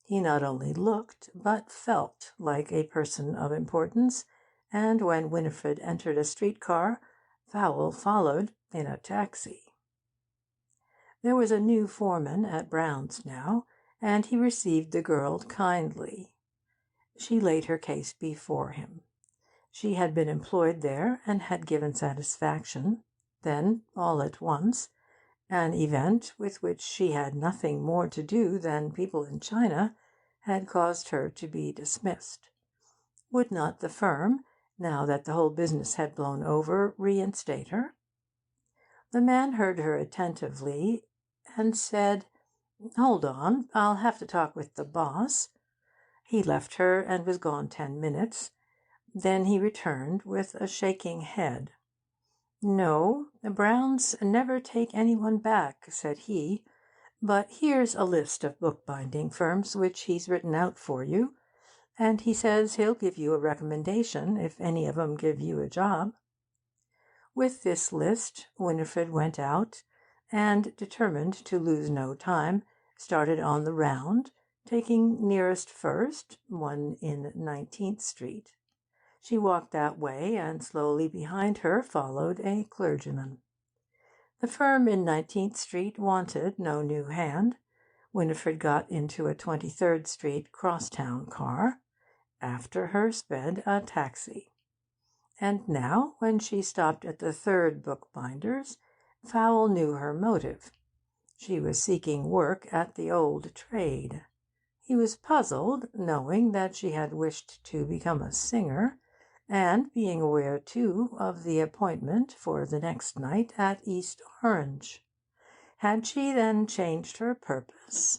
He not only looked, but felt like a person of importance, and when Winifred entered a street-car, Fowl followed in a taxi. There was a new foreman at Brown's now, and he received the girl kindly. She laid her case before him. She had been employed there and had given satisfaction. Then, all at once, an event with which she had nothing more to do than people in China had caused her to be dismissed. Would not the firm, now that the whole business had blown over, reinstate her? The man heard her attentively and said, "Hold on, I'll have to talk with the boss." He left her and was gone 10 minutes. Then he returned with a shaking head. "No, the Browns never take anyone back," said he. "But here's a list of bookbinding firms which he's written out for you, and he says he'll give you a recommendation if any of 'em give you a job." With this list, Winifred went out, and, determined to lose no time, started on the round, taking nearest first, one in 19th Street. She walked that way, and slowly behind her followed a clergyman. The firm in 19th Street wanted no new hand. Winifred got into a 23rd Street crosstown car. After her sped a taxi. And now, when she stopped at the third bookbinder's, Fowle knew her motive. She was seeking work at the old trade. He was puzzled, knowing that she had wished to become a singer, and being aware, too, of the appointment for the next night at East Orange. Had she then changed her purpose?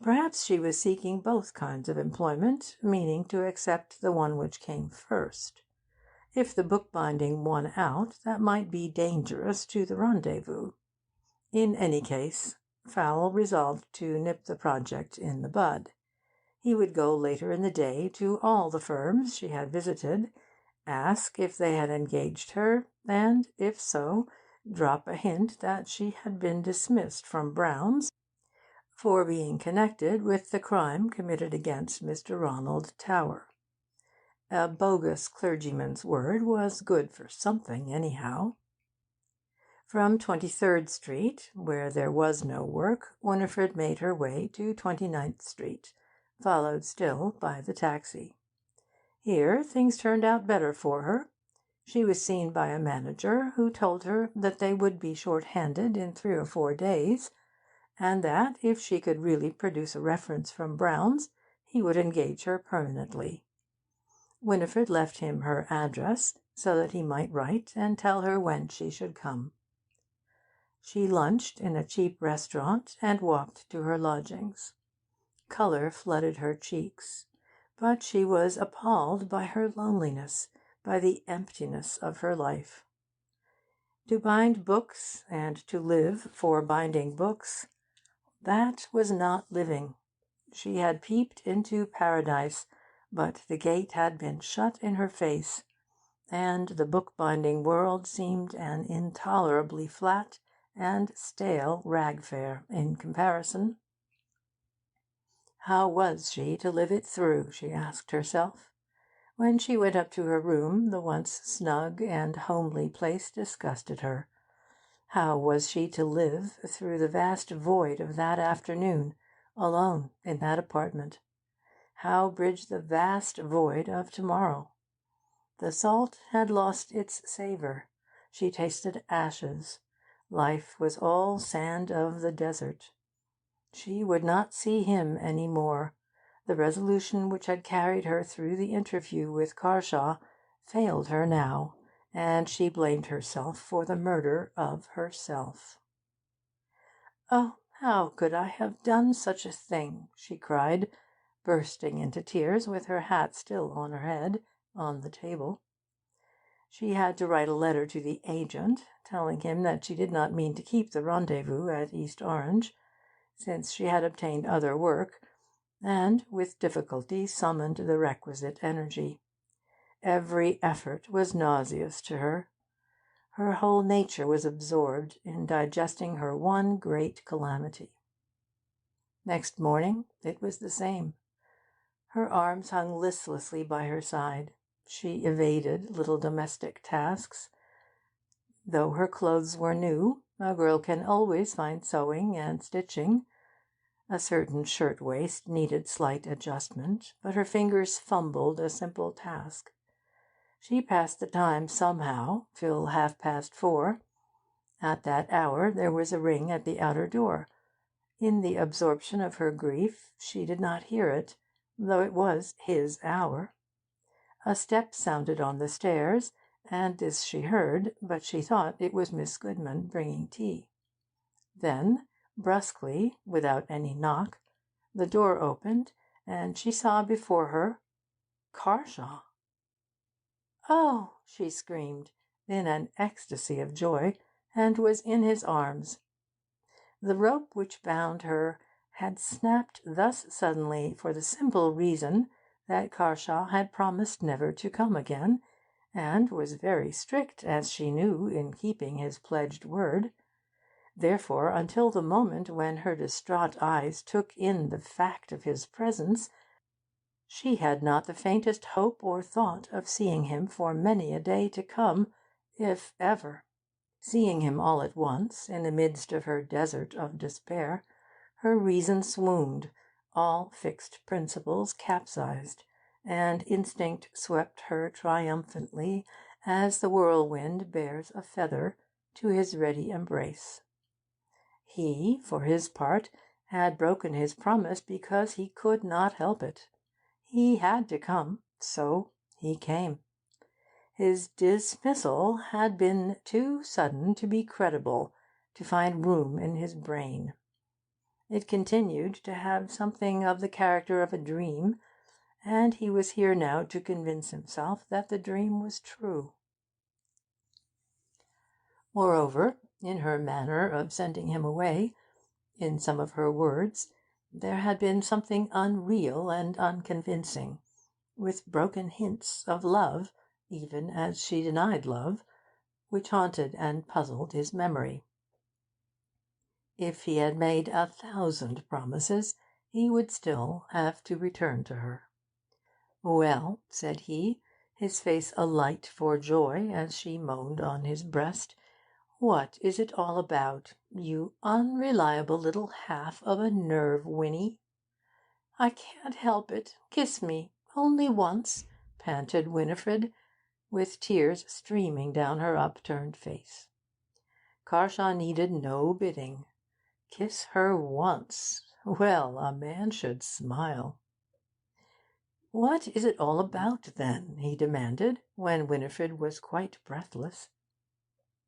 Perhaps she was seeking both kinds of employment, meaning to accept the one which came first. If the bookbinding won out, that might be dangerous to the rendezvous. In any case, Fowle resolved to nip the project in the bud. He would go later in the day to all the firms she had visited, ask if they had engaged her, and, if so, drop a hint that she had been dismissed from Brown's for being connected with the crime committed against Mr. Ronald Tower. A bogus clergyman's word was good for something, anyhow. From 23rd Street, where there was no work, Winifred made her way to 29th Street, followed still by the taxi. Here things turned out better for her. She was seen by a manager who told her that they would be short-handed in 3 or 4 days, and that, if she could really produce a reference from Brown's, he would engage her permanently. Winifred left him her address, so that he might write and tell her when she should come. She lunched in a cheap restaurant and walked to her lodgings. Colour flooded her cheeks, but she was appalled by her loneliness, by the emptiness of her life. To bind books and to live for binding books, that was not living. She had peeped into paradise, but the gate had been shut in her face, and the bookbinding world seemed an intolerably flat and stale rag fair in comparison. How was she to live it through, she asked herself. When she went up to her room, the once snug and homely place disgusted her. How was she to live through the vast void of that afternoon, alone in that apartment? How bridge the vast void of tomorrow? The salt had lost its savour. She tasted ashes. Life was all sand of the desert. She would not see him any more. The resolution which had carried her through the interview with Carshaw failed her now, and she blamed herself for the murder of herself. "Oh, how could I have done such a thing?" she cried, bursting into tears with her hat still on her head, on the table. She had to write a letter to the agent, telling him that she did not mean to keep the rendezvous at East Orange, since she had obtained other work, and with difficulty summoned the requisite energy. Every effort was nauseous to her. Her whole nature was absorbed in digesting her one great calamity. Next morning it was the same. Her arms hung listlessly by her side. She evaded little domestic tasks. Though her clothes were new, a girl can always find sewing and stitching. A certain shirt-waist needed slight adjustment, but her fingers fumbled a simple task. She passed the time somehow till 4:30. At that hour there was a ring at the outer door. In the absorption of her grief she did not hear it, though it was his hour. A step sounded on the stairs, and this she heard, but she thought it was Miss Goodman bringing tea. Then, brusquely, without any knock, the door opened, and she saw before her Carshaw. "Oh!" she screamed, in an ecstasy of joy, and was in his arms. The rope which bound her had snapped thus suddenly for the simple reason that Carshaw had promised never to come again, and was very strict, as she knew, in keeping his pledged word. Therefore, until the moment when her distraught eyes took in the fact of his presence, she had not the faintest hope or thought of seeing him for many a day to come, if ever. Seeing him all at once, in the midst of her desert of despair, her reason swooned, all fixed principles capsized, and instinct swept her triumphantly, as the whirlwind bears a feather, to his ready embrace. He, for his part, had broken his promise because he could not help it. He had to come, so he came. His dismissal had been too sudden to be credible, to find room in his brain. It continued to have something of the character of a dream, and he was here now to convince himself that the dream was true. Moreover, in her manner of sending him away, in some of her words, there had been something unreal and unconvincing, with broken hints of love, even as she denied love, which haunted and puzzled his memory. If he had made 1,000 promises, he would still have to return to her. "Well," said he, his face alight for joy as she moaned on his breast, "what is it all about, you unreliable little half of a nerve, Winnie?" "I can't help it. Kiss me, only once," panted Winifred, with tears streaming down her upturned face. Carshaw needed no bidding. Kiss her once! Well, a man should smile. "What is it all about, then?" he demanded, when Winifred was quite breathless.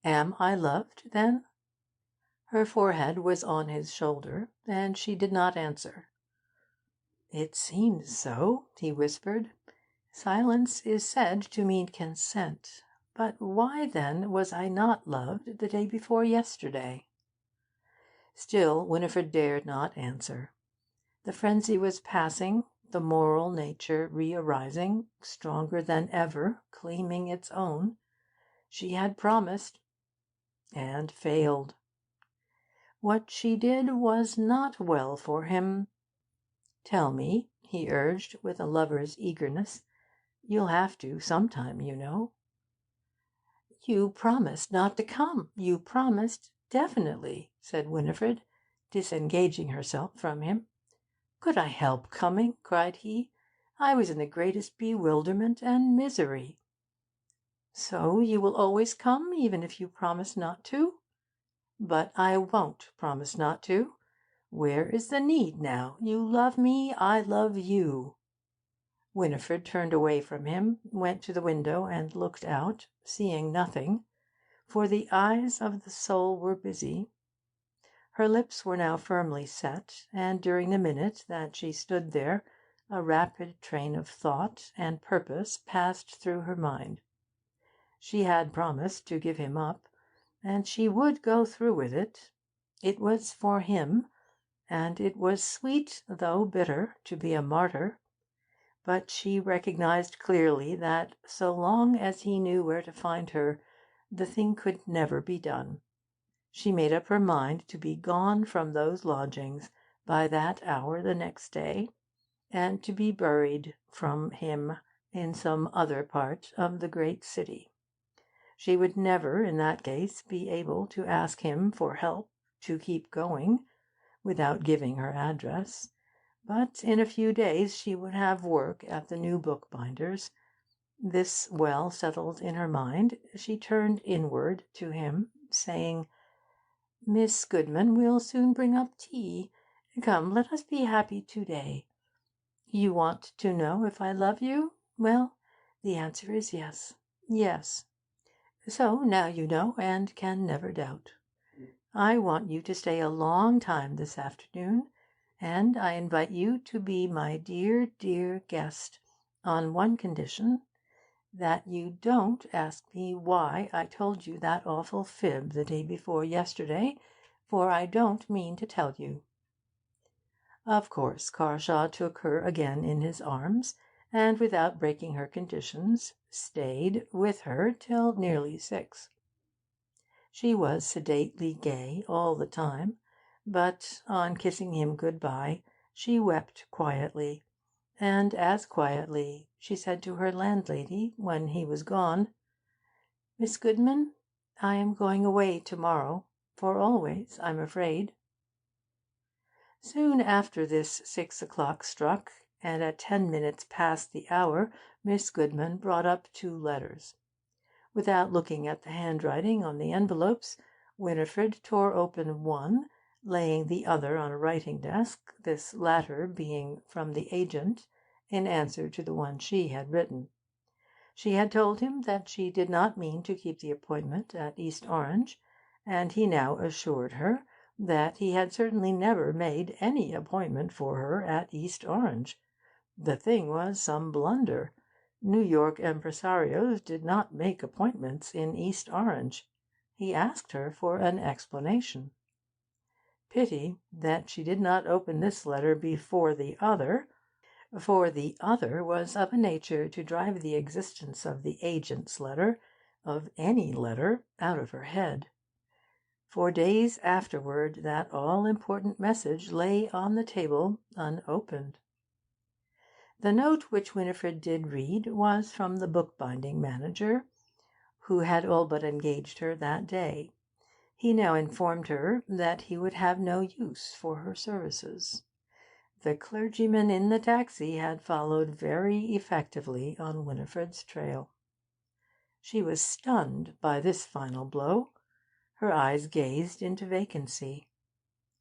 "Am I loved, then?" Her forehead was on his shoulder, and she did not answer. "It seems so," he whispered. "Silence is said to mean consent. But why, then, was I not loved the day before yesterday?" Still Winifred dared not answer. The frenzy was passing, the moral nature re-arising, stronger than ever, claiming its own. She had promised, and failed. What she did was not well for him. "Tell me," he urged, with a lover's eagerness. "You'll have to, sometime, you know." "You promised not to come. You promised definitely," said Winifred, disengaging herself from him. "Could I help coming?" cried he. "I was in the greatest bewilderment and misery." "So you will always come, even if you promise not to?" "But I won't promise not to. Where is the need now? You love me, I love you." Winifred turned away from him, went to the window and looked out, seeing nothing, for the eyes of the soul were busy. Her lips were now firmly set, and during the minute that she stood there a rapid train of thought and purpose passed through her mind. She had promised to give him up, and she would go through with it. It was for him, and it was sweet, though bitter, to be a martyr. But she recognized clearly that, so long as he knew where to find her, the thing could never be done. She made up her mind to be gone from those lodgings by that hour the next day, and to be buried from him in some other part of the great city. She would never, in that case, be able to ask him for help to keep going, without giving her address. But in a few days she would have work at the new bookbinder's. This well settled in her mind, she turned inward to him, saying, "Miss Goodman will soon bring up tea. Come, let us be happy to-day. You want to know if I love you? Well, The answer is yes. Yes. So now you know and can never doubt. I want you to stay a long time this afternoon, and I invite you to be my dear, dear guest on one condition, that you don't ask me why I told you that awful fib the day before yesterday, for I don't mean to tell you. Of course, Carshaw took her again in his arms, and without breaking her conditions, stayed with her till nearly 6. She was sedately gay all the time, but on kissing him good-bye she wept quietly, and as quietly she said to her landlady when he was gone, "Miss Goodman, I am going away to-morrow, for always, I'm afraid." Soon after this 6 o'clock struck, and at 10 minutes past the hour, Miss Goodman brought up 2 letters. Without looking at the handwriting on the envelopes, Winifred tore open one, laying the other on a writing desk, this latter being from the agent, in answer to the one she had written. She had told him that she did not mean to keep the appointment at East Orange, and he now assured her that he had certainly never made any appointment for her at East Orange. The thing was some blunder. New York impresarios did not make appointments in East Orange. He asked her for an explanation. Pity that she did not open this letter before the other, for the other was of a nature to drive the existence of the agent's letter, of any letter, out of her head. For days afterward that all-important message lay on the table unopened. The note which Winifred did read was from the bookbinding manager, who had all but engaged her that day. He now informed her that he would have no use for her services. The clergyman in the taxi had followed very effectively on Winifred's trail. She was stunned by this final blow. Her eyes gazed into vacancy.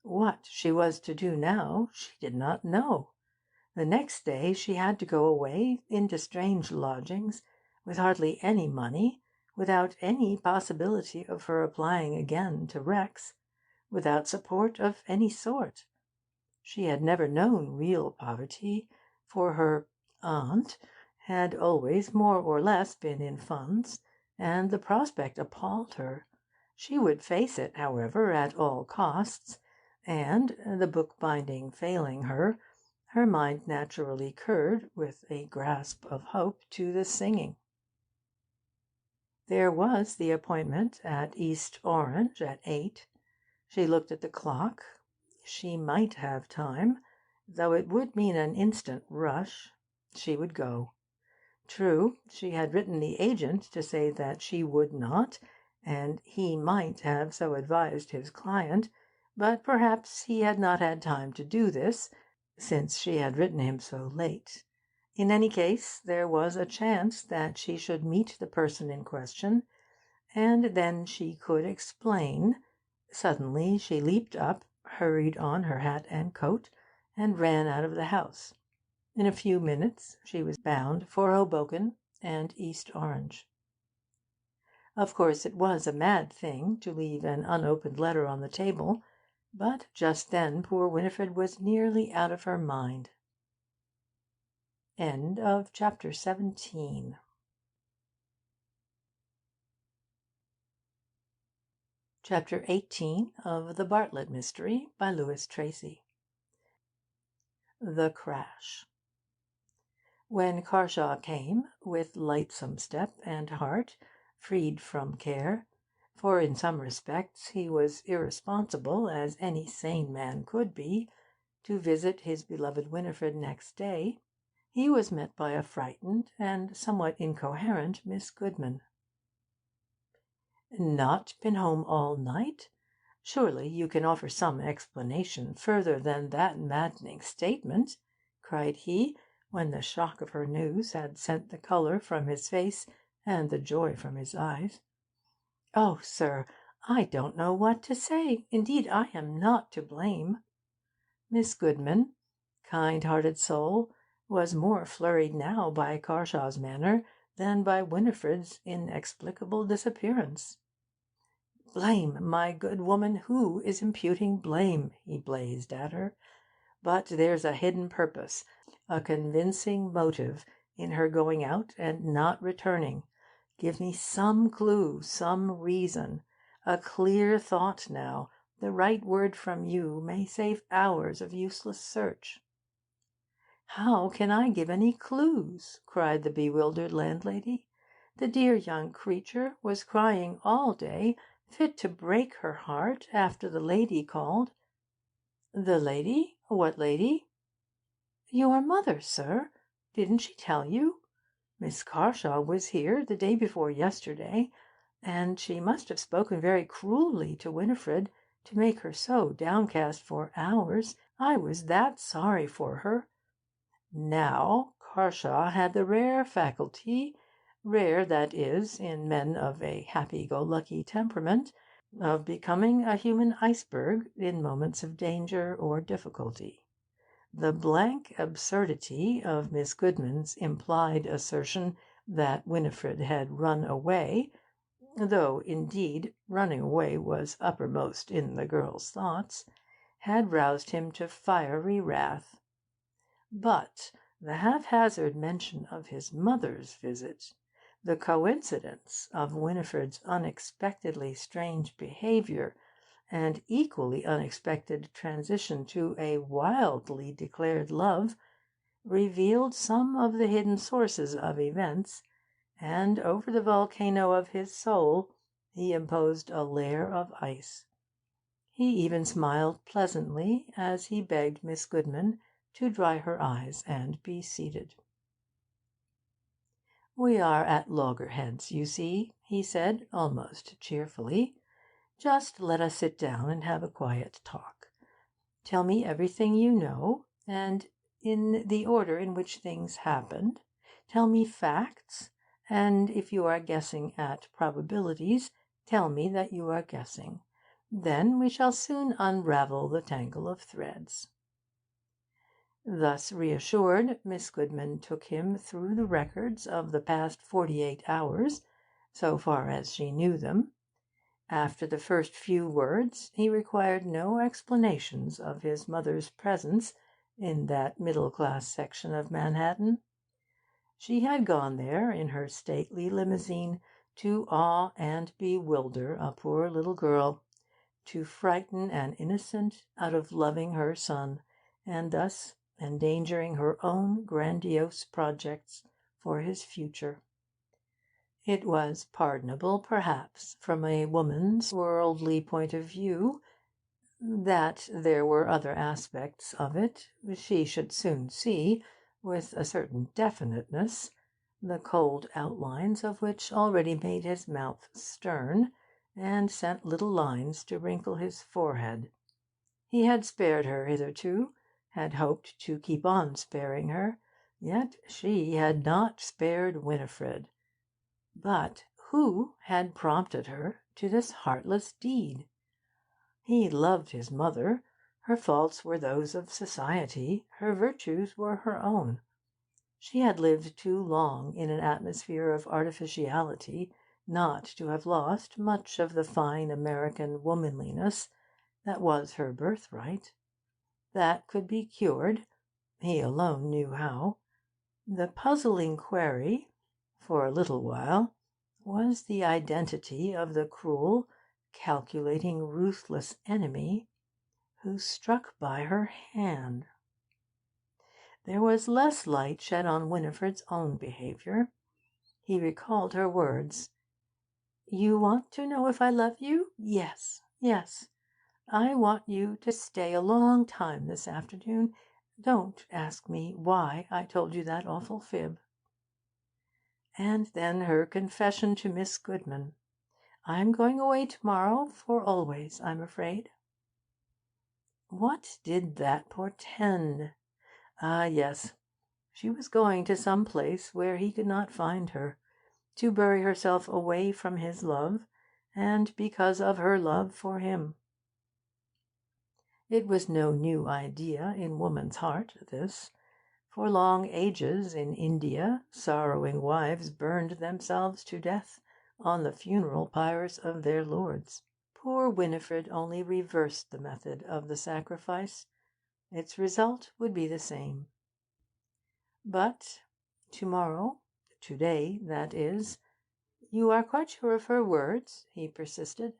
What she was to do now she did not know. The next day she had to go away into strange lodgings, with hardly any money, without any possibility of her applying again to Rex, without support of any sort. She had never known real poverty, for her aunt had always more or less been in funds, and the prospect appalled her. She would face it, however, at all costs, and, the bookbinding failing her, her mind naturally curred, with a grasp of hope, to the singing. There was the appointment at East Orange at 8. She looked at the clock. She might have time, though it would mean an instant rush. She would go. True, she had written the agent to say that she would not, and he might have so advised his client, but perhaps he had not had time to do this, since she had written him so late. In any case, there was a chance that she should meet the person in question, and then she could explain. Suddenly she leaped up, hurried on her hat and coat, and ran out of the house. In a few minutes she was bound for Hoboken and East Orange. Of course it was a mad thing to leave an unopened letter on the table, but just then poor Winifred was nearly out of her mind. End of chapter 17. Chapter 18 of The Bartlett Mystery by Tracy. The Crash. When Carshaw came, with lightsome step and heart, freed from care, for in some respects he was irresponsible as any sane man could be, to visit his beloved Winifred next day, he was met by a frightened and somewhat incoherent Miss Goodman. "Not been home all night? Surely you can offer some explanation further than that maddening statement," cried he, when the shock of her news had sent the colour from his face and the joy from his eyes. "Oh, sir, I don't know what to say. Indeed, I am not to blame." Miss Goodman, kind-hearted soul, was more flurried now by Carshaw's manner than by Winifred's inexplicable disappearance. "Blame, my good woman! Who is imputing blame?" he blazed at her. "But there's a hidden purpose, a convincing motive, in her going out and not returning. Give me some clue, some reason. A clear thought now, the right word from you, may save hours of useless search." "How can I give any clues?" cried the bewildered landlady. "The dear young creature was crying all day, fit to break her heart, after the lady called." "The lady? What lady?" "Your mother, sir. Didn't she tell you? Miss Carshaw was here the day before yesterday, and she must have spoken very cruelly to Winifred, to make her so downcast for hours. I was that sorry for her. Now, Carshaw had the rare faculty, rare, that is, in men of a happy-go-lucky temperament, of becoming a human iceberg in moments of danger or difficulty. The blank absurdity of Miss Goodman's implied assertion that Winifred had run away, though, indeed, running away was uppermost in the girl's thoughts, had roused him to fiery wrath. But the haphazard mention of his mother's visit, the coincidence of Winifred's unexpectedly strange behaviour, and equally unexpected transition to a wildly declared love, revealed some of the hidden sources of events, and over the volcano of his soul he imposed a layer of ice. He even smiled pleasantly as he begged Miss Goodman to dry her eyes and be seated. "We are at loggerheads, you see," he said, almost cheerfully. "Just let us sit down and have a quiet talk. Tell me everything you know, and in the order in which things happened. Tell me facts, and if you are guessing at probabilities, tell me that you are guessing. Then we shall soon unravel the tangle of threads." Thus reassured, Miss Goodman took him through the records of the past 48 hours, so far as she knew them. After the first few words, he required no explanations of his mother's presence in that middle-class section of Manhattan. She had gone there in her stately limousine to awe and bewilder a poor little girl, to frighten an innocent out of loving her son, and thus endangering her own grandiose projects for his future. It was pardonable, perhaps, from a woman's worldly point of view. That there were other aspects of it she should soon see with a certain definiteness, the cold outlines of which already made his mouth stern, and sent little lines to wrinkle his forehead. He had spared her hitherto, had hoped to keep on sparing her, yet she had not spared Winifred. But who had prompted her to this heartless deed? He loved his mother. Her faults were those of society, her virtues were her own. She had lived too long in an atmosphere of artificiality not to have lost much of the fine American womanliness that was her birthright. That could be cured, he alone knew how. The puzzling query, for a little while, was the identity of the cruel, calculating, ruthless enemy who struck by her hand. There was less light shed on Winifred's own behaviour. He recalled her words. "You want to know if I love you? Yes, yes. I want you to stay a long time this afternoon. Don't ask me why I told you that awful fib." And then her confession to Miss Goodman. "I'm going away to-morrow, for always, I'm afraid." What did that portend? Ah, yes, she was going to some place where he could not find her, to bury herself away from his love, and because of her love for him. It was no new idea in woman's heart, this. For long ages in India, sorrowing wives burned themselves to death on the funeral pyres of their lords. Poor Winifred only reversed the method of the sacrifice. Its result would be the same. But today, that is, you are quite sure of her words? He persisted.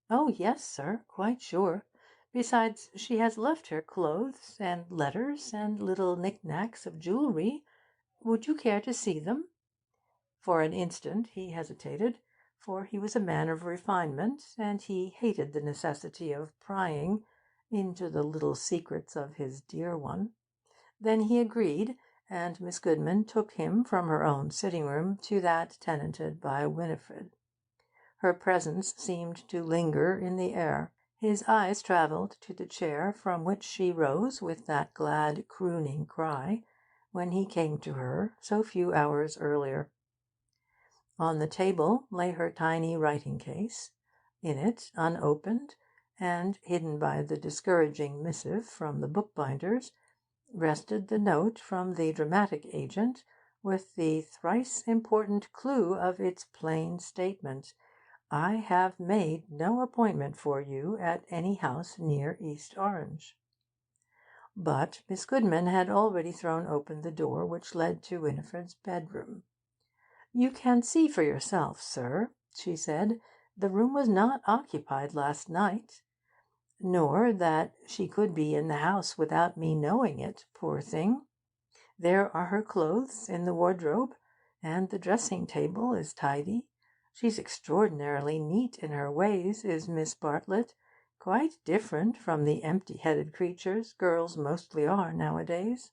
Oh, yes, sir, quite sure. Besides, she has left her clothes and letters and little knick-knacks of jewellery. Would you care to see them? For an instant he hesitated, for he was a man of refinement, and he hated the necessity of prying into the little secrets of his dear one. Then he agreed, and Miss Goodman took him from her own sitting-room to that tenanted by Winifred. Her presence seemed to linger in the air. His eyes travelled to the chair from which she rose with that glad crooning cry when he came to her so few hours earlier. On the table lay her tiny writing-case. In it, unopened, and hidden by the discouraging missive from the bookbinders, rested the note from the dramatic agent with the thrice important clue of its plain statement: I have made no appointment for you at any house near East Orange. But Miss Goodman had already thrown open the door which led to Winifred's bedroom. You can see for yourself, sir, she said, the room was not occupied last night, nor that she could be in the house without me knowing it, poor thing. There are her clothes in the wardrobe, and the dressing-table is tidy. She's extraordinarily neat in her ways, is Miss Bartlett, quite different from the empty-headed creatures girls mostly are nowadays.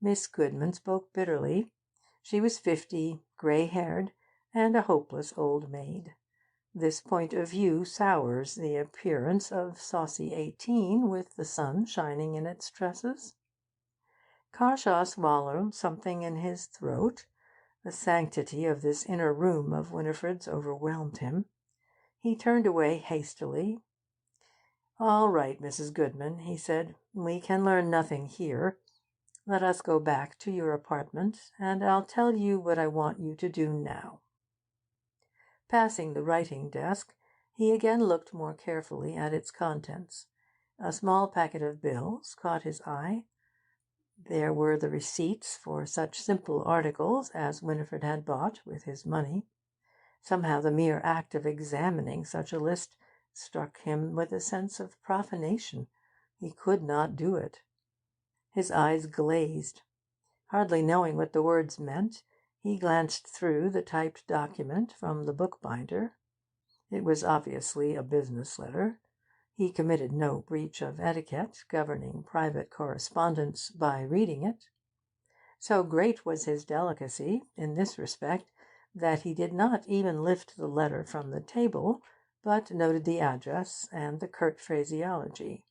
Miss Goodman spoke bitterly. She was 50, grey-haired, and a hopeless old maid. This point of view sours the appearance of saucy 18 with the sun shining in its tresses. Carshaw swallowed something in his throat. The sanctity of this inner room of Winifred's overwhelmed him. He turned away hastily. All right, Mrs. Goodman, he said. We can learn nothing here. Let us go back to your apartment, and I'll tell you what I want you to do now. Passing the writing-desk, he again looked more carefully at its contents. A small packet of bills caught his eye. There were the receipts for such simple articles as Winifred had bought with his money. Somehow the mere act of examining such a list struck him with a sense of profanation. He could not do it. His eyes glazed. Hardly knowing what the words meant, he glanced through the typed document from the bookbinder. It was obviously a business letter. He committed no breach of etiquette governing private correspondence by reading it. So great was his delicacy in this respect that he did not even lift the letter from the table, but noted the address and the curt phraseology.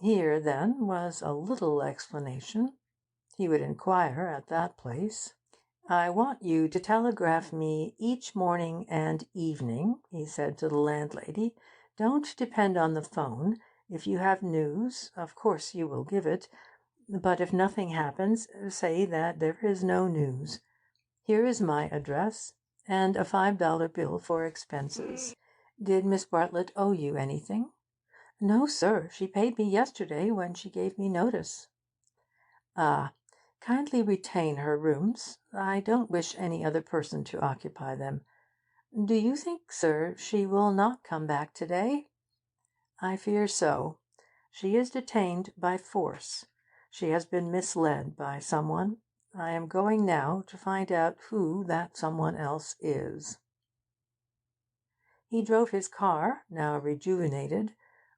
Here, then, was a little explanation. He would inquire at that place. I want you to telegraph me each morning and evening, he said to the landlady. Don't depend on the phone. If you have news, of course you will give it. But if nothing happens, say that there is no news. Here is my address, and a $5 bill for expenses. Did Miss Bartlett owe you anything? No, sir. She paid me yesterday when she gave me notice. Ah, kindly retain her rooms. I don't wish any other person to occupy them. Do you think, sir, she will not come back today? I fear so. She is detained by force. She has been misled by someone. I am going now to find out who that someone else is. He drove his car, now rejuvenated,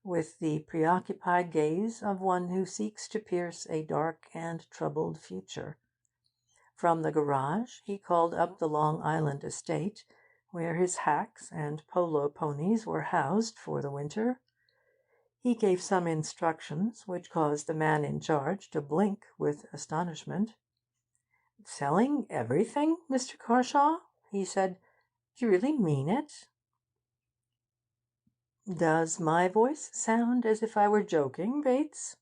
with the preoccupied gaze of one who seeks to pierce a dark and troubled future. From the garage he called up the Long Island estate, where his hacks and polo ponies were housed for the winter. He gave some instructions which caused the man in charge to blink with astonishment. Selling everything, Mr. Carshaw? He said. Do you really mean it? Does my voice sound as if I were joking, Bates?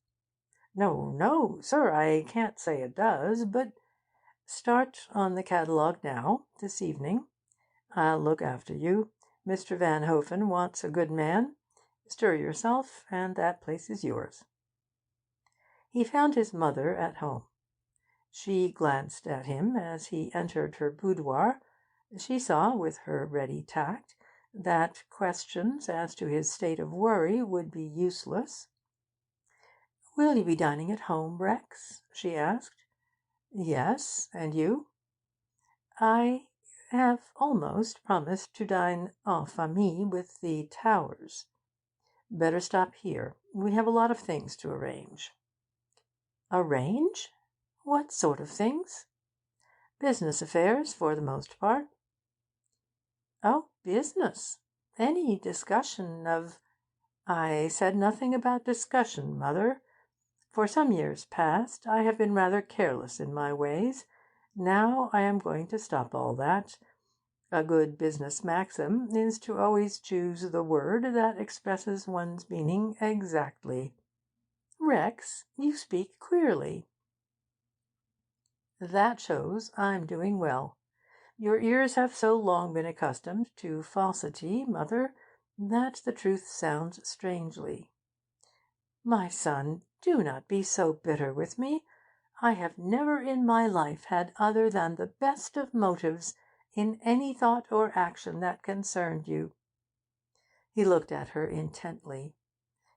No, no, sir, I can't say it does, but start on the catalogue now, this evening. I'll look after you. Mr. Van Hoven wants a good man. Stir yourself, and that place is yours." He found his mother at home. She glanced at him as he entered her boudoir. She saw, with her ready tact, that questions as to his state of worry would be useless. "Will you be dining at home, Rex?" she asked. "Yes, and you?" "I have almost promised to dine en famille with the Towers. Better stop here. We have a lot of things to arrange." "Arrange? What sort of things?" "Business affairs, for the most part." "Oh, business! Any discussion of—" "I said nothing about discussion, mother. For some years past I have been rather careless in my ways. Now I am going to stop all that. A good business maxim is to always choose the word that expresses one's meaning exactly." "Rex, you speak queerly." "That shows I'm doing well. Your ears have so long been accustomed to falsity, mother, that the truth sounds strangely." "My son, do not be so bitter with me. I have never in my life had other than the best of motives in any thought or action that concerned you." He looked at her intently.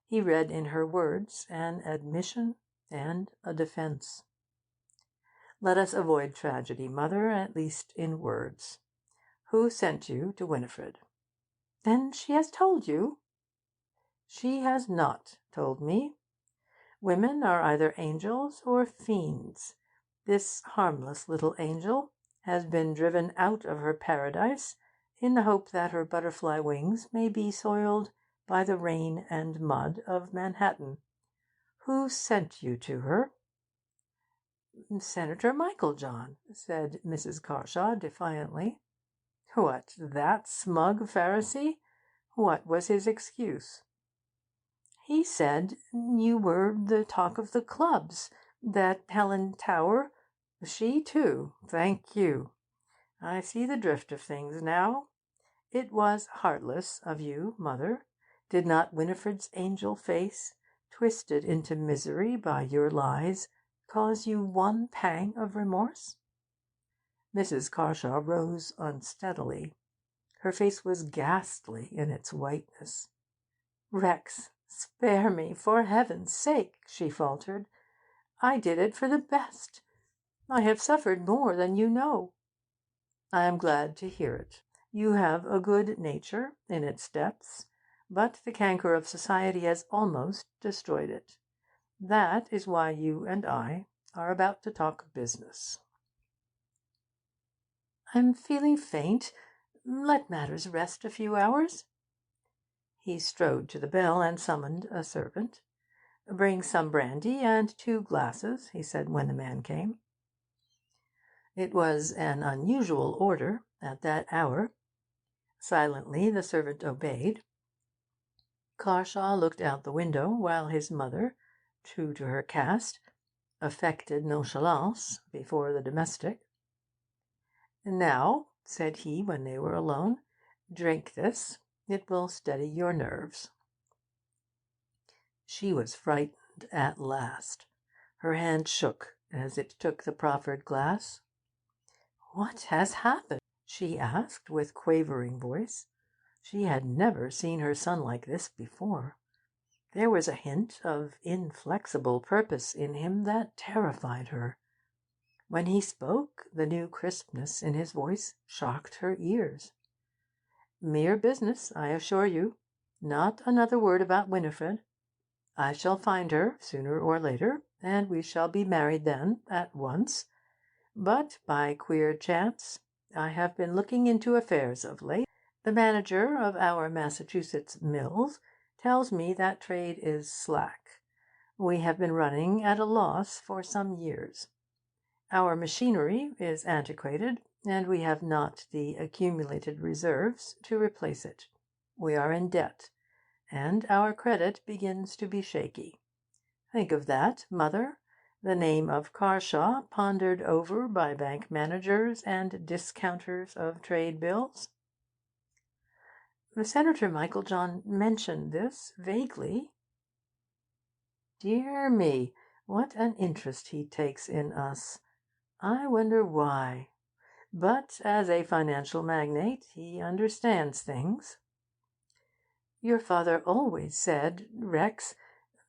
He read in her words an admission and a defence. "Let us avoid tragedy, mother, at least in words. Who sent you to Winifred?" "Then she has told you?" "She has not told me. Women are either angels or fiends. This harmless little angel has been driven out of her paradise in the hope that her butterfly wings may be soiled by the rain and mud of Manhattan. Who sent you to her?" "Senator Michaeljohn," said Mrs. Carshaw defiantly. "What, that smug Pharisee? What was his excuse?" "He said you were the talk of the clubs, that Helen Tower—" "She, too. Thank you. I see the drift of things now. It was heartless of you, mother. Did not Winifred's angel face, twisted into misery by your lies, cause you one pang of remorse?" Mrs. Carshaw rose unsteadily. Her face was ghastly in its whiteness. "Rex, spare me, for heaven's sake!" she faltered. "I did it for the best. I have suffered more than you know." "I am glad to hear it. You have a good nature in its depths, but the canker of society has almost destroyed it. That is why you and I are about to talk business." "I'm feeling faint. Let matters rest a few hours." He strode to the bell and summoned a servant. "Bring some brandy and 2 glasses," he said when the man came. It was an unusual order at that hour. Silently the servant obeyed. Carshaw looked out the window while his mother, true to her caste, affected nonchalance before the domestic. "Now," said he when they were alone, "drink this. It will steady your nerves." She was frightened at last. Her hand shook as it took the proffered glass. "What has happened?" she asked with quavering voice. She had never seen her son like this before. There was a hint of inflexible purpose in him that terrified her. When he spoke, the new crispness in his voice shocked her ears. "Mere business, I assure you. Not another word about Winifred. I shall find her, sooner or later, and we shall be married then, at once. But, by queer chance, I have been looking into affairs of late. The manager of our Massachusetts mills tells me that trade is slack. We have been running at a loss for some years. Our machinery is antiquated, and we have not the accumulated reserves to replace it. We are in debt, and our credit begins to be shaky. Think of that, Mother. The name of Carshaw pondered over by bank managers and discounters of trade bills. Senator Michael John mentioned this vaguely. Dear me, what an interest he takes in us. I wonder why. But as a financial magnate, he understands things. Your father always said, Rex,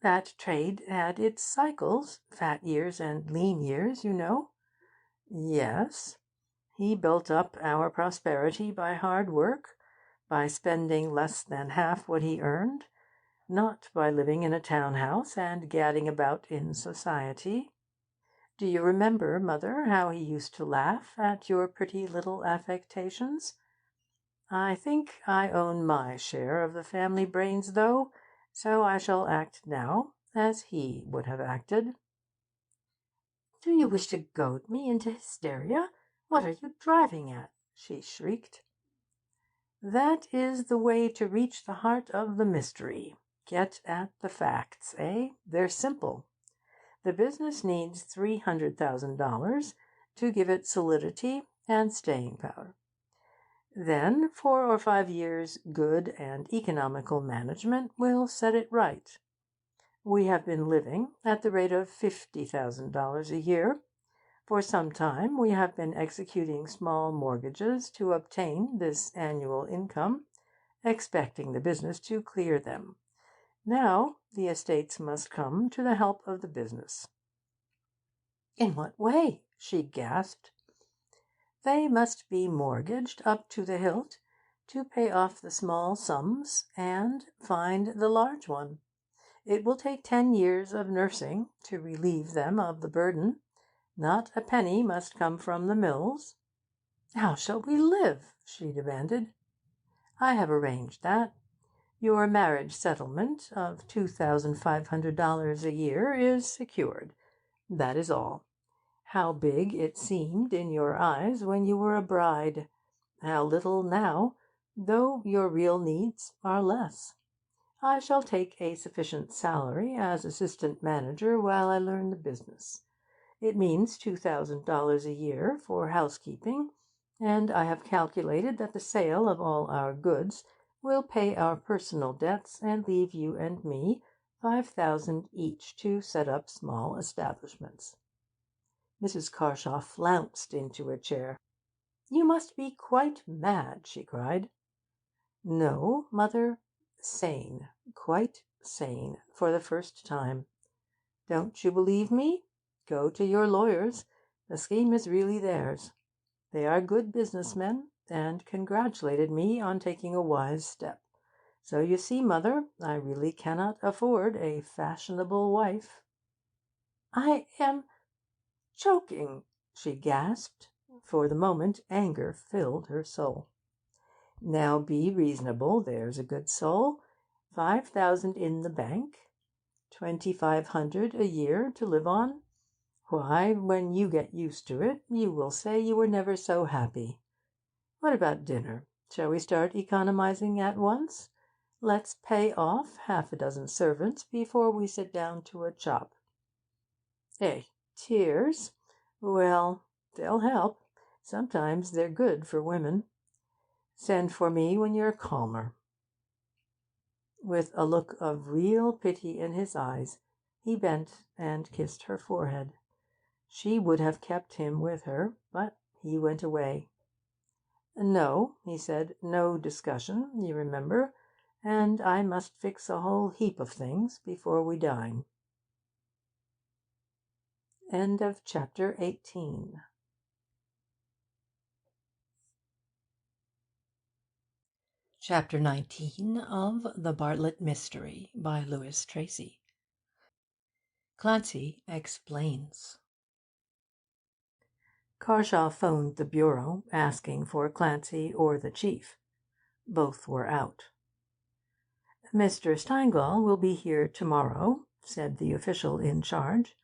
that trade had its cycles, fat years and lean years, you know. Yes. He built up our prosperity by hard work, by spending less than half what he earned, not by living in a townhouse and gadding about in society. Do you remember, Mother, how he used to laugh at your pretty little affectations? I think I own my share of the family brains, though, so I shall act now as he would have acted. Do you wish to goad me into hysteria? What are you driving at? She shrieked. That is the way to reach the heart of the mystery. Get at the facts, eh? They're simple. The business needs $300,000 to give it solidity and staying power. Then 4 or 5 years' good and economical management will set it right. We have been living at the rate of $50,000 a year. For some time we have been executing small mortgages to obtain this annual income, expecting the business to clear them. Now the estates must come to the help of the business. In what way? She gasped. They must be mortgaged up to the hilt to pay off the small sums and find the large one. It will take 10 years of nursing to relieve them of the burden. Not a penny must come from the mills. How shall we live? She demanded. I have arranged that. Your marriage settlement of $2,500 a year is secured. That is all. How big it seemed in your eyes when you were a bride. How little now, though your real needs are less. I shall take a sufficient salary as assistant manager while I learn the business. It means $2,000 a year for housekeeping, and I have calculated that the sale of all our goods will pay our personal debts and leave you and me $5,000 each to set up small establishments. Mrs. Carshaw flounced into a chair. You must be quite mad, she cried. No, Mother, sane, quite sane, for the first time. Don't you believe me? Go to your lawyers. The scheme is really theirs. They are good businessmen, and congratulated me on taking a wise step. So you see, Mother, I really cannot afford a fashionable wife. I am choking, she gasped. For the moment, anger filled her soul. Now be reasonable, there's a good soul. 5,000 in the bank, 2,500 a year to live on. Why, when you get used to it, you will say you were never so happy. What about dinner? Shall we start economizing at once? Let's pay off half a dozen servants before we sit down to a chop. Tears? Well, they'll help. Sometimes they're good for women. Send for me when you're calmer. With a look of real pity in his eyes, he bent and kissed her forehead. She would have kept him with her, but he went away. No, he said, no discussion, you remember, and I must fix a whole heap of things before we dine. End of chapter 18. Chapter 19 of The Bartlett Mystery by Louis Tracy. Clancy explains. Carshaw phoned the bureau, asking for Clancy or the chief. Both were out. Mr. Steingall will be here tomorrow, said the official in charge.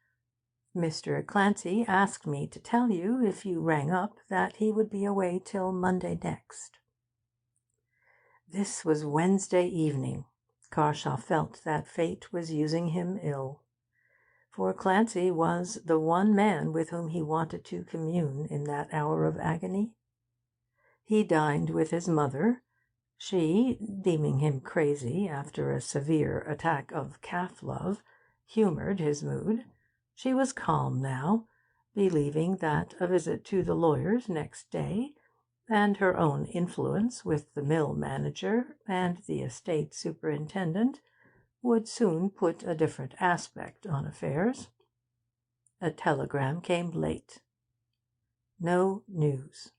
Mr. Clancy asked me to tell you, if you rang up, that he would be away till Monday next. This was Wednesday evening. Carshaw felt that fate was using him ill. for Clancy was the one man with whom he wanted to commune in that hour of agony. He dined with his mother. She, deeming him crazy after a severe attack of calf-love, humoured his mood. She was calm now, believing that a visit to the lawyers next day, and her own influence with the mill manager and the estate superintendent, would soon put a different aspect on affairs. A telegram came late. No news.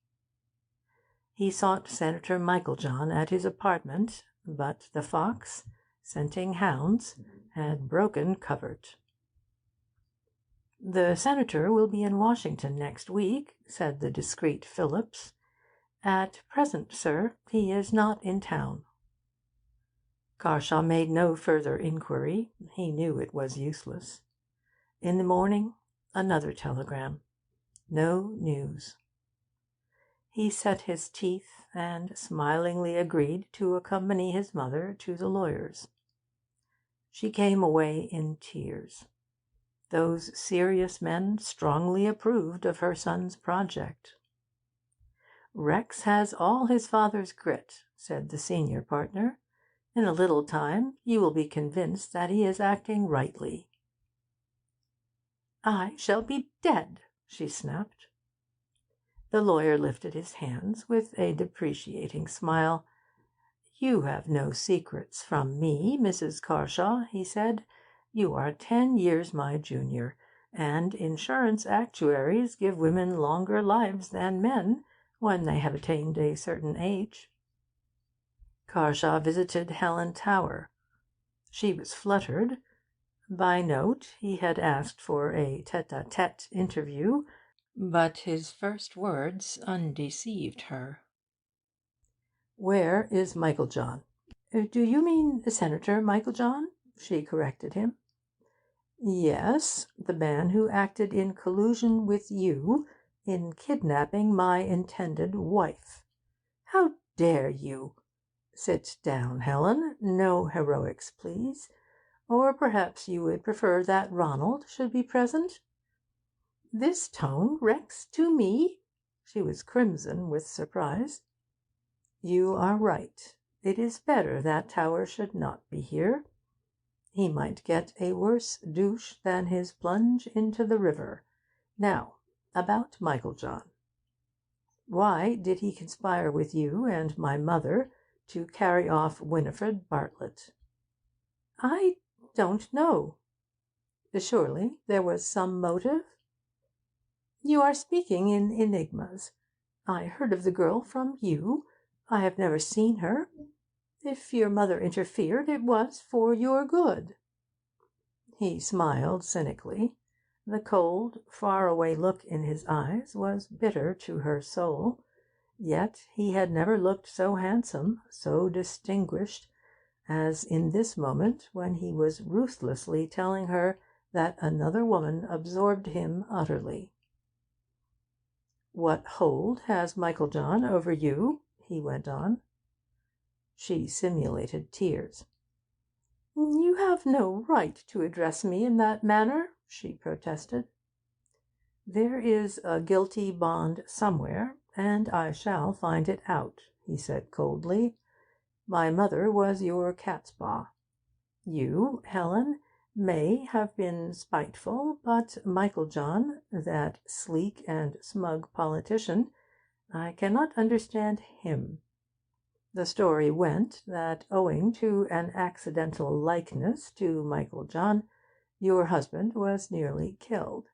He sought Senator Meiklejohn at his apartment, but the fox, scenting hounds, had broken covert. "The senator will be in Washington next week," said the discreet Phillips. "At present, sir, he is not in town." Carshaw made no further inquiry. He knew it was useless. In the morning, another telegram. No news. He set his teeth and smilingly agreed to accompany his mother to the lawyers. She came away in tears. Those serious men strongly approved of her son's project. "Rex has all his father's grit," said the senior partner. "In a little time you will be convinced that he is acting rightly." "I shall be dead," she snapped. The lawyer lifted his hands with a depreciating smile. "You have no secrets from me, Mrs. Carshaw," he said. "You are 10 years my junior, and insurance actuaries give women longer lives than men when they have attained a certain age." Carshaw visited Helen Tower. She was fluttered. By note he had asked for a tête-à-tête interview, but his first words undeceived her. "Where is Meiklejohn?" "Do you mean Senator Meiklejohn?" she corrected him. "Yes, the man who acted in collusion with you in kidnapping my intended wife. How dare you? Sit down, Helen. No heroics, please. Or perhaps you would prefer that Ronald should be present?" "This tone, Rex, to me?" She was crimson with surprise. "You are right. It is better that Tower should not be here. He might get a worse douche than his plunge into the river. Now, about Meiklejohn. Why did he conspire with you and my mother to carry off Winifred Bartlett?" "I don't know." "Surely there was some motive?" "You are speaking in enigmas. I heard of the girl from you. I have never seen her. If your mother interfered, it was for your good." He smiled cynically. The cold, far-away look in his eyes was bitter to her soul. Yet he had never looked so handsome, so distinguished, as in this moment when he was ruthlessly telling her that another woman absorbed him utterly. "What hold has Meiklejohn over you?" he went on. She simulated tears. "You have no right to address me in that manner," she protested. "There is a guilty bond somewhere, and I shall find it out," he said coldly. "My mother was your catspaw. You, Helen, may have been spiteful, but Meiklejohn, that sleek and smug politician, I cannot understand him. The story went that, owing to an accidental likeness to Meiklejohn, your husband was nearly killed.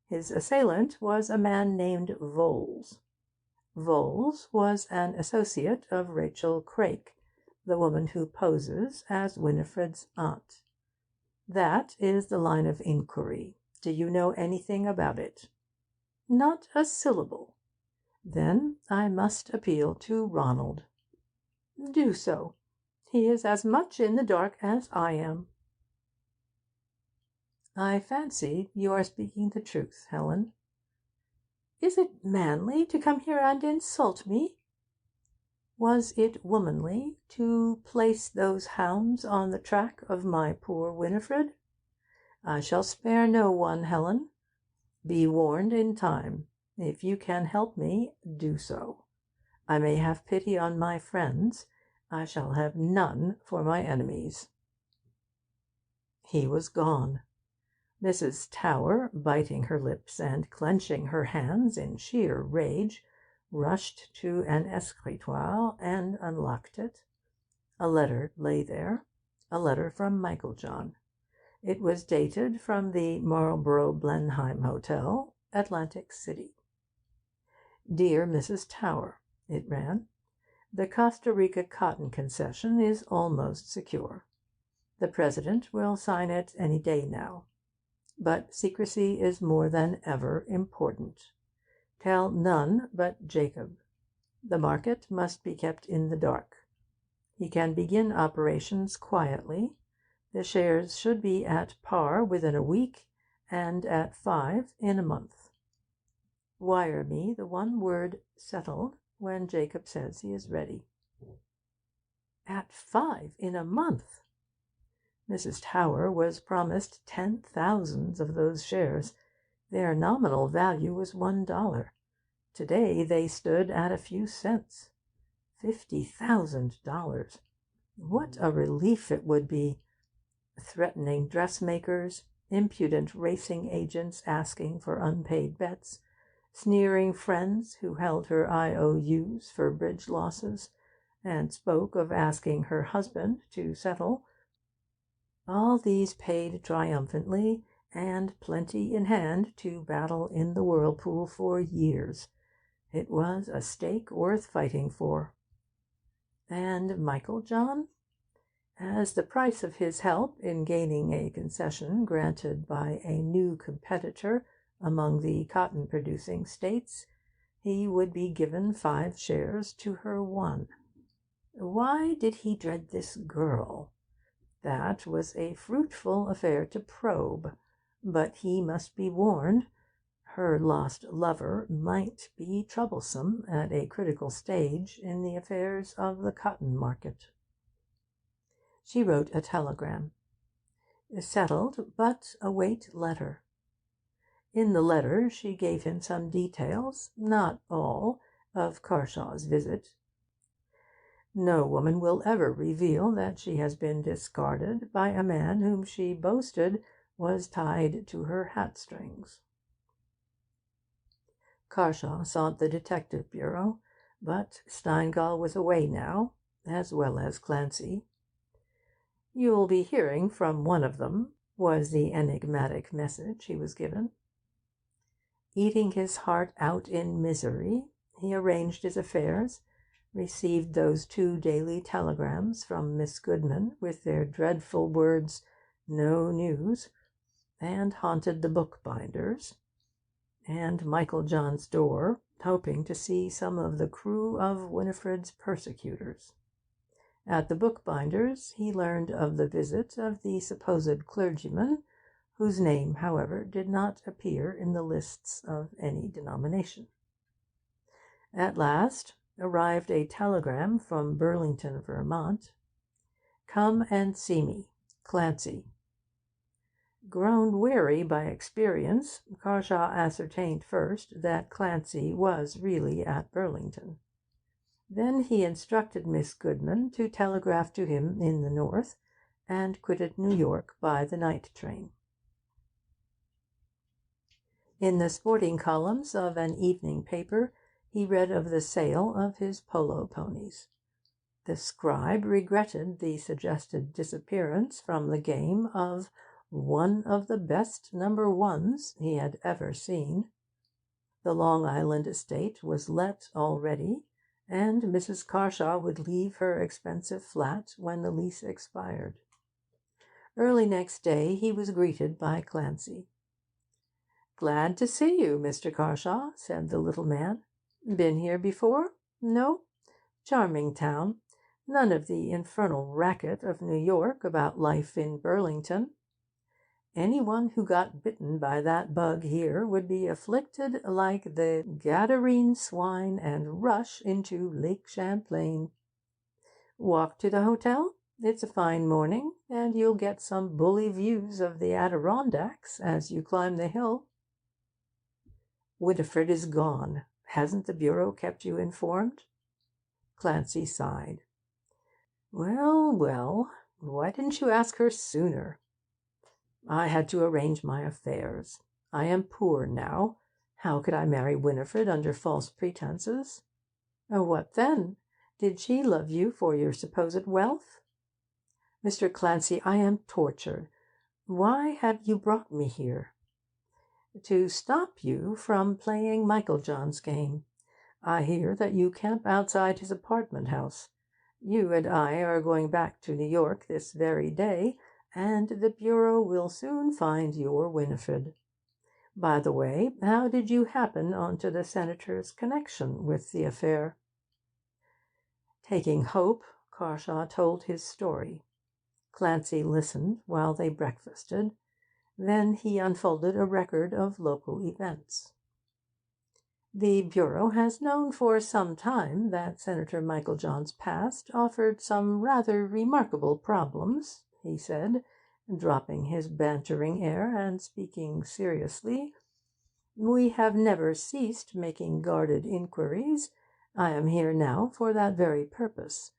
His assailant was a man named Voles. Voles was an associate of Rachel Craik, the woman who poses as Winifred's aunt. That is the line of inquiry. Do you know anything about it?" "Not a syllable." "Then I must appeal to Ronald." "Do so. He is as much in the dark as I am." "I fancy you are speaking the truth, Helen." "Is it manly to come here and insult me?" "Was it womanly to place those hounds on the track of my poor Winifred? I shall spare no one, Helen. Be warned in time. If you can help me, do so. I may have pity on my friends. I shall have none for my enemies." He was gone. Mrs. Tower, biting her lips and clenching her hands in sheer rage, rushed to an escritoire and unlocked it. A letter lay there, a letter from Michael John. It was dated from the Marlborough Blenheim Hotel, Atlantic City. "Dear Mrs. Tower," it ran, "the Costa Rica cotton concession is almost secure. The President will sign it any day now. But secrecy is more than ever important. Tell none but Jacob. The market must be kept in the dark. He can begin operations quietly. The shares should be at par within a week, and at 5 in a month. Wire me the one word 'settled' when Jacob says he is ready." At 5 in a month! Mrs. Tower was promised 10,000 of those shares. Their nominal value was $1. Today they stood at a few cents. $50,000! What a relief it would be! Threatening dressmakers, impudent racing agents asking for unpaid bets, sneering friends who held her IOUs for bridge losses, and spoke of asking her husband to settle. All these paid triumphantly, and plenty in hand to battle in the whirlpool for years. It was a stake worth fighting for. And Michael John? As the price of his help in gaining a concession granted by a new competitor among the cotton-producing states, he would be given 5 shares to her 1. Why did he dread this girl? That was a fruitful affair to probe, but he must be warned. Her lost lover might be troublesome at a critical stage in the affairs of the cotton market. She wrote a telegram. "Settled, but await letter." In the letter she gave him some details, not all, of Carshaw's visit. No woman will ever reveal that she has been discarded by a man whom she boasted was tied to her hat-strings. Carshaw sought the detective bureau, but Steingall was away now, as well as Clancy. "You'll be hearing from one of them," was the enigmatic message he was given. Eating his heart out in misery, he arranged his affairs, received those 2 daily telegrams from Miss Goodman with their dreadful words, "No news," and haunted the bookbinders and Michael John's door, hoping to see some of the crew of Winifred's Persecutors. At the bookbinders he learned of the visit of the supposed clergyman, whose name, however, did not appear in the lists of any denomination. At last arrived a telegram from Burlington, Vermont. "Come and see me. Clancy." Grown weary by experience, Carshaw ascertained first that Clancy was really at Burlington. Then he instructed Miss Goodman to telegraph to him in the north, and quitted New York by the night train. In the sporting columns of an evening paper he read of the sale of his polo ponies. The scribe regretted the suggested disappearance from the game of one of the best number 1s he had ever seen. The Long Island estate was let already, and Mrs. Carshaw would leave her expensive flat when the lease expired. Early next day he was greeted by Clancy. "Glad to see you, Mr. Carshaw," said the little man. "Been here before? No? Charming town. None of the infernal racket of New York about life in Burlington. Anyone who got bitten by that bug here would be afflicted like the Gadarene swine and rush into Lake Champlain. Walk to the hotel? It's a fine morning, and you'll get some bully views of the Adirondacks as you climb the hill." "Winifred is gone. Hasn't the Bureau kept you informed?" Clancy sighed. "Well, well, why didn't you ask her sooner?" "I had to arrange my affairs. I am poor now. How could I marry Winifred under false pretenses?" "What then? Did she love you for your supposed wealth?" "Mr. Clancy, I am tortured. Why have you brought me here?" "To stop you from playing Michael John's game. I hear that you camp outside his apartment house. You and I are going back to New York this very day, and the Bureau will soon find your Winifred. By the way, how did you happen onto the Senator's connection with the affair?" Taking hope, Carshaw told his story. Clancy listened while they breakfasted. Then he unfolded a record of local events. "The Bureau has known for some time that Senator Michael John's past offered some rather remarkable problems," he said, dropping his bantering air and speaking seriously. "We have never ceased making guarded inquiries. I am here now for that very purpose.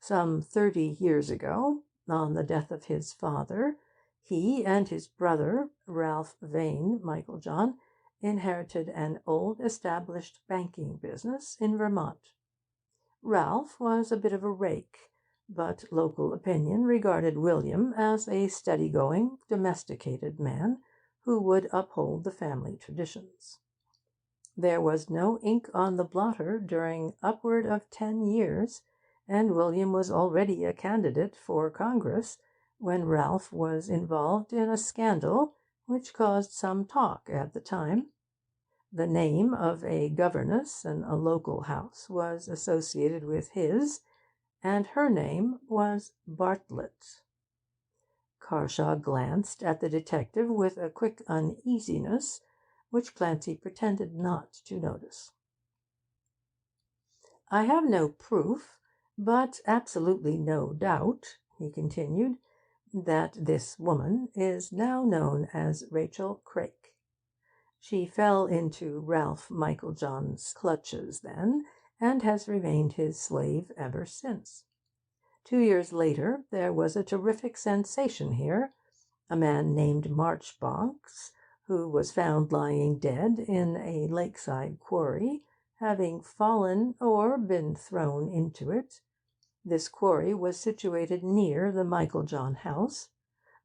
Some 30 years ago, on the death of his father, he and his brother, Ralph Vane Michael John, inherited an old established banking business in Vermont. Ralph was a bit of a rake, but local opinion regarded William as a steady-going, domesticated man who would uphold the family traditions. There was no ink on the blotter during upward of 10 years, and William was already a candidate for Congress when Ralph was involved in a scandal which caused some talk at the time. The name of a governess in a local house was associated with his, and her name was Bartlett." Carshaw glanced at the detective with a quick uneasiness which Clancy pretended not to notice. "I have no proof, but absolutely no doubt," he continued, "that this woman is now known as Rachel Craik. She fell into Ralph Michael John's clutches then, and has remained his slave ever since. 2 years later there was a terrific sensation here. A man named Marchbanks, who was found lying dead in a lakeside quarry, having fallen or been thrown into it. This quarry was situated near the Michael John house.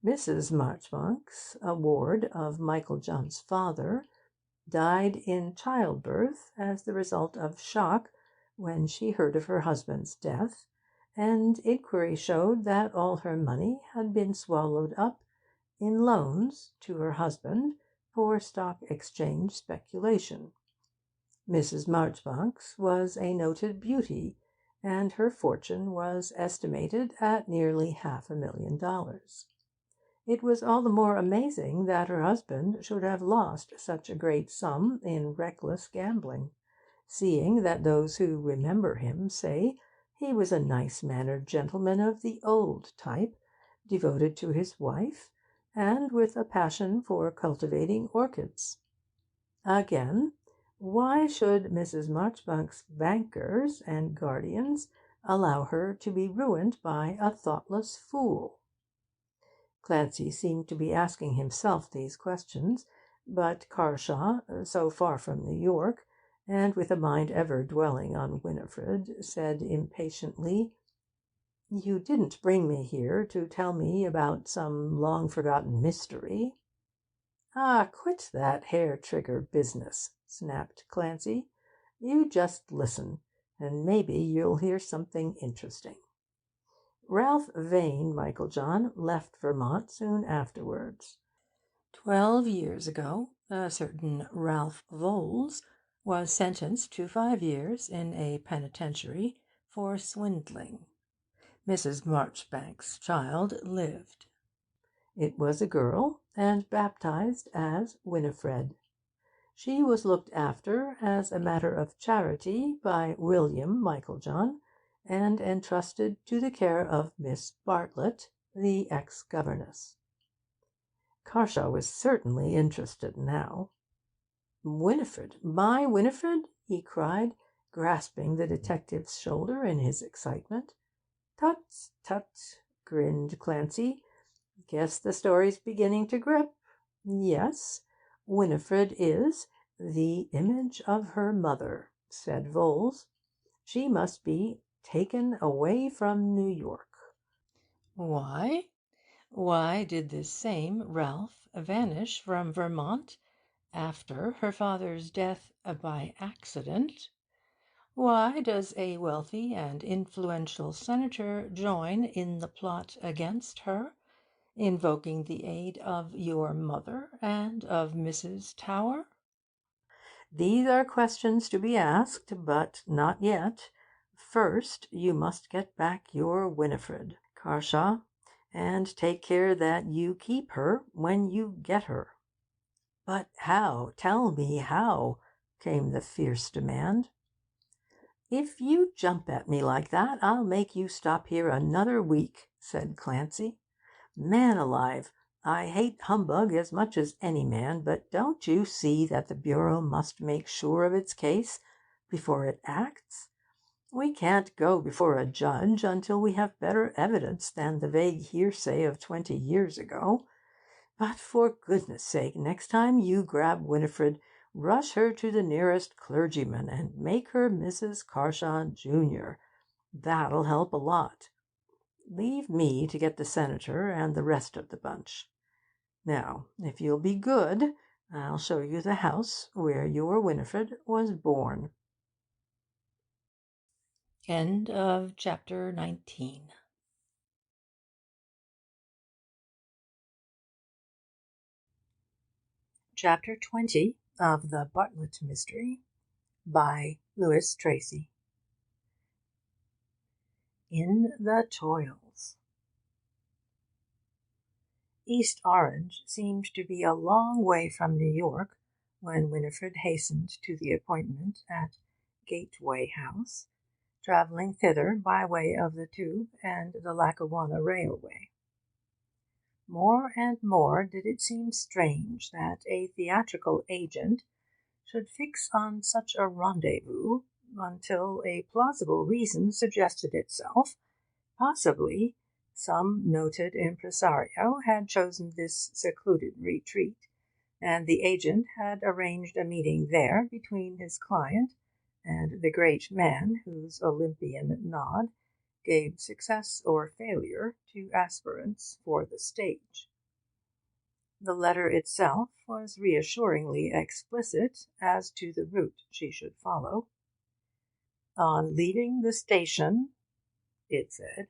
Mrs. Marchbanks, a ward of Michael John's father, died in childbirth as the result of shock when she heard of her husband's death, and inquiry showed that all her money had been swallowed up in loans to her husband for stock exchange speculation. Mrs. Marchbanks was a noted beauty, and her fortune was estimated at nearly $500,000. It was all the more amazing that her husband should have lost such a great sum in reckless gambling, seeing that those who remember him say he was a nice-mannered gentleman of the old type, devoted to his wife, and with a passion for cultivating orchids. Again, why should Mrs. Marchbank's bankers and guardians allow her to be ruined by a thoughtless fool?" Clancy seemed to be asking himself these questions, but Carshaw, so far from New York, and with a mind ever dwelling on Winifred, said impatiently, "You didn't bring me here to tell me about some long-forgotten mystery." "Ah, quit that hair-trigger business," snapped Clancy. "You just listen, and maybe you'll hear something interesting. Ralph Vane Michael John left Vermont soon afterwards. 12 years ago, a certain Ralph Voles was sentenced to 5 years in a penitentiary for swindling. Mrs. Marchbank's child lived. It was a girl, and baptized as Winifred. She was looked after as a matter of charity by William Michael John, and entrusted to the care of Miss Bartlett, the ex-governess. Carshaw was certainly interested now. "Winifred, my Winifred?" he cried, grasping the detective's shoulder in his excitement. "Tut, tut," grinned Clancy. "Guess the story's beginning to grip. Yes, Winifred is the image of her mother," said Vholes. "She must be taken away from New York." Why? Why did this same Ralph vanish from Vermont after her father's death by accident? Why does a wealthy and influential senator join in the plot against her, invoking the aid of your mother and of Mrs. Tower? "These are questions to be asked, but not yet. First, you must get back your Winifred, Carshaw, and take care that you keep her when you get her." "But how? Tell me how?" came the fierce demand. "If you jump at me like that, I'll make you stop here another week," said Clancy. "Man alive, I hate humbug as much as any man, but don't you see that the Bureau must make sure of its case before it acts? We can't go before a judge until we have better evidence than the vague hearsay of 20 years ago. But for goodness sake, next time you grab Winifred, rush her to the nearest clergyman and make her Mrs. Carshaw, Jr. That'll help a lot. Leave me to get the senator and the rest of the bunch. Now, if you'll be good, I'll show you the house where your Winifred was born." End of chapter 19. Chapter 20 of the Bartlett Mystery by Tracy. In the Toils. East Orange seemed to be a long way from New York when Winifred hastened to the appointment at Gateway House, travelling thither by way of the Tube and the Lackawanna Railway. More and more did it seem strange that a theatrical agent should fix on such a rendezvous, until a plausible reason suggested itself. Possibly some noted impresario had chosen this secluded retreat, and the agent had arranged a meeting there between his client and the great man whose Olympian nod gave success or failure to aspirants for the stage. The letter itself was reassuringly explicit as to the route she should follow. "On leaving the station," it said,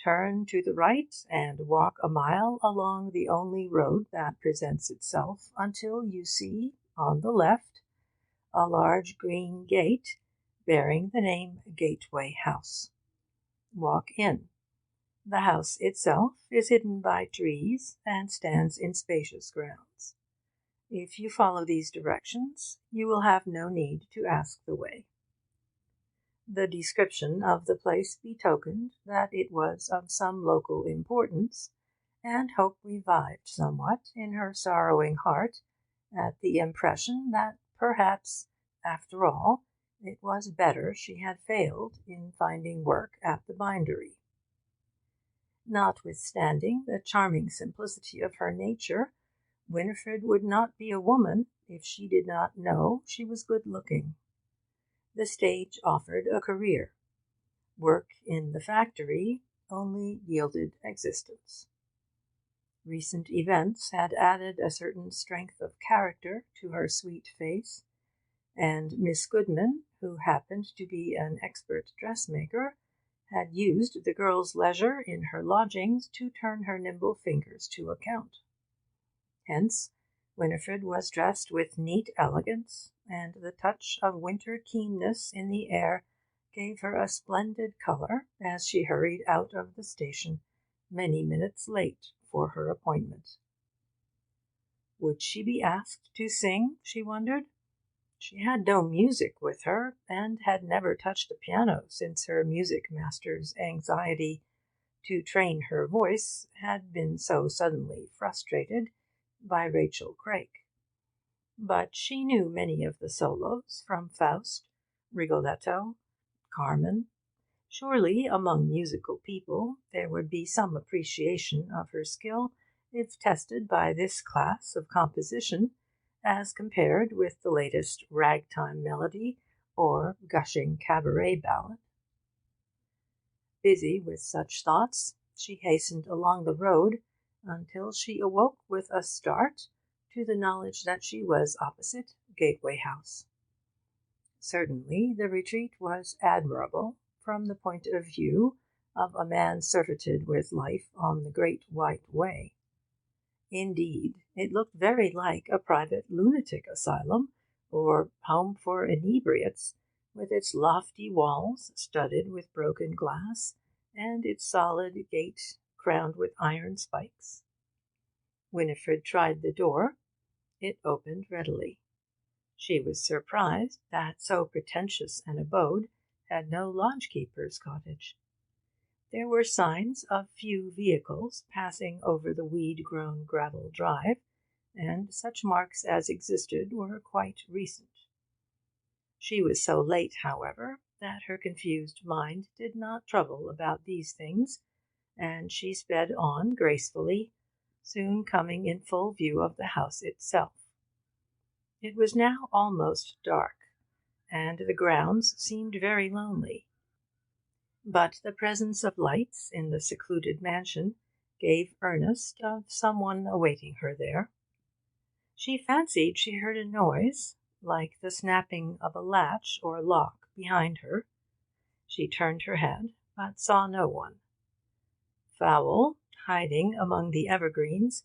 "turn to the right and walk a mile along the only road that presents itself until you see, on the left, a large green gate bearing the name Gateway House. Walk in. The house itself is hidden by trees and stands in spacious grounds. If you follow these directions, you will have no need to ask the way." The description of the place betokened that it was of some local importance, and hope revived somewhat in her sorrowing heart at the impression that perhaps, after all, it was better she had failed in finding work at the bindery. Notwithstanding the charming simplicity of her nature, Winifred would not be a woman if she did not know she was good-looking. The stage offered a career. Work in the factory only yielded existence. Recent events had added a certain strength of character to her sweet face, and Miss Goodman, who happened to be an expert dressmaker, had used the girl's leisure in her lodgings to turn her nimble fingers to account. Hence, Winifred was dressed with neat elegance, and the touch of winter keenness in the air gave her a splendid colour as she hurried out of the station, many minutes late for her appointment. Would she be asked to sing, she wondered? She had no music with her, and had never touched a piano since her music master's anxiety to train her voice had been so suddenly frustrated by Rachel Craik. But she knew many of the solos from Faust, Rigoletto, Carmen. Surely among musical people there would be some appreciation of her skill if tested by this class of composition as compared with the latest ragtime melody or gushing cabaret ballad. Busy with such thoughts, she hastened along the road until she awoke with a start to the knowledge that she was opposite Gateway House. Certainly the retreat was admirable from the point of view of a man surfeited with life on the Great White Way. Indeed, it looked very like a private lunatic asylum or home for inebriates, with its lofty walls studded with broken glass, and its solid gate crowned with iron spikes. Winifred tried the door. It opened readily. She was surprised that so pretentious an abode had no lodge-keeper's cottage. There were signs of few vehicles passing over the weed-grown gravel drive, and such marks as existed were quite recent. She was so late, however, that her confused mind did not trouble about these things, and she sped on gracefully, soon coming in full view of the house itself. It was now almost dark, and the grounds seemed very lonely. But the presence of lights in the secluded mansion gave earnest of some one awaiting her there. She fancied she heard a noise, like the snapping of a latch or lock behind her. She turned her head, but saw no one. Fowl, hiding among the evergreens,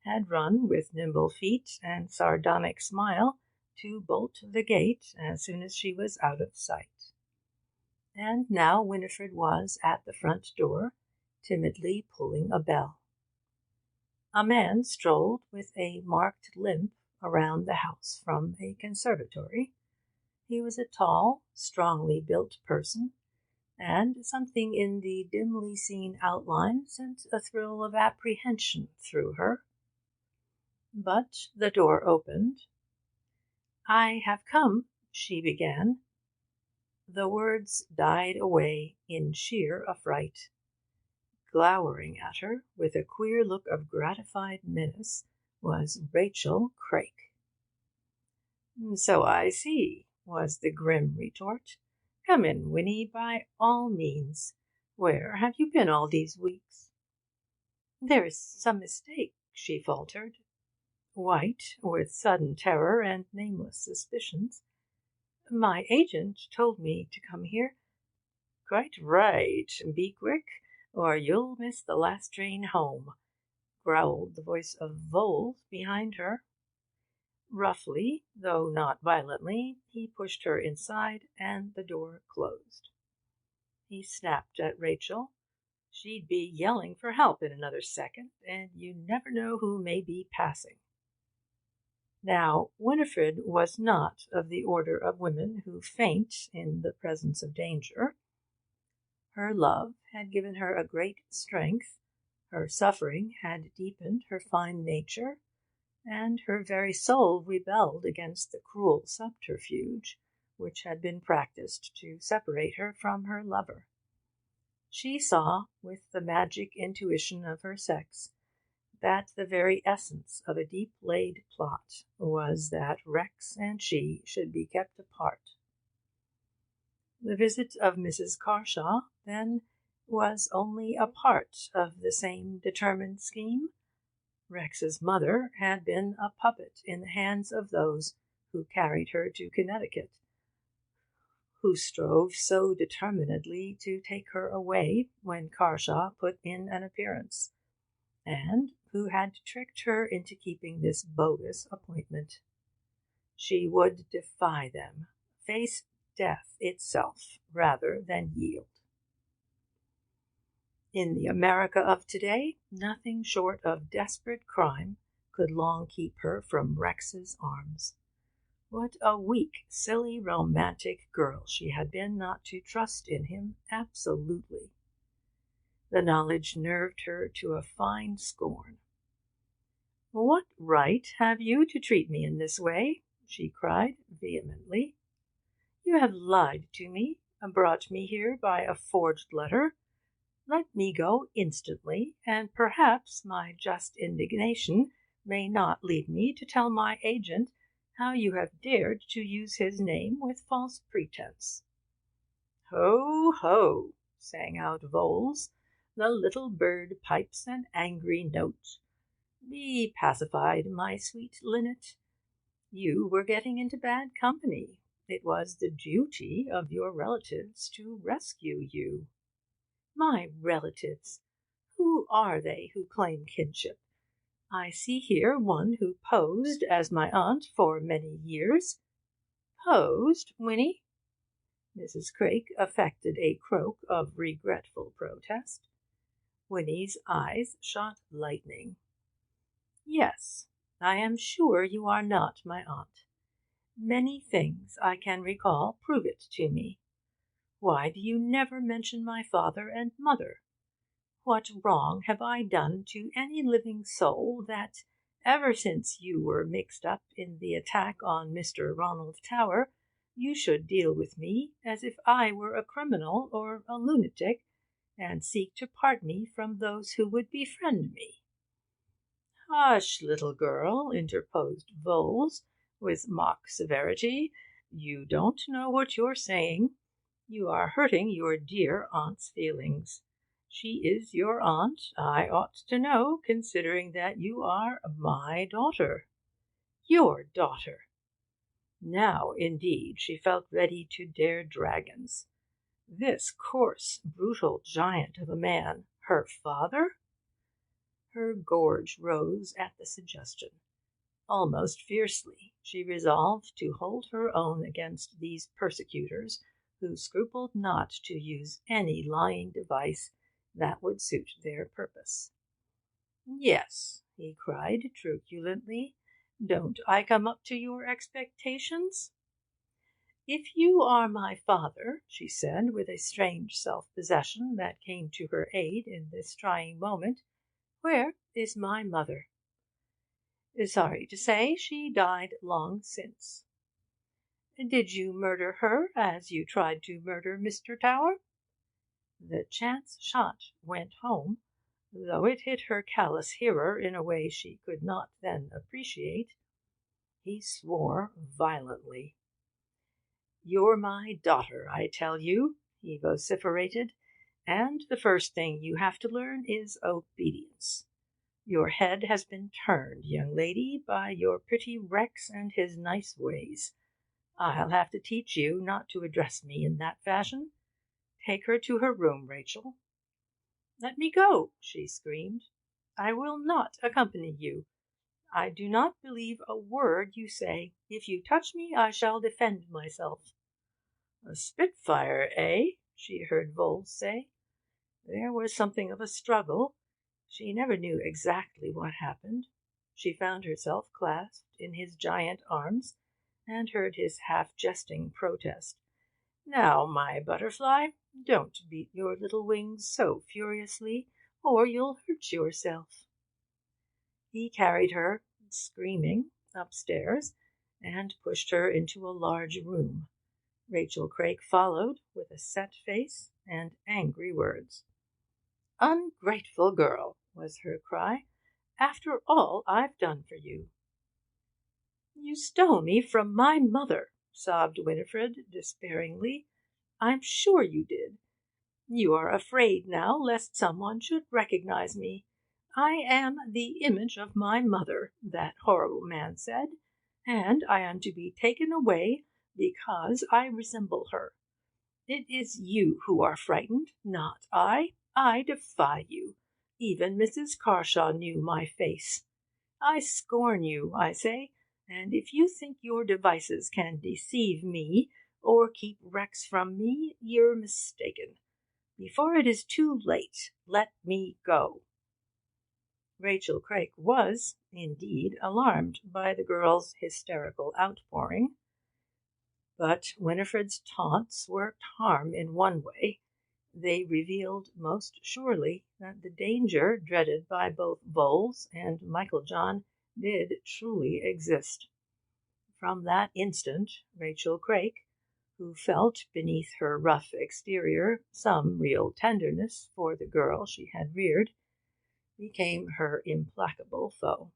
had run with nimble feet and sardonic smile to bolt the gate as soon as she was out of sight. And now Winifred was at the front door, timidly pulling a bell. A man strolled with a marked limp around the house from a conservatory. He was a tall, strongly built person, and something in the dimly seen outline sent a thrill of apprehension through her. But the door opened. "I have come," she began. The words died away in sheer affright. Glowering at her, with a queer look of gratified menace, was Rachel Craik. "So I see," was the grim retort. "Come in, Winnie, by all means. Where have you been all these weeks?" "There is some mistake," she faltered, white with sudden terror and nameless suspicions. "My agent told me to come here." "Quite right. Be quick, or you'll miss the last train home," growled the voice of Voles behind her. Roughly, though not violently, he pushed her inside, and the door closed. He snapped at Rachel. She'd be yelling for help in another second, and you never know who may be passing. Now, Winifred was not of the order of women who faint in the presence of danger. Her love had given her a great strength, her suffering had deepened her fine nature, and her very soul rebelled against the cruel subterfuge which had been practised to separate her from her lover. She saw, with the magic intuition of her sex, that the very essence of a deep-laid plot was that Rex and she should be kept apart. The visit of Mrs. Carshaw, then, was only a part of the same determined scheme. Rex's mother had been a puppet in the hands of those who carried her to Connecticut, who strove so determinedly to take her away when Carshaw put in an appearance, and who had tricked her into keeping this bogus appointment. She would defy them, face death itself, rather than yield. In the America of today, nothing short of desperate crime could long keep her from Rex's arms. What a weak, silly, romantic girl she had been not to trust in him absolutely. The knowledge nerved her to a fine scorn. "What right have you to treat me in this way?" she cried vehemently. "You have lied to me, and brought me here by a forged letter. Let me go instantly, and perhaps my just indignation may not lead me to tell my agent how you have dared to use his name with false pretence." "Ho, ho!" sang out Voles. "The little bird pipes an angry note. Be pacified, my sweet linnet. You were getting into bad company. It was the duty of your relatives to rescue you." "My relatives! Who are they who claim kinship? I see here one who posed as my aunt for many years." "Posed, Winnie?" Mrs. Craik affected a croak of regretful protest. Winnie's eyes shot lightning. "Yes, I am sure you are not my aunt. Many things I can recall prove it to me. Why do you never mention my father and mother? What wrong have I done to any living soul that, ever since you were mixed up in the attack on Mr. Ronald Tower, you should deal with me as if I were a criminal or a lunatic, and seek to part me from those who would befriend me?" "Hush, little girl," interposed Voles, with mock severity. "You don't know what you're saying. You are hurting your dear aunt's feelings. She is your aunt, I ought to know, considering that you are my daughter." "Your daughter!" Now, indeed, she felt ready to dare dragons. This coarse, brutal giant of a man, her father! Her gorge rose at the suggestion. Almost fiercely she resolved to hold her own against these persecutors, who scrupled not to use any lying device that would suit their purpose. "Yes," he cried truculently, "don't I come up to your expectations?" "If you are my father," she said, with a strange self-possession that came to her aid in this trying moment, "where is my mother?" "Sorry to say she died long since." "Did you murder her as you tried to murder Mr. Tower?" The chance shot went home, though it hit her callous hearer in a way she could not then appreciate. He swore violently. "You're my daughter, I tell you," he vociferated, "and the first thing you have to learn is obedience. Your head has been turned, young lady, by your pretty Rex and his nice ways. I'll have to teach you not to address me in that fashion. Take her to her room, Rachel." "Let me go," she screamed. "I will not accompany you. I do not believe a word you say. If you touch me, I shall defend myself." "A spitfire, eh?" she heard Voles say. There was something of a struggle. She never knew exactly what happened. She found herself clasped in his giant arms, and heard his half-jesting protest. "Now, my butterfly, don't beat your little wings so furiously, or you'll hurt yourself." He carried her, screaming, upstairs, and pushed her into a large room. Rachel Craik followed, with a set face and angry words. "Ungrateful girl!" was her cry. "After all I've done for you!" "You stole me from my mother," sobbed Winifred despairingly. "I'm sure you did. You are afraid now lest someone should recognize me. I am the image of my mother, that horrible man said, and I am to be taken away because I resemble her. It is you who are frightened, not I. I defy you. Even Mrs. Carshaw knew my face. I scorn you, I say, and if you think your devices can deceive me or keep Rex from me, you're mistaken. Before it is too late, let me go." Rachel Craik was, indeed, alarmed by the girl's hysterical outpouring. But Winifred's taunts worked harm in one way. They revealed most surely that the danger dreaded by both Voles and Michael John did truly exist. From that instant Rachel Craik, who felt beneath her rough exterior some real tenderness for the girl she had reared, became her implacable foe.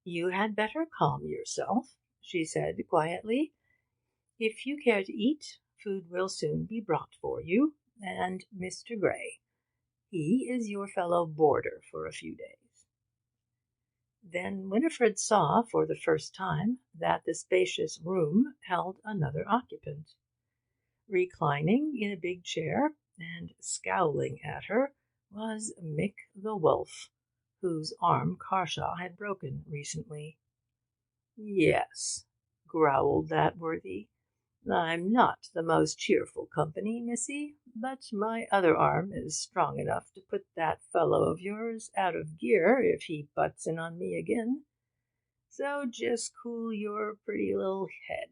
"You had better calm yourself," she said quietly. "If you care to eat, food will soon be brought for you, and Mr. Gray, he is your fellow boarder for a few days." Then Winifred saw for the first time that the spacious room held another occupant. Reclining in a big chair, and scowling at her, was Mick the Wolf, whose arm Carshaw had broken recently. "Yes," growled that worthy, "I'm not the most cheerful company, missy, but my other arm is strong enough to put that fellow of yours out of gear if he butts in on me again. So just cool your pretty little head.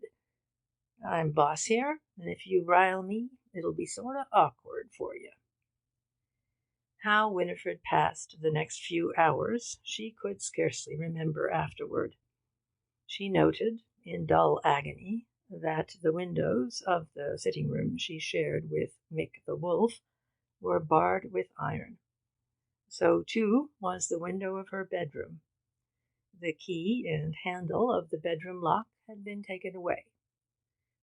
I'm boss here, and if you rile me, it'll be sort of awkward for you." How Winifred passed the next few hours she could scarcely remember afterward. She noted, in dull agony, that the windows of the sitting-room she shared with Mick the Wolf were barred with iron. So, too, was the window of her bedroom. The key and handle of the bedroom lock had been taken away.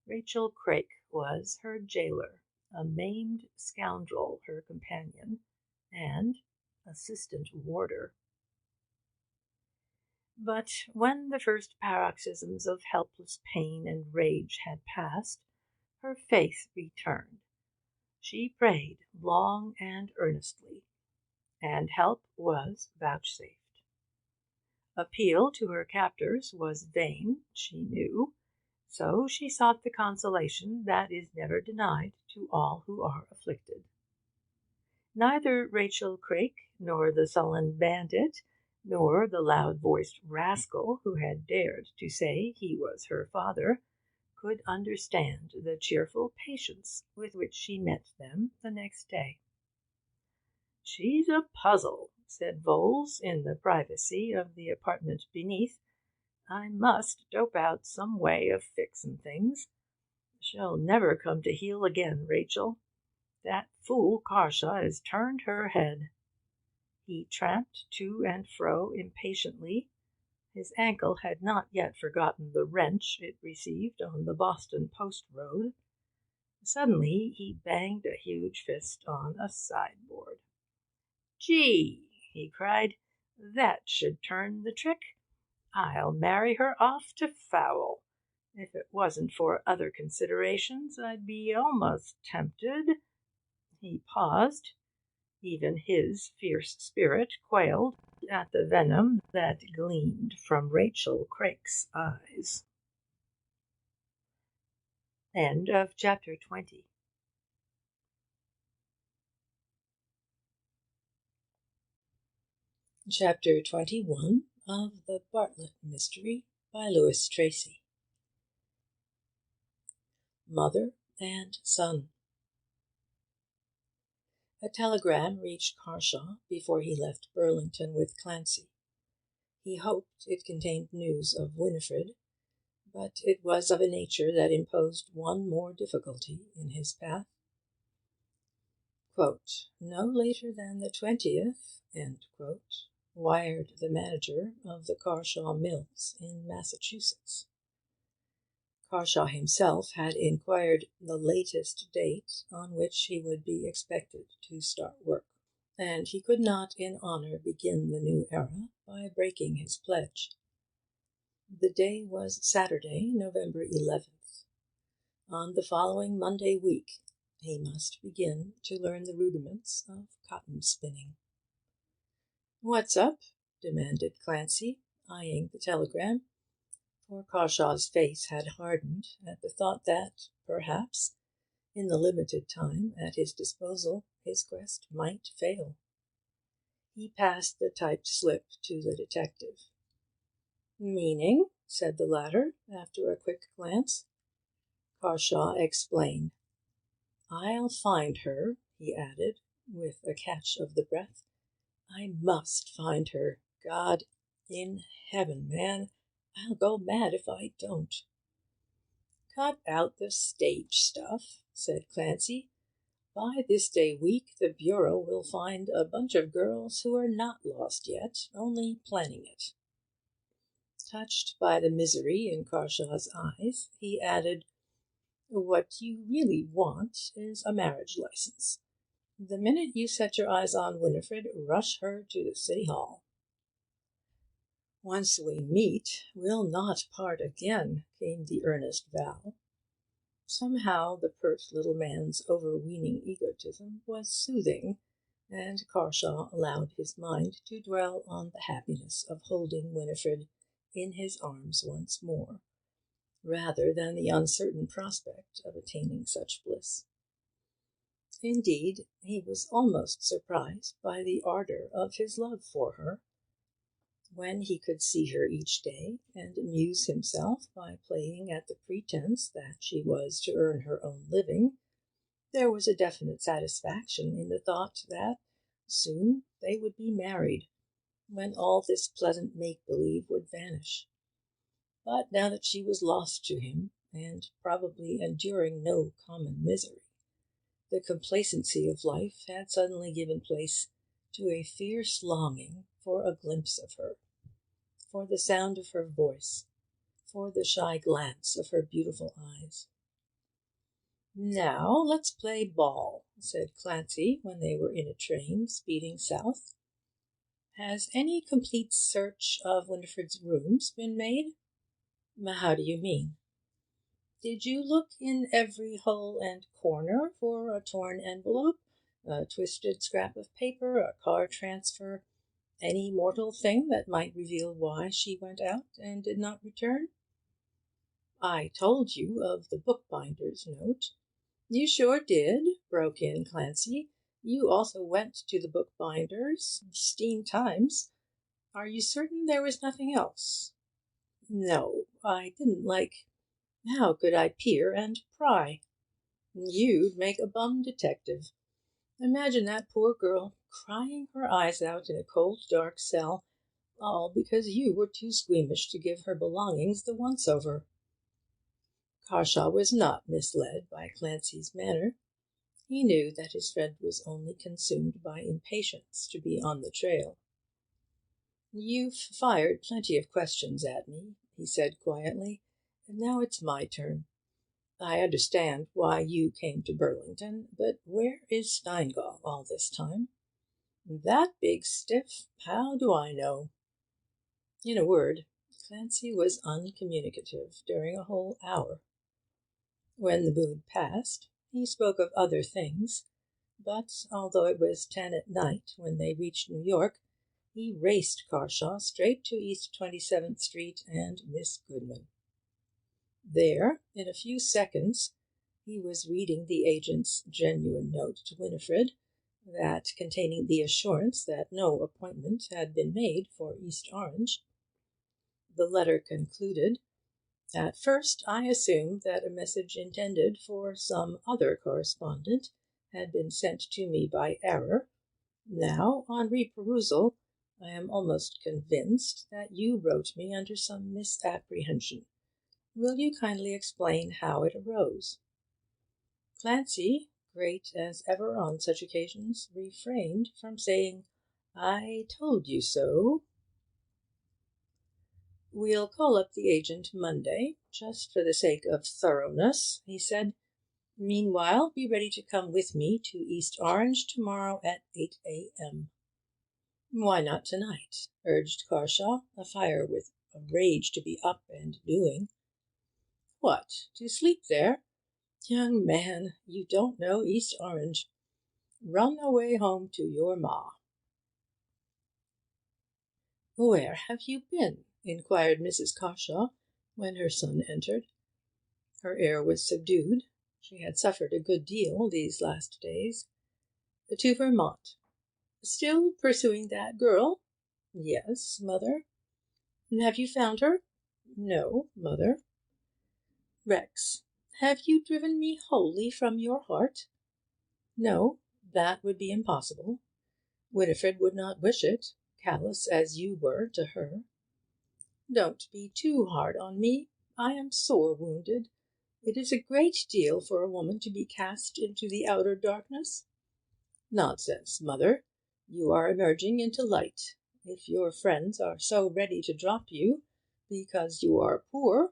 Rachel Craik was her jailer, a maimed scoundrel her companion, and assistant warder. But when the first paroxysms of helpless pain and rage had passed, her faith returned. She prayed long and earnestly, and help was vouchsafed. Appeal to her captors was vain, she knew, so she sought the consolation that is never denied to all who are afflicted. Neither Rachel Craik, nor the sullen bandit, nor the loud-voiced rascal who had dared to say he was her father, could understand the cheerful patience with which she met them the next day. "She's a puzzle," said Voles, in the privacy of the apartment beneath. "I must dope out some way of fixin' things. She'll never come to heel again, Rachel. That fool Carshaw has turned her head." He tramped to and fro impatiently. His ankle had not yet forgotten the wrench it received on the Boston post road. Suddenly he banged a huge fist on a sideboard. "Gee!" he cried, "that should turn the trick. I'll marry her off to Fowl. If it wasn't for other considerations, I'd be almost tempted." He paused. Even his fierce spirit quailed at the venom that gleamed from Rachel Craik's eyes. End of chapter 20. Chapter 21 of The Bartlett Mystery by Louis Tracy. Mother and Son. A telegram reached Carshaw before he left Burlington with Clancy. He hoped it contained news of Winifred, but it was of a nature that imposed one more difficulty in his path. Quote, "No later than the 20th," end quote, wired the manager of the Carshaw mills in Massachusetts. Carshaw himself had inquired the latest date on which he would be expected to start work, and he could not in honor begin the new era by breaking his pledge. The day was Saturday, November 11th. On the following Monday week he must begin to learn the rudiments of cotton spinning. "What's up?" demanded Clancy, eyeing the telegram, for Carshaw's face had hardened at the thought that, perhaps, in the limited time at his disposal, his quest might fail. He passed the typed slip to the detective. "Meaning?" said the latter, after a quick glance. Carshaw explained. "I'll find her," he added, with a catch of the breath. "I must find her. God in heaven, man, I'll go mad if I don't." "Cut out the stage stuff," said Clancy. "By this day week the Bureau will find a bunch of girls who are not lost yet, only planning it." Touched by the misery in Carshaw's eyes, he added, "What you really want is a marriage license. The minute you set your eyes on Winifred, rush her to the City Hall." "Once we meet, we'll not part again," came the earnest vow. Somehow the pert little man's overweening egotism was soothing, and Carshaw allowed his mind to dwell on the happiness of holding Winifred in his arms once more, rather than the uncertain prospect of attaining such bliss. Indeed, he was almost surprised by the ardor of his love for her. When he could see her each day, and amuse himself by playing at the pretense that she was to earn her own living, there was a definite satisfaction in the thought that soon they would be married, when all this pleasant make-believe would vanish. But now that she was lost to him, and probably enduring no common misery, the complacency of life had suddenly given place to a fierce longing for a glimpse of her, for the sound of her voice, for the shy glance of her beautiful eyes. "Now let's play ball," said Clancy, when they were in a train speeding south. "Has any complete search of Winifred's rooms been made?" "How do you mean?" "Did you look in every hole and corner for a torn envelope, a twisted scrap of paper, a car transfer, any mortal thing that might reveal why she went out and did not return?" "I told you of the bookbinder's note." "You sure did," broke in Clancy. "You also went to the bookbinder's 15 times. Are you certain there was nothing else?" "No, I didn't like. How could I peer and pry?" "You'd make a bum detective. Imagine that poor girl crying her eyes out in a cold dark cell, all because you were too squeamish to give her belongings the once-over." Carshaw was not misled by Clancy's manner. He knew that his friend was only consumed by impatience to be on the trail. "You've fired plenty of questions at me," he said quietly, "and now it's my turn. I understand why you came to Burlington, but where is Steingall all this time?" "That big stiff? How do I know?" In a word, Clancy was uncommunicative during a whole hour. When the mood passed, he spoke of other things, but although it was 10 at night when they reached New York, he raced Carshaw straight to East 27th Street and Miss Goodman. There, in a few seconds, he was reading the agent's genuine note to Winifred, that containing the assurance that no appointment had been made for East Orange. The letter concluded, "At first I assumed that a message intended for some other correspondent had been sent to me by error. Now, on reperusal, I am almost convinced that you wrote me under some misapprehension. Will you kindly explain how it arose?" Clancy, great as ever on such occasions, refrained from saying, "I told you so." "We'll call up the agent Monday, just for the sake of thoroughness," he said. "Meanwhile, be ready to come with me to East Orange tomorrow at 8 a.m." "Why not tonight?" urged Carshaw, afire with a rage to be up and doing. "What, to sleep there? Young man, you don't know East Orange. Run away home to your ma." "Where have you been?" inquired Mrs. Carshaw, when her son entered. Her air was subdued. She had suffered a good deal these last days. "To Vermont." "Still pursuing that girl?" "Yes, mother." "Have you found her?" "No, mother." "Rex, Have you driven me wholly from your heart? No, that would be impossible. Winifred would not wish it, callous as you were to her. Don't be too hard on me. I am sore wounded. It is a great deal for a woman to be cast into the outer darkness. Nonsense, mother. You are emerging into light. If your friends are so ready to drop you because you are poor,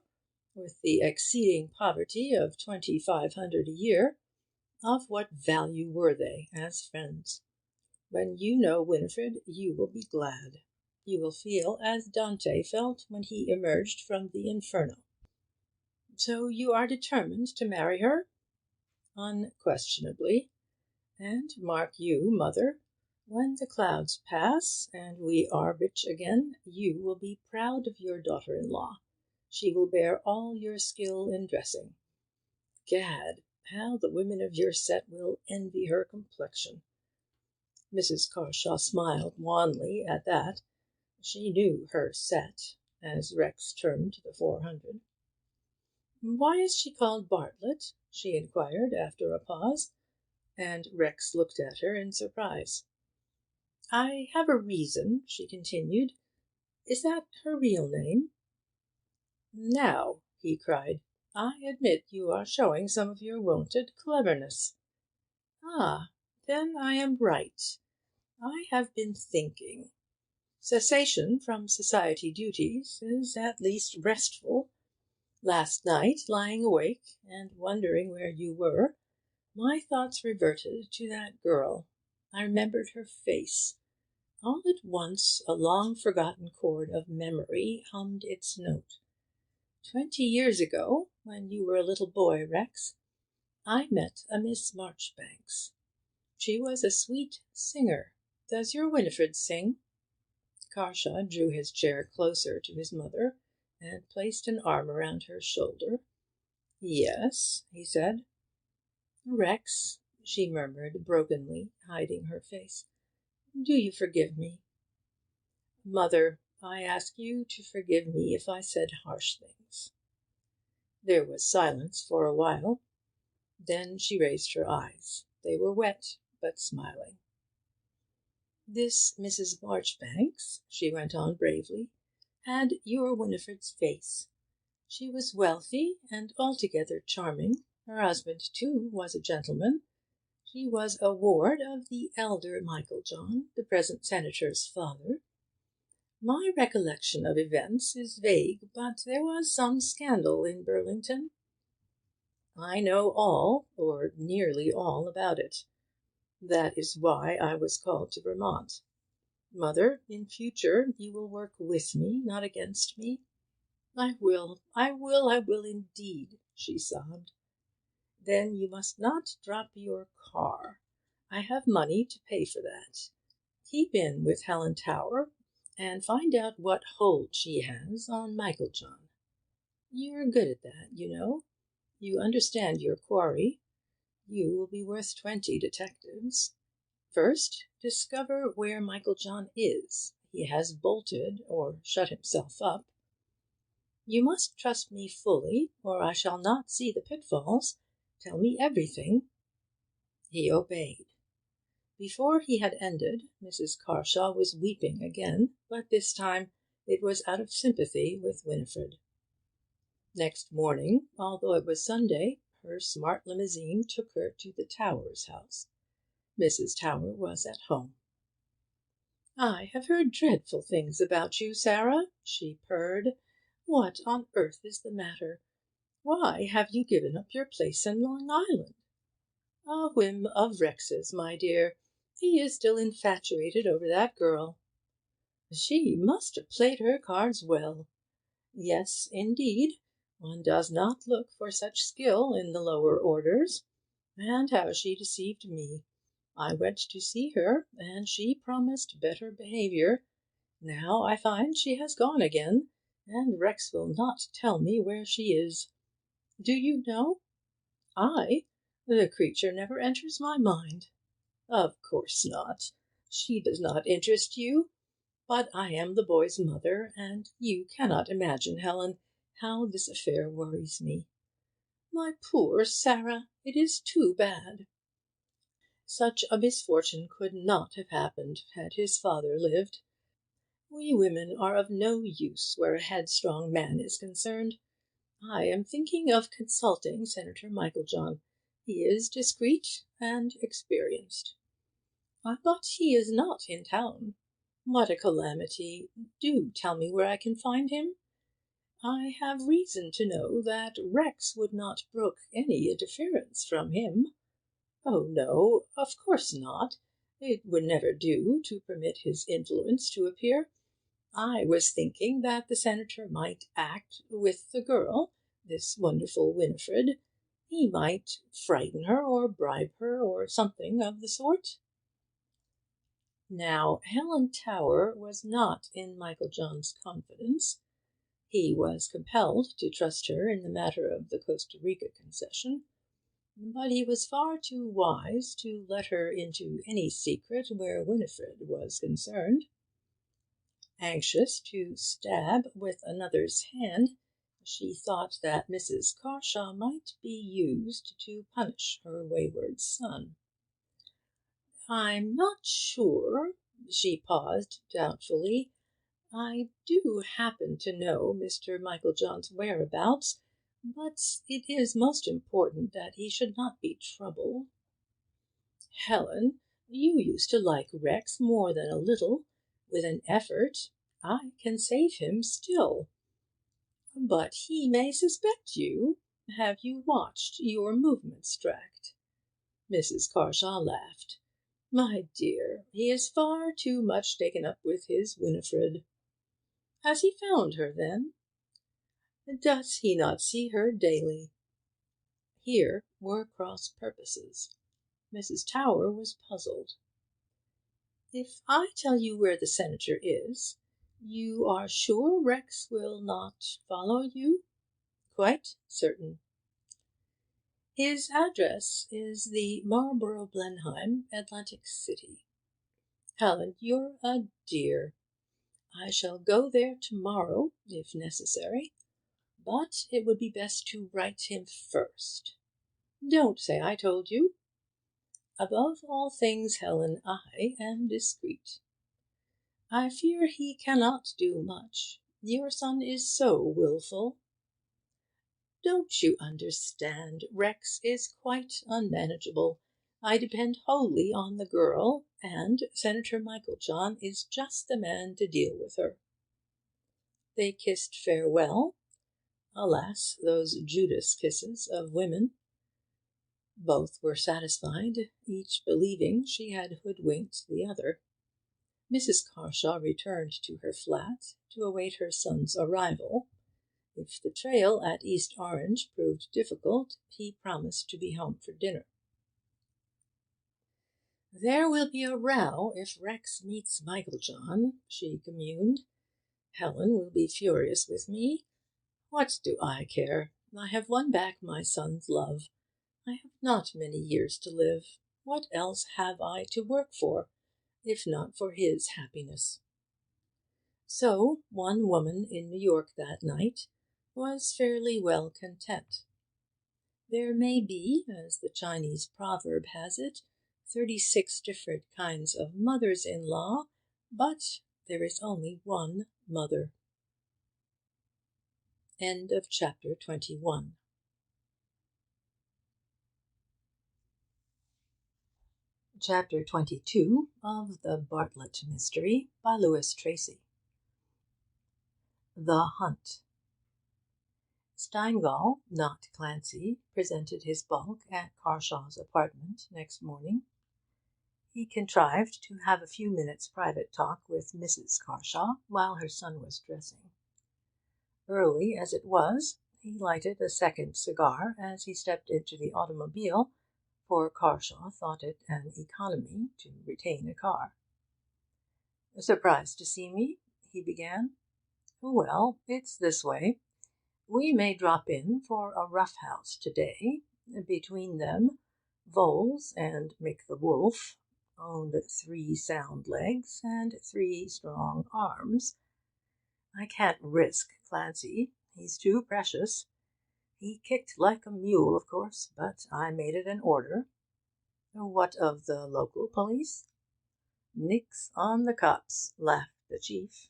with the exceeding poverty of 2,500 a year, of what value were they as friends? When you know Winifred, you will be glad. You will feel as Dante felt when he emerged from the Inferno. So you are determined to marry her? Unquestionably. And mark you, mother, when the clouds pass and we are rich again, you will be proud of your daughter-in-law. She will bear all your skill in dressing. Gad, how the women of your set will envy her complexion. Mrs. Carshaw smiled wanly at that. She knew her set, as Rex termed the 400. Why is she called Bartlett? She inquired after a pause, and Rex looked at her in surprise. I have a reason, she continued. Is that her real name? Now, he cried, I admit you are showing some of your wonted cleverness. Ah, then I am right. I have been thinking. Cessation from society duties is at least restful. Last night, lying awake and wondering where you were, my thoughts reverted to that girl. I remembered her face. All at once a long-forgotten chord of memory hummed its note. 20 years ago, when you were a little boy, Rex, I met a Miss Marchbanks. She was a sweet singer. Does your Winifred sing? Carshaw drew his chair closer to his mother and placed an arm around her shoulder. Yes, he said. Rex, she murmured brokenly, hiding her face, do you forgive me? Mother, I ask you to forgive me if I said harsh things. There was silence for a while. Then she raised her eyes. They were wet, but smiling. This Mrs. Marchbanks, she went on bravely, had your Winifred's face. She was wealthy and altogether charming. Her husband, too, was a gentleman. She was a ward of the elder Michael John, the present senator's father. My recollection of events is vague, but there was some scandal in Burlington. I know all, or nearly all, about it. That is why I was called to Vermont. Mother, in future you will work with me, not against me. I will indeed, she sobbed. Then you must not drop your car. I have money to pay for that. Keep in with Helen Tower, and find out what hold she has on Michael John. You're good at that, you know. You understand your quarry. You will be worth 20 detectives. First, discover where Michael John is. He has bolted or shut himself up. You must trust me fully, or I shall not see the pitfalls. Tell me everything. He obeyed. Before he had ended, Mrs. Carshaw was weeping again, but this time it was out of sympathy with Winifred. Next morning, although it was Sunday, her smart limousine took her to the Towers house. Mrs. Tower was at home. I have heard dreadful things about you, Sarah, she purred. What on earth is the matter? Why have you given up your place in Long Island? A whim of Rex's, my dear. He is still infatuated over that girl. She must have played her cards well. Yes, indeed. One does not look for such skill in the lower orders. And how she deceived me! I went to see her, and she promised better behaviour. Now I find she has gone again, and Rex will not tell me where she is. Do you know? I? The creature never enters my mind. Of course not. She does not interest you. But I am the boy's mother, and you cannot imagine, Helen, how this affair worries me. My poor Sarah, it is too bad. Such a misfortune could not have happened had his father lived. We women are of no use where a headstrong man is concerned. I am thinking of consulting Senator Meiklejohn. He is discreet and experienced. But he is not in town. What a calamity! Do tell me where I can find him. I have reason to know that Rex would not brook any interference from him. Oh, no, of course not. It would never do to permit his influence to appear. I was thinking that the senator might act with the girl, this wonderful Winifred. He might frighten her or bribe her or something of the sort. Now, Helen Tower was not in Meiklejohn's confidence. He was compelled to trust her in the matter of the Costa Rica concession, but he was far too wise to let her into any secret where Winifred was concerned. Anxious to stab with another's hand, she thought that Mrs. Carshaw might be used to punish her wayward son. I'm not sure. She paused doubtfully. I do happen to know Mr. Meiklejohn's whereabouts, but it is most important that he should not be troubled. Helen, you used to like Rex more than a little. With an effort, I can save him still. But he may suspect you. Have you watched your movements tracked? Mrs. Carshaw laughed. My dear, he is far too much taken up with his Winifred. Has he found her, then? Does he not see her daily? Here were cross purposes. Mrs. Tower was puzzled. If I tell you where the senator is, you are sure Rex will not follow you? Quite certain. His address is the Marlborough Blenheim, Atlantic City. Helen, you're a dear. I shall go there tomorrow, if necessary, but it would be best to write him first. Don't say I told you. Above all things, Helen, I am discreet. I fear he cannot do much. Your son is so wilful. Don't you understand? Rex is quite unmanageable. I depend wholly on the girl, and Senator Meiklejohn is just the man to deal with her. They kissed farewell. Alas, those Judas kisses of women! Both were satisfied, each believing she had hoodwinked the other. Mrs. Carshaw returned to her flat to await her son's arrival. If the trail at East Orange proved difficult, he promised to be home for dinner. There will be a row if Rex meets Meiklejohn, she communed. Helen will be furious with me. What do I care? I have won back my son's love. I have not many years to live. What else have I to work for, if not for his happiness? So one woman in New York that night was fairly well content. There may be, as the Chinese proverb has it, 36 different kinds of mothers-in-law, but there is only one mother. End of chapter 21. Chapter 22 of the Bartlett Mystery by Louis Tracy. The Hunt. Steingall, not Clancy, presented his bulk at Carshaw's apartment next morning. He contrived to have a few minutes' private talk with Mrs. Carshaw while her son was dressing. Early as it was, he lighted a second cigar as he stepped into the automobile, for Carshaw thought it an economy to retain a car. "Surprised to see me?" he began. "Well, it's this way. We may drop in for a rough house to-day. Between them, Voles and Mick the Wolf owned 3 sound legs and 3 strong arms. I can't risk Clancy. He's too precious. He kicked like a mule, of course, but I made it an order. What of the local police? Nix on the cops, laughed the chief.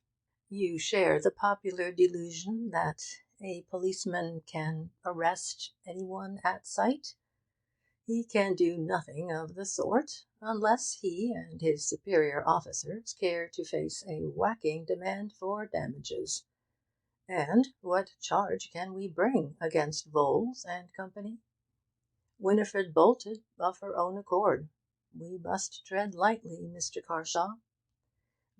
You share the popular delusion that a policeman can arrest anyone at sight? He can do nothing of the sort, unless he and his superior officers care to face a whacking demand for damages. And what charge can we bring against Voles and Company? Winifred bolted of her own accord. We must tread lightly, Mr. Carshaw.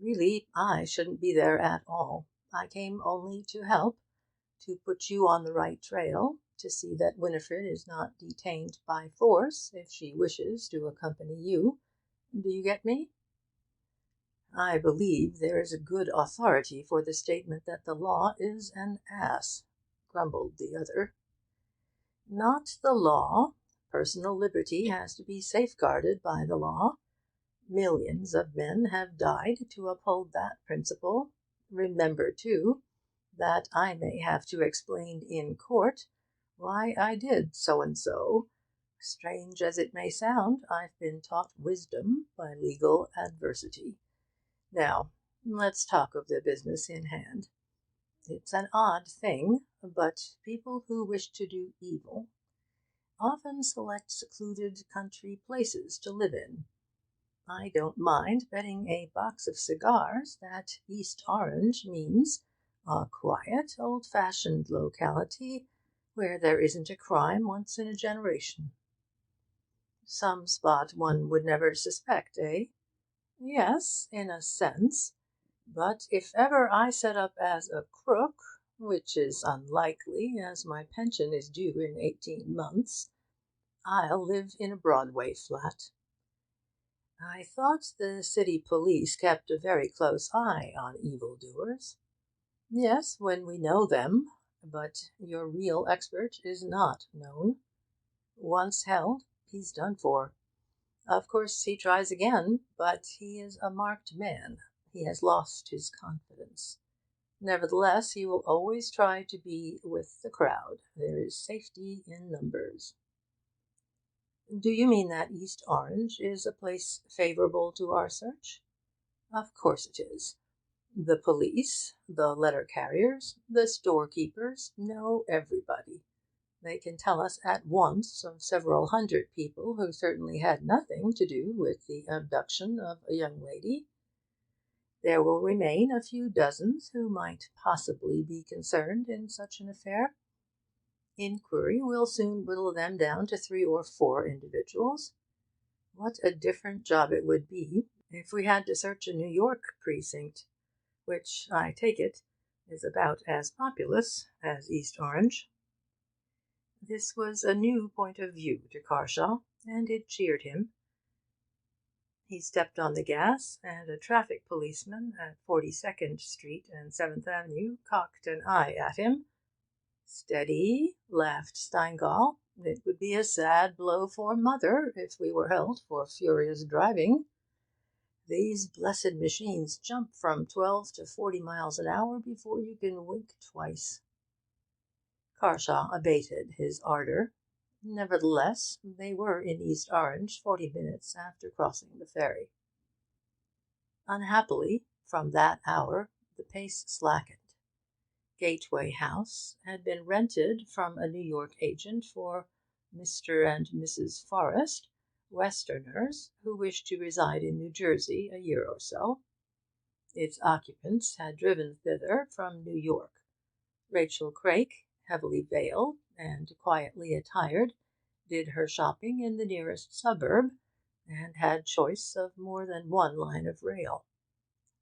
Really, I shouldn't be there at all. I came only to help, to put you on the right trail, to see that Winifred is not detained by force if she wishes to accompany you. Do you get me? I believe there is a good authority for the statement that the law is an ass, grumbled the other. Not the law. Personal liberty has to be safeguarded by the law. Millions of men have died to uphold that principle. Remember, too, that I may have to explain in court why I did so and so. Strange as it may sound, I've been taught wisdom by legal adversity. Now, let's talk of the business in hand. It's an odd thing, but people who wish to do evil often select secluded country places to live in. I don't mind betting a box of cigars that East Orange means a quiet, old-fashioned locality where there isn't a crime once in a generation. Some spot one would never suspect, eh? Yes, in a sense. But if ever I set up as a crook, which is unlikely, as my pension is due in 18 months, I'll live in a Broadway flat. I thought the city police kept a very close eye on evildoers. Yes, when we know them, but your real expert is not known. Once held, he's done for. Of course he tries again, but he is a marked man. He has lost his confidence. Nevertheless, he will always try to be with the crowd. There is safety in numbers. Do you mean that East Orange is a place favourable to our search? Of course it is. The police, the letter carriers, the storekeepers know everybody. They can tell us at once of several hundred people who certainly had nothing to do with the abduction of a young lady. There will remain a few dozens who might possibly be concerned in such an affair. Inquiry will soon whittle them down to 3 or 4 individuals. What a different job it would be if we had to search a New York precinct, which, I take it, is about as populous as East Orange. This was a new point of view to Carshaw, and it cheered him. He stepped on the gas, and a traffic policeman at 42nd Street and 7th Avenue cocked an eye at him. Steady, laughed Steingall. It would be a sad blow for Mother if we were held for furious driving. These blessed machines jump from 12 to 40 miles an hour before you can wink twice. Carshaw abated his ardour. Nevertheless, they were in East Orange 40 minutes after crossing the ferry. Unhappily, from that hour the pace slackened. Gateway House had been rented from a New York agent for Mr. and Mrs. Forrest, Westerners who wished to reside in New Jersey a year or so. Its occupants had driven thither from New York. Rachel Craik, heavily veiled and quietly attired, did her shopping in the nearest suburb, and had choice of more than one line of rail.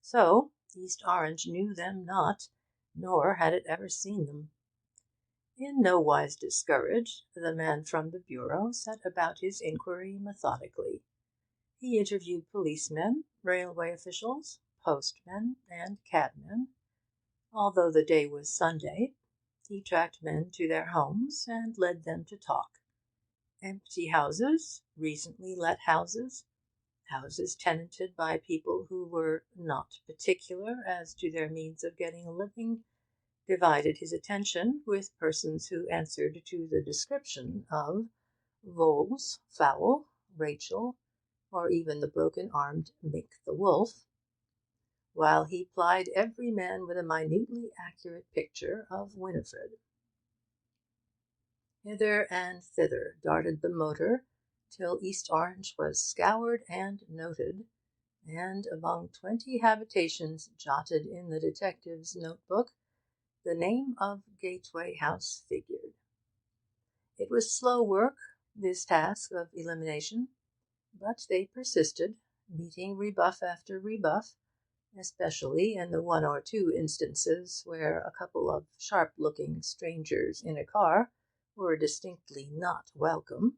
So East Orange knew them not, nor had it ever seen them. In no wise discouraged, the man from the bureau set about his inquiry methodically. He interviewed policemen, railway officials, postmen, and cabmen. Although the day was Sunday, he tracked men to their homes and led them to talk. Empty houses, recently let houses, houses tenanted by people who were not particular as to their means of getting a living, divided his attention with persons who answered to the description of Voles, Fowl, Rachel, or even the broken-armed Mick the Wolf, while he plied every man with a minutely accurate picture of Winifred. Hither and thither darted the motor, till East Orange was scoured and noted, and among 20 habitations jotted in the detective's notebook, the name of Gateway House figured. It was slow work, this task of elimination, but they persisted, meeting rebuff after rebuff, especially in the one or two instances where a couple of sharp-looking strangers in a car were distinctly not welcome.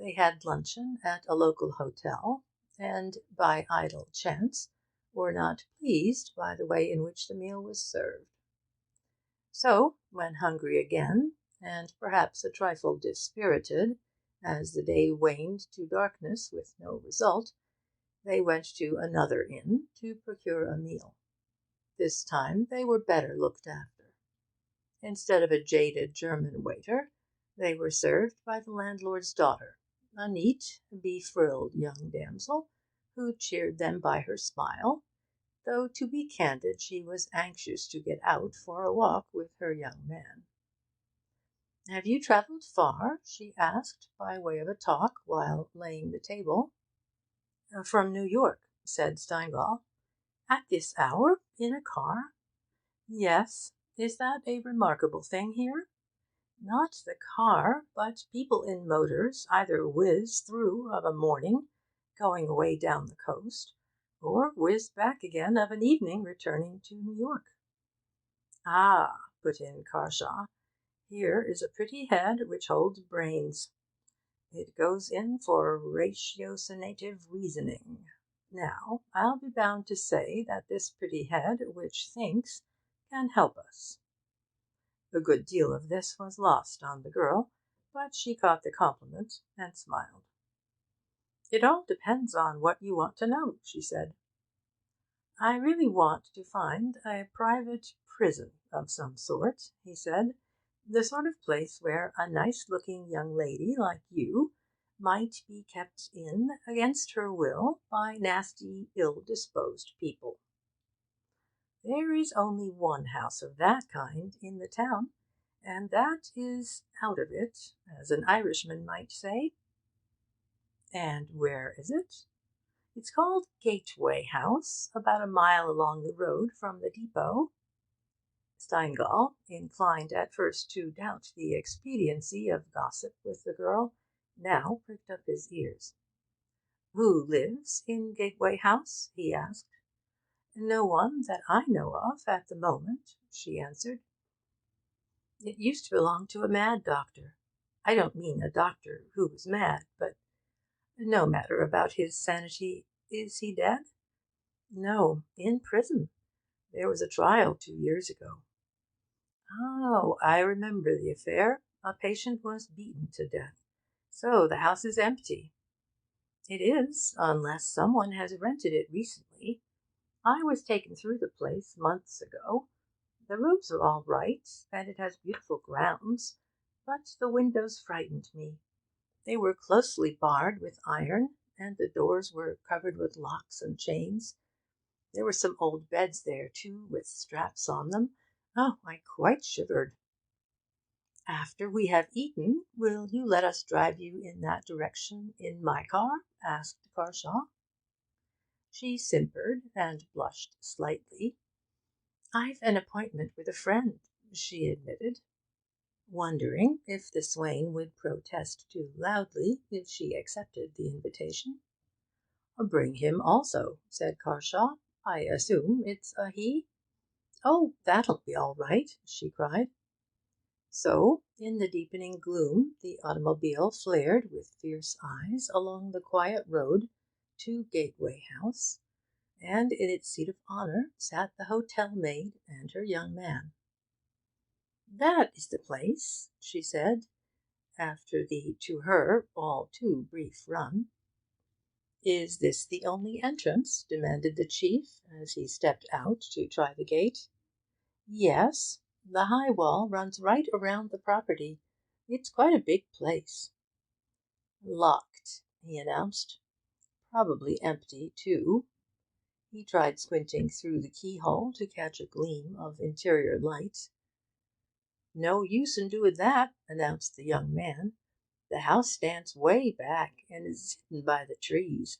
They had luncheon at a local hotel, and, by idle chance, were not pleased by the way in which the meal was served. So, when hungry again, and perhaps a trifle dispirited, as the day waned to darkness with no result, they went to another inn to procure a meal. This time they were better looked after. Instead of a jaded German waiter, they were served by the landlord's daughter, a neat, befrilled young damsel, who cheered them by her smile, though, to be candid, she was anxious to get out for a walk with her young man. "Have you travelled far?" she asked, by way of a talk, while laying the table. "From New York," said Steingall. "At this hour? In a car?" "Yes. Is that a remarkable thing here? Not the car, but people in motors either whiz through of a morning, going away down the coast, or whiz back again of an evening, returning to New York." "Ah," put in Carshaw, "here is a pretty head which holds brains. It goes in for ratiocinative reasoning. Now, I'll be bound to say that this pretty head which thinks can help us." A good deal of this was lost on the girl, but she caught the compliment and smiled. "It all depends on what you want to know," she said. "I really want to find a private prison of some sort," he said, "the sort of place where a nice-looking young lady like you might be kept in against her will by nasty, ill-disposed people. There is only one house of that kind in the town, and that is out of it, as an Irishman might say." "And where is it?" "It's called Gateway House, about a mile along the road from the depot." Steingall, inclined at first to doubt the expediency of gossip with the girl, now pricked up his ears. "Who lives in Gateway House?" he asked. "No one that I know of at the moment," she answered. "It used to belong to a mad doctor. I don't mean a doctor who was mad, but no matter about his sanity. Is he dead?" "No, in prison. There was a trial 2 years ago." "Oh, I remember the affair. A patient was beaten to death. So the house is empty." "It is, unless someone has rented it recently. I was taken through the place months ago. The rooms are all right, and it has beautiful grounds, but the windows frightened me. They were closely barred with iron, and the doors were covered with locks and chains. There were some old beds there, too, with straps on them. Oh, I quite shivered." "After we have eaten, will you let us drive you in that direction in my car?" asked Carshaw. She simpered and blushed slightly. "I've an appointment with a friend," she admitted, wondering if the swain would protest too loudly if she accepted the invitation. "Bring him also," said Carshaw. "I assume it's a he?" "Oh, that'll be all right," she cried. So, in the deepening gloom, the automobile flared with fierce eyes along the quiet road to Gateway House, and in its seat of honour sat the hotel maid and her young man. "That is the place," she said, after the, to her, all too brief run. "Is this the only entrance?" demanded the chief, as he stepped out to try the gate. Yes, the high wall runs right around the property. It's quite a big place. Locked, he announced. Probably empty, too. He tried squinting through the keyhole to catch a gleam of interior light. No use in doing that, announced the young man. The house stands way back and is hidden by the trees.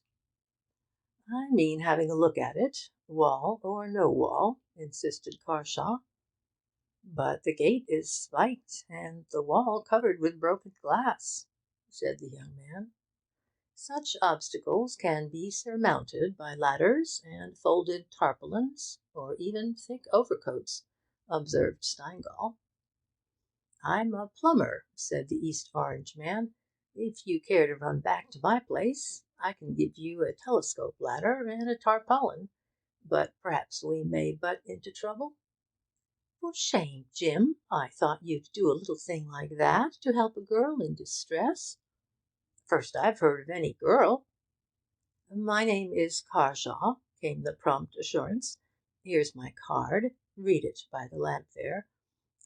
I mean having a look at it, wall or no wall, insisted Carshaw. But the gate is spiked and the wall covered with broken glass, said the young man. Such obstacles can be surmounted by ladders and folded tarpaulins, or even thick overcoats, observed Steingall. I'm a plumber, said the East Orange man. If you care to run back to my place, I can give you a telescope ladder and a tarpaulin, but perhaps we may butt into trouble. For shame, Jim. I thought you'd do a little thing like that to help a girl in distress. First I've heard of any girl. My name is Carshaw, came the prompt assurance. Here's my card. Read it by the lamp there.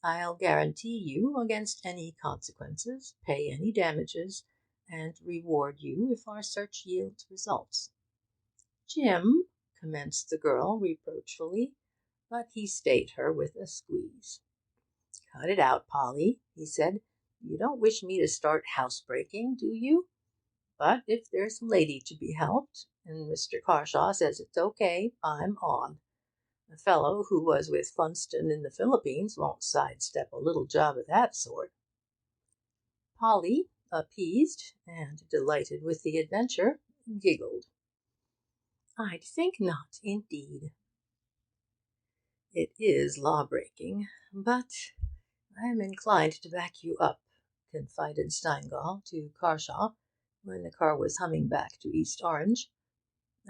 I'll guarantee you against any consequences, pay any damages, and reward you if our search yields results. Jim, commenced the girl reproachfully, but he stayed her with a squeeze. Cut it out, Polly, he said. You don't wish me to start housebreaking, do you? But if there's a lady to be helped, and Mr. Carshaw says it's okay, I'm on. A fellow who was with Funston in the Philippines won't sidestep a little job of that sort. Polly, appeased and delighted with the adventure, giggled. I'd think not, indeed. It is law-breaking, but I am inclined to back you up, confided Steingall to Carshaw when the car was humming back to East Orange.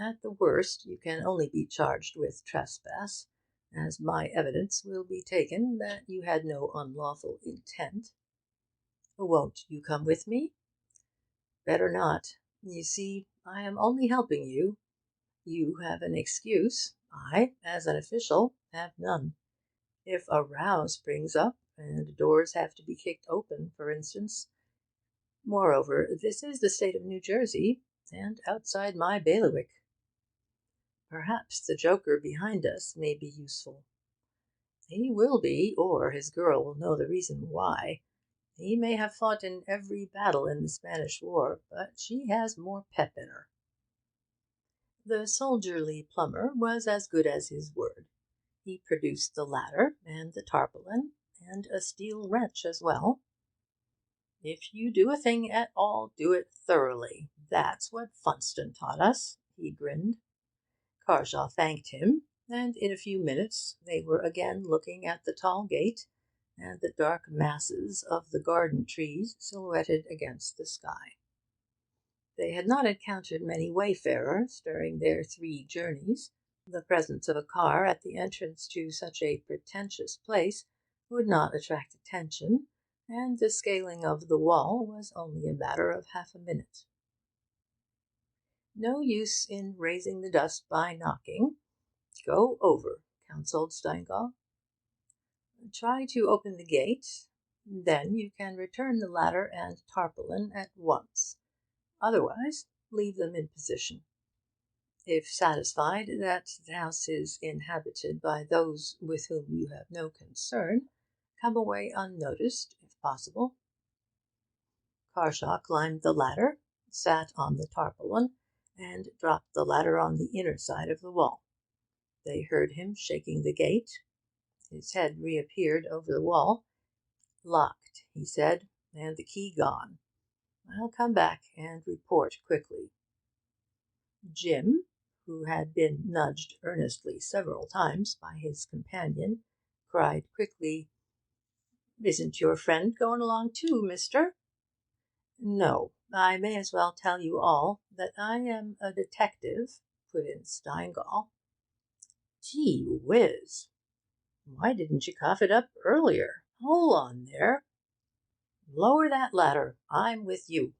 At the worst, you can only be charged with trespass, as my evidence will be taken that you had no unlawful intent. Won't you come with me? Better not. You see, I am only helping you. You have an excuse. I, as an official, have none. If a row springs up, and doors have to be kicked open, for instance. Moreover, this is the state of New Jersey, and outside my bailiwick. Perhaps the joker behind us may be useful. He will be, or his girl will know the reason why. He may have fought in every battle in the Spanish War, but she has more pep in her. The soldierly plumber was as good as his word. He produced the ladder and the tarpaulin, and a steel wrench as well. If you do a thing at all, do it thoroughly. That's what Funston taught us, he grinned. Carshaw thanked him, and in a few minutes they were again looking at the tall gate and the dark masses of the garden trees silhouetted against the sky. They had not encountered many wayfarers during their 3 journeys. The presence of a car at the entrance to such a pretentious place would not attract attention, and the scaling of the wall was only a matter of half a minute. No use in raising the dust by knocking. Go over, counselled Steingall. Try to open the gate. Then you can return the ladder and tarpaulin at once. Otherwise, leave them in position. If satisfied that the house is inhabited by those with whom you have no concern, come away unnoticed, if possible. Carshaw climbed the ladder, sat on the tarpaulin, and dropped the ladder on the inner side of the wall. They heard him shaking the gate. His head reappeared over the wall. Locked, he said, and the key gone. I'll come back and report quickly. Jim, who had been nudged earnestly several times by his companion, cried quickly, Isn't your friend going along too, mister? No, I may as well tell you all that I am a detective, put in Steingall. Gee whiz! Why didn't you cough it up earlier? Hold on there. Lower that ladder. I'm with you.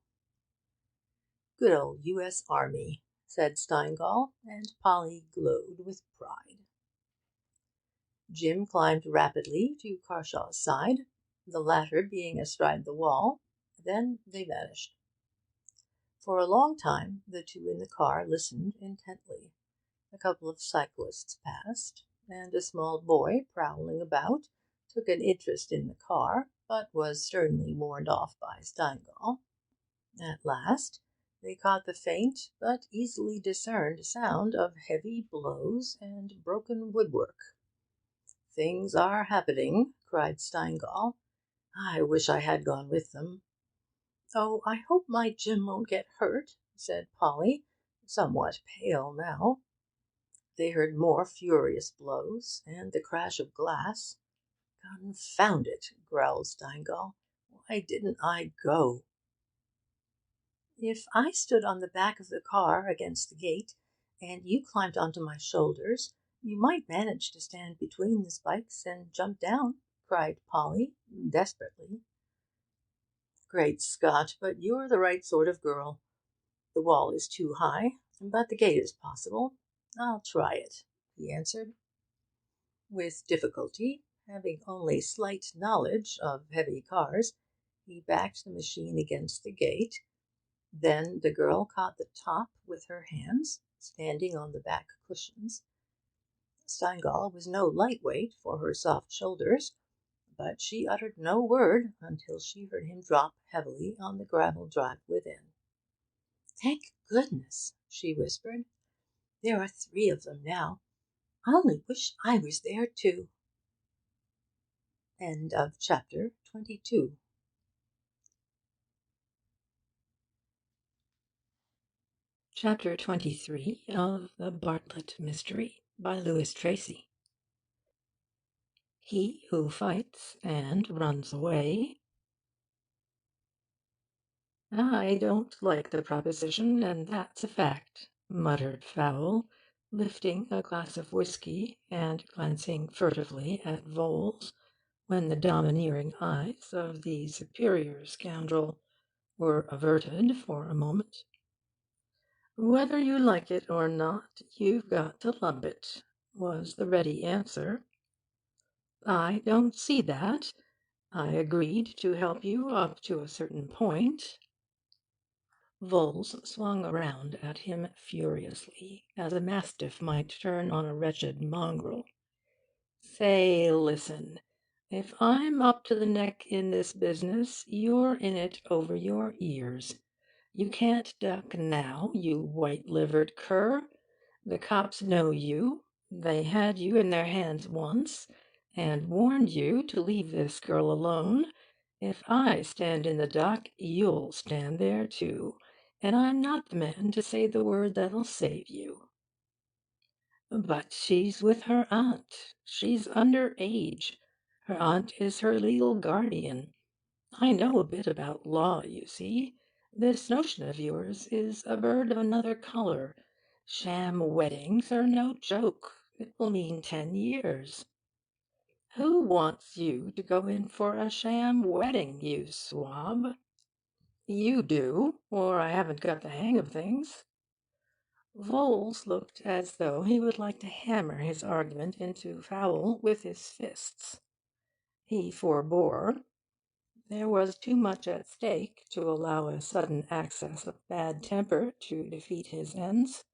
Good old U.S. Army, said Steingall, and Polly glowed with pride. Jim climbed rapidly to Carshaw's side, the latter being astride the wall. Then they vanished. For a long time the two in the car listened intently. A couple of cyclists passed, and a small boy, prowling about, took an interest in the car, but was sternly warned off by Steingall. At last they caught the faint but easily discerned sound of heavy blows and broken woodwork. "Things are happening," cried Steingall. "I wish I had gone with them." "Oh, I hope my Jim won't get hurt," said Polly, somewhat pale now. They heard more furious blows and the crash of glass. "Confound it!" growled Steingall. "Why didn't I go?" "If I stood on the back of the car against the gate, and you climbed onto my shoulders, you might manage to stand between the spikes and jump down," cried Polly, desperately. "Great Scott, but you're the right sort of girl. The wall is too high, but the gate is possible. I'll try it," he answered. With difficulty, having only slight knowledge of heavy cars, he backed the machine against the gate. Then the girl caught the top with her hands, standing on the back cushions. Steingall was no light weight for her soft shoulders, but she uttered no word until she heard him drop heavily on the gravel drive within. "Thank goodness!" she whispered. "There are 3 of them now. I only wish I was there too." End of chapter 22. Chapter 23 of The Bartlett Mystery by Louis Tracy. He who fights and runs away. "I don't like the proposition, and that's a fact," muttered Fowle, lifting a glass of whisky and glancing furtively at Voles when the domineering eyes of the superior scoundrel were averted for a moment. "Whether you like it or not, you've got to lump it," was the ready answer. "I don't see that. I agreed to help you up to a certain point." Voles swung around at him furiously, as a mastiff might turn on a wretched mongrel. "Say, listen. If I'm up to the neck in this business, you're in it over your ears. You can't duck now, you white-livered cur. The cops know you. They had you in their hands once, and warned you to leave this girl alone. If I stand in the dock, you'll stand there too, and I'm not the man to say the word that'll save you." "But she's with her aunt. She's under age. Her aunt is her legal guardian. I know a bit about law, you see. This notion of yours is a bird of another color. Sham weddings are no joke. It will mean 10 years. Who wants you to go in for a sham wedding, you swab? You do, or I haven't got the hang of things." Voles looked as though he would like to hammer his argument into Fowle with his fists. He forbore. There was too much at stake to allow a sudden access of bad temper to defeat his ends.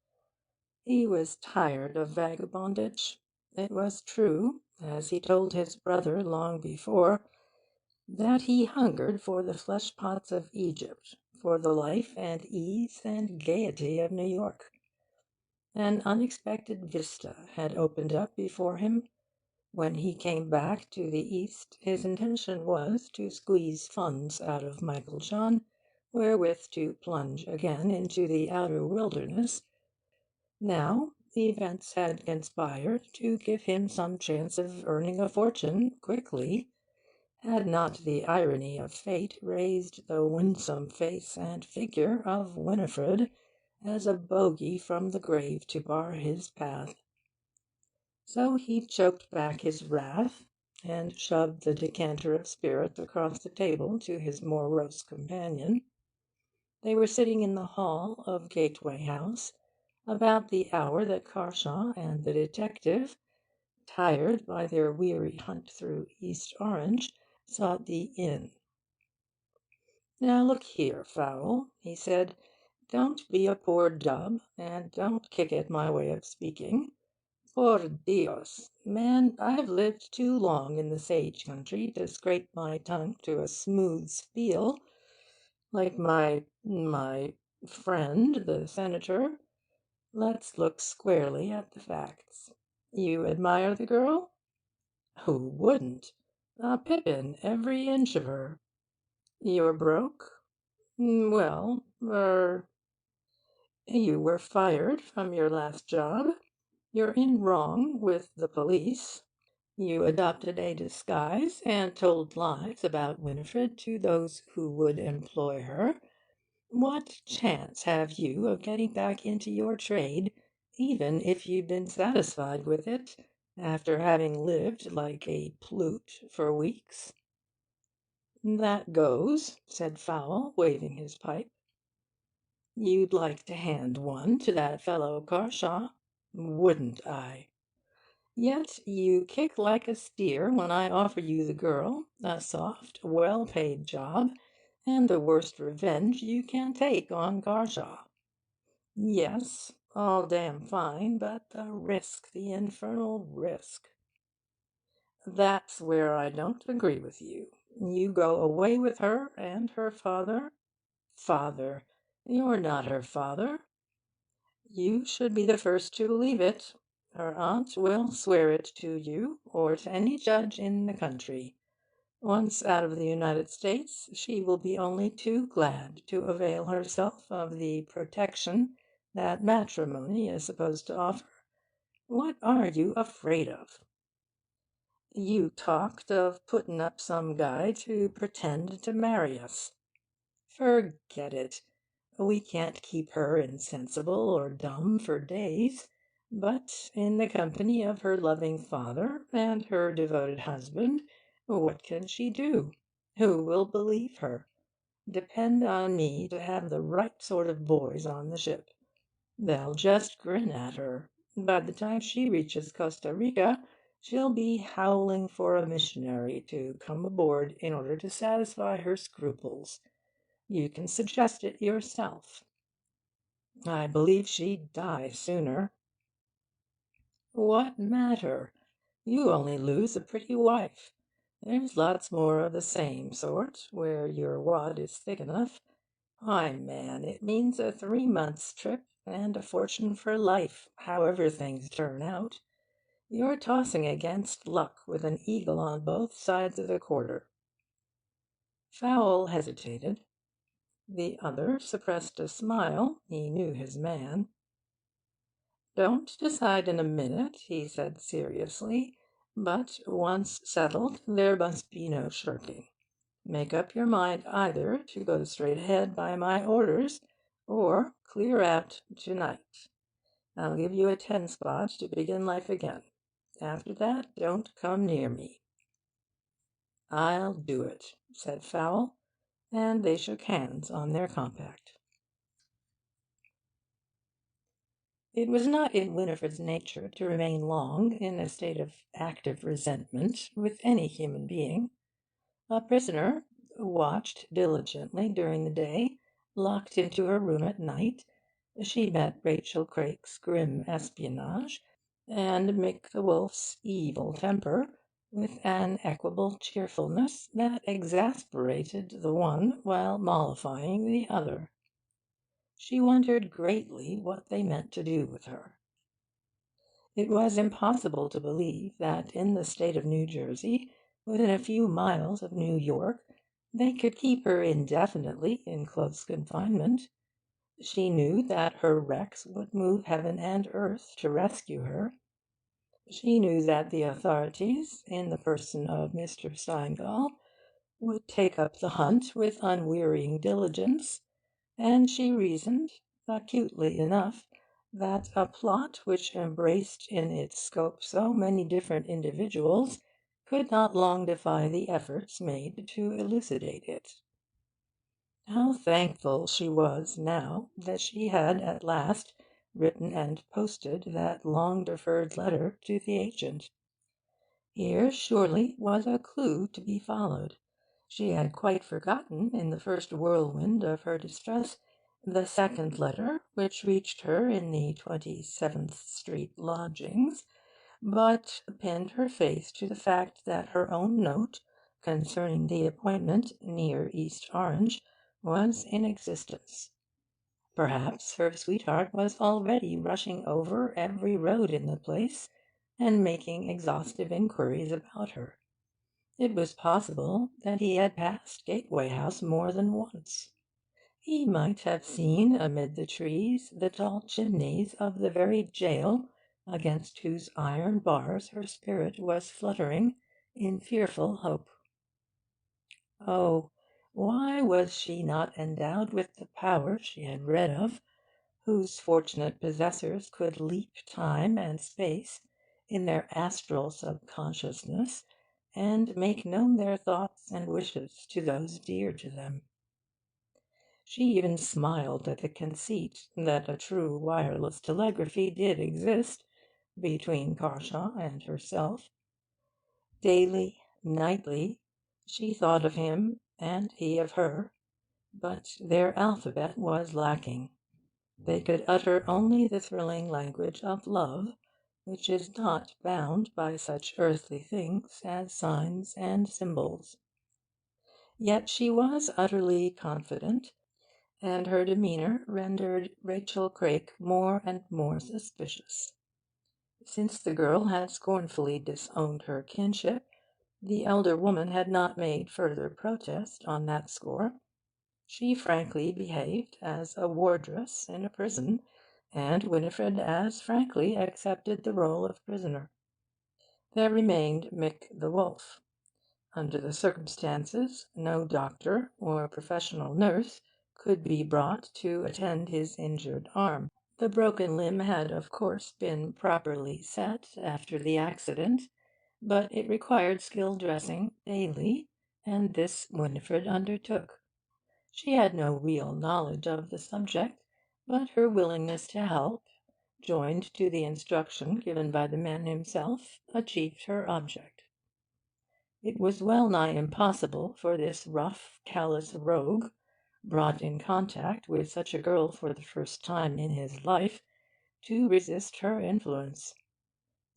He was tired of vagabondage. It was true, as he told his brother long before, that he hungered for the flesh-pots of Egypt, for the life and ease and gaiety of New York. An unexpected vista had opened up before him. When he came back to the East, his intention was to squeeze funds out of Michael John, wherewith to plunge again into the outer wilderness. Now events had conspired to give him some chance of earning a fortune quickly, had not the irony of fate raised the winsome face and figure of Winifred as a bogey from the grave to bar his path. So he choked back his wrath, and shoved the decanter of spirit across the table to his morose companion. They were sitting in the hall of Gateway House, about the hour that Carshaw and the detective, tired by their weary hunt through East Orange, sought the inn. "Now look here, Fowl," he said, "don't be a poor dub, and don't kick at my way of speaking. Por Dios, man, I've lived too long in the sage country to scrape my tongue to a smooth spiel like my friend, the senator. Let's look squarely at the facts. You admire the girl? Who wouldn't? A pippin, every inch of her. You're broke? Well, you were fired from your last job. You're in wrong with the police. You adopted a disguise and told lies about Winifred to those who would employ her. What chance have you of getting back into your trade, even if you've been satisfied with it, after having lived like a plute for weeks?" "That goes," said Fowl, waving his pipe. "You'd like to hand one to that fellow Carshaw? Wouldn't I? Yet you kick like a steer when I offer you the girl, a soft, well-paid job, and the worst revenge you can take on Carshaw. Yes, all damn fine, but the risk, the infernal risk." "That's where I don't agree with you. You go away with her and her father." "Father! You're not her father." "You should be the first to believe it. Her aunt will swear it to you, or to any judge in the country. Once out of the United States, she will be only too glad to avail herself of the protection that matrimony is supposed to offer. What are you afraid of?" "You talked of putting up some guy to pretend to marry us." "Forget it. We can't keep her insensible or dumb for days. But in the company of her loving father and her devoted husband, what can she do? Who will believe her? Depend on me to have the right sort of boys on the ship. They'll just grin at her. By the time she reaches Costa Rica, she'll be howling for a missionary to come aboard in order to satisfy her scruples. You can suggest it yourself. I believe she'd die sooner." "What matter? You only lose a pretty wife. There's lots more of the same sort, where your wad is thick enough. Why, man, it means a 3 months' trip and a fortune for life, however things turn out. You're tossing against luck with an eagle on both sides of the quarter." Fowl hesitated. The other suppressed a smile. He knew his man. "Don't decide in a minute," he said seriously, "but once settled, there must be no shirking. Make up your mind either to go straight ahead by my orders, or clear out to-night. I'll give you a 10 spot to begin life again. After that, don't come near me." "I'll do it," said Fowl, and they shook hands on their compact. It was not in Winifred's nature to remain long in a state of active resentment with any human being. A prisoner, watched diligently during the day, locked into her room at night, she met Rachel Craik's grim espionage, and Mick the Wolf's evil temper, with an equable cheerfulness that exasperated the one while mollifying the other. She wondered greatly what they meant to do with her. It was impossible to believe that in the state of New Jersey, within a few miles of New York, they could keep her indefinitely in close confinement. She knew that her wrecks would move heaven and earth to rescue her. She knew that the authorities, in the person of Mr. Steingall, would take up the hunt with unwearying diligence, and she reasoned, acutely enough, that a plot which embraced in its scope so many different individuals could not long defy the efforts made to elucidate it. How thankful she was now that she had at last written and posted that long deferred letter to the agent. Here surely was a clue to be followed. She had quite forgotten, in the first whirlwind of her distress, the second letter which reached her in the 27th Street lodgings, but pinned her faith to the fact that her own note concerning the appointment near East Orange was in existence. Perhaps her sweetheart was already rushing over every road in the place and making exhaustive inquiries about her. It was possible that he had passed Gateway House more than once. He might have seen amid the trees the tall chimneys of the very jail against whose iron bars her spirit was fluttering in fearful hope. Oh, why was she not endowed with the power she had read of, whose fortunate possessors could leap time and space in their astral subconsciousness and make known their thoughts and wishes to those dear to them? She even smiled at the conceit that a true wireless telegraphy did exist between Carshaw and herself. Daily, nightly, she thought of him and he of her, but their alphabet was lacking. They could utter only the thrilling language of love, which is not bound by such earthly things as signs and symbols. Yet she was utterly confident, and her demeanour rendered Rachel Craik more and more suspicious. Since the girl had scornfully disowned her kinship, the elder woman had not made further protest on that score. She frankly behaved as a wardress in a prison, and Winifred as frankly accepted the role of prisoner. There remained Mick the wolf. Under the circumstances, no doctor or professional nurse could be brought to attend his injured arm. The broken limb had, of course, been properly set after the accident, but it required skilled dressing daily, and this Winifred undertook. She had no real knowledge of the subject, but her willingness to help, joined to the instruction given by the man himself, achieved her object. It was well nigh impossible for this rough, callous rogue, brought in contact with such a girl for the first time in his life, to resist her influence.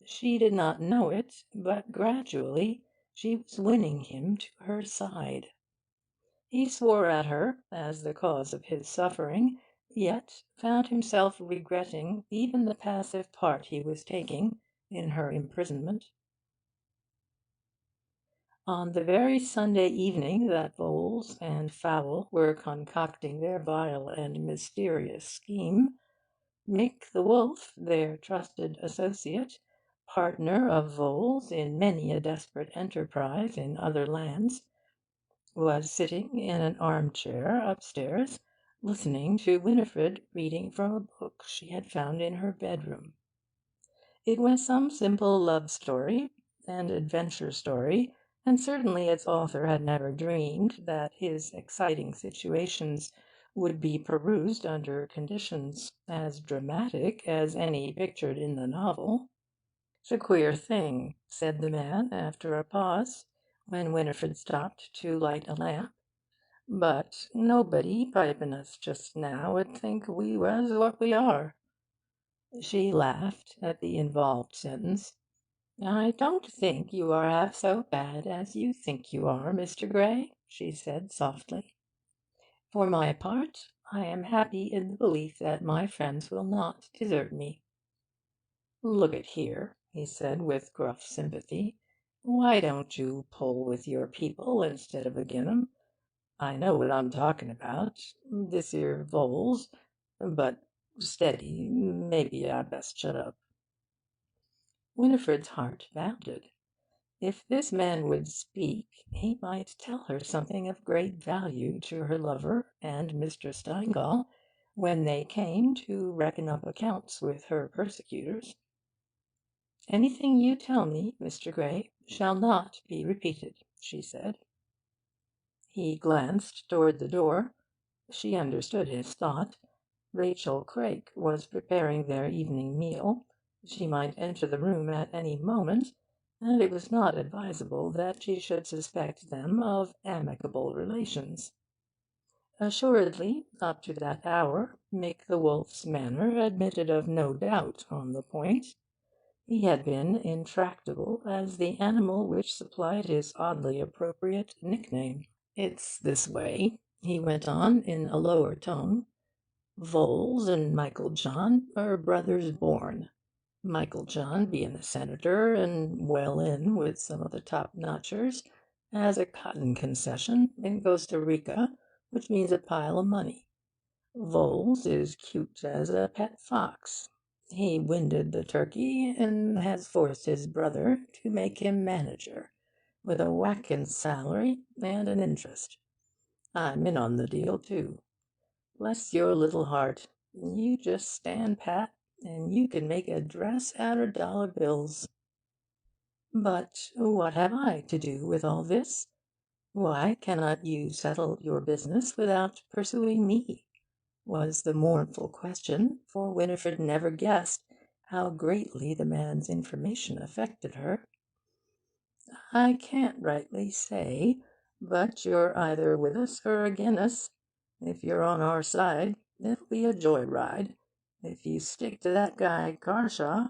She did not know it, but gradually she was winning him to her side. He swore at her as the cause of his suffering, yet found himself regretting even the passive part he was taking in her imprisonment. On the very Sunday evening that Bowles and Fowle were concocting their vile and mysterious scheme, Mick the wolf, their trusted associate, partner of Vowles in many a desperate enterprise in other lands, was sitting in an armchair upstairs, listening to Winifred reading from a book she had found in her bedroom. It was some simple love story, an adventure story, and certainly its author had never dreamed that his exciting situations would be perused under conditions as dramatic as any pictured in the novel. "It's a queer thing," said the man, after a pause, when Winifred stopped to light a lamp, "but nobody piping us just now 'ud think we was what we are." She laughed at the involved sentence. "I don't think you are half so bad as you think you are, Mr. Gray," she said softly. "For my part, I am happy in the belief that my friends will not desert me." "Look at here," he said with gruff sympathy, "why don't you pull with your people instead of agin 'em? I know what I'm talking about. This 'ere Vowles. But steady, maybe I best shut up." Winifred's heart bounded. If this man would speak, he might tell her something of great value to her lover and Mr. Steingall when they came to reckon up accounts with her persecutors. "Anything you tell me, Mr. Gray, shall not be repeated," she said. He glanced toward the door. She understood his thought. Rachel Craik was preparing their evening meal. She might enter the room at any moment, and it was not advisable that she should suspect them of amicable relations. Assuredly, up to that hour, Mick the Wolf's manner admitted of no doubt on the point. He had been intractable as the animal which supplied his oddly appropriate nickname. "It's this way," he went on in a lower tone. "Vholes and Michael John are brothers born. Michael John bein' a senator and well in with some of the top notchers, has a cotton concession in Costa Rica, which means a pile of money. Vholes is cute as a pet fox. He winded the turkey and has forced his brother to make him manager, with a whacking salary and an interest. I'm in on the deal, too. Bless your little heart, you just stand pat, and you can make a dress out of dollar bills. But what have I to do with all this? Why cannot you settle your business without pursuing me?" was the mournful question, for Winifred never guessed how greatly the man's information affected her. "I can't rightly say, but you're either with us or agin us. If you're on our side, it'll be a joy ride. If you stick to that guy Carshaw—"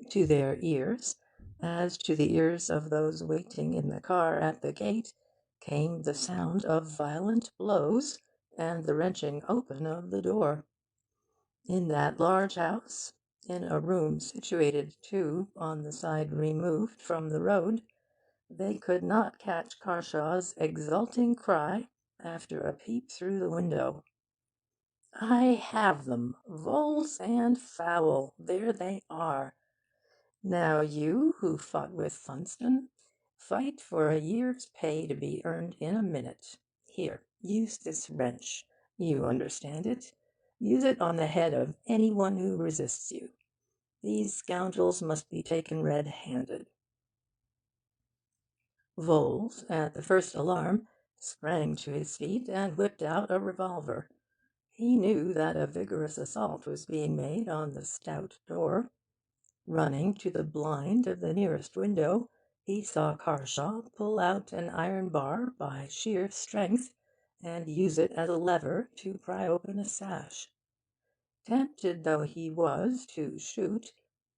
To their ears, as to the ears of those waiting in the car at the gate, came the sound of violent blows and the wrenching open of the door. In that large house, in a room situated, too, on the side removed from the road, they could not catch Carshaw's exulting cry after a peep through the window. "I have them, Vholes and Fowl! There they are! Now you, who fought with Funston, fight for a year's pay to be earned in a minute. Here, use this wrench. You understand it. Use it on the head of any one who resists you. These scoundrels must be taken red-handed." Vholes, at the first alarm, sprang to his feet and whipped out a revolver. He knew that a vigorous assault was being made on the stout door. Running to the blind of the nearest window, he saw Carshaw pull out an iron bar by sheer strength, and use it as a lever to pry open a sash. Tempted though he was to shoot,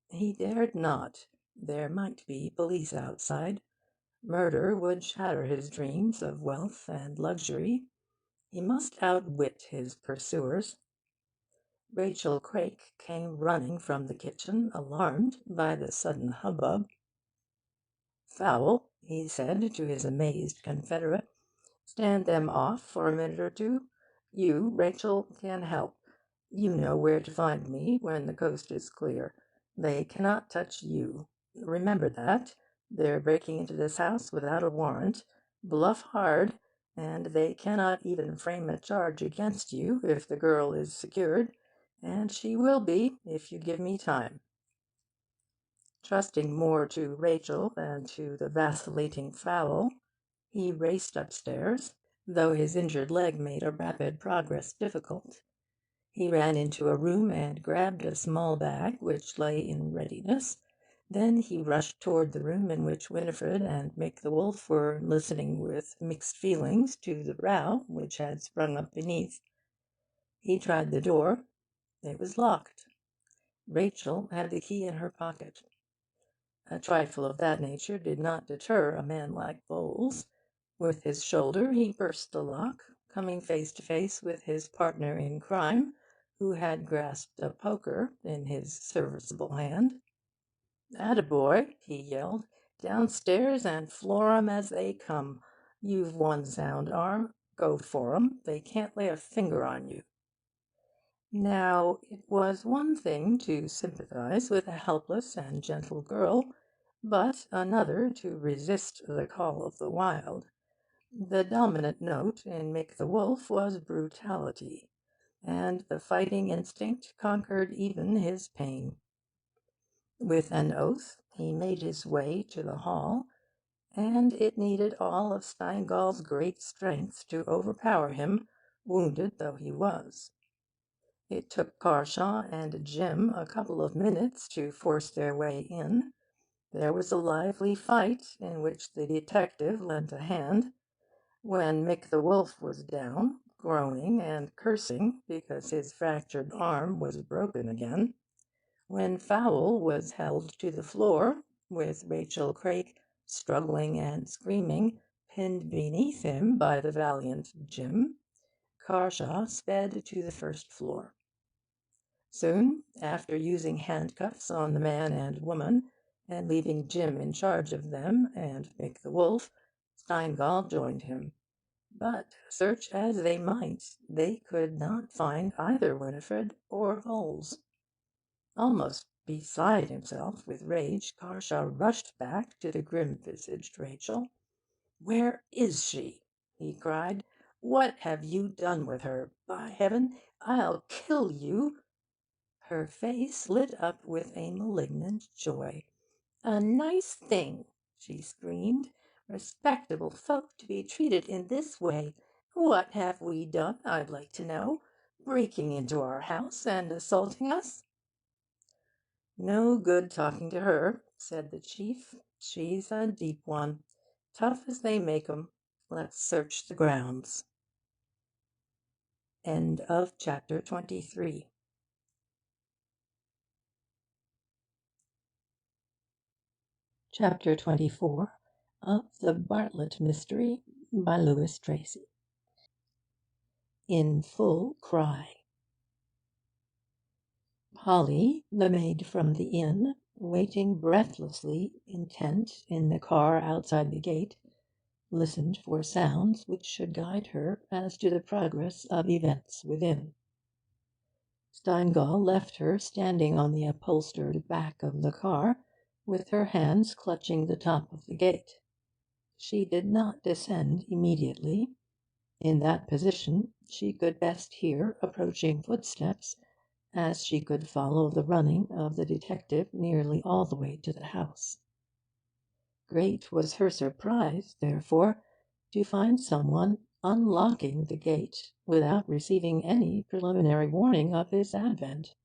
he dared not. There might be police outside. Murder would shatter his dreams of wealth and luxury. He must outwit his pursuers. Rachel Craik came running from the kitchen, alarmed by the sudden hubbub. "Fowl," he said to his amazed confederate, "stand them off for a minute or two. You, Rachel, can help. You know where to find me when the coast is clear. They cannot touch you. Remember that. They're breaking into this house without a warrant. Bluff hard, and they cannot even frame a charge against you if the girl is secured, and she will be if you give me time." Trusting more to Rachel than to the vacillating Fowl, he raced upstairs, though his injured leg made a rapid progress difficult. He ran into a room and grabbed a small bag which lay in readiness. Then he rushed toward the room in which Winifred and Mick the Wolf were listening with mixed feelings to the row which had sprung up beneath. He tried the door. It was locked. Rachel had the key in her pocket. A trifle of that nature did not deter a man like Bowles. With his shoulder he burst the lock, coming face to face with his partner in crime, who had grasped a poker in his serviceable hand. "Attaboy!" he yelled. "Downstairs and floor 'em as they come. You've one sound arm. Go for 'em. They can't lay a finger on you." Now, it was one thing to sympathize with a helpless and gentle girl, but another to resist the call of the wild. The dominant note in Mick the Wolf was brutality, and the fighting instinct conquered even his pain. With an oath he made his way to the hall, and it needed all of Steingall's great strength to overpower him, wounded though he was. It took Carshaw and Jim a couple of minutes to force their way in. There was a lively fight in which the detective lent a hand. When Mick the Wolf was down, groaning and cursing because his fractured arm was broken again, when Fowl was held to the floor, with Rachel Craik struggling and screaming, pinned beneath him by the valiant Jim, Carshaw sped to the first floor. Soon, after using handcuffs on the man and woman, and leaving Jim in charge of them and Mick the Wolf, Steingall joined him. But, search as they might, they could not find either Winifred or Voles. Almost beside himself with rage, Carshaw rushed back to the grim-visaged Rachel. "Where is she?" he cried. "What have you done with her? By heaven, I'll kill you!" Her face lit up with a malignant joy. "A nice thing," she screamed, "respectable folk to be treated in this way. What have we done, I'd like to know? Breaking into our house and assaulting us?" "No good talking to her," said the chief. "She's a deep one. Tough as they make 'em. Let's search the grounds." End of chapter 23. Chapter 24 of The Bartlett Mystery by Tracy. In full cry. Polly, the maid from the inn, waiting breathlessly intent in the car outside the gate, listened for sounds which should guide her as to the progress of events within. Steingall left her standing on the upholstered back of the car, with her hands clutching the top of the gate. She did not descend immediately. In that position she could best hear approaching footsteps, as she could follow the running of the detective nearly all the way to the house. Great was her surprise, therefore, to find someone unlocking the gate without receiving any preliminary warning of his advent.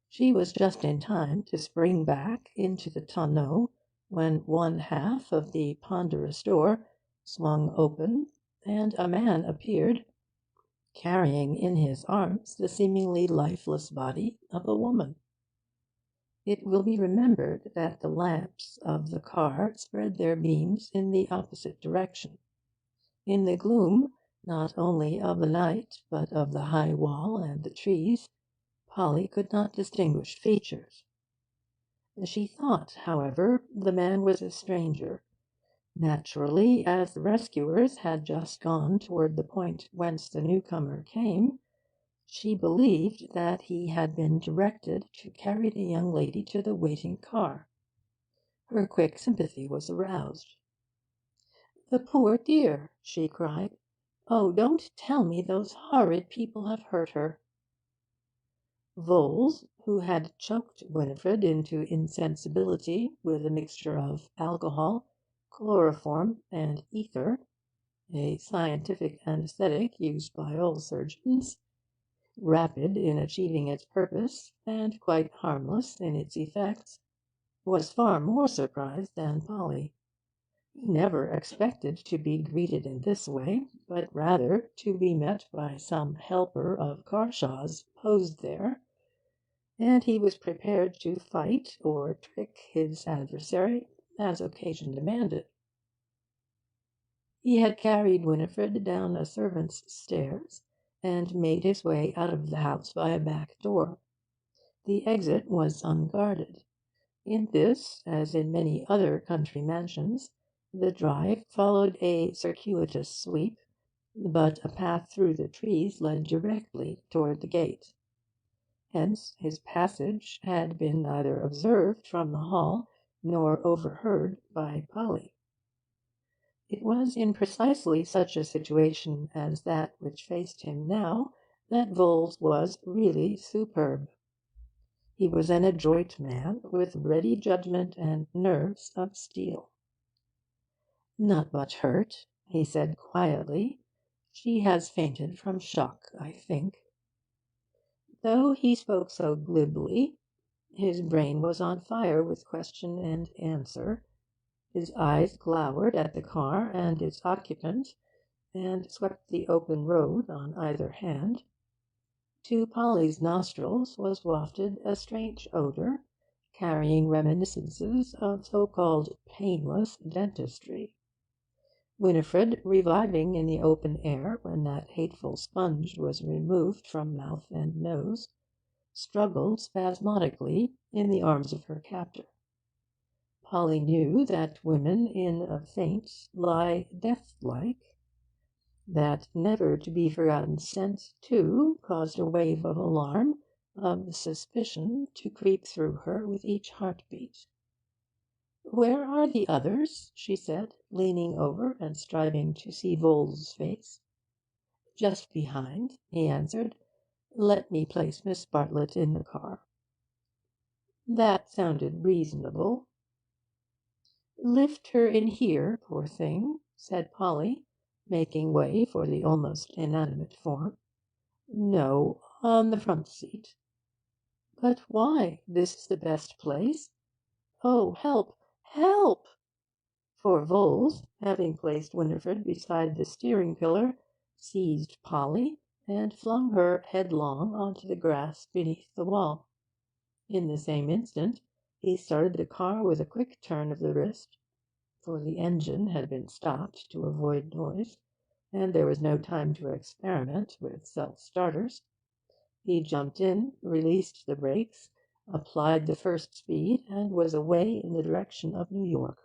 She was just in time to spring back into the tonneau when one half of the ponderous door swung open and a man appeared, carrying in his arms the seemingly lifeless body of a woman. It will be remembered that the lamps of the car spread their beams in the opposite direction. In the gloom, not only of the night, but of the high wall and the trees, Polly could not distinguish features. She thought, however, the man was a stranger. Naturally, as the rescuers had just gone toward the point whence the newcomer came, she believed that he had been directed to carry the young lady to the waiting car. Her quick sympathy was aroused. "The poor dear!" she cried. "Oh, don't tell me those horrid people have hurt her!" Voles, who had choked Winifred into insensibility with a mixture of alcohol, chloroform, and ether, a scientific anaesthetic used by all surgeons, rapid in achieving its purpose, and quite harmless in its effects, was far more surprised than Polly. He never expected to be greeted in this way, but rather to be met by some helper of Carshaw's posed there, and he was prepared to fight or trick his adversary as occasion demanded. He had carried Winifred down a servant's stairs, and made his way out of the house by a back door. The exit was unguarded. In this, as in many other country mansions, the drive followed a circuitous sweep, but a path through the trees led directly toward the gate. Hence his passage had been neither observed from the hall nor overheard by Polly. It was in precisely such a situation as that which faced him now that Voles was really superb. He was an adroit man, with ready judgment and nerves of steel. "Not much hurt," he said quietly. "She has fainted from shock, I think." Though he spoke so glibly, His brain was on fire with question and answer. His eyes glowered at the car and its occupant, and swept the open road on either hand. To Polly's nostrils was wafted a strange odour, carrying reminiscences of so-called painless dentistry. Winifred, reviving in the open air when that hateful sponge was removed from mouth and nose, struggled spasmodically in the arms of her captor. Polly knew that women in a faint lie death-like. That never-to-be-forgotten scent, too, caused a wave of alarm, of suspicion, to creep through her with each heart-beat. "Where are the others?" she said, leaning over and striving to see Vole's face. "Just behind," he answered. "Let me place Miss Bartlett in the car." That sounded reasonable. "Lift her in here, poor thing," said Polly, making way for the almost inanimate form. "No, on the front seat." "But why? This is the best place. Oh, help! Help!" For Voles, having placed Winifred beside the steering pillar, seized Polly and flung her headlong onto the grass beneath the wall. In the same instant he started the car with a quick turn of the wrist, for the engine had been stopped to avoid noise, and there was no time to experiment with self-starters. He jumped in, released the brakes, applied the first speed, and was away in the direction of New York.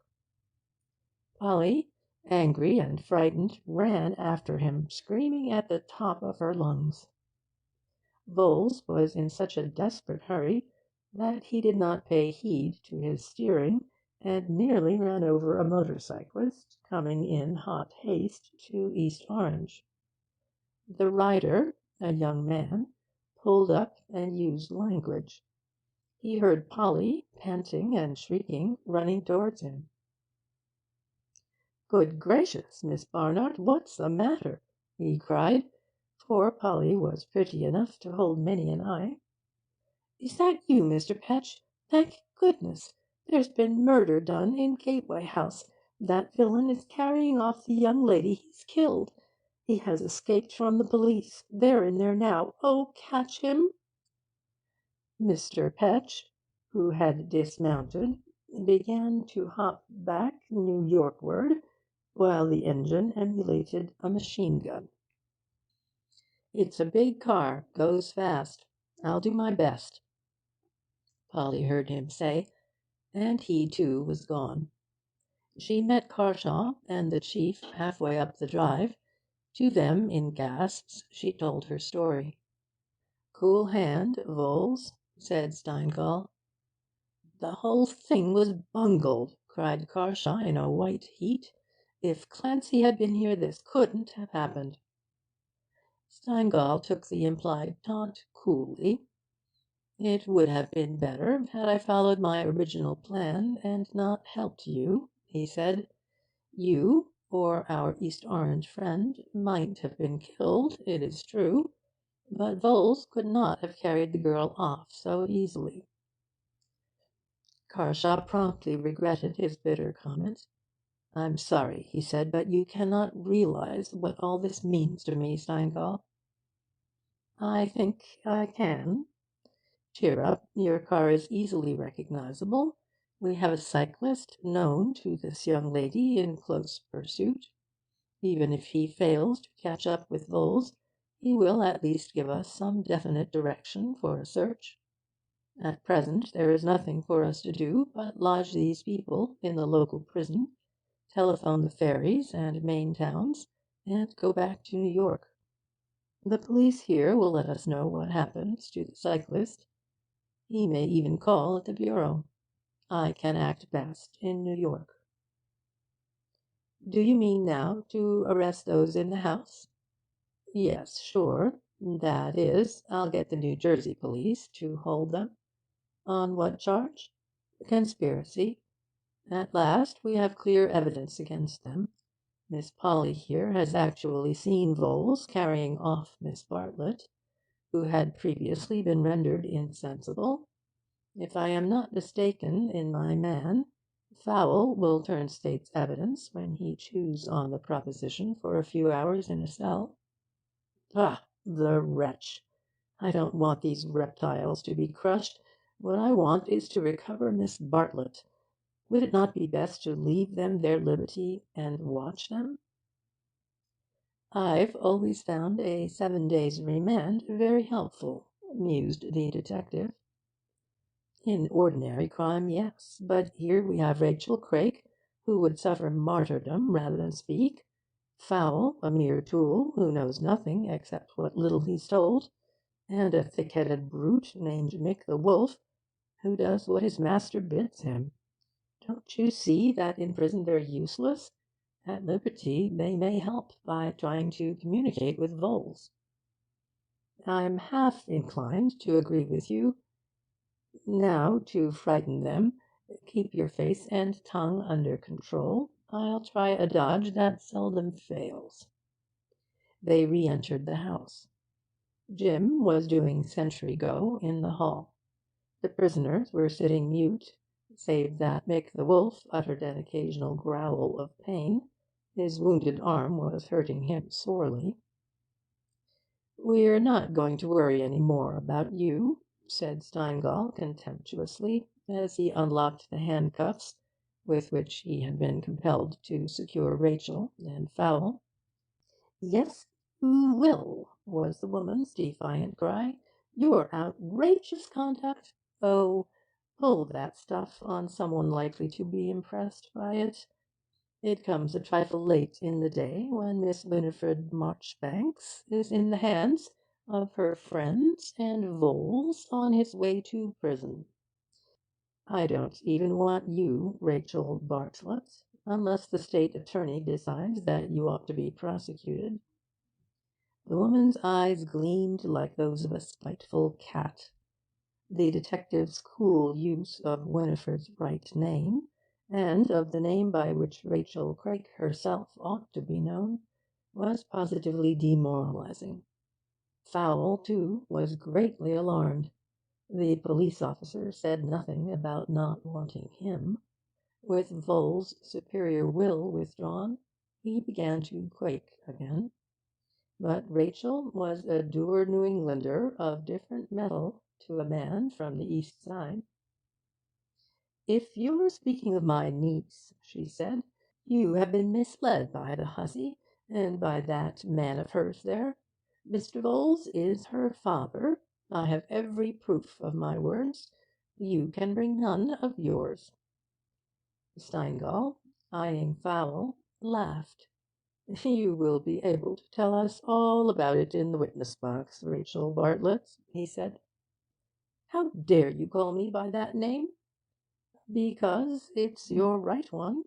Polly, angry and frightened, ran after him, screaming at the top of her lungs. Voles was in such a desperate hurry that he did not pay heed to his steering, and nearly ran over a motorcyclist coming in hot haste to East Orange. The rider, a young man, pulled up and used language. He heard Polly, panting and shrieking, running towards him. "Good gracious, Miss Barnard, what's the matter?" he cried, for Polly was pretty enough to hold many an eye. "Is that you, Mr. Patch? Thank goodness! There's been murder done in Gateway House. That villain is carrying off the young lady he's killed. He has escaped from the police. They're in there now. Oh, catch him!" Mr. Patch, who had dismounted, began to hop back New Yorkward, while the engine emulated a machine-gun. "It's a big car, goes fast. I'll do my best," Polly heard him say, and he too was gone. She met Carshaw and the chief halfway up the drive. To them, in gasps, she told her story. "Cool hand, Voles," said Steingall. "The whole thing was bungled," cried Carshaw in a white heat. "If Clancy had been here, this couldn't have happened." Steingall took the implied taunt coolly. "It would have been better had I followed my original plan and not helped you," he said. "You, or our East Orange friend, might have been killed, it is true, but Voles could not have carried the girl off so easily." Carshaw promptly regretted his bitter comment. "I'm sorry," he said, "but you cannot realize what all this means to me, Steingall." "I think I can. Cheer up, your car is easily recognizable. We have a cyclist known to this young lady in close pursuit. Even if he fails to catch up with Voles, he will at least give us some definite direction for a search. At present there is nothing for us to do but lodge these people in the local prison, telephone the ferries and main towns, and go back to New York. The police here will let us know what happens to the cyclist. He may even call at the bureau. I can act best in New York." "Do you mean now to arrest those in the house?" "Yes, sure. That is, I'll get the New Jersey police to hold them." "On what charge?" "Conspiracy. At last we have clear evidence against them. Miss Polly here has actually seen Voles carrying off Miss Bartlett, who had previously been rendered insensible. If I am not mistaken in my man, Fowl will turn state's evidence when he chews on the proposition for a few hours in a cell. Ah, the wretch! I don't want these reptiles to be crushed. What I want is to recover Miss Bartlett. Would it not be best to leave them their liberty and watch them? I've always found a 7 days' remand very helpful, mused the detective. In ordinary crime, yes, but here we have Rachel Craik, who would suffer martyrdom rather than speak; Fowl, a mere tool, who knows nothing except what little he's told; and a thick-headed brute named Mick the Wolf, who does what his master bids him. Don't you see that in prison they're useless? At liberty they may help by trying to communicate with voles. I'm half inclined to agree with you. Now, to frighten them, keep your face and tongue under control. I'll try a dodge that seldom fails." They re-entered the house. Jim was doing sentry go in the hall. The prisoners were sitting mute, save that Mick the Wolf uttered an occasional growl of pain. His wounded arm was hurting him sorely. "We're not going to worry any more about you," said Steingall contemptuously, as he unlocked the handcuffs with which he had been compelled to secure Rachel and Fowl. "Yes, you will," was the woman's defiant cry. "Your outrageous conduct! Oh, pull that stuff on someone likely to be impressed by it. It comes a trifle late in the day, when Miss Winifred Marchbanks is in the hands of her friends and Voles on his way to prison. I don't even want you, Rachel Bartlett, unless the state attorney decides that you ought to be prosecuted." The woman's eyes gleamed like those of a spiteful cat. The detective's cool use of Winifred's right name, and of the name by which Rachel Craik herself ought to be known, was positively demoralizing. Fowl, too, was greatly alarmed. The police officer said nothing about not wanting him. With Vole's superior will withdrawn, he began to quake again. But Rachel was a dour New Englander of different metal to a man from the East Side. "If you're speaking of my niece," she said, "you have been misled by the hussy, and by that man of hers there. Mr. Voles is her father. I have every proof of my words. You can bring none of yours." Steingall, eyeing Fowl, laughed. "You will be able to tell us all about it in the witness box, Rachel Bartlett," he said. "How dare you call me by that name?" "Because it's your right one.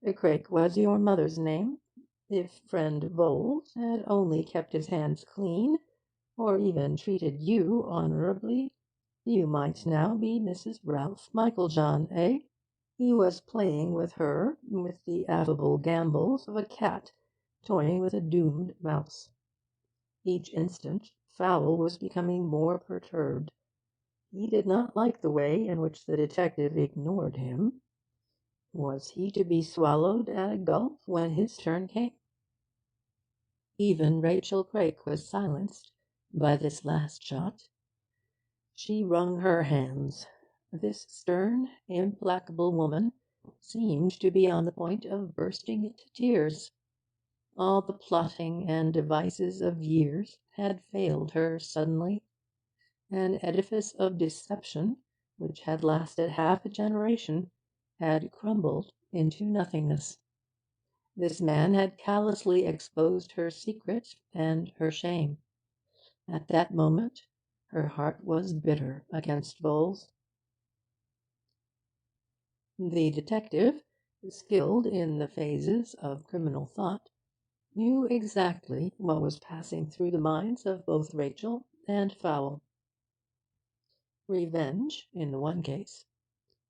Craik was your mother's name. If friend Voles had only kept his hands clean, or even treated you honourably, you might now be Mrs. Ralph Michaeljohn, eh?" He was playing with her with the affable gambols of a cat toying with a doomed mouse. Each instant Fowl was becoming more perturbed. He did not like the way in which the detective ignored him. Was he to be swallowed at a gulp when his turn came? Even Rachel Craik was silenced by this last shot. She wrung her hands. This stern, implacable woman seemed to be on the point of bursting into tears. All the plotting and devices of years had failed her suddenly. An edifice of deception, which had lasted half a generation, had crumbled into nothingness. This man had callously exposed her secret and her shame. At that moment her heart was bitter against Voles. The detective, skilled in the phases of criminal thought, knew exactly what was passing through the minds of both Rachel and Fowl. Revenge in the one case,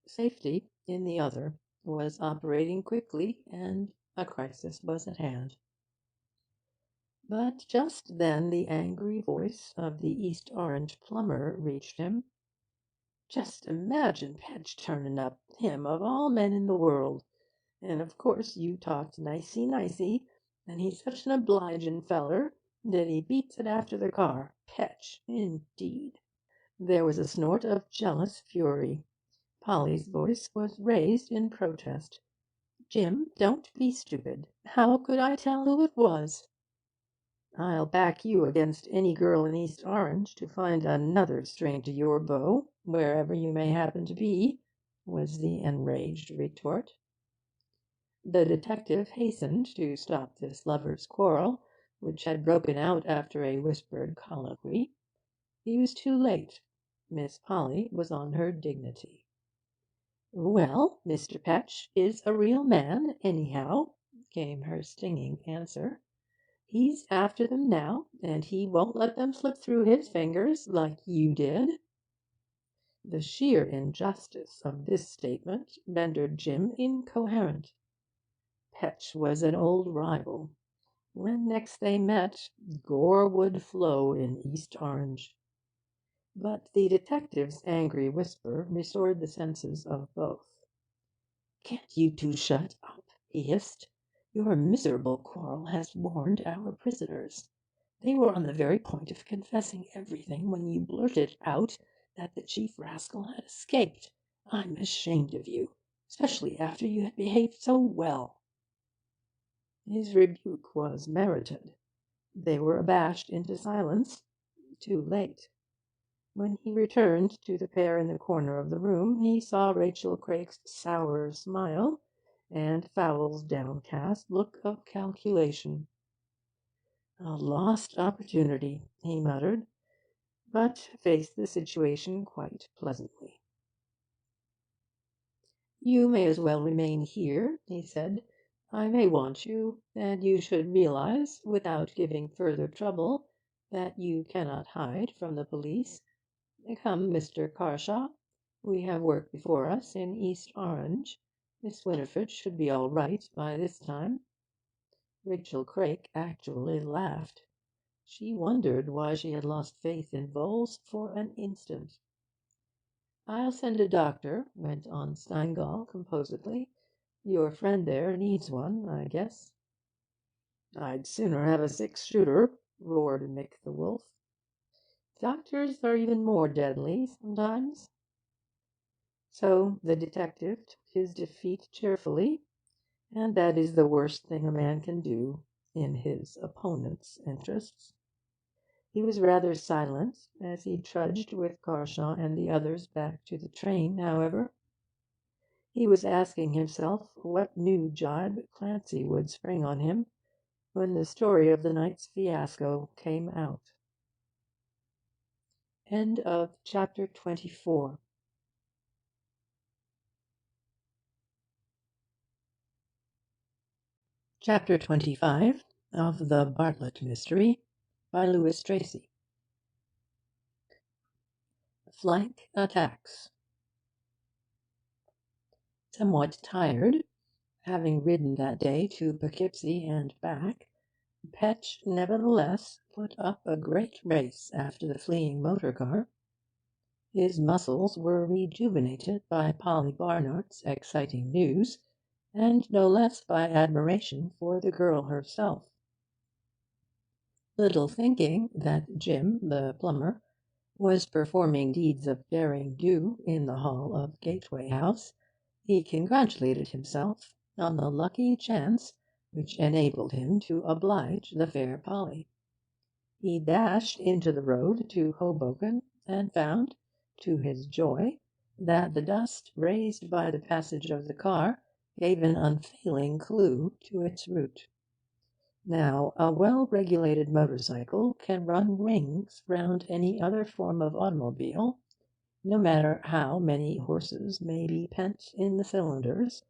safety in the other, was operating quickly, and a crisis was at hand. But just then the angry voice of the East Orange plumber reached him. Just imagine Patch turning up, him of all men in the world. And of course you talked nicey, and he's such an obliging feller that he beats it after the car. Petch, indeed!" There was a snort of jealous fury. Polly's voice was raised in protest. "Jim, don't be stupid. How could I tell who it was?" "I'll back you against any girl in East Orange to find another string to your bow, wherever you may happen to be," was the enraged retort. The detective hastened to stop this lovers' quarrel, which had broken out after a whispered colloquy. He was too late. Miss Polly was on her dignity. "Well, Mr. Patch is a real man, anyhow," came her stinging answer. "He's after them now, and he won't let them slip through his fingers like you did." The sheer injustice of this statement rendered Jim incoherent. Petch was an old rival. When next they met, gore would flow in East Orange. But the detective's angry whisper restored the senses of both. "Can't you two shut up?" he hissed. "Your miserable quarrel has warned our prisoners. They were on the very point of confessing everything when you blurted out that the chief rascal had escaped. I'm ashamed of you, especially after you had behaved so well." His rebuke was merited. They were abashed into silence, too late. When he returned to the pair in the corner of the room, he saw Rachel Craik's sour smile and Fowle's downcast look of calculation. "A lost opportunity," he muttered, but faced the situation quite pleasantly. "You may as well remain here," he said. "I may want you, and you should realize, without giving further trouble, that you cannot hide from the police. Come, Mr. Carshaw, we have work before us in East Orange. Miss Winifred should be all right by this time." Rachel Craik actually laughed. She wondered why she had lost faith in Bowles for an instant. "I'll send a doctor," went on Steingall composedly. "Your friend there needs one, I guess." "I'd sooner have a 6-shooter," roared Mick the wolf. "Doctors are even more deadly sometimes." So the detective took his defeat cheerfully, and that is the worst thing a man can do in his opponent's interests. He was rather silent as he trudged with Carshaw and the others back to the train, however. He was asking himself what new jibe Clancy would spring on him when the story of the night's fiasco came out. End of chapter 24. Chapter 25 of The Bartlett Mystery by Louis Tracy. Flank attacks. Somewhat tired, having ridden that day to Poughkeepsie and back, Petch nevertheless put up a great race after the fleeing motor car. His muscles were rejuvenated by Polly Barnard's exciting news, and no less by admiration for the girl herself. Little thinking that Jim, the plumber, was performing deeds of derring do in the hall of Gateway House, he congratulated himself on the lucky chance which enabled him to oblige the fair Polly. He dashed into the road to Hoboken, and found, to his joy, that the dust raised by the passage of the car gave an unfailing clue to its route. Now, a well-regulated motorcycle can run rings round any other form of automobile, no matter how many horses may be pent in the cylinders,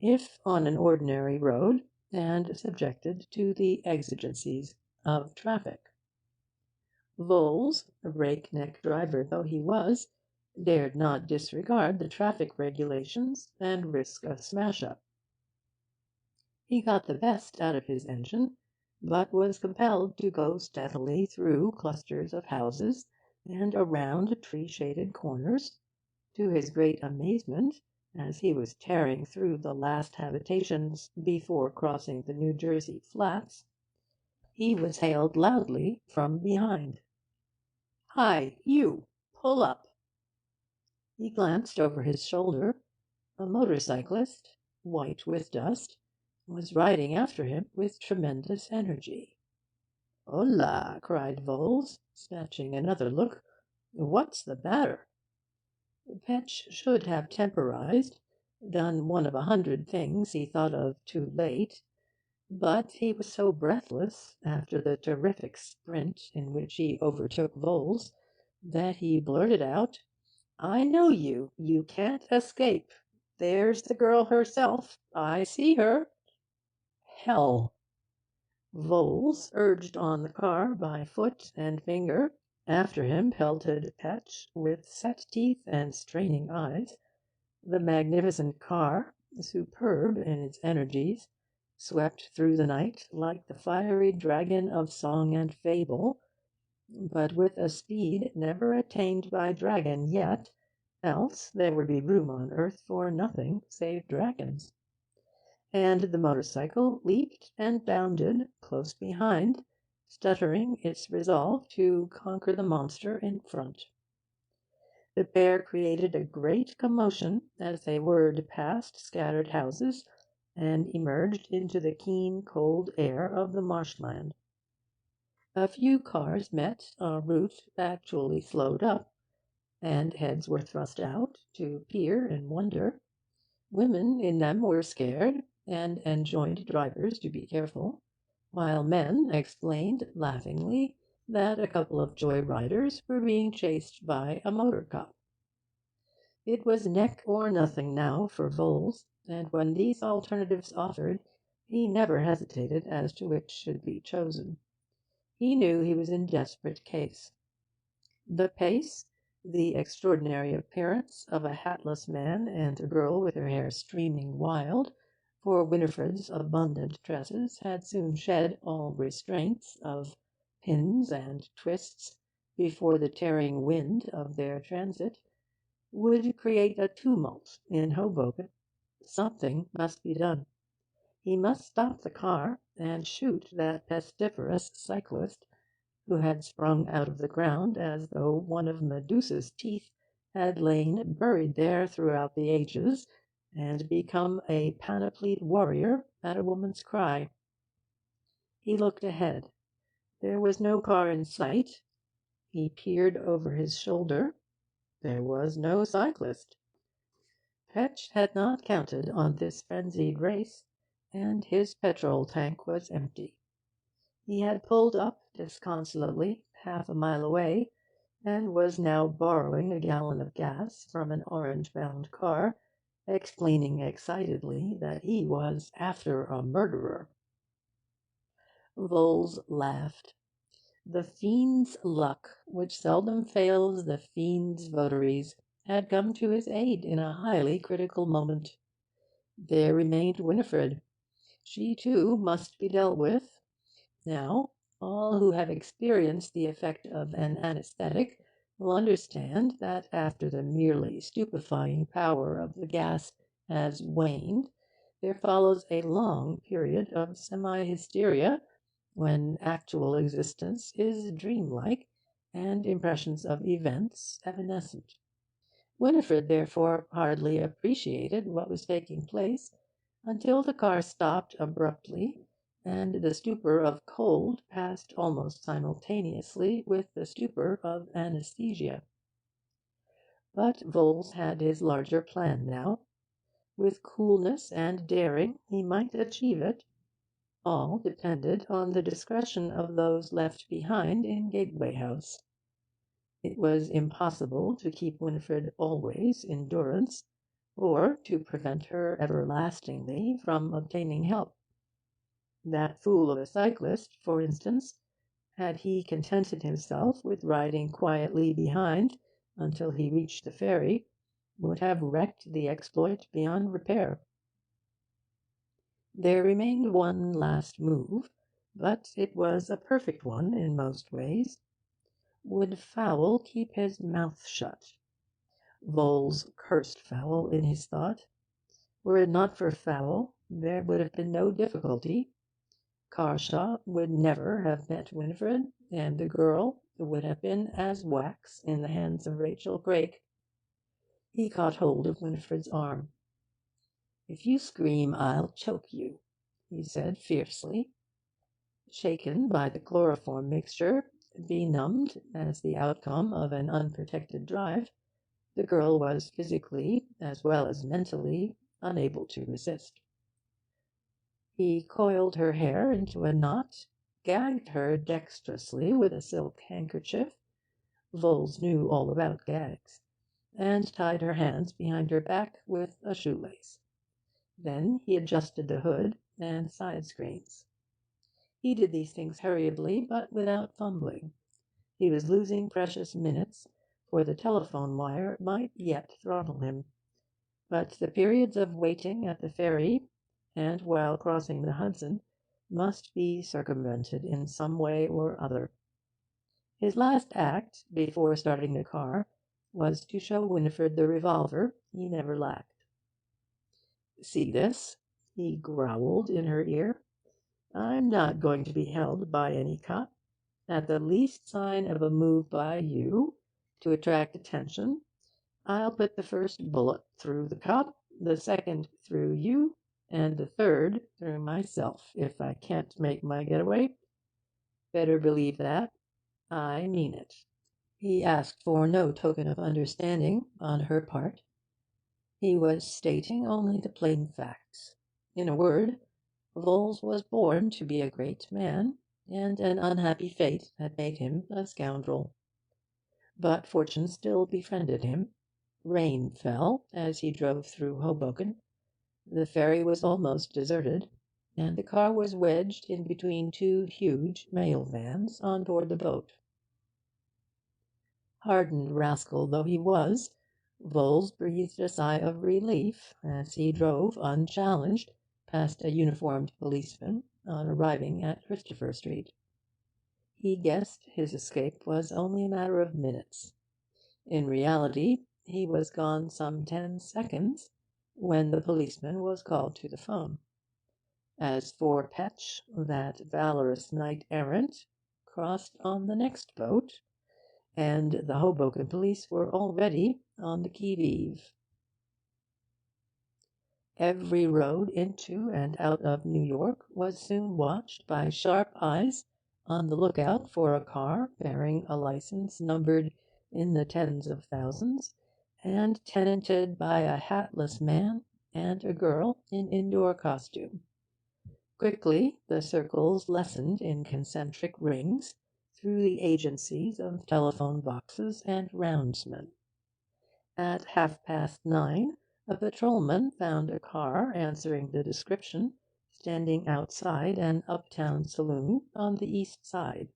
if on an ordinary road and subjected to the exigencies of traffic. Bowles, breakneck driver though he was, dared not disregard the traffic regulations and risk a smash-up. He got the best out of his engine, but was compelled to go steadily through clusters of houses and around tree-shaded corners, To his great amazement, as he was tearing through the last habitations before crossing the New Jersey flats, he was hailed loudly from behind. "Hi, you! Pull up!" He glanced over his shoulder. A motorcyclist, white with dust, was riding after him with tremendous energy. "Hola!" cried Voles, snatching another look. "What's the matter?" Petch should have temporized, done one of 100 things he thought of too late, but he was so breathless after the terrific sprint in which he overtook Voles that he blurted out, "I know you! You can't escape! There's the girl herself! I see her!" Hell! Voles, urged on the car by foot and finger, after him pelted Petch with set teeth and straining eyes. The magnificent car, superb in its energies, swept through the night like the fiery dragon of song and fable, but with a speed never attained by dragon yet, else there would be room on earth for nothing save dragons. And the motorcycle leaped and bounded close behind, stuttering its resolve to conquer the monster in front. The pair created a great commotion as they whirred past scattered houses and emerged into the keen, cold air of the marshland. A few cars met en route actually slowed up, and heads were thrust out to peer and wonder. Women in them were scared, and enjoined drivers to be careful, while men explained laughingly that a couple of joy riders were being chased by a motor cop. It was neck or nothing now for Voles, and when these alternatives offered, he never hesitated as to which should be chosen. He knew he was in desperate case. The pace, the extraordinary appearance of a hatless man and a girl with her hair streaming wild, for Winifred's abundant tresses had soon shed all restraints of pins and twists before the tearing wind of their transit, would create a tumult in Hoboken. Something must be done. He must stop the car and shoot that pestiferous cyclist, who had sprung out of the ground as though one of Medusa's teeth had lain buried there throughout the ages, and become a panoplied warrior at a woman's cry. He looked ahead. There was no car in sight. He peered over his shoulder. There was no cyclist. Petch had not counted on this frenzied race, and his petrol tank was empty. He had pulled up disconsolately half a mile away, and was now borrowing a gallon of gas from an orange-bound car, explaining excitedly that he was after a murderer. Voles laughed. The fiend's luck, which seldom fails the fiend's votaries, had come to his aid in a highly critical moment. There remained Winifred. She, too, must be dealt with. Now, all who have experienced the effect of an anaesthetic will understand that after the merely stupefying power of the gas has waned, there follows a long period of semi-hysteria, when actual existence is dreamlike and impressions of events evanescent. Winifred, therefore, hardly appreciated what was taking place until the car stopped abruptly, and the stupor of cold passed almost simultaneously with the stupor of anaesthesia. But Voles had his larger plan now. With coolness and daring he might achieve it. All depended on the discretion of those left behind in Gateway House. It was impossible to keep Winifred always in durance, or to prevent her everlastingly from obtaining help. That fool of a cyclist, for instance, had he contented himself with riding quietly behind until he reached the ferry, would have wrecked the exploit beyond repair. There remained one last move, but it was a perfect one in most ways. Would Fowl keep his mouth shut? Voles cursed foul in his thought. Were it not for foul, there would have been no difficulty. Carshaw would never have met Winifred, and the girl would have been as wax in the hands of Rachel Craik. He caught hold of Winifred's arm. "If you scream, I'll choke you," he said fiercely. Shaken by the chloroform mixture, benumbed as the outcome of an unprotected drive, the girl was physically as well as mentally unable to resist. He coiled her hair into a knot, gagged her dexterously with a silk handkerchief (Voles knew all about gags), and tied her hands behind her back with a shoelace. Then he adjusted the hood and side screens. He did these things hurriedly, but without fumbling. He was losing precious minutes, for the telephone wire might yet throttle him. But the periods of waiting at the ferry, and while crossing the Hudson, must be circumvented in some way or other. His last act, before starting the car, was to show Winifred the revolver he never lacked. "See this?" he growled in her ear. "I'm not going to be held by any cop. At the least sign of a move by you to attract attention, I'll put the first bullet through the cop, the second through you, and the third through myself, if I can't make my getaway. Better believe that. I mean it." He asked for no token of understanding on her part. He was stating only the plain facts. In a word, Voles was born to be a great man, and an unhappy fate had made him a scoundrel. But fortune still befriended him. Rain fell as he drove through Hoboken. The ferry was almost deserted, and the car was wedged in between two huge mail vans on board the boat. Hardened rascal though he was, Voles breathed a sigh of relief as he drove unchallenged past a uniformed policeman on arriving at Christopher Street. He guessed his escape was only a matter of minutes. In reality, he was gone some 10 seconds when the policeman was called to the phone. As for Petch, that valorous knight-errant crossed on the next boat, and the Hoboken police were already on the qui vive. Every road into and out of New York was soon watched by sharp eyes on the lookout for a car bearing a licence numbered in the tens of thousands, and tenanted by a hatless man and a girl in indoor costume. Quickly the circles lessened in concentric rings through the agencies of telephone boxes and roundsmen. At 9:30, a patrolman found a car answering the description standing outside an uptown saloon on the east side.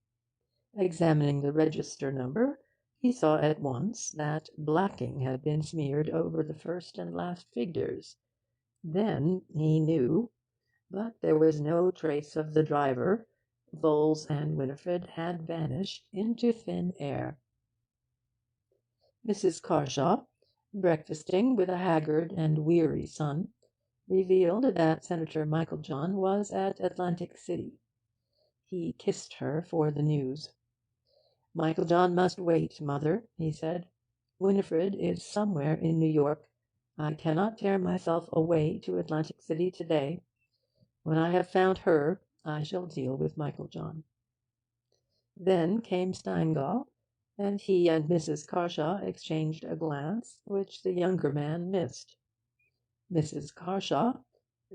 Examining the register number, he saw at once that blacking had been smeared over the first and last figures. Then he knew, but there was no trace of the driver. Voles and Winifred had vanished into thin air. Mrs. Carshaw, breakfasting with a haggard and weary son, revealed that Senator Meiklejohn was at Atlantic City. He kissed her for the news. "Meiklejohn must wait, mother," he said. "Winifred is somewhere in New York. I cannot tear myself away to Atlantic City today. When I have found her, I shall deal with Meiklejohn." Then came Steingall, and he and Mrs. Carshaw exchanged a glance which the younger man missed. Mrs. Carshaw,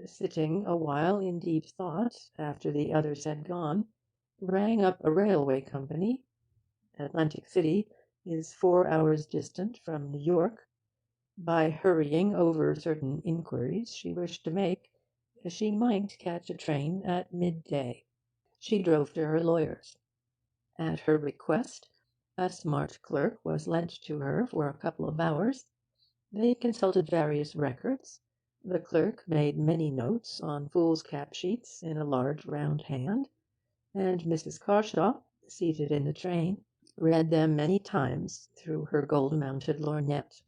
sitting a while in deep thought after the others had gone, rang up a railway company. Atlantic City is 4 hours distant from New York. By hurrying over certain inquiries she wished to make, she might catch a train at midday. She drove to her lawyer's. At her request, a smart clerk was lent to her for a couple of hours. They consulted various records. The clerk made many notes on foolscap sheets in a large round hand, and Mrs. Carshaw, seated in the train, read them many times through her gold-mounted lorgnette.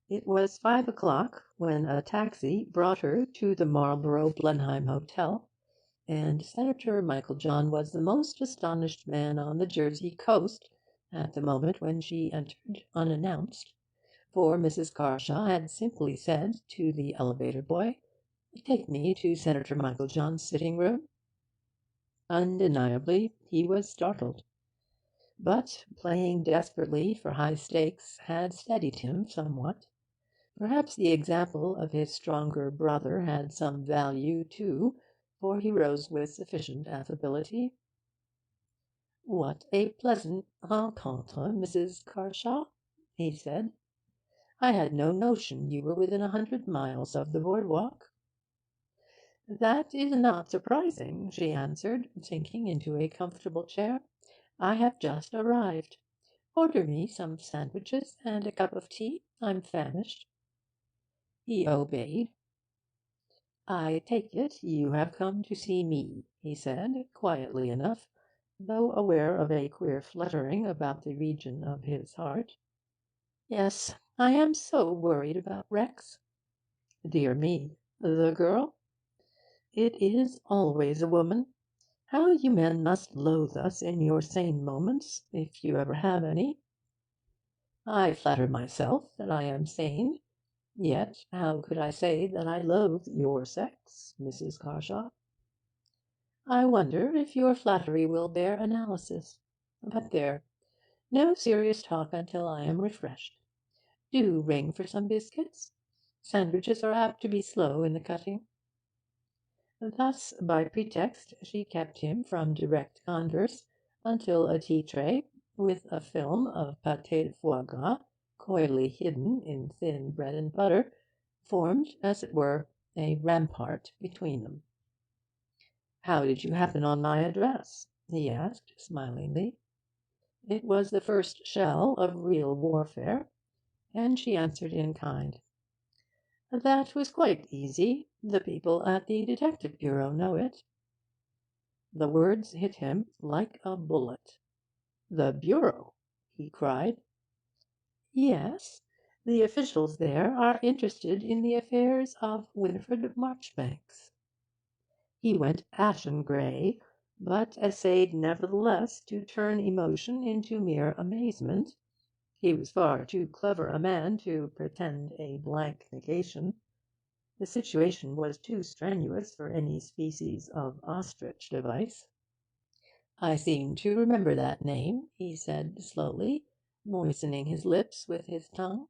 It was 5 o'clock when a taxi brought her to the Marlborough Blenheim Hotel, and Senator Michael John was the most astonished man on the Jersey coast at the moment when she entered unannounced, for Mrs. Carshaw had simply said to the elevator boy, "Take me to Senator Michael John's sitting room." Undeniably he was startled, but playing desperately for high stakes had steadied him somewhat. Perhaps the example of his stronger brother had some value, too, for he rose with sufficient affability. "What a pleasant rencontre, Mrs. Carshaw," he said. "I had no notion you were within 100 miles of the board walk." "That is not surprising," she answered, sinking into a comfortable chair. "I have just arrived. Order me some sandwiches and a cup of tea. I'm famished." He obeyed. "I take it you have come to see me," he said, quietly enough, though aware of a queer fluttering about the region of his heart. "Yes, I am so worried about Rex." "Dear me, the girl?" "It is always a woman. How you men must loathe us in your sane moments, if you ever have any." "I flatter myself that I am sane. Yet how could I say that I loathe your sex, Mrs. Carshaw?" "I wonder if your flattery will bear analysis. But there, no serious talk until I am refreshed. Do ring for some biscuits. Sandwiches are apt to be slow in the cutting." Thus, by pretext, she kept him from direct converse until a tea tray, with a film of pâté de foie gras coyly hidden in thin bread and butter, formed, as it were, a rampart between them. "How did you happen on my address?" he asked smilingly. It was the first shell of real warfare, and she answered in kind. "That was quite easy. The people at the Detective Bureau know it." The words hit him like a bullet. "The Bureau?" he cried. "Yes. The officials there are interested in the affairs of Winifred Marchbanks." He went ashen grey, but essayed nevertheless to turn emotion into mere amazement. He was far too clever a man to pretend a blank negation. The situation was too strenuous for any species of ostrich device. "I seem to remember that name," he said slowly, moistening his lips with his tongue.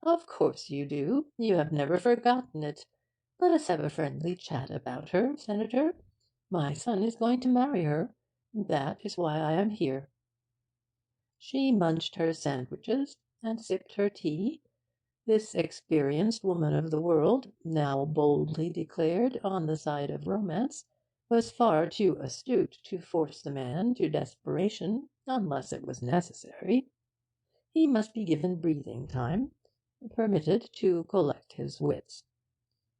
"Of course you do. You have never forgotten it. Let us have a friendly chat about her, Senator. My son is going to marry her. That is why I am here." She munched her sandwiches and sipped her tea. This experienced woman of the world, now boldly declared on the side of romance, was far too astute to force the man to desperation unless it was necessary. He must be given breathing time, permitted to collect his wits.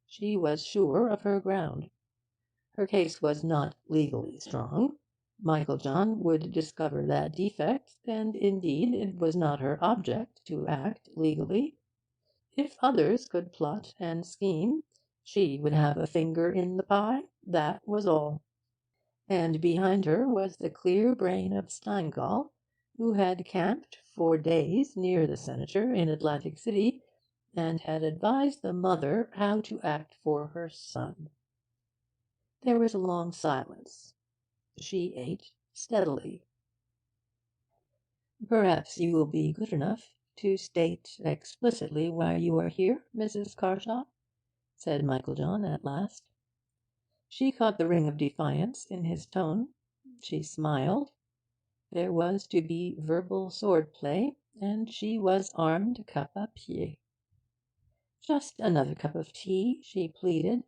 She was sure of her ground. Her case was not legally strong. Michael John would discover that defect, and indeed it was not her object to act legally. If others could plot and scheme, she would have a finger in the pie, that was all. And behind her was the clear brain of Steingall, who had camped for days near the senator in Atlantic City, and had advised the mother how to act for her son. There was a long silence. She ate steadily. "Perhaps you will be good enough to state explicitly why you are here, Mrs. Carshaw?" said Michael John at last. She caught the ring of defiance in his tone. She smiled. There was to be verbal sword play, and she was armed cap à pie. "Just another cup of tea," she pleaded,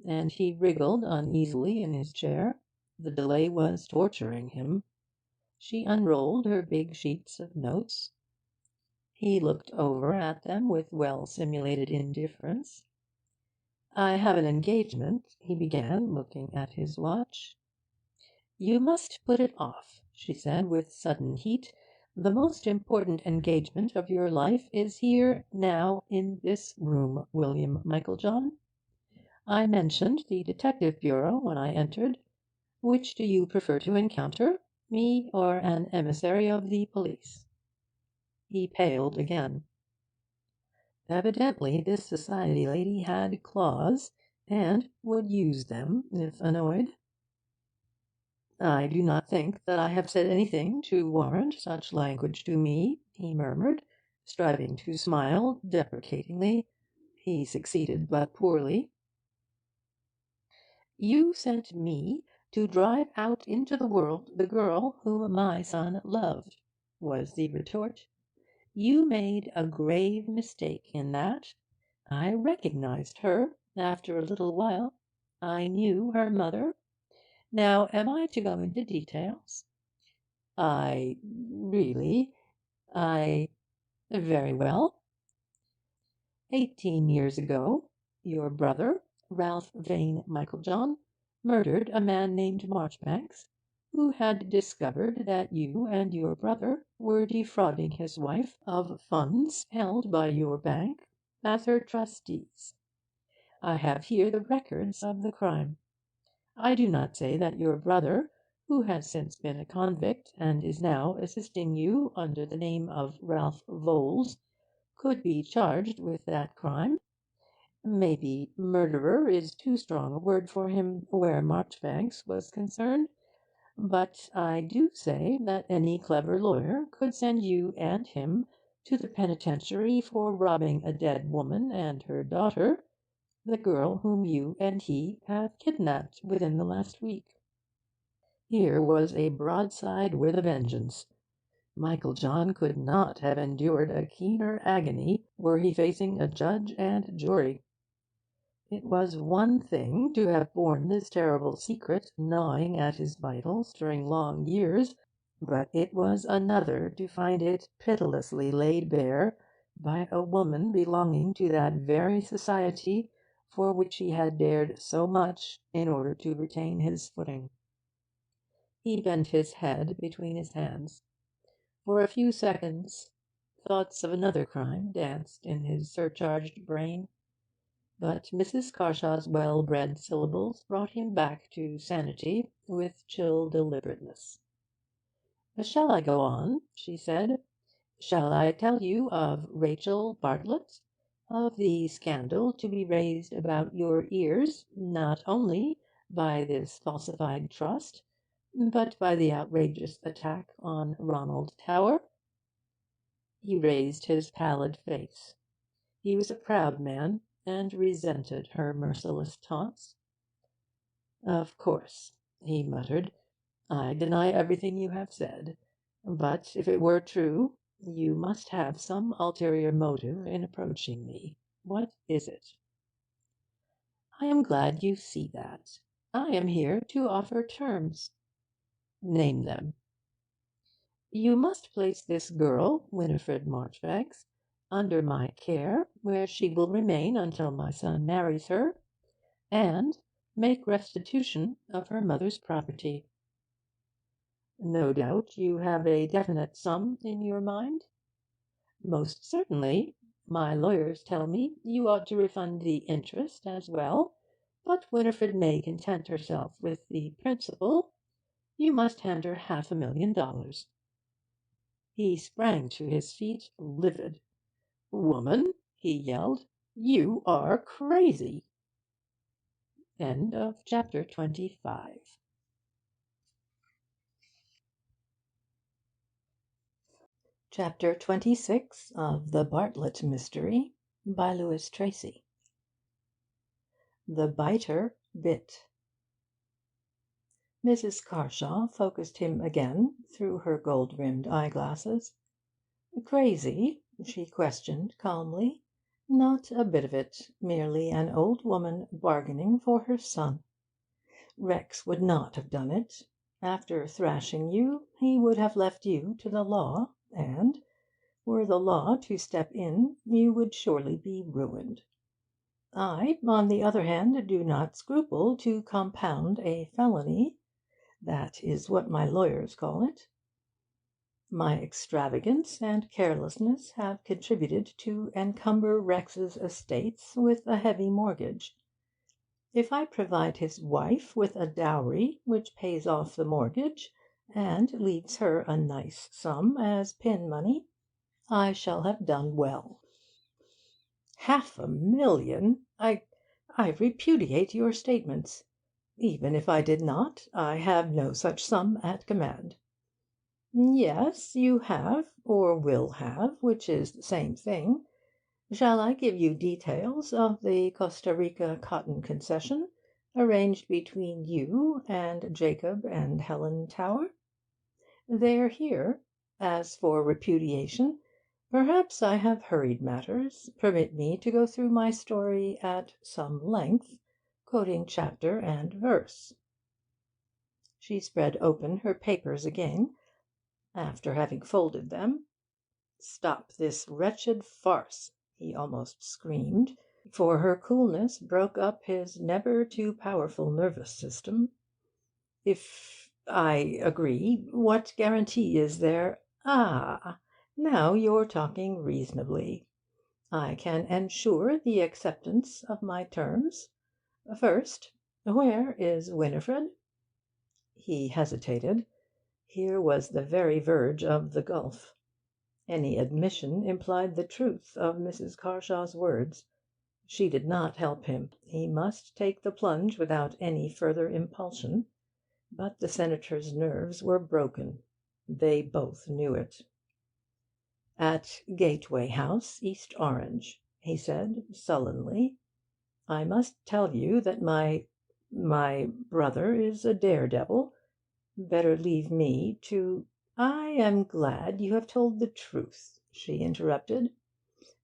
and he wriggled uneasily in his chair. The delay was torturing him. She unrolled her big sheets of notes. He looked over at them with well simulated indifference. "I have an engagement," he began, looking at his watch. "You must put it off," she said with sudden heat. The most important engagement of your life is here now in this room, William Michaeljohn. I mentioned the Detective Bureau when I entered. Which do you prefer to encounter, me or an emissary of the police?" He paled again. Evidently this society lady had claws, and would use them if annoyed. "I do not think that I have said anything to warrant such language to me," he murmured, striving to smile deprecatingly. He succeeded but poorly. "You sent me to drive out into the world the girl whom my son loved," was the retort. "You made a grave mistake in that. I recognized her after a little while. I knew her mother. Now, am I to go into details?" "I really I Very well. 18 years ago, your brother, Ralph Vane Michaeljohn, murdered a man named Marchbanks, who had discovered that you and your brother were defrauding his wife of funds held by your bank as her trustees. I have here the records of the crime. I do not say that your brother, who has since been a convict, and is now assisting you under the name of Ralph Voles, could be charged with that crime. Maybe murderer is too strong a word for him where Marchbanks was concerned, but I do say that any clever lawyer could send you and him to the penitentiary for robbing a dead woman and her daughter, the girl whom you and he have kidnapped within the last week." Here was a broadside with a vengeance. Michaeljohn could not have endured a keener agony were he facing a judge and jury. It was one thing to have borne this terrible secret gnawing at his vitals during long years, but it was another to find it pitilessly laid bare by a woman belonging to that very society for which he had dared so much in order to retain his footing. He bent his head between his hands. For a few seconds thoughts of another crime danced in his surcharged brain. But Mrs. Carshaw's well-bred syllables brought him back to sanity with chill deliberateness. "Shall I go on?" she said. "Shall I tell you of Rachel Bartlett, of the scandal to be raised about your ears, not only by this falsified trust, but by the outrageous attack on Ronald Tower?" He raised his pallid face. He was a proud man, and resented her merciless taunts. "Of course," he muttered, "I deny everything you have said. But if it were true, you must have some ulterior motive in approaching me. What is it?" "I am glad you see that. I am here to offer terms." "Name them." "You must place this girl, Winifred Marchbanks, under my care, where she will remain until my son marries her, and make restitution of her mother's property." "No doubt you have a definite sum in your mind?" "Most certainly. My lawyers tell me you ought to refund the interest as well, but Winifred may content herself with the principal. You must hand her $500,000. He sprang to his feet, livid. "Woman," he yelled, "you are crazy!" Chapter 26 of The Bartlett Mystery by Louis Tracy. The biter bit. Mrs. Carshaw focussed him again through her gold-rimmed eyeglasses. "Crazy?" she questioned calmly. "Not a bit of it. Merely an old woman bargaining for her son. Rex would not have done it. After thrashing you, he would have left you to the law, and, were the law to step in, you would surely be ruined. I, on the other hand, do not scruple to compound a felony. That is what my lawyers call it." My extravagance and carelessness have contributed to encumber Rex's estates with a heavy mortgage. If I provide his wife with a dowry which pays off the mortgage, and leaves her a nice sum as pin money, I shall have done well. 500,000! I repudiate your statements. Even if I did not, I have no such sum at command. Yes, you have, or will have, which is the same thing. Shall I give you details of the Costa Rica cotton concession, arranged between you and Jacob and Helen Tower? They're here. As for repudiation, perhaps I have hurried matters. Permit me to go through my story at some length, quoting chapter and verse. She spread open her papers again, after having folded them. "Stop this wretched farce!" he almost screamed, for her coolness broke up his never too powerful nervous system. "If I agree, what guarantee is there? Ah, now you're talking reasonably. I can ensure the acceptance of my terms. First, where is Winifred?" He hesitated. Here was the very verge of the gulf. Any admission implied the truth of Mrs. Carshaw's words. She did not help him. He must take the plunge without any further impulsion. But the senator's nerves were broken. They both knew it. "At Gateway House, East Orange," he said sullenly. "I must tell you that my brother is a daredevil. Better leave me to—" "I am glad you have told the truth," she interrupted.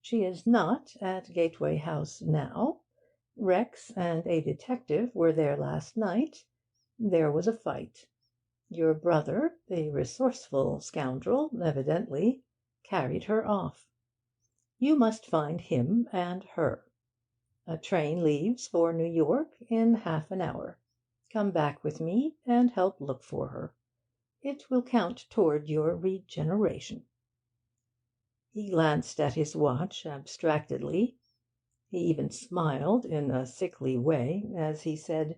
"She is not at Gateway House now. Rex and a detective were there last night. There was a fight. Your brother, the resourceful scoundrel, evidently, carried her off. You must find him and her. A train leaves for New York in half an hour. Come back with me and help look for her. It will count toward your regeneration." He glanced at his watch abstractedly. He even smiled in a sickly way as he said,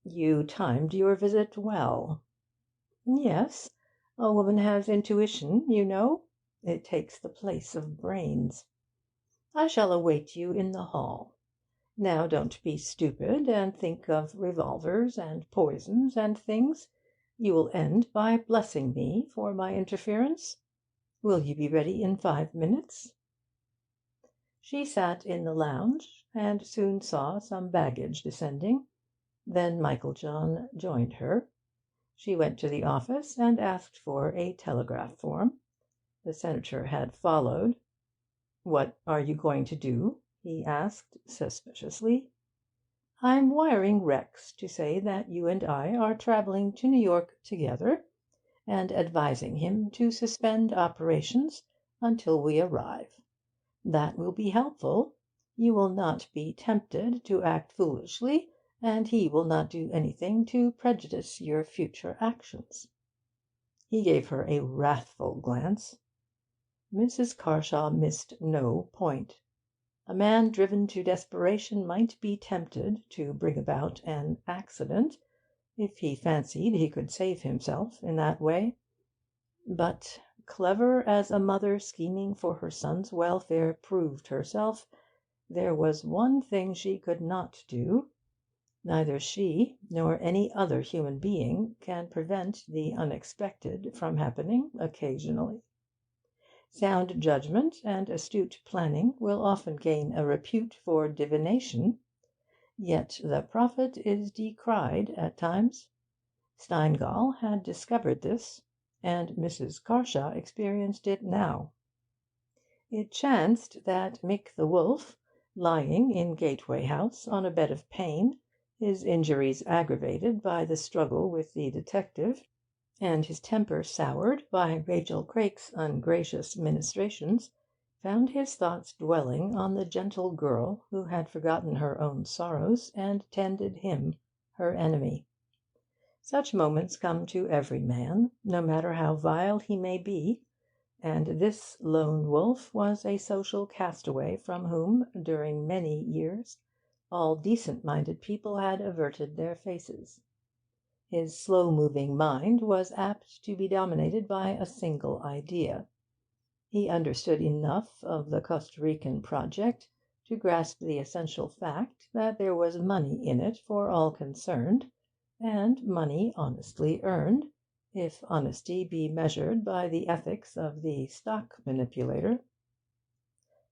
"You timed your visit well." "Yes, a woman has intuition, you know. It takes the place of brains. I shall await you in the hall. Now don't be stupid and think of revolvers and poisons and things. You will end by blessing me for my interference. Will you be ready in 5 minutes?" She sat in the lounge, and soon saw some baggage descending. Then Michael John joined her. She went to the office and asked for a telegraph form. The senator had followed. "What are you going to do?" he asked suspiciously. "I'm wiring Rex to say that you and I are travelling to New York together, and advising him to suspend operations until we arrive. That will be helpful. You will not be tempted to act foolishly, and he will not do anything to prejudice your future actions." He gave her a wrathful glance. Mrs. Carshaw missed no point. A man driven to desperation might be tempted to bring about an accident, if he fancied he could save himself in that way. But, clever as a mother scheming for her son's welfare proved herself, there was one thing she could not do. Neither she nor any other human being can prevent the unexpected from happening occasionally. Sound judgment and astute planning will often gain a repute for divination, yet the prophet is decried at times. Steingall had discovered this, and Mrs. Carshaw experienced it now. It chanced that Mick the wolf, lying in Gateway House on a bed of pain, his injuries aggravated by the struggle with the detective, and his temper soured by Rachel Crake's ungracious ministrations, found his thoughts dwelling on the gentle girl who had forgotten her own sorrows and tended him, her enemy. Such moments come to every man, no matter how vile he may be, and this lone wolf was a social castaway from whom, during many years, all decent-minded people had averted their faces. His slow-moving mind was apt to be dominated by a single idea. He understood enough of the Costa Rican project to grasp the essential fact that there was money in it for all concerned, and money honestly earned, if honesty be measured by the ethics of the stock manipulator.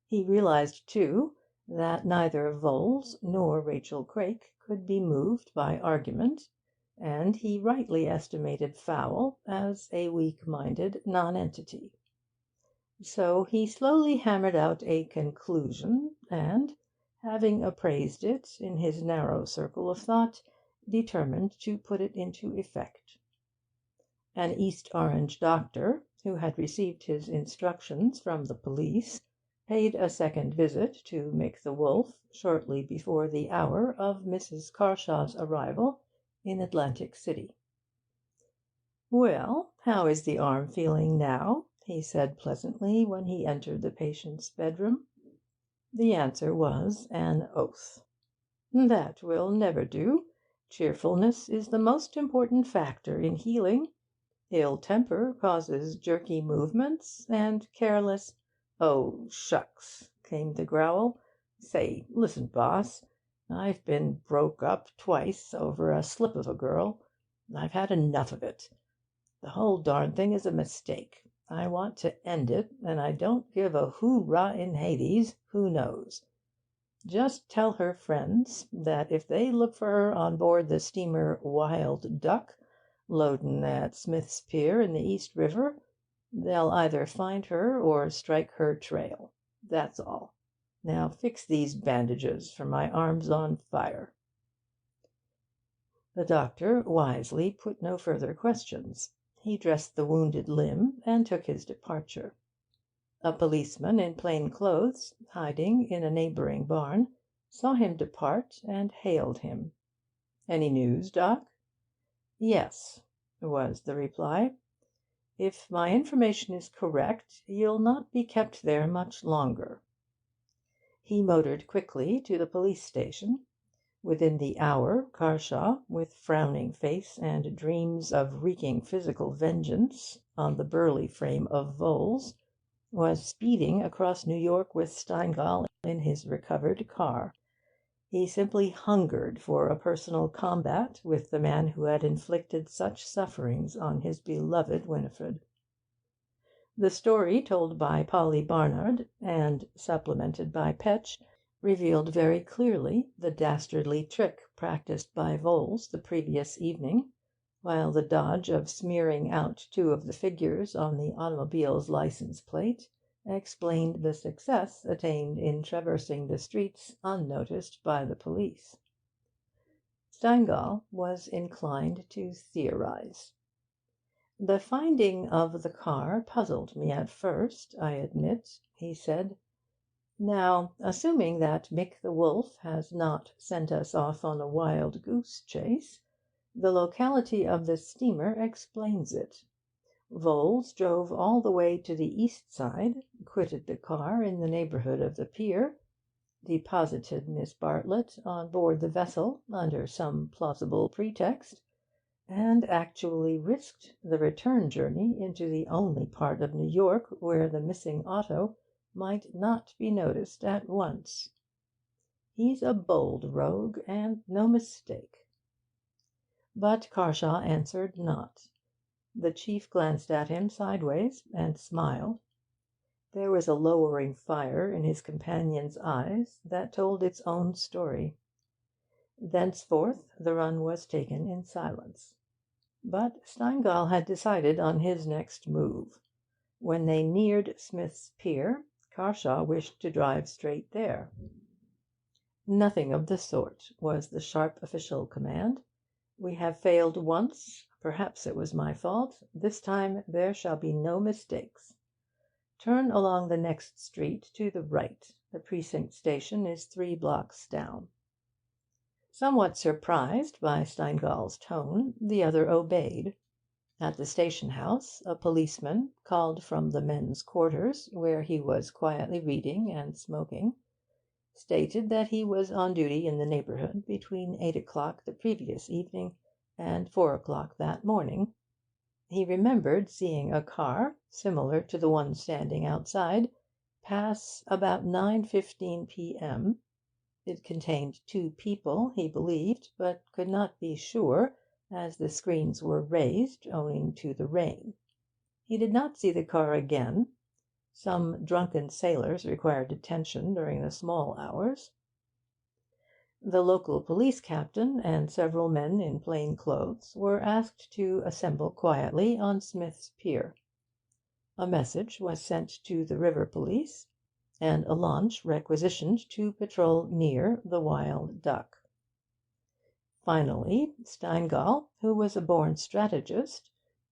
He realized, too, that neither Vholes nor Rachel Craik could be moved by argument, and he rightly estimated Fowl as a weak-minded nonentity. So he slowly hammered out a conclusion, and, having appraised it in his narrow circle of thought, determined to put it into effect. An East Orange doctor, who had received his instructions from the police, paid a second visit to Mick the Wolf shortly before the hour of Mrs. Carshaw's arrival in Atlantic City. "Well, how is the arm feeling now?" he said pleasantly when he entered the patient's bedroom. The answer was an oath. "That will never do. Cheerfulness is the most important factor in healing. Ill temper causes jerky movements, and careless—" "Oh, shucks!" came the growl. "Say, listen, boss. I've been broke up twice over a slip of a girl. I've had enough of it. The whole darn thing is a mistake. I want to end it, and I don't give a hoorah in Hades who knows. Just tell her friends that if they look for her on board the steamer Wild Duck, loadin' at Smith's Pier in the East River, they'll either find her or strike her trail. That's all. Now fix these bandages, for my arm's on fire." The doctor wisely put no further questions. He dressed the wounded limb and took his departure. A policeman in plain clothes, hiding in a neighbouring barn, saw him depart and hailed him. "Any news, Doc?" "Yes," was the reply. "If my information is correct, you'll not be kept there much longer." He motored quickly to the police station. Within the hour, Carshaw, with frowning face and dreams of wreaking physical vengeance on the burly frame of Vholes, was speeding across New York with Steingall in his recovered car. He simply hungered for a personal combat with the man who had inflicted such sufferings on his beloved Winifred. The story told by Polly Barnard, and supplemented by Petch, revealed very clearly the dastardly trick practised by Vholes the previous evening, while the dodge of smearing out two of the figures on the automobile's license plate explained the success attained in traversing the streets unnoticed by the police. Steingall was inclined to theorize. "The finding of the car puzzled me at first, I admit," he said. "Now, assuming that Mick the Wolf has not sent us off on a wild goose chase, the locality of the steamer explains it. Vholes drove all the way to the east side, quitted the car in the neighbourhood of the pier, deposited Miss Bartlett on board the vessel under some plausible pretext, and actually risked the return journey into the only part of New York where the missing auto might not be noticed at once. He's a bold rogue, and no mistake." But Carshaw answered not. The chief glanced at him sideways and smiled. There was a lowering fire in his companion's eyes that told its own story. Thenceforth the run was taken in silence. But Steingall had decided on his next move. When they neared Smith's Pier, Carshaw wished to drive straight there. "Nothing of the sort," was the sharp official command. "We have failed once. Perhaps it was my fault. This time there shall be no mistakes. Turn along the next street to the right. The precinct station is 3 blocks down." Somewhat surprised by Steingall's tone, the other obeyed. At the station house, a policeman, called from the men's quarters, where he was quietly reading and smoking, stated that he was on duty in the neighbourhood between 8 o'clock the previous evening and 4 o'clock that morning. He remembered seeing a car, similar to the one standing outside, pass about 9:15 p.m. It contained 2 people, he believed, but could not be sure, as the screens were raised owing to the rain. He did not see the car again. Some drunken sailors required detention during the small hours. The local police captain and several men in plain clothes were asked to assemble quietly on Smith's Pier. A message was sent to the river police, and a launch requisitioned to patrol near the Wild Duck. Finally, Steingall, who was a born strategist,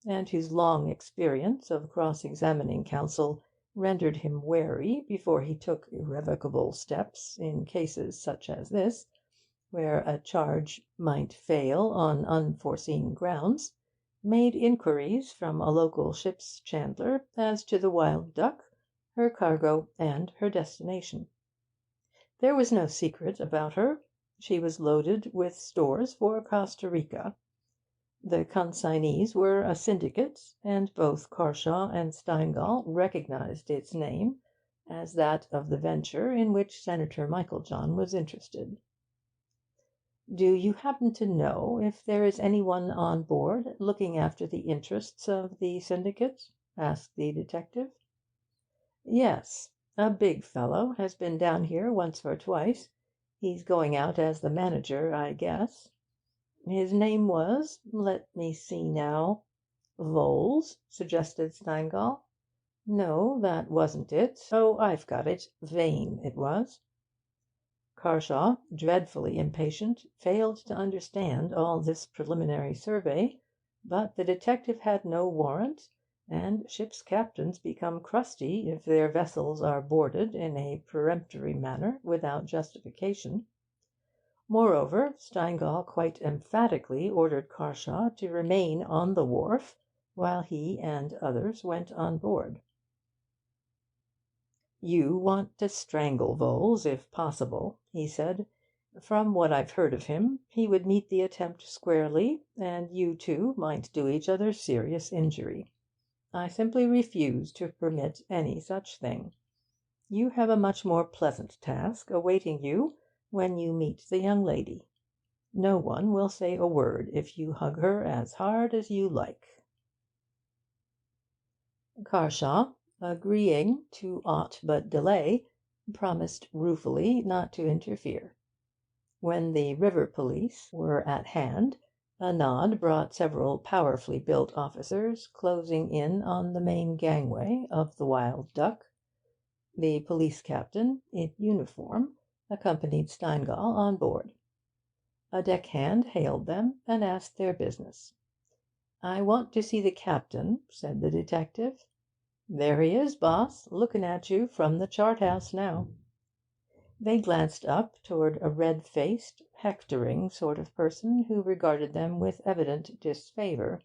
and whose long experience of cross-examining counsel rendered him wary before he took irrevocable steps in cases such as this, where a charge might fail on unforeseen grounds, made inquiries from a local ship's chandler as to the Wild Duck, her cargo, and her destination. There was no secret about her. She was loaded with stores for Costa Rica. The consignees were a syndicate, and both Carshaw and Steingall recognized its name as that of the venture in which Senator Meiklejohn was interested. "Do you happen to know if there is anyone on board looking after the interests of the syndicate?" asked the detective. "Yes. A big fellow has been down here once or twice. He's going out as the manager, I guess. His name was, let me see now—" "Voles," suggested Steingall. "No, that wasn't it. Oh, I've got it. Vane, it was." Carshaw, dreadfully impatient, failed to understand all this preliminary survey, but the detective had no warrant, and ship's captains become crusty if their vessels are boarded in a peremptory manner without justification. Moreover, Steingall quite emphatically ordered Carshaw to remain on the wharf while he and others went on board. "You want to strangle Voles, if possible," he said. "From what I've heard of him, he would meet the attempt squarely, and you two might do each other serious injury. I simply refuse to permit any such thing. You have a much more pleasant task awaiting you when you meet the young lady. No one will say a word if you hug her as hard as you like." Carshaw, agreeing to aught but delay, promised ruefully not to interfere. When the river police were at hand, a nod brought several powerfully built officers closing in on the main gangway of the Wild Duck. The police captain, in uniform, accompanied Steingall on board. A deckhand hailed them and asked their business. "I want to see the captain," said the detective. "There he is, boss, looking at you from the chart house now." They glanced up toward a red-faced, hectoring sort of person who regarded them with evident disfavour.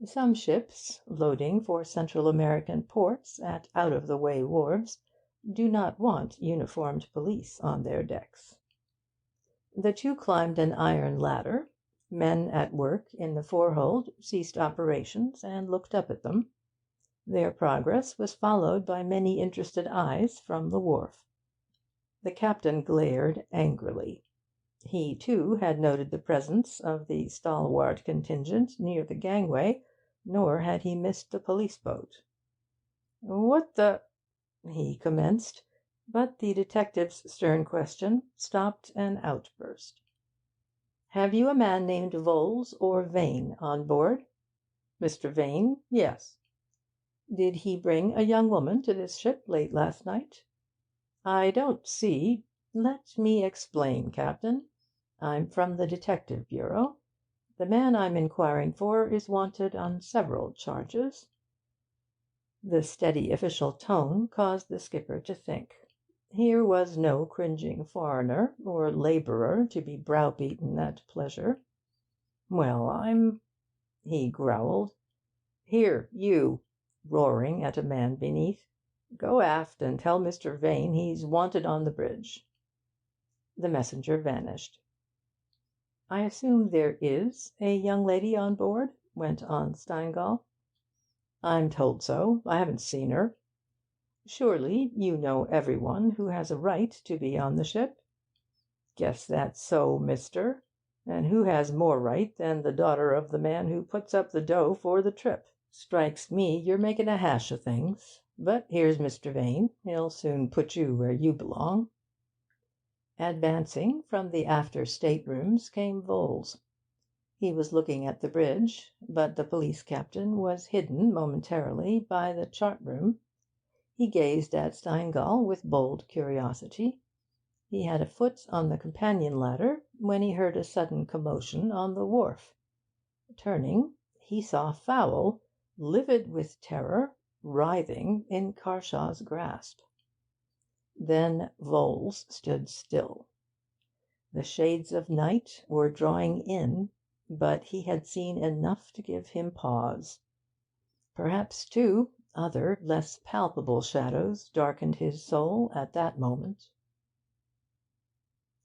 Some ships, loading for Central American ports at out-of-the-way wharves, do not want uniformed police on their decks. The two climbed an iron ladder. Men at work in the forehold ceased operations and looked up at them. Their progress was followed by many interested eyes from the wharf. The captain glared angrily. He, too, had noted the presence of the stalwart contingent near the gangway, nor had he missed the police boat. "What the—" he commenced, but the detective's stern question stopped an outburst. "Have you a man named Voles or Vane on board?" "Mr. Vane, yes." "Did he bring a young woman to this ship late last night?" "I don't see—" "Let me explain, Captain. I'm from the Detective Bureau. The man I'm inquiring for is wanted on several charges." The steady official tone caused the skipper to think. Here was no cringing foreigner or labourer to be browbeaten at pleasure. "Well, I'm—" he growled. "Here, you!" roaring at a man beneath. "Go aft and tell Mr. Vane he's wanted on the bridge." The messenger vanished. "I assume there is a young lady on board?" went on Steingall. "I'm told so. I haven't seen her." "Surely you know every one who has a right to be on the ship?" "Guess that's so, mister. And who has more right than the daughter of the man who puts up the dough for the trip? Strikes me you're making a hash of things. But here's Mr. Vane. He'll soon put you where you belong." Advancing from the after staterooms came Voles. He was looking at the bridge, but the police captain was hidden momentarily by the chart room. He gazed at Steingall with bold curiosity. He had a foot on the companion ladder when he heard a sudden commotion on the wharf. Turning, he saw Fowl, livid with terror, writhing in Carshaw's grasp. Then Voles stood still. The shades of night were drawing in, but he had seen enough to give him pause. Perhaps, too, other, less palpable shadows darkened his soul at that moment.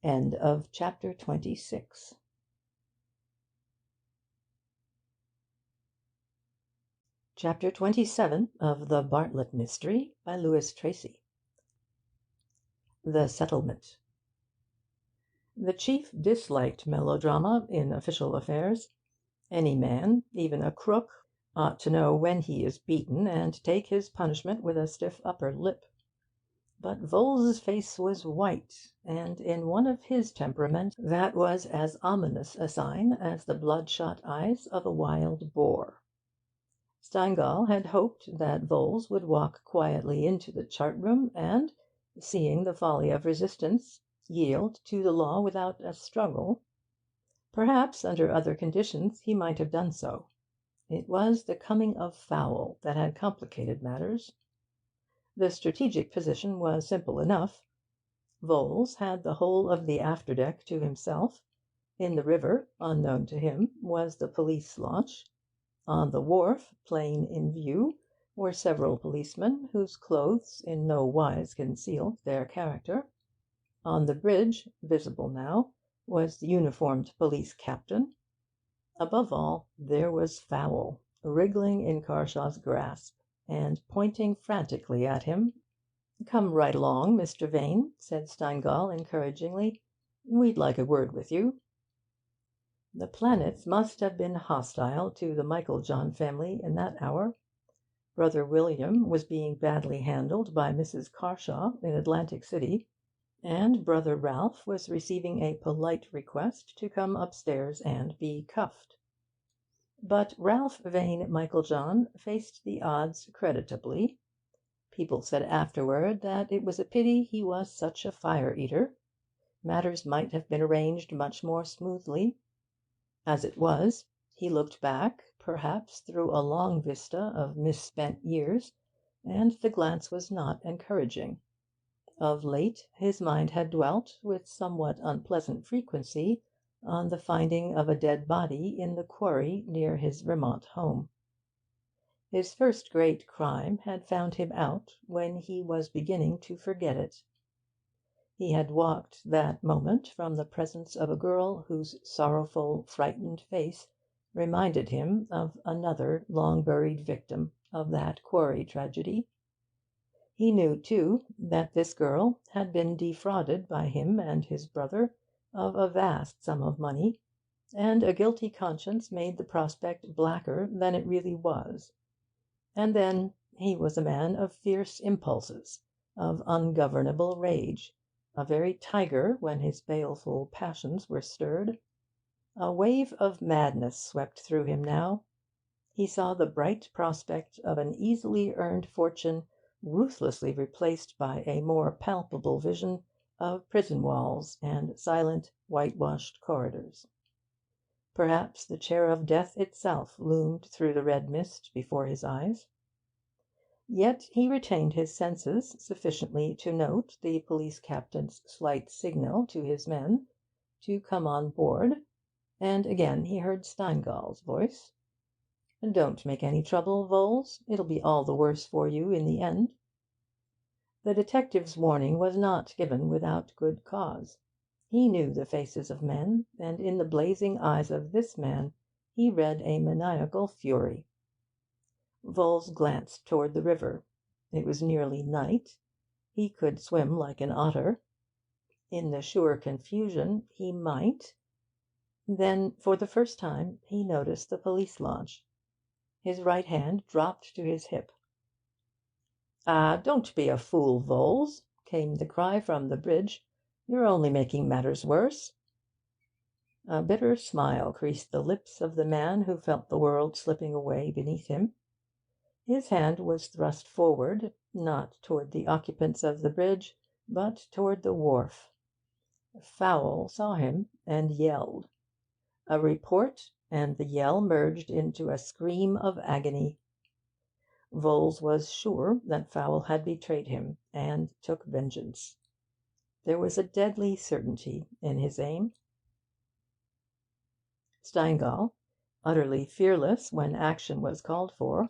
End of chapter 26. Chapter 27 of The Bartlett Mystery by Louis Tracy. The Settlement. The chief disliked melodrama in official affairs. Any man, even a crook, ought to know when he is beaten and take his punishment with a stiff upper lip. But Voles's face was white, and in one of his temperament that was as ominous a sign as the bloodshot eyes of a wild boar. Steingall had hoped that Voles would walk quietly into the chart room and, seeing the folly of resistance, yield to the law without a struggle. Perhaps under other conditions he might have done so. It was the coming of Fowl that had complicated matters. The strategic position was simple enough. Voles had the whole of the afterdeck to himself. In the river, unknown to him, was the police launch. On the wharf, plain in view, were several policemen whose clothes in no wise concealed their character. On the bridge, visible now, was the uniformed police captain. Above all, there was Fowl, wriggling in Carshaw's grasp, and pointing frantically at him. "Come right along, Mr. Vane," said Steingall encouragingly. "We'd like a word with you." The planets must have been hostile to the Meiklejohn family in that hour. Brother William was being badly handled by Mrs. Carshaw in Atlantic City, and Brother Ralph was receiving a polite request to come upstairs and be cuffed. But Ralph Vane Meiklejohn faced the odds creditably. People said afterward that it was a pity he was such a fire-eater. Matters might have been arranged much more smoothly. As it was, he looked back, perhaps through a long vista of misspent years, and the glance was not encouraging. Of late his mind had dwelt, with somewhat unpleasant frequency, on the finding of a dead body in the quarry near his Vermont home. His first great crime had found him out when he was beginning to forget it. He had walked that moment from the presence of a girl whose sorrowful, frightened face reminded him of another long-buried victim of that quarry tragedy. He knew, too, that this girl had been defrauded by him and his brother of a vast sum of money, and a guilty conscience made the prospect blacker than it really was. And then he was a man of fierce impulses, of ungovernable rage, a very tiger when his baleful passions were stirred. A wave of madness swept through him now. He saw the bright prospect of an easily earned fortune ruthlessly replaced by a more palpable vision of prison walls and silent, whitewashed corridors. Perhaps the chair of death itself loomed through the red mist before his eyes. Yet he retained his senses sufficiently to note the police captain's slight signal to his men to come on board, and again he heard Steingall's voice. "Don't make any trouble, Voles. It'll be all the worse for you in the end." The detective's warning was not given without good cause. He knew the faces of men, and in the blazing eyes of this man he read a maniacal fury. Voles glanced toward the river. It was nearly night. He could swim like an otter. In the sure confusion he might. Then, for the first time, he noticed the police launch. His right hand dropped to his hip. "Ah, don't be a fool, Voles," came the cry from the bridge. "You're only making matters worse." A bitter smile creased the lips of the man who felt the world slipping away beneath him. His hand was thrust forward, not toward the occupants of the bridge, but toward the wharf. Fowle saw him and yelled. A report, and the yell merged into a scream of agony. Voles was sure that Fowle had betrayed him, and took vengeance. There was a deadly certainty in his aim. Steingall, utterly fearless when action was called for,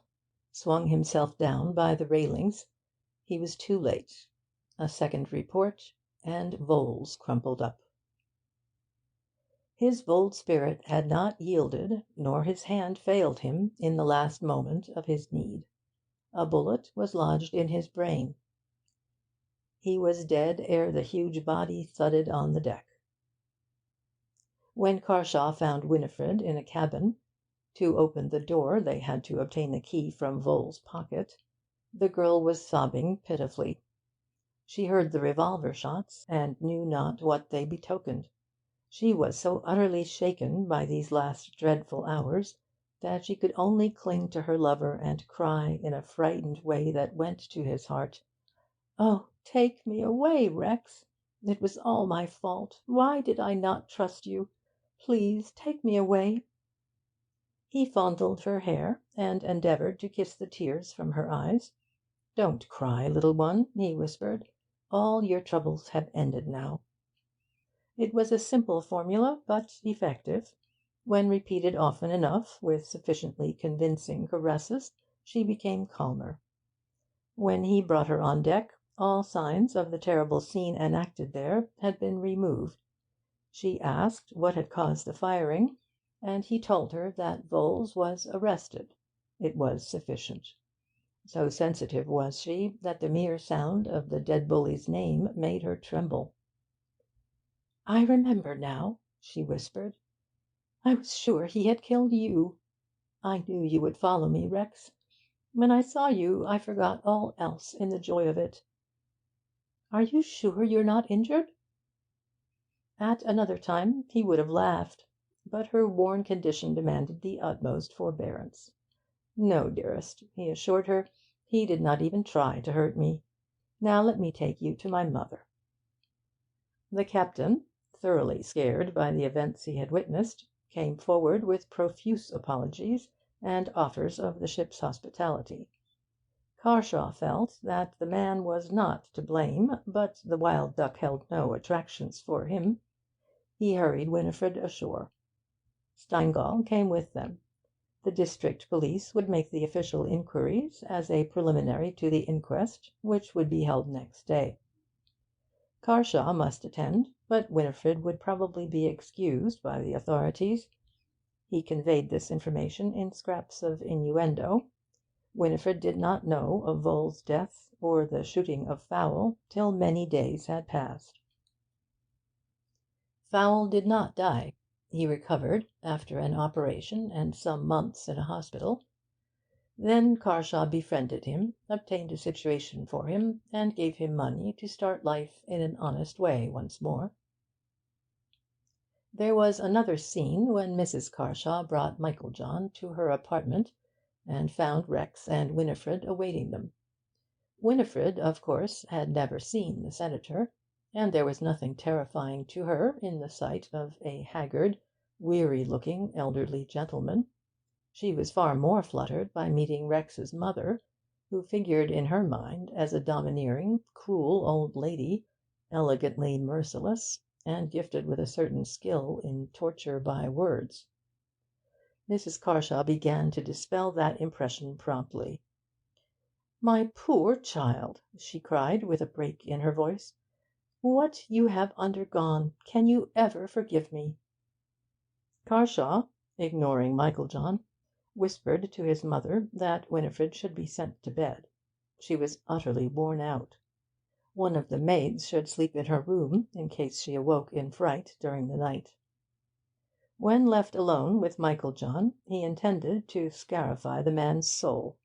swung himself down by the railings. He was too late. A second report, and Voles crumpled up. His bold spirit had not yielded, nor his hand failed him in the last moment of his need. A bullet was lodged in his brain. He was dead ere the huge body thudded on the deck. When Carshaw found Winifred in a cabin, to open the door they had to obtain the key from Voles' pocket, the girl was sobbing pitifully. She heard the revolver shots, and knew not what they betokened. She was so utterly shaken by these last dreadful hours that she could only cling to her lover and cry in a frightened way that went to his heart, "Oh, take me away, Rex! It was all my fault. Why did I not trust you? Please take me away." He fondled her hair, and endeavoured to kiss the tears from her eyes. "Don't cry, little one," he whispered. "All your troubles have ended now." It was a simple formula, but effective. When repeated often enough, with sufficiently convincing caresses, she became calmer. When he brought her on deck, all signs of the terrible scene enacted there had been removed. She asked what had caused the firing, and he told her that Voles was arrested. It was sufficient. So sensitive was she that the mere sound of the dead bully's name made her tremble. "I remember now," she whispered. "I was sure he had killed you. I knew you would follow me, Rex. When I saw you, I forgot all else in the joy of it. Are you sure you're not injured?" At another time he would have laughed, but her worn condition demanded the utmost forbearance. "No, dearest," he assured her. "He did not even try to hurt me. Now let me take you to my mother." The captain, thoroughly scared by the events he had witnessed, came forward with profuse apologies and offers of the ship's hospitality. Carshaw felt that the man was not to blame, but the Wild Duck held no attractions for him. He hurried Winifred ashore. Steingall came with them. The district police would make the official inquiries as a preliminary to the inquest, which would be held next day. Carshaw must attend, but Winifred would probably be excused by the authorities. He conveyed this information in scraps of innuendo. Winifred did not know of Voles' death or the shooting of Fowle till many days had passed. Fowle did not die. He recovered after an operation and some months in a hospital. Then Carshaw befriended him, obtained a situation for him, and gave him money to start life in an honest way once more. There was another scene when Mrs. Carshaw brought Michaeljohn to her apartment, and found Rex and Winifred awaiting them. Winifred, of course, had never seen the senator, and there was nothing terrifying to her in the sight of a haggard, weary-looking elderly gentleman. She was far more fluttered by meeting Rex's mother, who figured in her mind as a domineering, cruel old lady, elegantly merciless, and gifted with a certain skill in torture by words. Mrs. Carshaw began to dispel that impression promptly. "My poor child," she cried, with a break in her voice, "what you have undergone! Can you ever forgive me?" Carshaw, ignoring Michael John, whispered to his mother that Winifred should be sent to bed. She was utterly worn out. One of the maids should sleep in her room, in case she awoke in fright during the night. When left alone with Michael John, he intended to scarify the man's soul.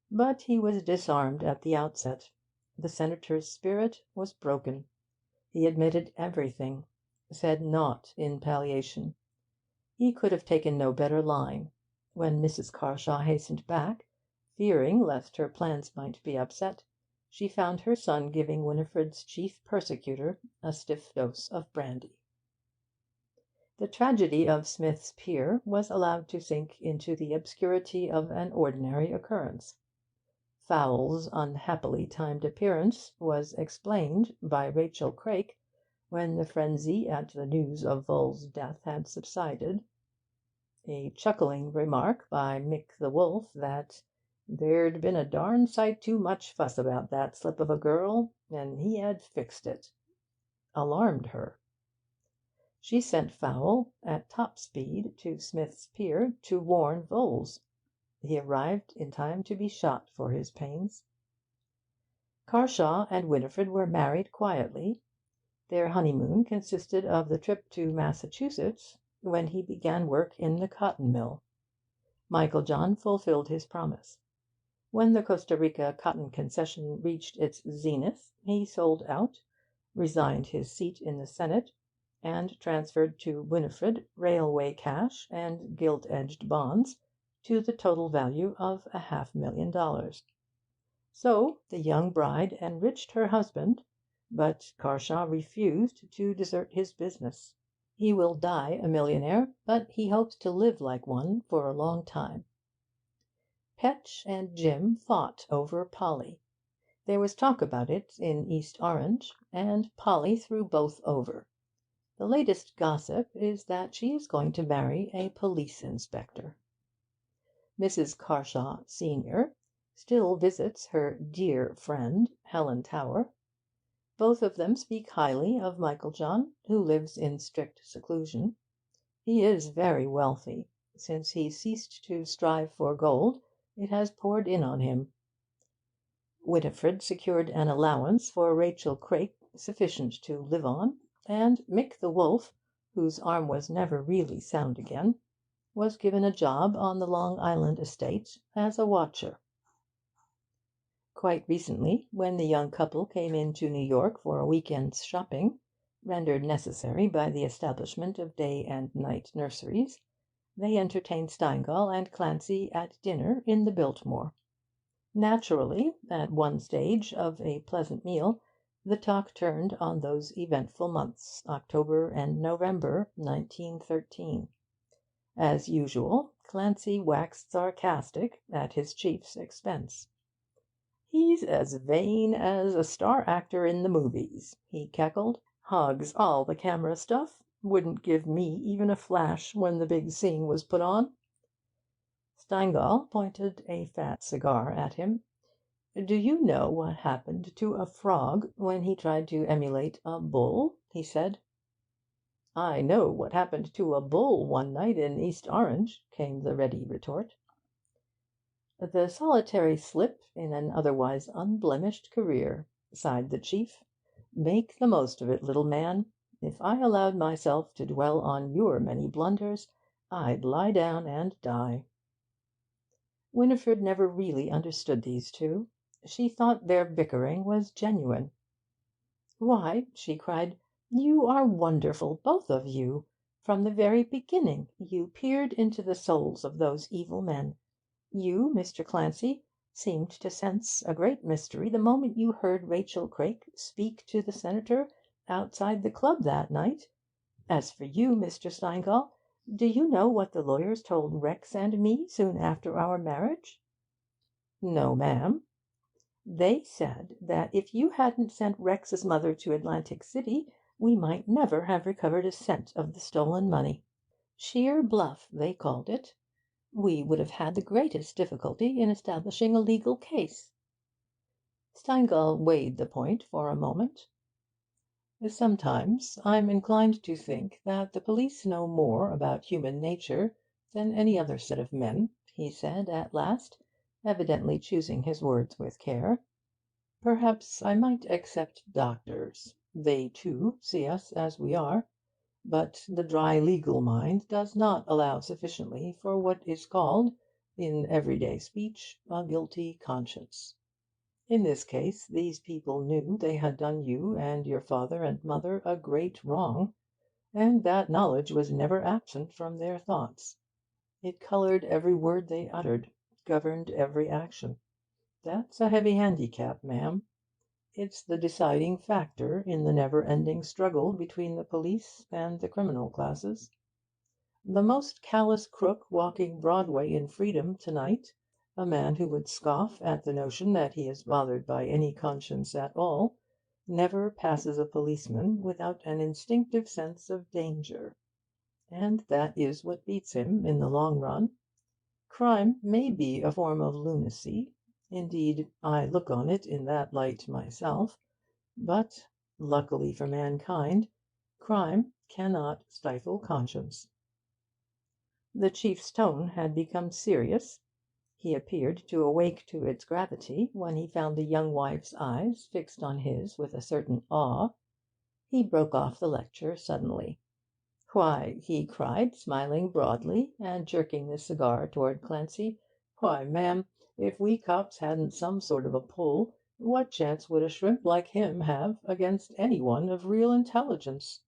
But he was disarmed at the outset. The senator's spirit was broken. He admitted everything, said naught in palliation. He could have taken no better line. When Mrs. Carshaw hastened back, fearing lest her plans might be upset, she found her son giving Winifred's chief persecutor a stiff dose of brandy. The tragedy of Smith's Pier was allowed to sink into the obscurity of an ordinary occurrence. Fowle's unhappily timed appearance was explained by Rachel Craik when the frenzy at the news of Vol's death had subsided. A chuckling remark by Mick the Wolf that "there'd been a darn sight too much fuss about that slip of a girl, and he had fixed it," alarmed her. She sent Fowle at top speed to Smith's Pier to warn Voles. He arrived in time to be shot for his pains. Carshaw and Winifred were married quietly. Their honeymoon consisted of the trip to Massachusetts, when he began work in the cotton mill. Michael John fulfilled his promise. When the Costa Rica cotton concession reached its zenith, he sold out, resigned his seat in the Senate, and transferred to Winifred railway cash and gilt-edged bonds to the total value of $500,000. So the young bride enriched her husband, but Carshaw refused to desert his business. He will die a millionaire, but he hopes to live like one for a long time. Petch and Jim fought over Polly. There was talk about it in East Orange, and Polly threw both over. The latest gossip is that she is going to marry a police inspector. Mrs. Carshaw, senior, still visits her dear friend, Helen Tower. Both of them speak highly of Michael John, who lives in strict seclusion. He is very wealthy. Since he ceased to strive for gold, it has poured in on him. Winifred secured an allowance for Rachel Craik sufficient to live on, and Mick the Wolf, whose arm was never really sound again, was given a job on the Long Island estate as a watcher. Quite recently, when the young couple came into New York for a week-end's shopping, rendered necessary by the establishment of day and night nurseries, they entertained Steingall and Clancy at dinner in the Biltmore. Naturally, at one stage of a pleasant meal, the talk turned on those eventful months, October and November 1913. As usual, Clancy waxed sarcastic at his chief's expense. "He's as vain as a star actor in the movies," he cackled. "Hogs all the camera stuff. Wouldn't give me even a flash when the big scene was put on." Steingall pointed a fat cigar at him. "Do you know what happened to a frog when he tried to emulate a bull?" he said. "I know what happened to a bull one night in East Orange," came the ready retort. "The solitary slip in an otherwise unblemished career," sighed the chief. "Make the most of it, little man. If I allowed myself to dwell on your many blunders, I'd lie down and die." Winifred never really understood these two. She thought their bickering was genuine. "Why," she cried, "you are wonderful, both of you! From the very beginning you peered into the souls of those evil men. You, Mr. Clancy, seemed to sense a great mystery the moment you heard Rachel Craik speak to the senator outside the club that night. As for you, Mr. Steingall, do you know what the lawyers told Rex and me soon after our marriage?" "No, ma'am." They said that if you hadn't sent Rex's mother to Atlantic City, we might never have recovered a cent of the stolen money. Sheer bluff, they called it. We would have had the greatest difficulty in establishing a legal case." Steingall weighed the point for a moment. "Sometimes I'm inclined to think that the police know more about human nature than any other set of men," he said at last, evidently choosing his words with care. "Perhaps I might except doctors. They, too, see us as we are. But the dry legal mind does not allow sufficiently for what is called, in everyday speech, a guilty conscience. In this case, these people knew they had done you and your father and mother a great wrong, and that knowledge was never absent from their thoughts. It coloured every word they uttered, governed every action. That's a heavy handicap, ma'am. It's the deciding factor in the never-ending struggle between the police and the criminal classes. The most callous crook walking Broadway in freedom to-night, a man who would scoff at the notion that he is bothered by any conscience at all, never passes a policeman without an instinctive sense of danger. And that is what beats him in the long run. Crime may be a form of lunacy. Indeed, I look on it in that light myself. But, luckily for mankind, crime cannot stifle conscience." The chief's tone had become serious. He appeared to awake to its gravity when he found the young wife's eyes fixed on his with a certain awe. He broke off the lecture suddenly. "Why," he cried, smiling broadly, and jerking the cigar toward Clancy, "why, ma'am, if we cops hadn't some sort of a pull, what chance would a shrimp like him have against any one of real intelligence?"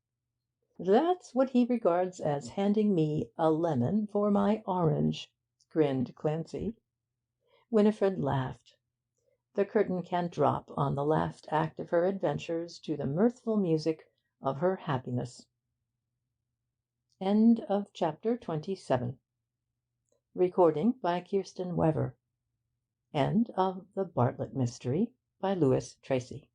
"That's what he regards as handing me a lemon for my orange," grinned Clancy. Winifred laughed. The curtain can drop on the last act of her adventures to the mirthful music of her happiness. End of Chapter 27. Recording by Kirsten Wever. End of The Bartlett Mystery by Tracy.